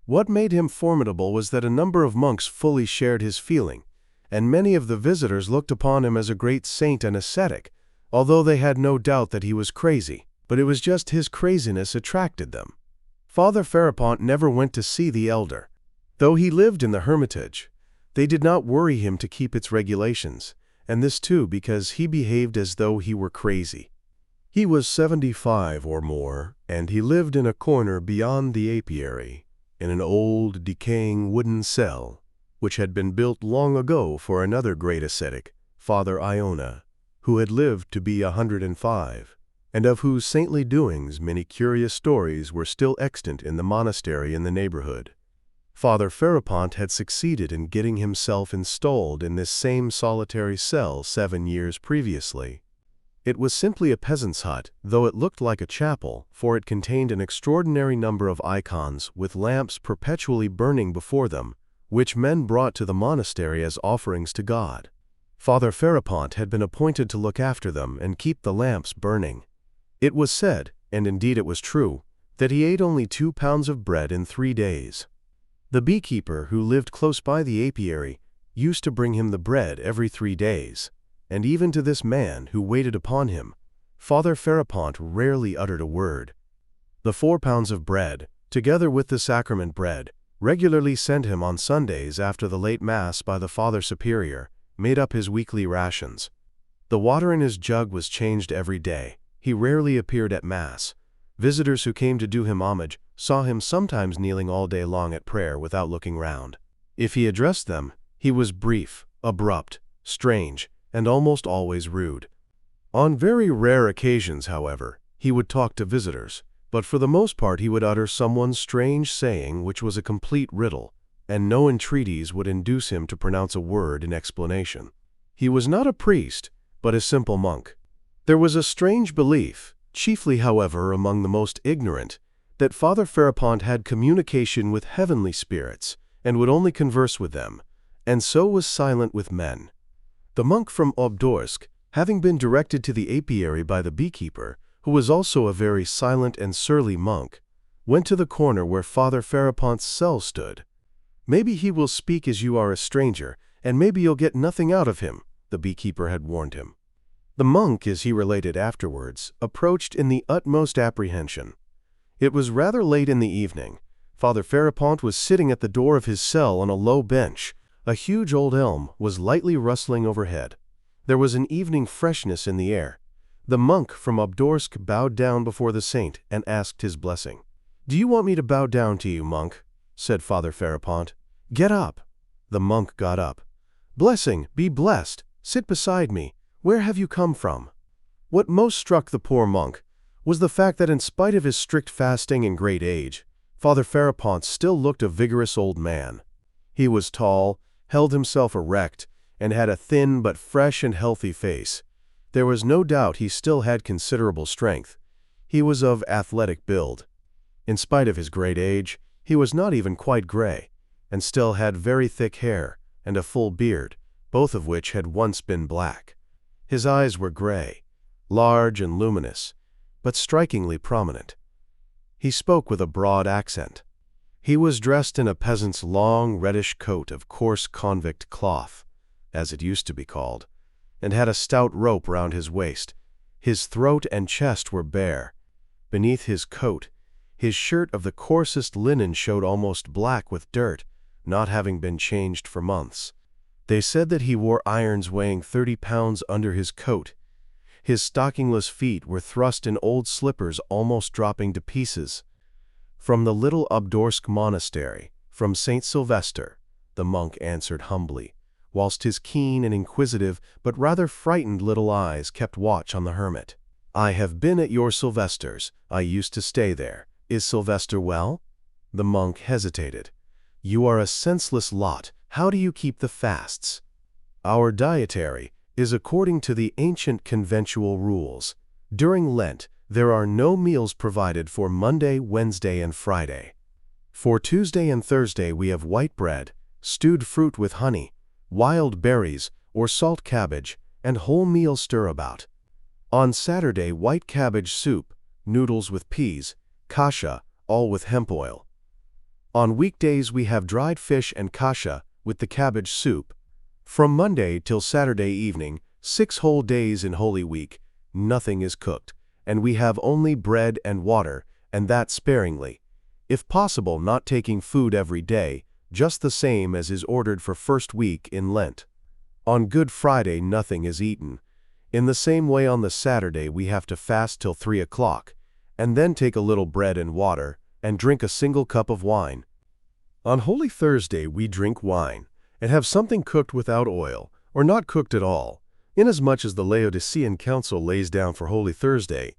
What made him formidable was that a number of monks fully shared his feeling, and many of the visitors looked upon him as a great saint and ascetic, although they had no doubt that he was crazy. But it was just his craziness attracted them. Father Ferapont never went to see the elder. Though he lived in the hermitage, they did not worry him to keep its regulations, and this too because he behaved as though he were crazy. He was 75 or more, and he lived in a corner beyond the apiary, in an old, decaying wooden cell, which had been built long ago for another great ascetic, Father Iona, who had lived to be 105, and of whose saintly doings many curious stories were still extant in the monastery in the neighborhood. Father Ferapont had succeeded in getting himself installed in this same solitary cell 7 years previously. It was simply a peasant's hut, though it looked like a chapel, for it contained an extraordinary number of icons with lamps perpetually burning before them, which men brought to the monastery as offerings to God. Father Ferapont had been appointed to look after them and keep the lamps burning. It was said, and indeed it was true, that he ate only 2 pounds of bread in 3 days. The beekeeper who lived close by the apiary used to bring him the bread every 3 days, and even to this man who waited upon him, Father Ferapont rarely uttered a word. The 4 pounds of bread, together with the sacrament bread, regularly sent him on Sundays after the late Mass by the Father Superior, made up his weekly rations. The water in his jug was changed every day. He rarely appeared at Mass. Visitors who came to do him homage saw him sometimes kneeling all day long at prayer without looking round. If he addressed them, he was brief, abrupt, strange, and almost always rude. On very rare occasions, however, he would talk to visitors, but for the most part he would utter someone's strange saying which was a complete riddle, and no entreaties would induce him to pronounce a word in explanation. He was not a priest, but a simple monk. There was a strange belief, chiefly however among the most ignorant, that Father Ferapont had communication with heavenly spirits, and would only converse with them, and so was silent with men. The monk from Obdorsk, having been directed to the apiary by the beekeeper, who was also a very silent and surly monk, went to the corner where Father Ferapont's cell stood. "Maybe he will speak as you are a stranger, and maybe you'll get nothing out of him," the beekeeper had warned him. The monk, as he related afterwards, approached in the utmost apprehension. It was rather late in the evening. Father Ferapont was sitting at the door of his cell on a low bench. A huge old elm was lightly rustling overhead. There was an evening freshness in the air. The monk from Obdorsk bowed down before the saint and asked his blessing. "Do you want me to bow down to you, monk?" said Father Ferapont. "Get up." The monk got up. "Blessing, be blessed. Sit beside me. Where have you come from?" What most struck the poor monk was the fact that in spite of his strict fasting and great age, Father Ferapont still looked a vigorous old man. He was tall, held himself erect, and had a thin but fresh and healthy face. There was no doubt he still had considerable strength. He was of athletic build. In spite of his great age, he was not even quite gray, and still had very thick hair and a full beard, both of which had once been black. His eyes were gray, large and luminous, but strikingly prominent. He spoke with a broad accent. He was dressed in a peasant's long reddish coat of coarse convict cloth, as it used to be called, and had a stout rope round his waist. His throat and chest were bare. Beneath his coat, his shirt of the coarsest linen showed almost black with dirt, not having been changed for months. They said that he wore irons weighing 30 pounds under his coat. His stockingless feet were thrust in old slippers almost dropping to pieces. "From the little Obdorsk monastery, from St. Sylvester," the monk answered humbly, whilst his keen and inquisitive but rather frightened little eyes kept watch on the hermit. "I have been at your Sylvester's. I used to stay there. Is Sylvester well?" The monk hesitated. "You are a senseless lot. How do you keep the fasts?" "Our dietary is according to the ancient conventual rules. During Lent, there are no meals provided for Monday, Wednesday, and Friday. For Tuesday and Thursday we have white bread, stewed fruit with honey, wild berries or salt cabbage, and wholemeal stirabout. On Saturday, white cabbage soup, noodles with peas, kasha, all with hemp oil. On weekdays we have dried fish and kasha with the cabbage soup. From Monday till Saturday evening, 6 whole days in Holy Week, nothing is cooked, and we have only bread and water, and that sparingly, if possible not taking food every day, just the same as is ordered for first week in Lent. On Good Friday nothing is eaten. In the same way on the Saturday we have to fast till 3 o'clock, and then take a little bread and water, and drink a single cup of wine. On Holy Thursday we drink wine, and have something cooked without oil, or not cooked at all, inasmuch as the Laodicean Council lays down for Holy Thursday.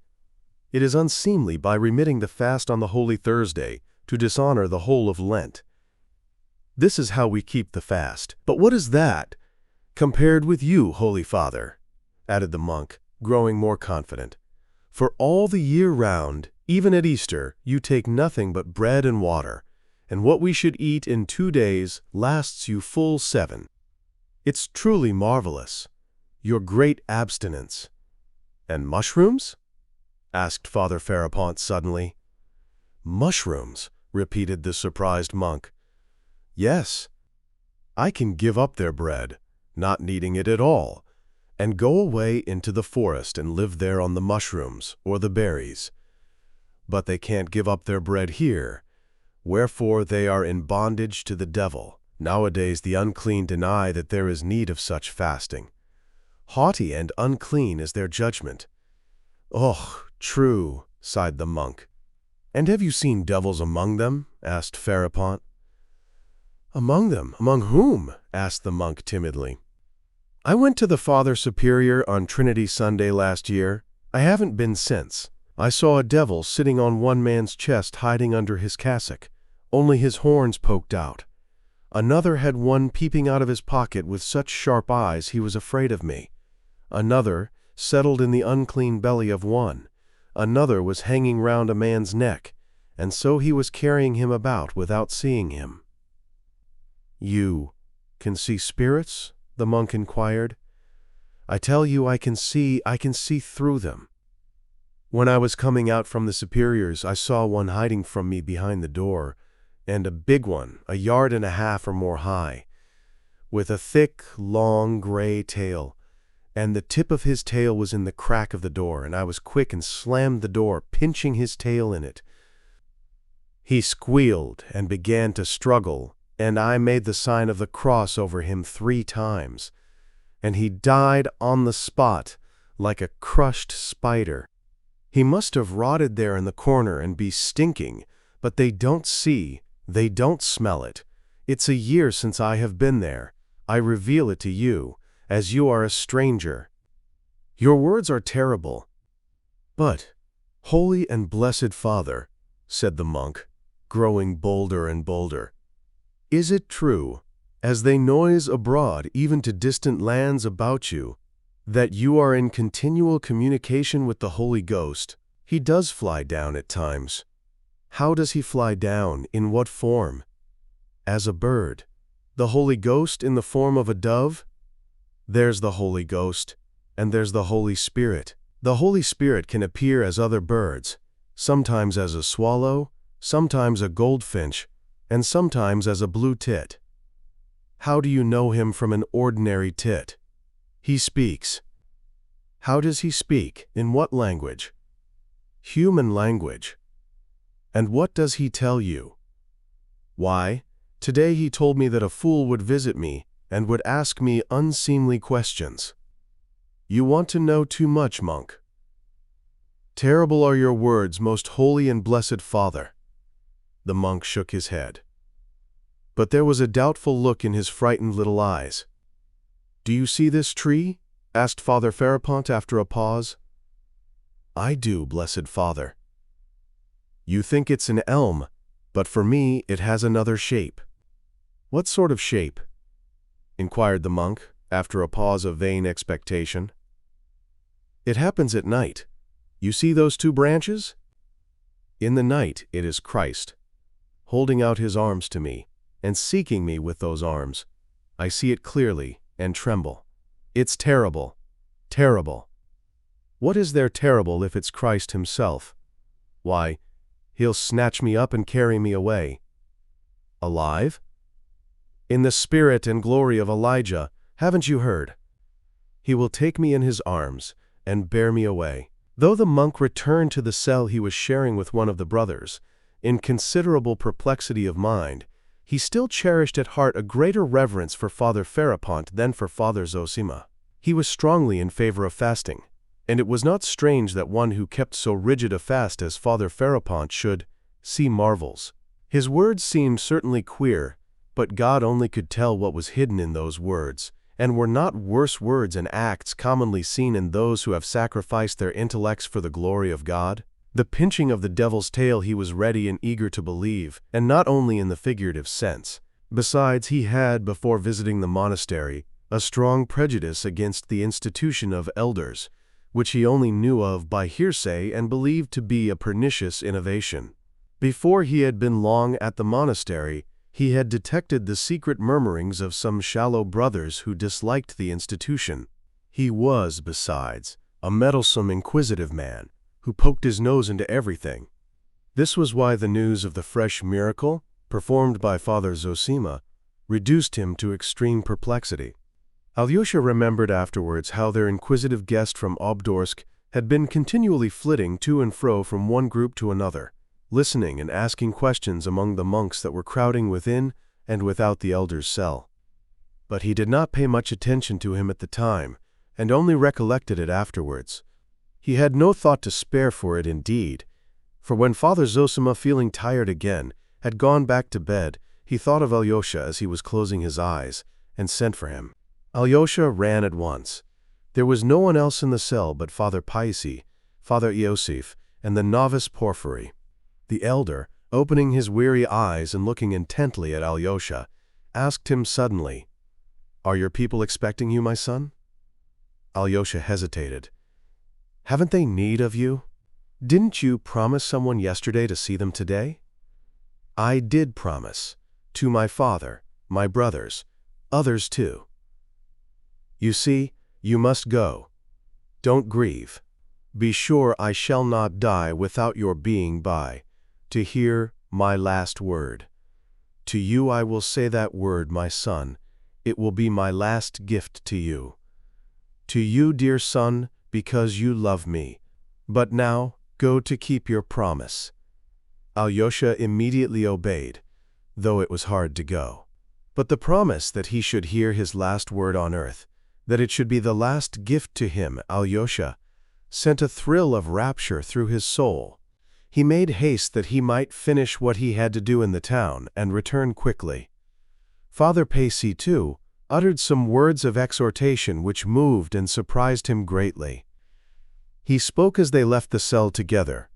It is unseemly by remitting the fast on the Holy Thursday to dishonor the whole of Lent. This is how we keep the fast. But what is that compared with you, Holy Father?" added the monk, growing more confident. "For all the year round, even at Easter, you take nothing but bread and water, and what we should eat in 2 days lasts you full 7. It's truly marvelous, your great abstinence. And mushrooms? Asked Father Farapont suddenly. Mushrooms, repeated the surprised monk. Yes, I can give up their bread, not needing it at all, and go away into the forest and live there on the mushrooms or the berries. But they can't give up their bread here, wherefore they are in bondage to the devil. Nowadays the unclean deny that there is need of such fasting. Haughty and unclean is their judgment. Oh, true, sighed the monk. And have you seen devils among them? Asked Farapont. Among them? Among whom? Asked the monk timidly. I went to the Father Superior on Trinity Sunday last year. I haven't been since. I saw a devil sitting on one man's chest hiding under his cassock, only his horns poked out. Another had one peeping out of his pocket with such sharp eyes he was afraid of me. Another settled in the unclean belly of one. Another was hanging round a man's neck, and so he was carrying him about without seeing him. You can see spirits? The monk inquired. I tell you, I can see through them. When I was coming out from the superiors, I saw one hiding from me behind the door, and a big one, 1.5 yards or more high, with a thick, long, gray tail, and the tip of his tail was in the crack of the door, and I was quick and slammed the door, pinching his tail in it. He squealed and began to struggle, and I made the sign of the cross over him 3 times, and he died on the spot like a crushed spider. He must have rotted there in the corner and be stinking, but they don't see, they don't smell it. It's a year since I have been there. I reveal it to you, as you are a stranger. Your words are terrible. But, Holy and Blessed Father, said the monk, growing bolder and bolder, is it true, as they noise abroad even to distant lands about you, that you are in continual communication with the Holy Ghost? He does fly down at times. How does he fly down? In what form? As a bird. The Holy Ghost in the form of a dove? There's the Holy Ghost, and there's the Holy Spirit. The Holy Spirit can appear as other birds, sometimes as a swallow, sometimes a goldfinch, and sometimes as a blue tit. How do you know him from an ordinary tit? He speaks. How does he speak? In what language? Human language. And what does he tell you? Why, today he told me that a fool would visit me and would ask me unseemly questions. You want to know too much, monk. Terrible are your words, most holy and blessed Father. The monk shook his head. But there was a doubtful look in his frightened little eyes. Do you see this tree? Asked Father Farapont after a pause. I do, Blessed Father. You think it's an elm, but for me it has another shape. What sort of shape? Inquired the monk, after a pause of vain expectation. It happens at night. You see those 2 branches? In the night it is Christ, holding out his arms to me, and seeking me with those arms. I see it clearly, and tremble. It's terrible, terrible. What is there terrible if it's Christ himself? Why, he'll snatch me up and carry me away. Alive? In the spirit and glory of Elijah, haven't you heard? He will take me in his arms and bear me away. Though the monk returned to the cell he was sharing with one of the brothers, in considerable perplexity of mind, he still cherished at heart a greater reverence for Father Farapont than for Father Zosima. He was strongly in favor of fasting, and it was not strange that one who kept so rigid a fast as Father Farapont should see marvels. His words seemed certainly queer, but God only could tell what was hidden in those words, and were not worse words and acts commonly seen in those who have sacrificed their intellects for the glory of God? The pinching of the devil's tail he was ready and eager to believe, and not only in the figurative sense. Besides, he had, before visiting the monastery, a strong prejudice against the institution of elders, which he only knew of by hearsay and believed to be a pernicious innovation. Before he had been long at the monastery, he had detected the secret murmurings of some shallow brothers who disliked the institution. He was, besides, a meddlesome, inquisitive man, who poked his nose into everything. This was why the news of the fresh miracle, performed by Father Zosima, reduced him to extreme perplexity. Alyosha remembered afterwards how their inquisitive guest from Obdorsk had been continually flitting to and fro from one group to another, listening and asking questions among the monks that were crowding within and without the elder's cell. But he did not pay much attention to him at the time, and only recollected it afterwards. He had no thought to spare for it indeed, for when Father Zosima, feeling tired again, had gone back to bed, he thought of Alyosha as he was closing his eyes, and sent for him. Alyosha ran at once. There was no one else in the cell but Father Paisi, Father Iosif, and the novice Porphyry. The elder, opening his weary eyes and looking intently at Alyosha, asked him suddenly, "Are your people expecting you, my son?" Alyosha hesitated. "Haven't they need of you? Didn't you promise someone yesterday to see them today?" "I did promise. To my father, my brothers, others too." "You see, you must go. Don't grieve. Be sure I shall not die without your being by, to hear my last word. To you I will say that word, my son. It will be my last gift to you. To you, dear son, because you love me. But now, go to keep your promise." Alyosha immediately obeyed, though it was hard to go. But the promise that he should hear his last word on earth, that it should be the last gift to him, Alyosha, sent a thrill of rapture through his soul. He made haste that he might finish what he had to do in the town and return quickly. Father Paisi, too, uttered some words of exhortation which moved and surprised him greatly. He spoke as they left the cell together.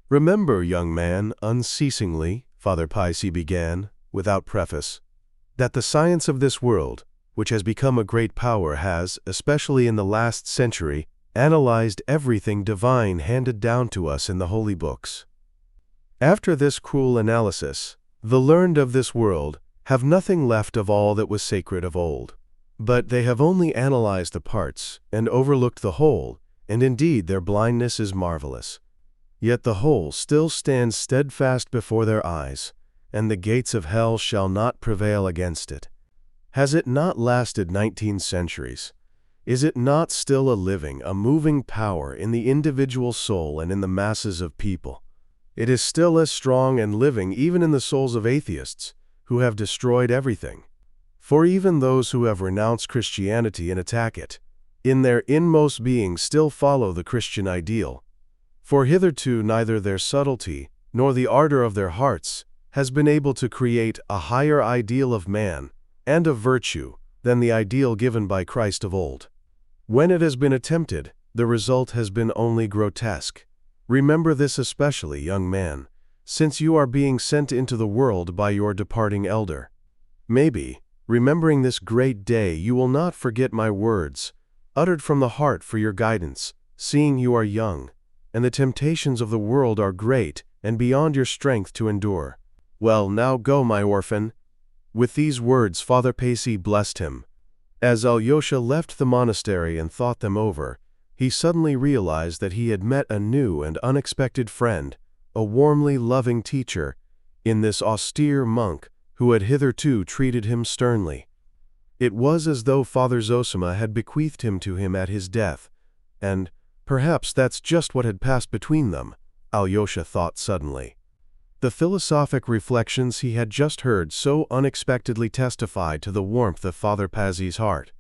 "Remember, young man, unceasingly," Father Paisi began, without preface, "that the science of this world, which has become a great power, has, especially in the last century, analyzed everything divine handed down to us in the holy books. After this cruel analysis, the learned of this world have nothing left of all that was sacred of old. But they have only analyzed the parts and overlooked the whole, and indeed their blindness is marvelous. Yet the whole still stands steadfast before their eyes, and the gates of hell shall not prevail against it. Has it not lasted 19 centuries? Is it not still a living, a moving power in the individual soul and in the masses of people? It is still as strong and living even in the souls of atheists, who have destroyed everything. For even those who have renounced Christianity and attack it, in their inmost being still follow the Christian ideal. For hitherto neither their subtlety nor the ardor of their hearts has been able to create a higher ideal of man and of virtue than the ideal given by Christ of old. When it has been attempted, the result has been only grotesque. Remember this especially, young man, since you are being sent into the world by your departing elder. Maybe, remembering this great day, you will not forget my words, uttered from the heart for your guidance, seeing you are young, and the temptations of the world are great and beyond your strength to endure. Well, now go, my orphan." With these words, Father Paisi blessed him. As Alyosha left the monastery and thought them over, he suddenly realized that he had met a new and unexpected friend, a warmly loving teacher, in this austere monk who had hitherto treated him sternly. It was as though Father Zosima had bequeathed him to him at his death, and perhaps that's just what had passed between them, Alyosha thought suddenly. The philosophic reflections he had just heard so unexpectedly testified to the warmth of Father Paisi's heart.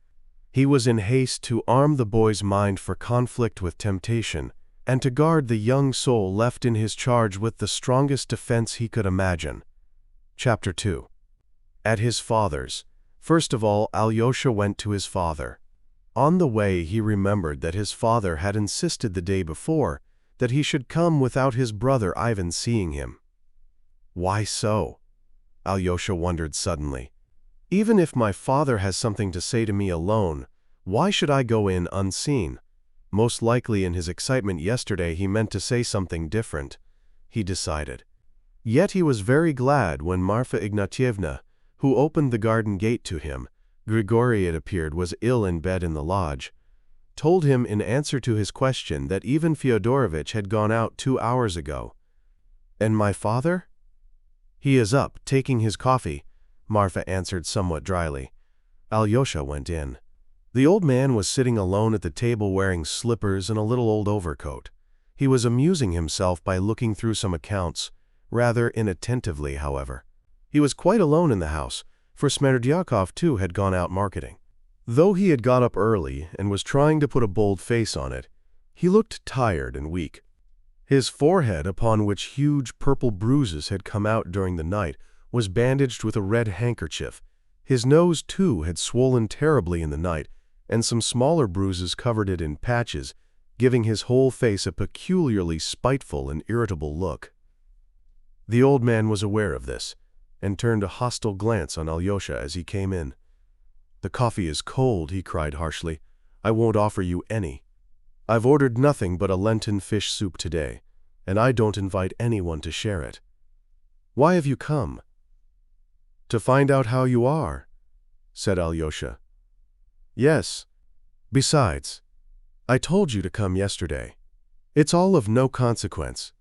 He was in haste to arm the boy's mind for conflict with temptation, and to guard the young soul left in his charge with the strongest defense he could imagine. Chapter 2. At his father's. First of all, Alyosha went to his father. On the way he remembered that his father had insisted the day before that he should come without his brother Ivan seeing him. Why so? Alyosha wondered suddenly. Even if my father has something to say to me alone, why should I go in unseen? Most likely in his excitement yesterday he meant to say something different, he decided. Yet he was very glad when Marfa Ignatyevna, who opened the garden gate to him, Grigory, it appeared, was ill in bed in the lodge, told him in answer to his question that Ivan Fyodorovitch had gone out 2 hours ago. "And my father?" "He is up, taking his coffee," Marfa answered somewhat dryly. Alyosha went in. The old man was sitting alone at the table wearing slippers and a little old overcoat. He was amusing himself by looking through some accounts, rather inattentively, however. He was quite alone in the house, for Smerdyakov too had gone out marketing. Though he had got up early and was trying to put a bold face on it, he looked tired and weak. His forehead, upon which huge purple bruises had come out during the night, was bandaged with a red handkerchief. His nose, too, had swollen terribly in the night, and some smaller bruises covered it in patches, giving his whole face a peculiarly spiteful and irritable look. The old man was aware of this, and turned a hostile glance on Alyosha as he came in. "The coffee is cold," he cried harshly. "I won't offer you any. I've ordered nothing but a Lenten fish soup today, and I don't invite anyone to share it. Why have you come?" "To find out how you are," said Alyosha. "Yes. Besides, I told you to come yesterday. It's all of no consequence.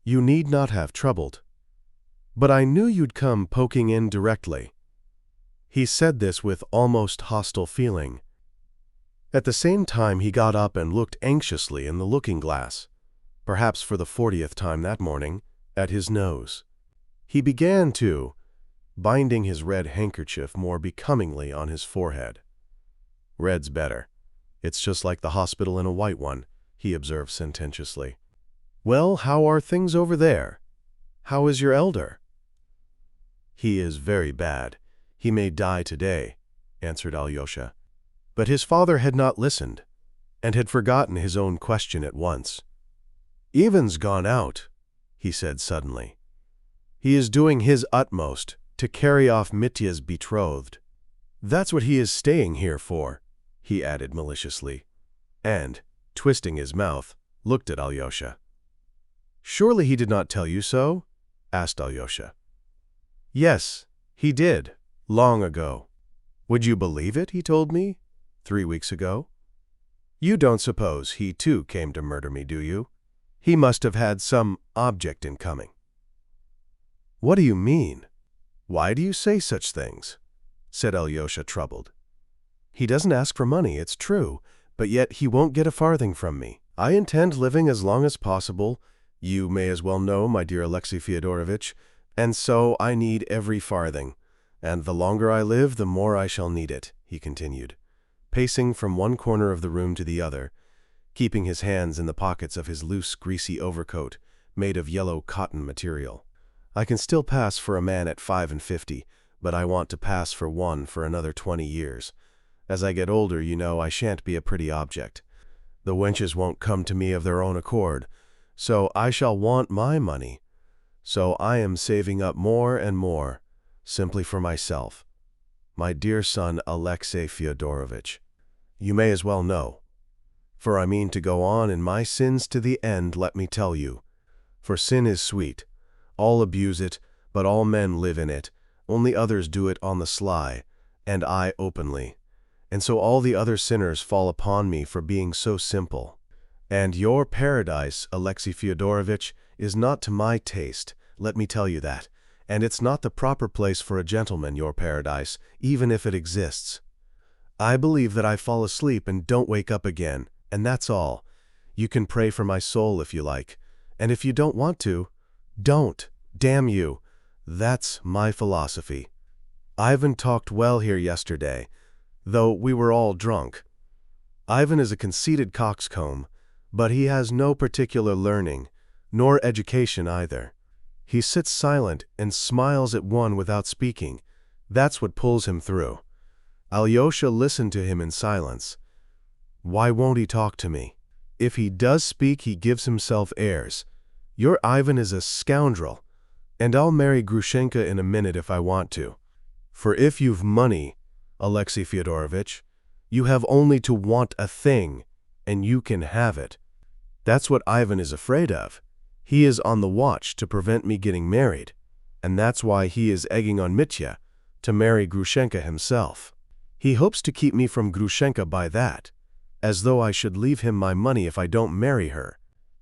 You need not have troubled. But I knew you'd come poking in directly." He said this with almost hostile feeling. At the same time he got up and looked anxiously in the looking-glass, perhaps for the 40th time that morning, at his nose. He began, too, binding his red handkerchief more becomingly on his forehead. "Red's better. It's just like the hospital in a white one," he observed sententiously. "Well, how are things over there? How is your elder?" "He is very bad. He may die today," answered Alyosha. But his father had not listened, and had forgotten his own question at once. "Ivan's gone out," he said suddenly. "He is doing his utmost to carry off Mitya's betrothed. That's what he is staying here for," he added maliciously, and, twisting his mouth, looked at Alyosha. "Surely he did not tell you so?" asked Alyosha. "Yes, he did, long ago. Would you believe it, he told me, 3 weeks ago? You don't suppose he too came to murder me, do you? He must have had some object in coming." "What do you mean? Why do you say such things?" said Alyosha, troubled. "He doesn't ask for money, it's true, but yet he won't get a farthing from me. I intend living as long as possible, you may as well know, my dear Alexey Fyodorovitch, and so I need every farthing, and the longer I live, the more I shall need it," he continued, pacing from one corner of the room to the other, keeping his hands in the pockets of his loose, greasy overcoat, made of yellow cotton material. "I can still pass for a man at 55, but I want to pass for one for another 20 years. As I get older, you know, I shan't be a pretty object. The wenches won't come to me of their own accord, so I shall want my money. So I am saving up more and more, simply for myself. My dear son Alexey Fyodorovitch, you may as well know. For I mean to go on in my sins to the end, let me tell you. For sin is sweet. All abuse it, but all men live in it. Only others do it on the sly, and I openly. And so all the other sinners fall upon me for being so simple. And your paradise, Alexey Fyodorovitch, is not to my taste, let me tell you that. And it's not the proper place for a gentleman, your paradise, even if it exists. I believe that I fall asleep and don't wake up again, and that's all. You can pray for my soul if you like. And if you don't want to, don't. Damn you. That's my philosophy. Ivan talked well here yesterday, though we were all drunk. Ivan is a conceited coxcomb, but he has no particular learning, nor education either. He sits silent and smiles at one without speaking. That's what pulls him through. Alyosha listened to him in silence. Why won't he talk to me? If he does speak, he gives himself airs. Your Ivan is a scoundrel, and I'll marry Grushenka in a minute if I want to. For if you've money, Alexey Fyodorovitch, you have only to want a thing, and you can have it. That's what Ivan is afraid of. He is on the watch to prevent me getting married, and that's why he is egging on Mitya to marry Grushenka himself. He hopes to keep me from Grushenka by that, as though I should leave him my money if I don't marry her.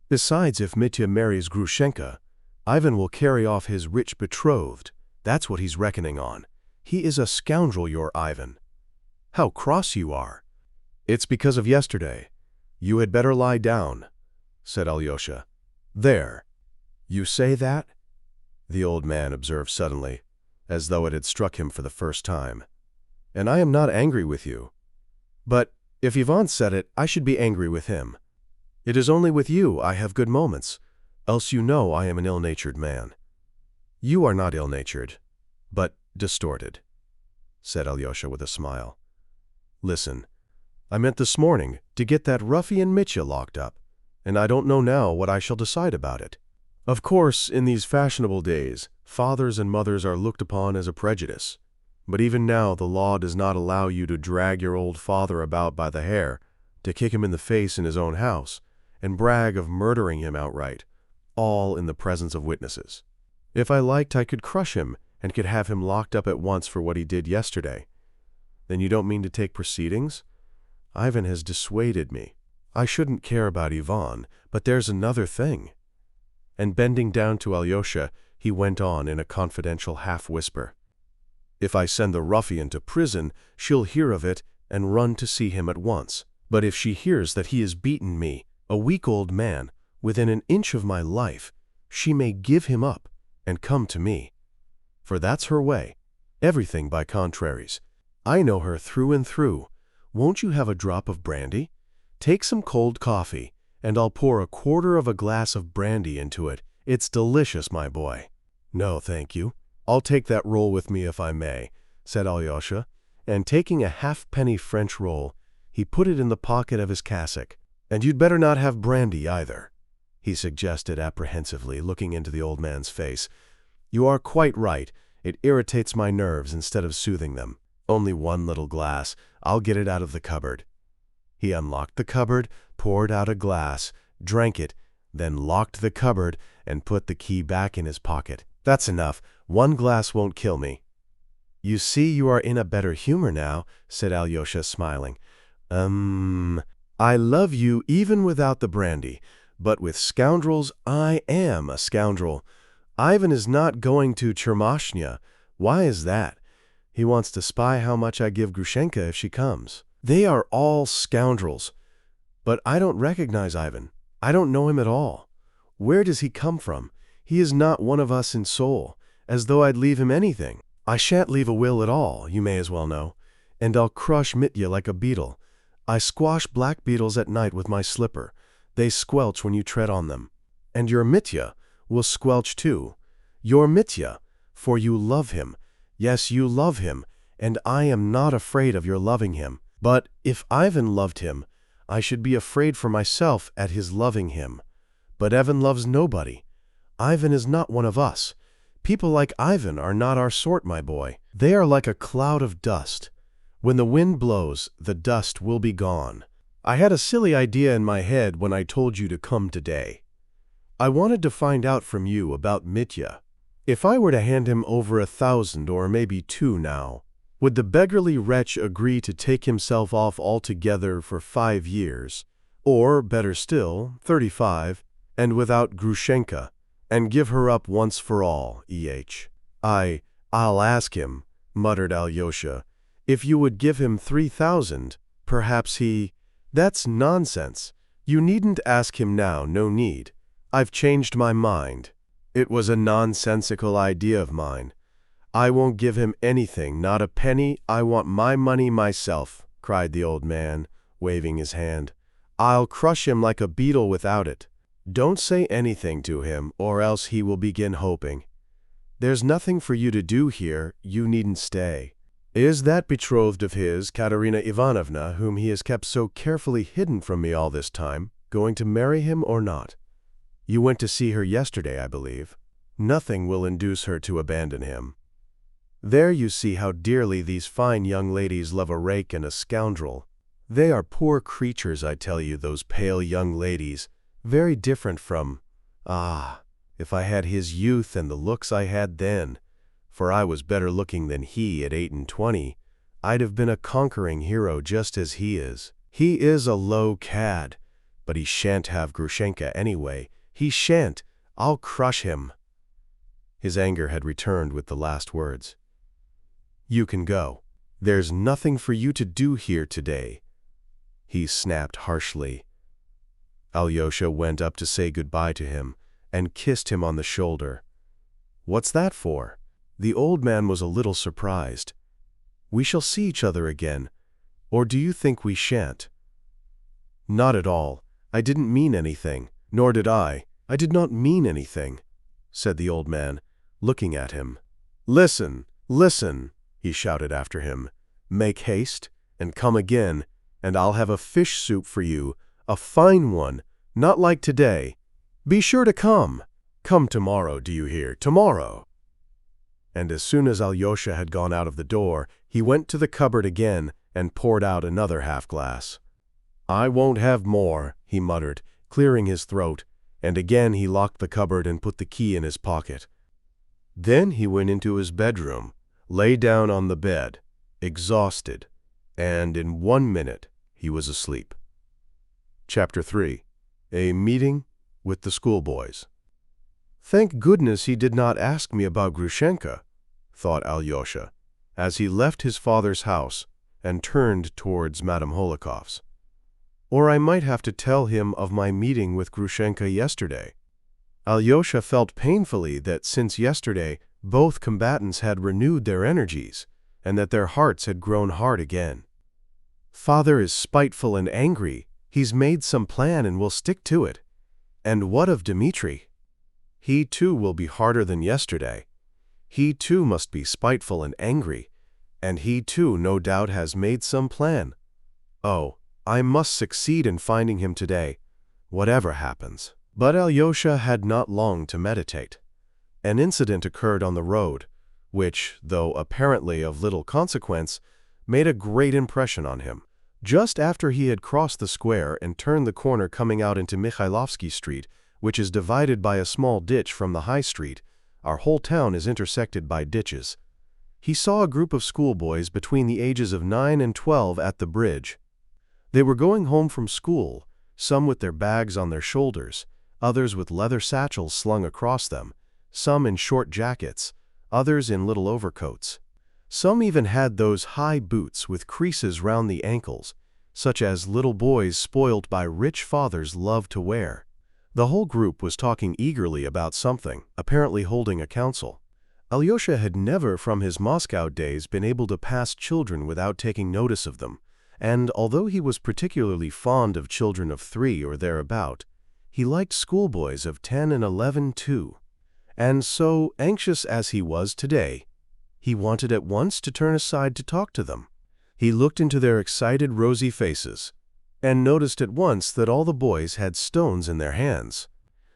Besides, if Mitya marries Grushenka, Ivan will carry off his rich betrothed. That's what he's reckoning on. He is a scoundrel, your Ivan. How cross you are. It's because of yesterday. You had better lie down, said Alyosha. There. You say that? The old man observed suddenly, as though it had struck him for the first time. And I am not angry with you. But if Ivan said it, I should be angry with him. It is only with you I have good moments, else you know I am an ill-natured man. You are not ill-natured, but distorted, said Alyosha with a smile. Listen, I meant this morning to get that ruffian Mitya locked up, and I don't know now what I shall decide about it. Of course, in these fashionable days, fathers and mothers are looked upon as a prejudice. But even now the law does not allow you to drag your old father about by the hair, to kick him in the face in his own house, and brag of murdering him outright, all in the presence of witnesses. If I liked, I could crush him and could have him locked up at once for what he did yesterday. Then you don't mean to take proceedings? Ivan has dissuaded me. I shouldn't care about Ivan, but there's another thing. And bending down to Alyosha, he went on in a confidential half-whisper. If I send the ruffian to prison, she'll hear of it and run to see him at once. But if she hears that he has beaten me, a weak old man, within an inch of my life, she may give him up and come to me. For that's her way, everything by contraries. I know her through and through. Won't you have a drop of brandy? Take some cold coffee, and I'll pour 1/4 of a glass of brandy into it. It's delicious, my boy. No, thank you. I'll take that roll with me if I may, said Alyosha, and taking a halfpenny French roll, he put it in the pocket of his cassock. And you'd better not have brandy either, he suggested apprehensively, looking into the old man's face. You are quite right. It irritates my nerves instead of soothing them. Only one little glass. I'll get it out of the cupboard. He unlocked the cupboard, poured out a glass, drank it, then locked the cupboard and put the key back in his pocket. That's enough. 1 glass won't kill me. You see you are in a better humor now, said Alyosha, smiling. I love you even without the brandy, but with scoundrels I am a scoundrel. Ivan is not going to Chermashnya. Why is that? He wants to spy how much I give Grushenka if she comes. They are all scoundrels. But I don't recognize Ivan. I don't know him at all. Where does he come from? He is not one of us in soul, as though I'd leave him anything. I shan't leave a will at all, you may as well know, and I'll crush Mitya like a beetle. I squash black beetles at night with my slipper. They squelch when you tread on them. And your Mitya will squelch too. Your Mitya, for you love him. Yes, you love him, and I am not afraid of your loving him. But if Ivan loved him, I should be afraid for myself at his loving him. But Ivan loves nobody. Ivan is not one of us. People like Ivan are not our sort, my boy. They are like a cloud of dust. When the wind blows, the dust will be gone. I had a silly idea in my head when I told you to come today. I wanted to find out from you about Mitya. If I were to hand him over 1,000 or maybe 2 now, would the beggarly wretch agree to take himself off altogether for 5 years, or, better still, 35, and without Grushenka, and give her up once for all, I'll ask him, muttered Alyosha. If you would give him 3,000, perhaps he— That's nonsense. You needn't ask him now, no need. I've changed my mind. It was a nonsensical idea of mine. I won't give him anything, not a penny. I want my money myself, cried the old man, waving his hand. I'll crush him like a beetle without it. Don't say anything to him, or else he will begin hoping. There's nothing for you to do here. You needn't stay. Is that betrothed of his, Katerina Ivanovna, whom he has kept so carefully hidden from me all this time, going to marry him or not? You went to see her yesterday, I believe. Nothing will induce her to abandon him. There you see how dearly these fine young ladies love a rake and a scoundrel. They are poor creatures, I tell you, those pale young ladies, very different from— Ah, if I had his youth and the looks I had then, for I was better looking than he at 8 and 20, I'd have been a conquering hero just as he is. He is a low cad, but he shan't have Grushenka anyway. He shan't. I'll crush him." His anger had returned with the last words. "You can go. There's nothing for you to do here today," he snapped harshly. Alyosha went up to say goodbye to him and kissed him on the shoulder. "What's that for?" The old man was a little surprised. "We shall see each other again, or do you think we shan't?" "Not at all. I didn't mean anything." "Nor did I. I did not mean anything," said the old man, looking at him. "Listen, listen," he shouted after him. "Make haste and come again, and I'll have a fish soup for you, a fine one, not like today. Be sure to come. Come tomorrow, do you hear? Tomorrow." And as soon as Alyosha had gone out of the door, he went to the cupboard again and poured out another half-glass. "I won't have more," he muttered, clearing his throat, and again he locked the cupboard and put the key in his pocket. Then he went into his bedroom, lay down on the bed, exhausted, and in 1 minute he was asleep. Chapter 3. A Meeting with the Schoolboys. "Thank goodness he did not ask me about Grushenka," thought Alyosha, as he left his father's house and turned towards Madame Holokov's. "Or I might have to tell him of my meeting with Grushenka yesterday." Alyosha felt painfully that since yesterday both combatants had renewed their energies, and that their hearts had grown hard again. "Father is spiteful and angry. He's made some plan and will stick to it. And what of Dmitri? He too will be harder than yesterday. He too must be spiteful and angry, and he too no doubt has made some plan. Oh, I must succeed in finding him today, whatever happens." But Alyosha had not long to meditate. An incident occurred on the road, which, though apparently of little consequence, made a great impression on him. Just after he had crossed the square and turned the corner coming out into Mikhailovsky Street, which is divided by a small ditch from the High Street, our whole town is intersected by ditches, he saw a group of schoolboys between the ages of 9 and 12 at the bridge. They were going home from school, some with their bags on their shoulders, others with leather satchels slung across them, some in short jackets, others in little overcoats. Some even had those high boots with creases round the ankles, such as little boys spoiled by rich fathers love to wear. The whole group was talking eagerly about something, apparently holding a council. Alyosha had never from his Moscow days been able to pass children without taking notice of them, and although he was particularly fond of children of 3 or thereabout, he liked schoolboys of 10 and 11 too. And so, anxious as he was today, he wanted at once to turn aside to talk to them. He looked into their excited rosy faces, and noticed at once that all the boys had stones in their hands.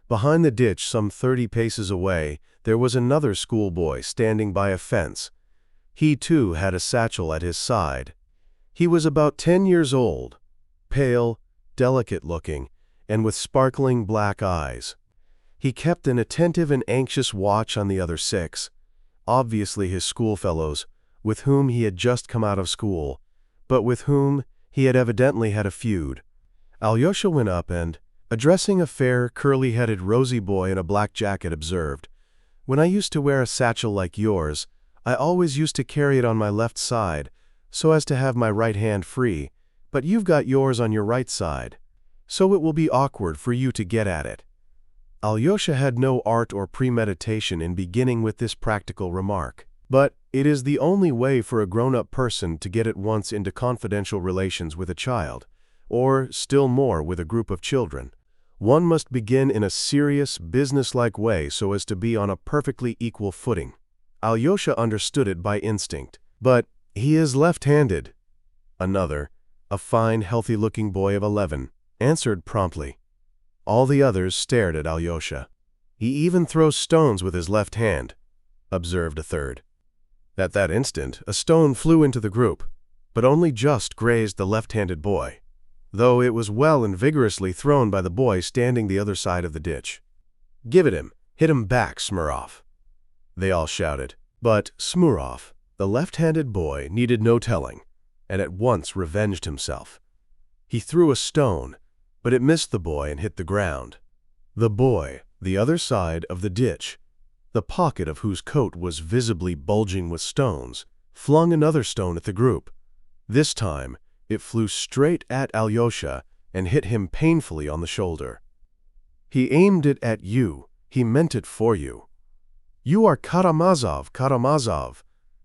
Behind the ditch, some 30 paces away, there was another schoolboy standing by a fence. He too had a satchel at his side. He was about 10 years old, pale, delicate-looking, and with sparkling black eyes. He kept an attentive and anxious watch on the other 6, obviously his schoolfellows, with whom he had just come out of school, but with whom he had evidently had a feud. Alyosha went up and, addressing a fair, curly-headed, rosy boy in a black jacket, observed, "When I used to wear a satchel like yours, I always used to carry it on my left side, so as to have my right hand free, but you've got yours on your right side, so it will be awkward for you to get at it." Alyosha had no art or premeditation in beginning with this practical remark, but it is the only way for a grown-up person to get at once into confidential relations with a child, or, still more, with a group of children. One must begin in a serious, businesslike way so as to be on a perfectly equal footing. Alyosha understood it by instinct, but he is left-handed. Another, a fine, healthy-looking boy of 11, answered promptly. All the others stared at Alyosha. "He even throws stones with his left hand," observed a third. At that instant, a stone flew into the group, but only just grazed the left-handed boy, though it was well and vigorously thrown by the boy standing the other side of the ditch. "Give it him! Hit him back, Smurov!" They all shouted. But Smurov, the left-handed boy, needed no telling, and at once revenged himself. He threw a stone, but it missed the boy and hit the ground. The boy, the other side of the ditch, the pocket of whose coat was visibly bulging with stones, flung another stone at the group. This time, it flew straight at Alyosha and hit him painfully on the shoulder. "He aimed it at you. He meant it for you." "You are Karamazov, Karamazov!"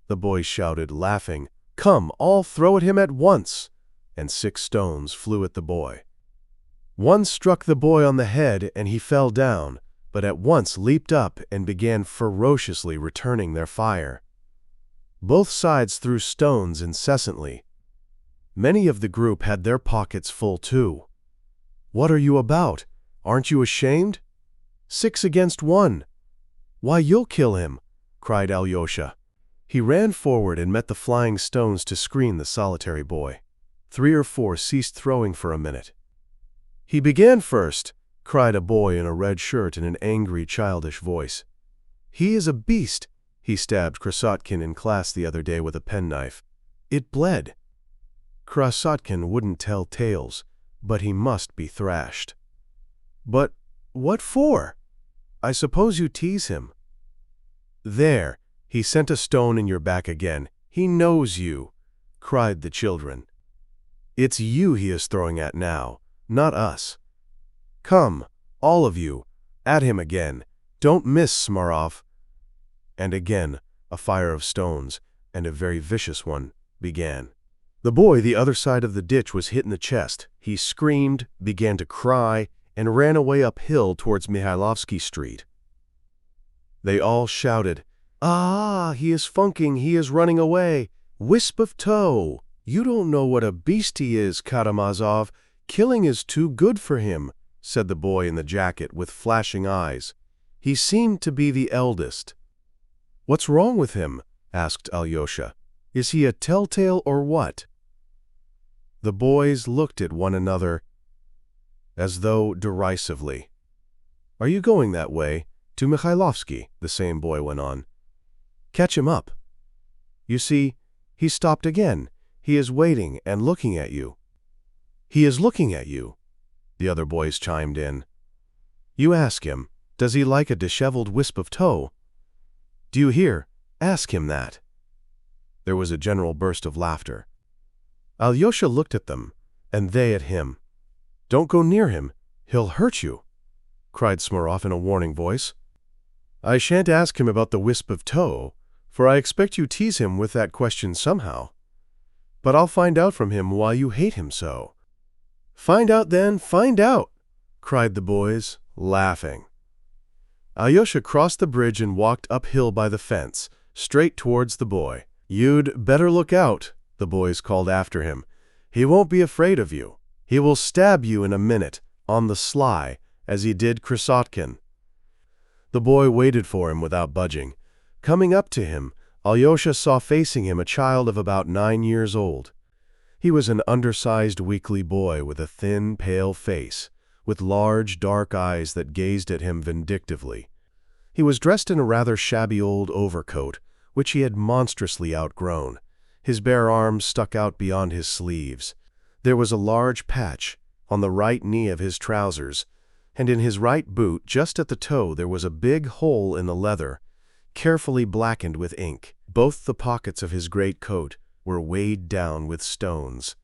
the boys shouted, laughing. "Come, all throw at him at once!" And 6 stones flew at the boy. One struck the boy on the head and he fell down, but at once leaped up and began ferociously returning their fire. Both sides threw stones incessantly. Many of the group had their pockets full too. "What are you about? Aren't you ashamed? 6 against 1. Why, you'll kill him!" cried Alyosha. He ran forward and met the flying stones to screen the solitary boy. 3 or 4 ceased throwing for a minute. "He began first," cried a boy in a red shirt in an angry, childish voice. "He is a beast. He stabbed Krasotkin in class the other day with a penknife. It bled." Krasotkin wouldn't tell tales, but he must be thrashed. "But what for? I suppose you tease him." "There, he sent a stone in your back again. He knows you," cried the children. "It's you he is throwing at now, not us. Come, all of you, at him again. Don't miss, Smurov." And again a fire of stones, and a very vicious one, began. The boy the other side of the ditch was hit in the chest. He screamed, began to cry, and ran away uphill towards Mihailovsky Street. They all shouted, "Ah, he is funking, he is running away. Wisp of tow! You don't know what a beast he is, Karamazov. Killing is too good for him," said the boy in the jacket with flashing eyes. He seemed to be the eldest. "What's wrong with him?" asked Alyosha. "Is he a telltale or what?" The boys looked at one another as though derisively. "Are you going that way? To Mikhailovsky?" the same boy went on. "Catch him up. You see, he stopped again. He is waiting and looking at you." "He is looking at you," the other boys chimed in. "You ask him, does he like a disheveled wisp of tow? Do you hear? Ask him that." There was a general burst of laughter. Alyosha looked at them, and they at him. "Don't go near him. He'll hurt you," cried Smurov in a warning voice. "I shan't ask him about the wisp of tow, for I expect you tease him with that question somehow. But I'll find out from him why you hate him so." "Find out then, find out!" cried the boys, laughing. Alyosha crossed the bridge and walked uphill by the fence, straight towards the boy. "You'd better look out," the boys called after him. "He won't be afraid of you. He will stab you in a minute, on the sly, as he did Krasotkin." The boy waited for him without budging. Coming up to him, Alyosha saw facing him a child of about 9 years old. He was an undersized, weakly boy with a thin, pale face, with large, dark eyes that gazed at him vindictively. He was dressed in a rather shabby old overcoat, which he had monstrously outgrown. His bare arms stuck out beyond his sleeves. There was a large patch on the right knee of his trousers, and in his right boot, just at the toe, there was a big hole in the leather, carefully blackened with ink. Both the pockets of his great coat were weighed down with stones.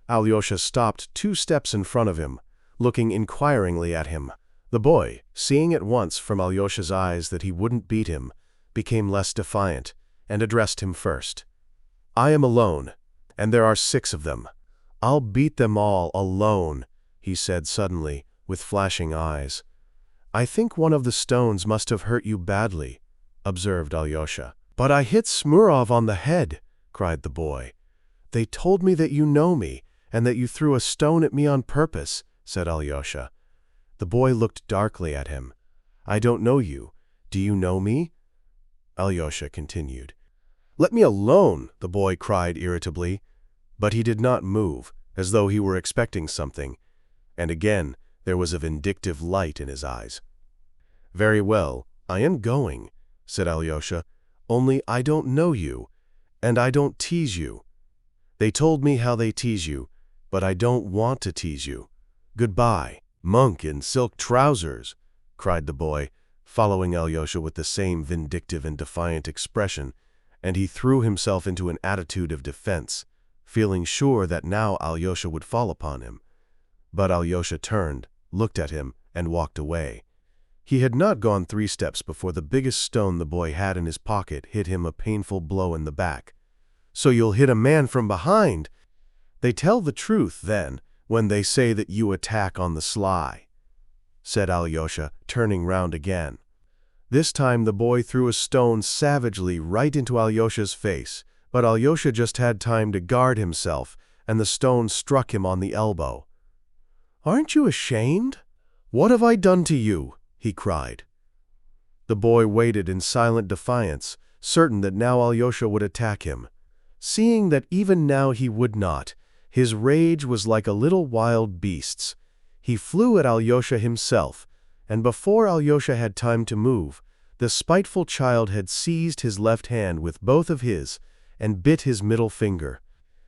Alyosha stopped 2 steps in front of him, looking inquiringly at him. The boy, seeing at once from Alyosha's eyes that he wouldn't beat him, became less defiant, and addressed him first. "I am alone, and there are 6 of them. I'll beat them all alone," he said suddenly, with flashing eyes. "I think one of the stones must have hurt you badly," observed Alyosha. "But I hit Smurov on the head," cried the boy. "They told me that you know me, and that you threw a stone at me on purpose," said Alyosha. The boy looked darkly at him. "I don't know you. Do you know me?" Alyosha continued. "Let me alone," the boy cried irritably. But he did not move, as though he were expecting something, and again there was a vindictive light in his eyes. "Very well, I am going," said Alyosha. "Only I don't know you, and I don't tease you. They told me how they tease you, but I don't want to tease you. Goodbye." "Monk in silk trousers!" cried the boy, following Alyosha with the same vindictive and defiant expression, and he threw himself into an attitude of defense, feeling sure that now Alyosha would fall upon him. But Alyosha turned, looked at him, and walked away. He had not gone 3 steps before the biggest stone the boy had in his pocket hit him a painful blow in the back. "So you'll hit a man from behind? They tell the truth, then, when they say that you attack on the sly," said Alyosha, turning round again. This time the boy threw a stone savagely right into Alyosha's face, but Alyosha just had time to guard himself, and the stone struck him on the elbow. "Aren't you ashamed? What have I done to you?" he cried. The boy waited in silent defiance, certain that now Alyosha would attack him. Seeing that even now he would not, his rage was like a little wild beast's. He flew at Alyosha himself, and before Alyosha had time to move, the spiteful child had seized his left hand with both of his and bit his middle finger.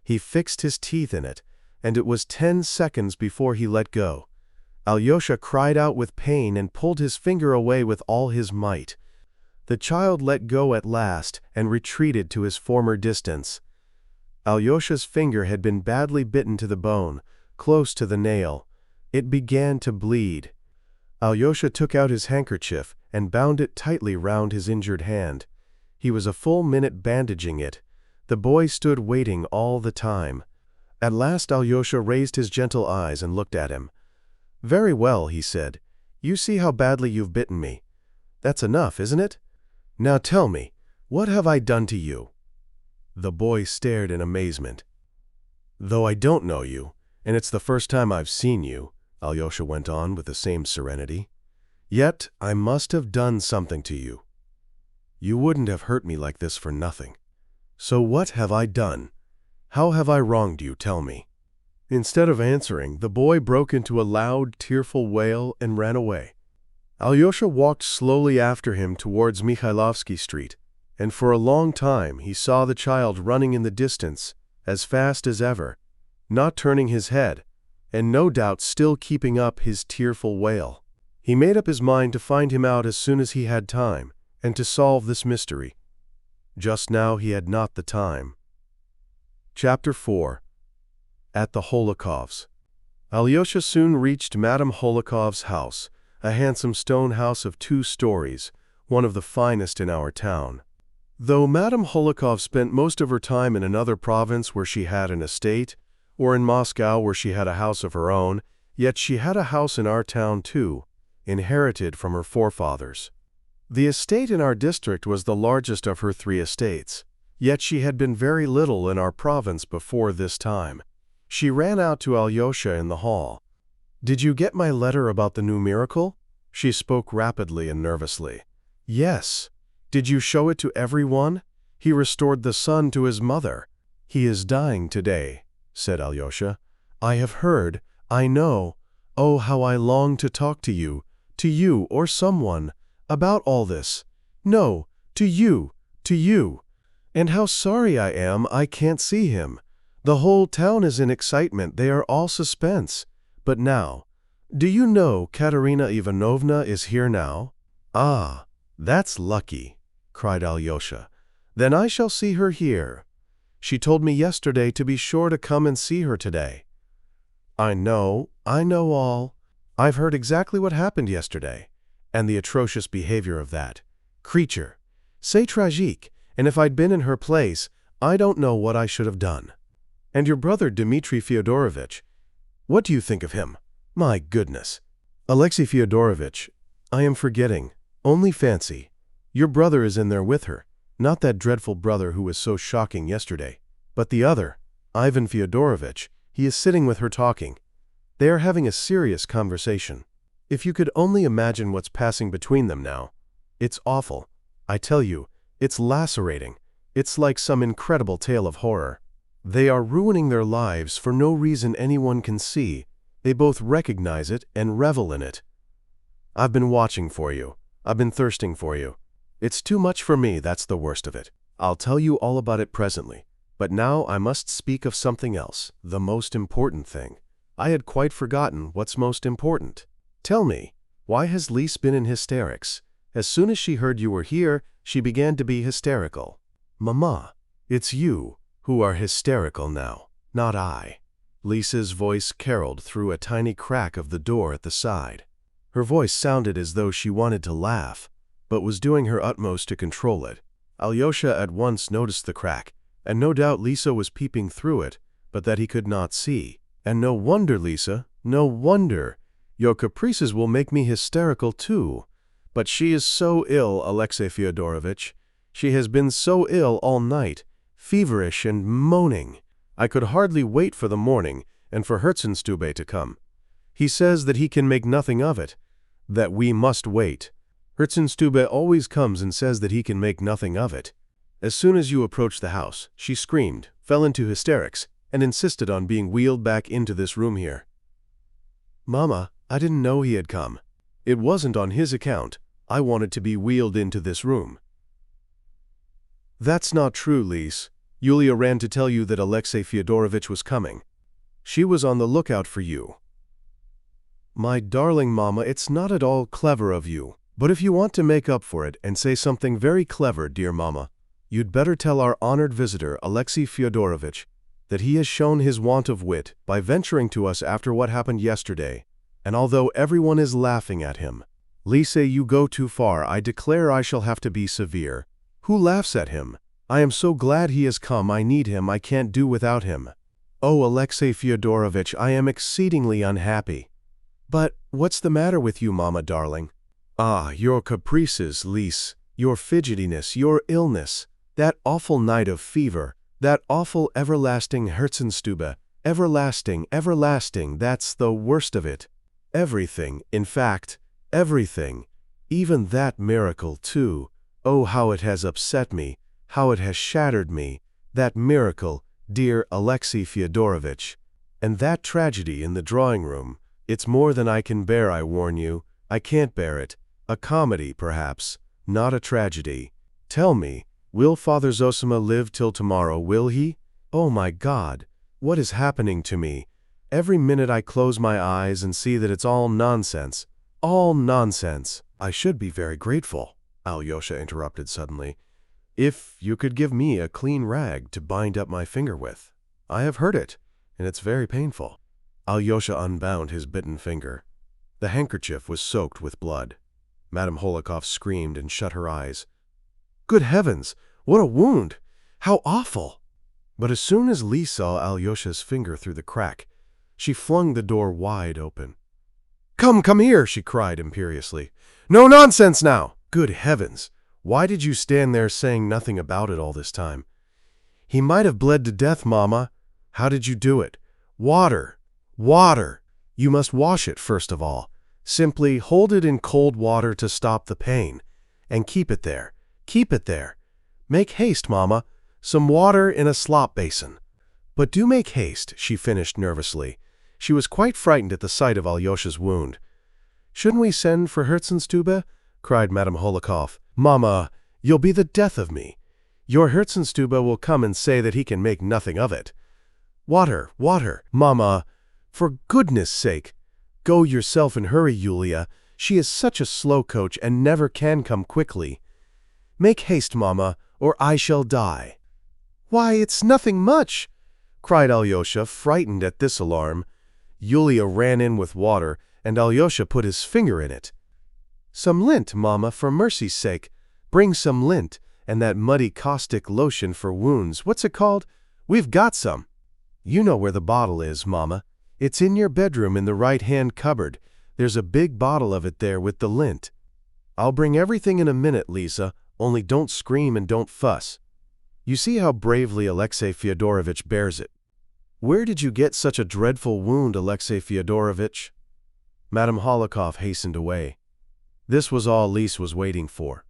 He fixed his teeth in it, and it was 10 seconds before he let go. Alyosha cried out with pain and pulled his finger away with all his might. The child let go at last and retreated to his former distance. Alyosha's finger had been badly bitten to the bone, close to the nail. It began to bleed. Alyosha took out his handkerchief and bound it tightly round his injured hand. He was a full minute bandaging it. The boy stood waiting all the time. At last Alyosha raised his gentle eyes and looked at him. "Very well," he said. "You see how badly you've bitten me. That's enough, isn't it? Now tell me, what have I done to you?" The boy stared in amazement. "Though I don't know you, and it's the first time I've seen you," Alyosha went on with the same serenity, "yet I must have done something to you. You wouldn't have hurt me like this for nothing. So what have I done? How have I wronged you, tell me?" Instead of answering, the boy broke into a loud, tearful wail and ran away. Alyosha walked slowly after him towards Mikhailovsky Street, and for a long time he saw the child running in the distance, as fast as ever, not turning his head, and no doubt still keeping up his tearful wail. He made up his mind to find him out as soon as he had time, and to solve this mystery. Just now he had not the time. Chapter 4. At the Holokovs. Alyosha soon reached Madame Holokov's house, a handsome stone house of 2 stories, one of the finest in our town. Though Madame Holokov spent most of her time in another province where she had an estate, or in Moscow where she had a house of her own, yet she had a house in our town too, inherited from her forefathers. The estate in our district was the largest of her 3 estates, yet she had been very little in our province before this time. She ran out to Alyosha in the hall. "Did you get my letter about the new miracle?" She spoke rapidly and nervously. "Yes." "Did you show it to everyone? He restored the son to his mother." "He is dying today," said Alyosha. "I have heard, I know. Oh, how I long to talk to you or someone, about all this. No, to you. And how sorry I am I can't see him. The whole town is in excitement, they are all suspense. But now, do you know Katerina Ivanovna is here now?" "Ah, that's lucky," cried Alyosha. "Then I shall see her here. She told me yesterday to be sure to come and see her today." I know all. I've heard exactly what happened yesterday, and the atrocious behavior of that creature. C'est tragique, and if I'd been in her place, I don't know what I should have done. And your brother Dmitri Fyodorovitch, what do you think of him? My goodness. Alexei Fyodorovitch, I am forgetting. Only fancy. Your brother is in there with her, not that dreadful brother who was so shocking yesterday, but the other, Ivan Fyodorovitch. He is sitting with her talking. They are having a serious conversation. If you could only imagine what's passing between them now. It's awful. I tell you, it's lacerating. It's like some incredible tale of horror. They are ruining their lives for no reason anyone can see. They both recognize it and revel in it. I've been watching for you. I've been thirsting for you. It's too much for me, that's the worst of it. I'll tell you all about it presently. But now I must speak of something else, the most important thing. I had quite forgotten what's most important. Tell me, why has Lise been in hysterics? As soon as she heard you were here, she began to be hysterical. Mama, it's you who are hysterical now, not I. Lisa's voice caroled through a tiny crack of the door at the side. Her voice sounded as though she wanted to laugh, but was doing her utmost to control it. Alyosha at once noticed the crack, and no doubt Lisa was peeping through it, but that he could not see. And no wonder, Lisa, no wonder. Your caprices will make me hysterical too. But she is so ill, Alexey Fyodorovitch. She has been so ill all night, feverish and moaning. I could hardly wait for the morning and for Herzenstube to come. He says that he can make nothing of it, that we must wait. Herzenstube always comes and says that he can make nothing of it. As soon as you approached the house, she screamed, fell into hysterics, and insisted on being wheeled back into this room here. Mama, I didn't know he had come. It wasn't on his account. I wanted to be wheeled into this room. That's not true, Lise. Yulia ran to tell you that Alexey Fyodorovitch was coming. She was on the lookout for you. My darling Mama, it's not at all clever of you. But if you want to make up for it and say something very clever, dear Mama, you'd better tell our honored visitor, Alexey Fyodorovitch, that he has shown his want of wit by venturing to us after what happened yesterday, and although everyone is laughing at him. Lise, you go too far. I declare I shall have to be severe. Who laughs at him? I am so glad he has come. I need him. I can't do without him. Oh, Alexey Fyodorovitch, I am exceedingly unhappy. But what's the matter with you, Mama, darling? Ah, your caprices, Lise, your fidgetiness, your illness, that awful night of fever, that awful everlasting Herzenstube, everlasting, everlasting, that's the worst of it. Everything, in fact, everything, even that miracle too. Oh, how it has upset me, how it has shattered me, that miracle, dear Alexey Fyodorovitch. And that tragedy in the drawing room, it's more than I can bear, I warn you. I can't bear it. A comedy, perhaps, not a tragedy. Tell me, will Father Zosima live till tomorrow, will he? Oh my God, what is happening to me? Every minute I close my eyes and see that it's all nonsense. All nonsense. I should be very grateful, Alyosha interrupted suddenly, if you could give me a clean rag to bind up my finger with. I have heard it, and it's very painful. Alyosha unbound his bitten finger. The handkerchief was soaked with blood. Madame Holikov screamed and shut her eyes. Good heavens, what a wound! How awful! But as soon as Lise saw Alyosha's finger through the crack, she flung the door wide open. Come here, she cried imperiously. No nonsense now! Good heavens, why did you stand there saying nothing about it all this time? He might have bled to death, Mama. How did you do it? Water! Water! You must wash it first of all. Simply hold it in cold water to stop the pain. And keep it there. Keep it there. Make haste, Mama. Some water in a slop basin. But do make haste, she finished nervously. She was quite frightened at the sight of Alyosha's wound. Shouldn't we send for Herzenstube? Cried Madame Holikov. Mama, you'll be the death of me. Your Herzenstube will come and say that he can make nothing of it. Water, water, Mama, for goodness sake. Go yourself and hurry, Yulia. She is such a slow coach and never can come quickly. Make haste, Mama, or I shall die. Why, it's nothing much, cried Alyosha, frightened at this alarm. Yulia ran in with water, and Alyosha put his finger in it. Some lint, Mama, for mercy's sake. Bring some lint, and that muddy caustic lotion for wounds. What's it called? We've got some. You know where the bottle is, Mama. It's in your bedroom in the right-hand cupboard. There's a big bottle of it there with the lint. I'll bring everything in a minute, Lisa, only don't scream and don't fuss. You see how bravely Alexey Fyodorovitch bears it. Where did you get such a dreadful wound, Alexey Fyodorovitch? Madame Holikov hastened away. This was all Lise was waiting for.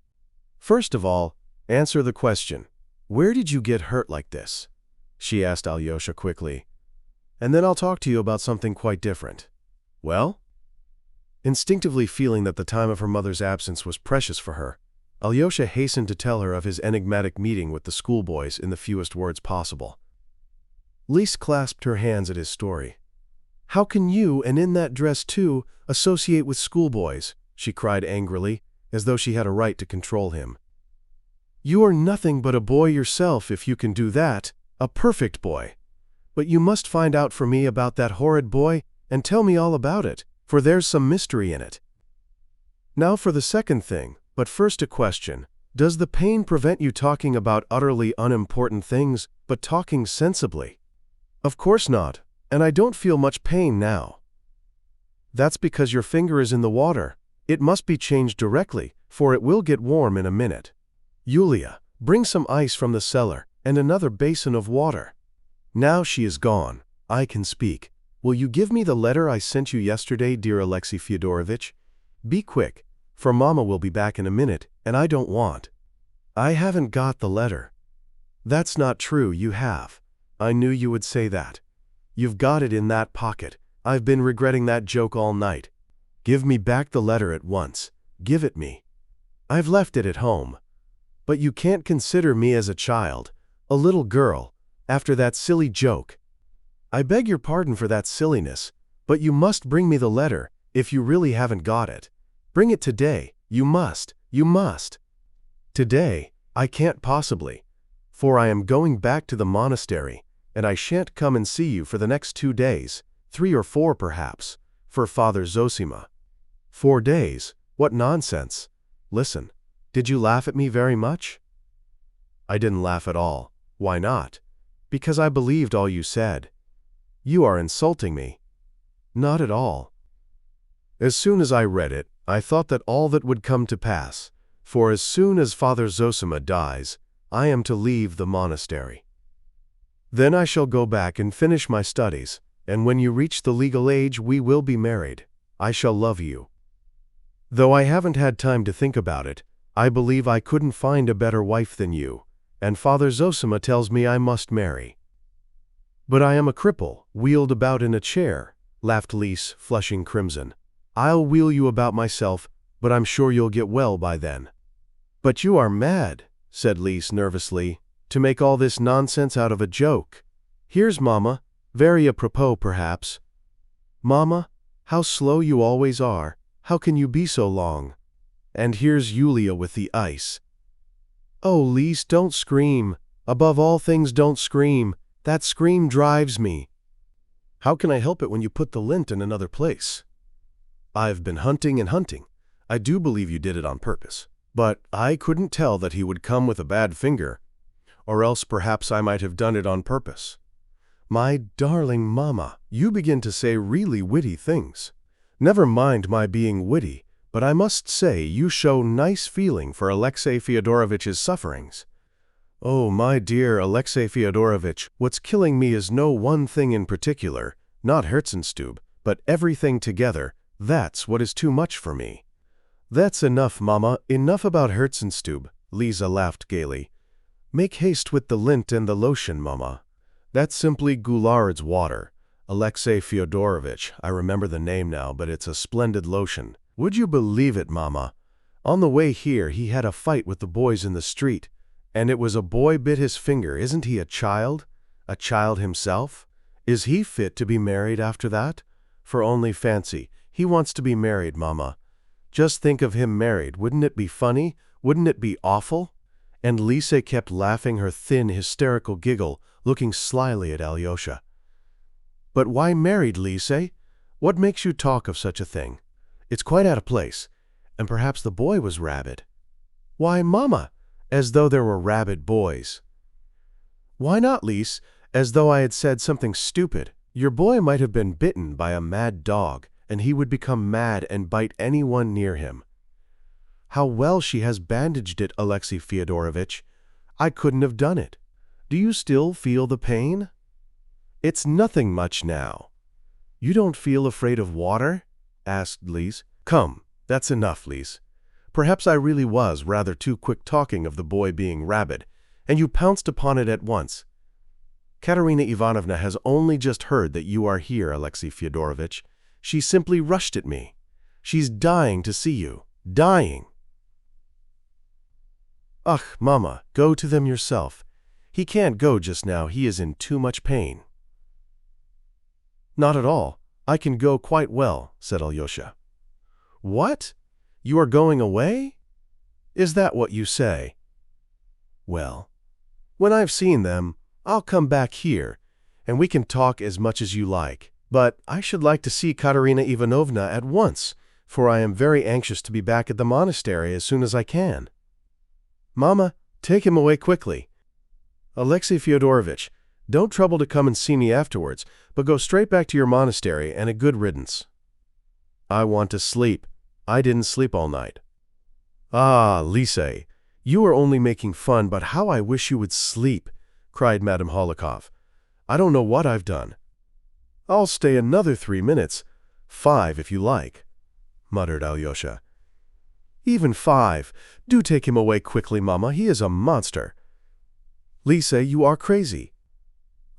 First of all, answer the question. Where did you get hurt like this? She asked Alyosha quickly. And then I'll talk to you about something quite different. Well? Instinctively feeling that the time of her mother's absence was precious for her, Alyosha hastened to tell her of his enigmatic meeting with the schoolboys in the fewest words possible. Lise clasped her hands at his story. "How can you, and in that dress too, associate with schoolboys?" she cried angrily, as though she had a right to control him. "You are nothing but a boy yourself if you can do that, a perfect boy. But you must find out for me about that horrid boy and tell me all about it, for there's some mystery in it. Now for the second thing, but first a question. Does the pain prevent you talking about utterly unimportant things, but talking sensibly?" "Of course not, and I don't feel much pain now." "That's because your finger is in the water. It must be changed directly, for it will get warm in a minute. Yulia, bring some ice from the cellar and another basin of water." Now she is gone. I can speak. "Will you give me the letter I sent you yesterday, dear Alexei Fyodorovitch? Be quick, for Mama will be back in a minute, and I don't want." "I haven't got the letter." "That's not true, you have. I knew you would say that. You've got it in that pocket. I've been regretting that joke all night. Give me back the letter at once. Give it me. I've left it at home. But you can't consider me as a child, a little girl, after that silly joke. I beg your pardon for that silliness, but you must bring me the letter if you really haven't got it. Bring it today. You must. You must." "Today? I can't possibly, for I am going back to the monastery, and I shan't come and see you for the next 2 days, 3 or 4 perhaps, for Father Zosima." "4 days? What nonsense! Listen, did you laugh at me very much?" "I didn't laugh at all. Why not?" "Because I believed all you said." "You are insulting me." "Not at all. As soon as I read it, I thought that all that would come to pass, for as soon as Father Zosima dies, I am to leave the monastery. Then I shall go back and finish my studies, and when you reach the legal age we will be married. I shall love you. Though I haven't had time to think about it, I believe I couldn't find a better wife than you, and Father Zosima tells me I must marry." "But I am a cripple, wheeled about in a chair," laughed Lise, flushing crimson. "I'll wheel you about myself, but I'm sure you'll get well by then." "But you are mad," said Lise nervously, "to make all this nonsense out of a joke. Here's Mama, very apropos perhaps. Mama, how slow you always are. How can you be so long? And here's Yulia with the ice." "Oh, Lise, don't scream. Above all things, don't scream. That scream drives me." "How can I help it when you put the lint in another place? I've been hunting and hunting. I do believe you did it on purpose. But I couldn't tell that he would come with a bad finger, or else perhaps I might have done it on purpose." "My darling Mama, you begin to say really witty things." "Never mind my being witty, but I must say you show nice feeling for Alexei Fyodorovitch's sufferings." "Oh, my dear Alexei Fyodorovitch, what's killing me is no one thing in particular, not Herzenstube, but everything together. That's what is too much for me." "That's enough, Mama, enough about Herzenstube," Lisa laughed gaily. "Make haste with the lint and the lotion, Mama. That's simply Goulard's water. Alexei Fyodorovitch, I remember the name now, but it's a splendid lotion. Would you believe it, Mama? On the way here he had a fight with the boys in the street, and it was a boy bit his finger. Isn't he a child? A child himself? Is he fit to be married after that? For only fancy, he wants to be married, Mama. Just think of him married. Wouldn't it be funny? Wouldn't it be awful?" And Lise kept laughing her thin, hysterical giggle, looking slyly at Alyosha. "But why married, Lise? What makes you talk of such a thing? It's quite out of place. And perhaps the boy was rabid." "Why, Mama, as though there were rabid boys." "Why not, Lise? As though I had said something stupid. Your boy might have been bitten by a mad dog, and he would become mad and bite anyone near him. How well she has bandaged it, Alexei Fyodorovitch. I couldn't have done it. Do you still feel the pain?" "It's nothing much now." "You don't feel afraid of water?" asked Lise. "Come, that's enough, Lise. Perhaps I really was rather too quick talking of the boy being rabid, and you pounced upon it at once. Katerina Ivanovna has only just heard that you are here, Alexei Fyodorovitch. She simply rushed at me. She's dying to see you. Dying. Ugh, Mama, go to them yourself. He can't go just now. He is in too much pain. Not at all. I can go quite well, said Alyosha. What? You are going away? Is that what you say? Well, when I've seen them, I'll come back here, and we can talk as much as you like. But I should like to see Katerina Ivanovna at once, for I am very anxious to be back at the monastery as soon as I can. Mama, take him away quickly. Alexei Fyodorovitch, don't trouble to come and see me afterwards, but go straight back to your monastery and a good riddance. I want to sleep. I didn't sleep all night. Ah, Lise, you are only making fun, but how I wish you would sleep, cried Madame Holikov. I don't know what I've done. I'll stay another 3 minutes, 5 if you like, muttered Alyosha. Even 5. Do take him away quickly, Mama. He is a monster. Lise, you are crazy.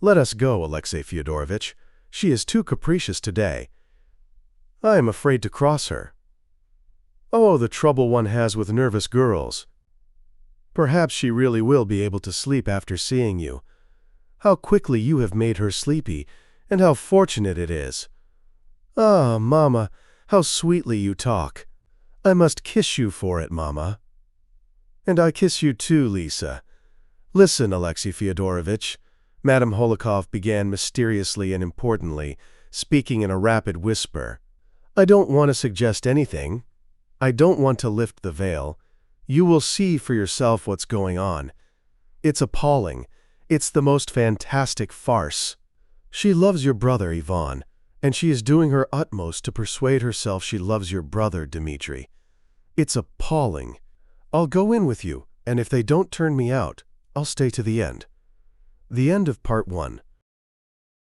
Let us go, Alexei Fyodorovitch. She is too capricious today. I am afraid to cross her. Oh, the trouble one has with nervous girls. Perhaps she really will be able to sleep after seeing you. How quickly you have made her sleepy, and how fortunate it is. Ah, Mama, how sweetly you talk. I must kiss you for it, Mama. And I kiss you too, Lisa. Listen, Alexei Fyodorovitch, Madame Holikov began mysteriously and importantly, speaking in a rapid whisper. I don't want to suggest anything. I don't want to lift the veil. You will see for yourself what's going on. It's appalling. It's the most fantastic farce. She loves your brother, Ivan, and she is doing her utmost to persuade herself she loves your brother, Dmitri. It's appalling. I'll go in with you, and if they don't turn me out, I'll stay to the end. The end of Part 1.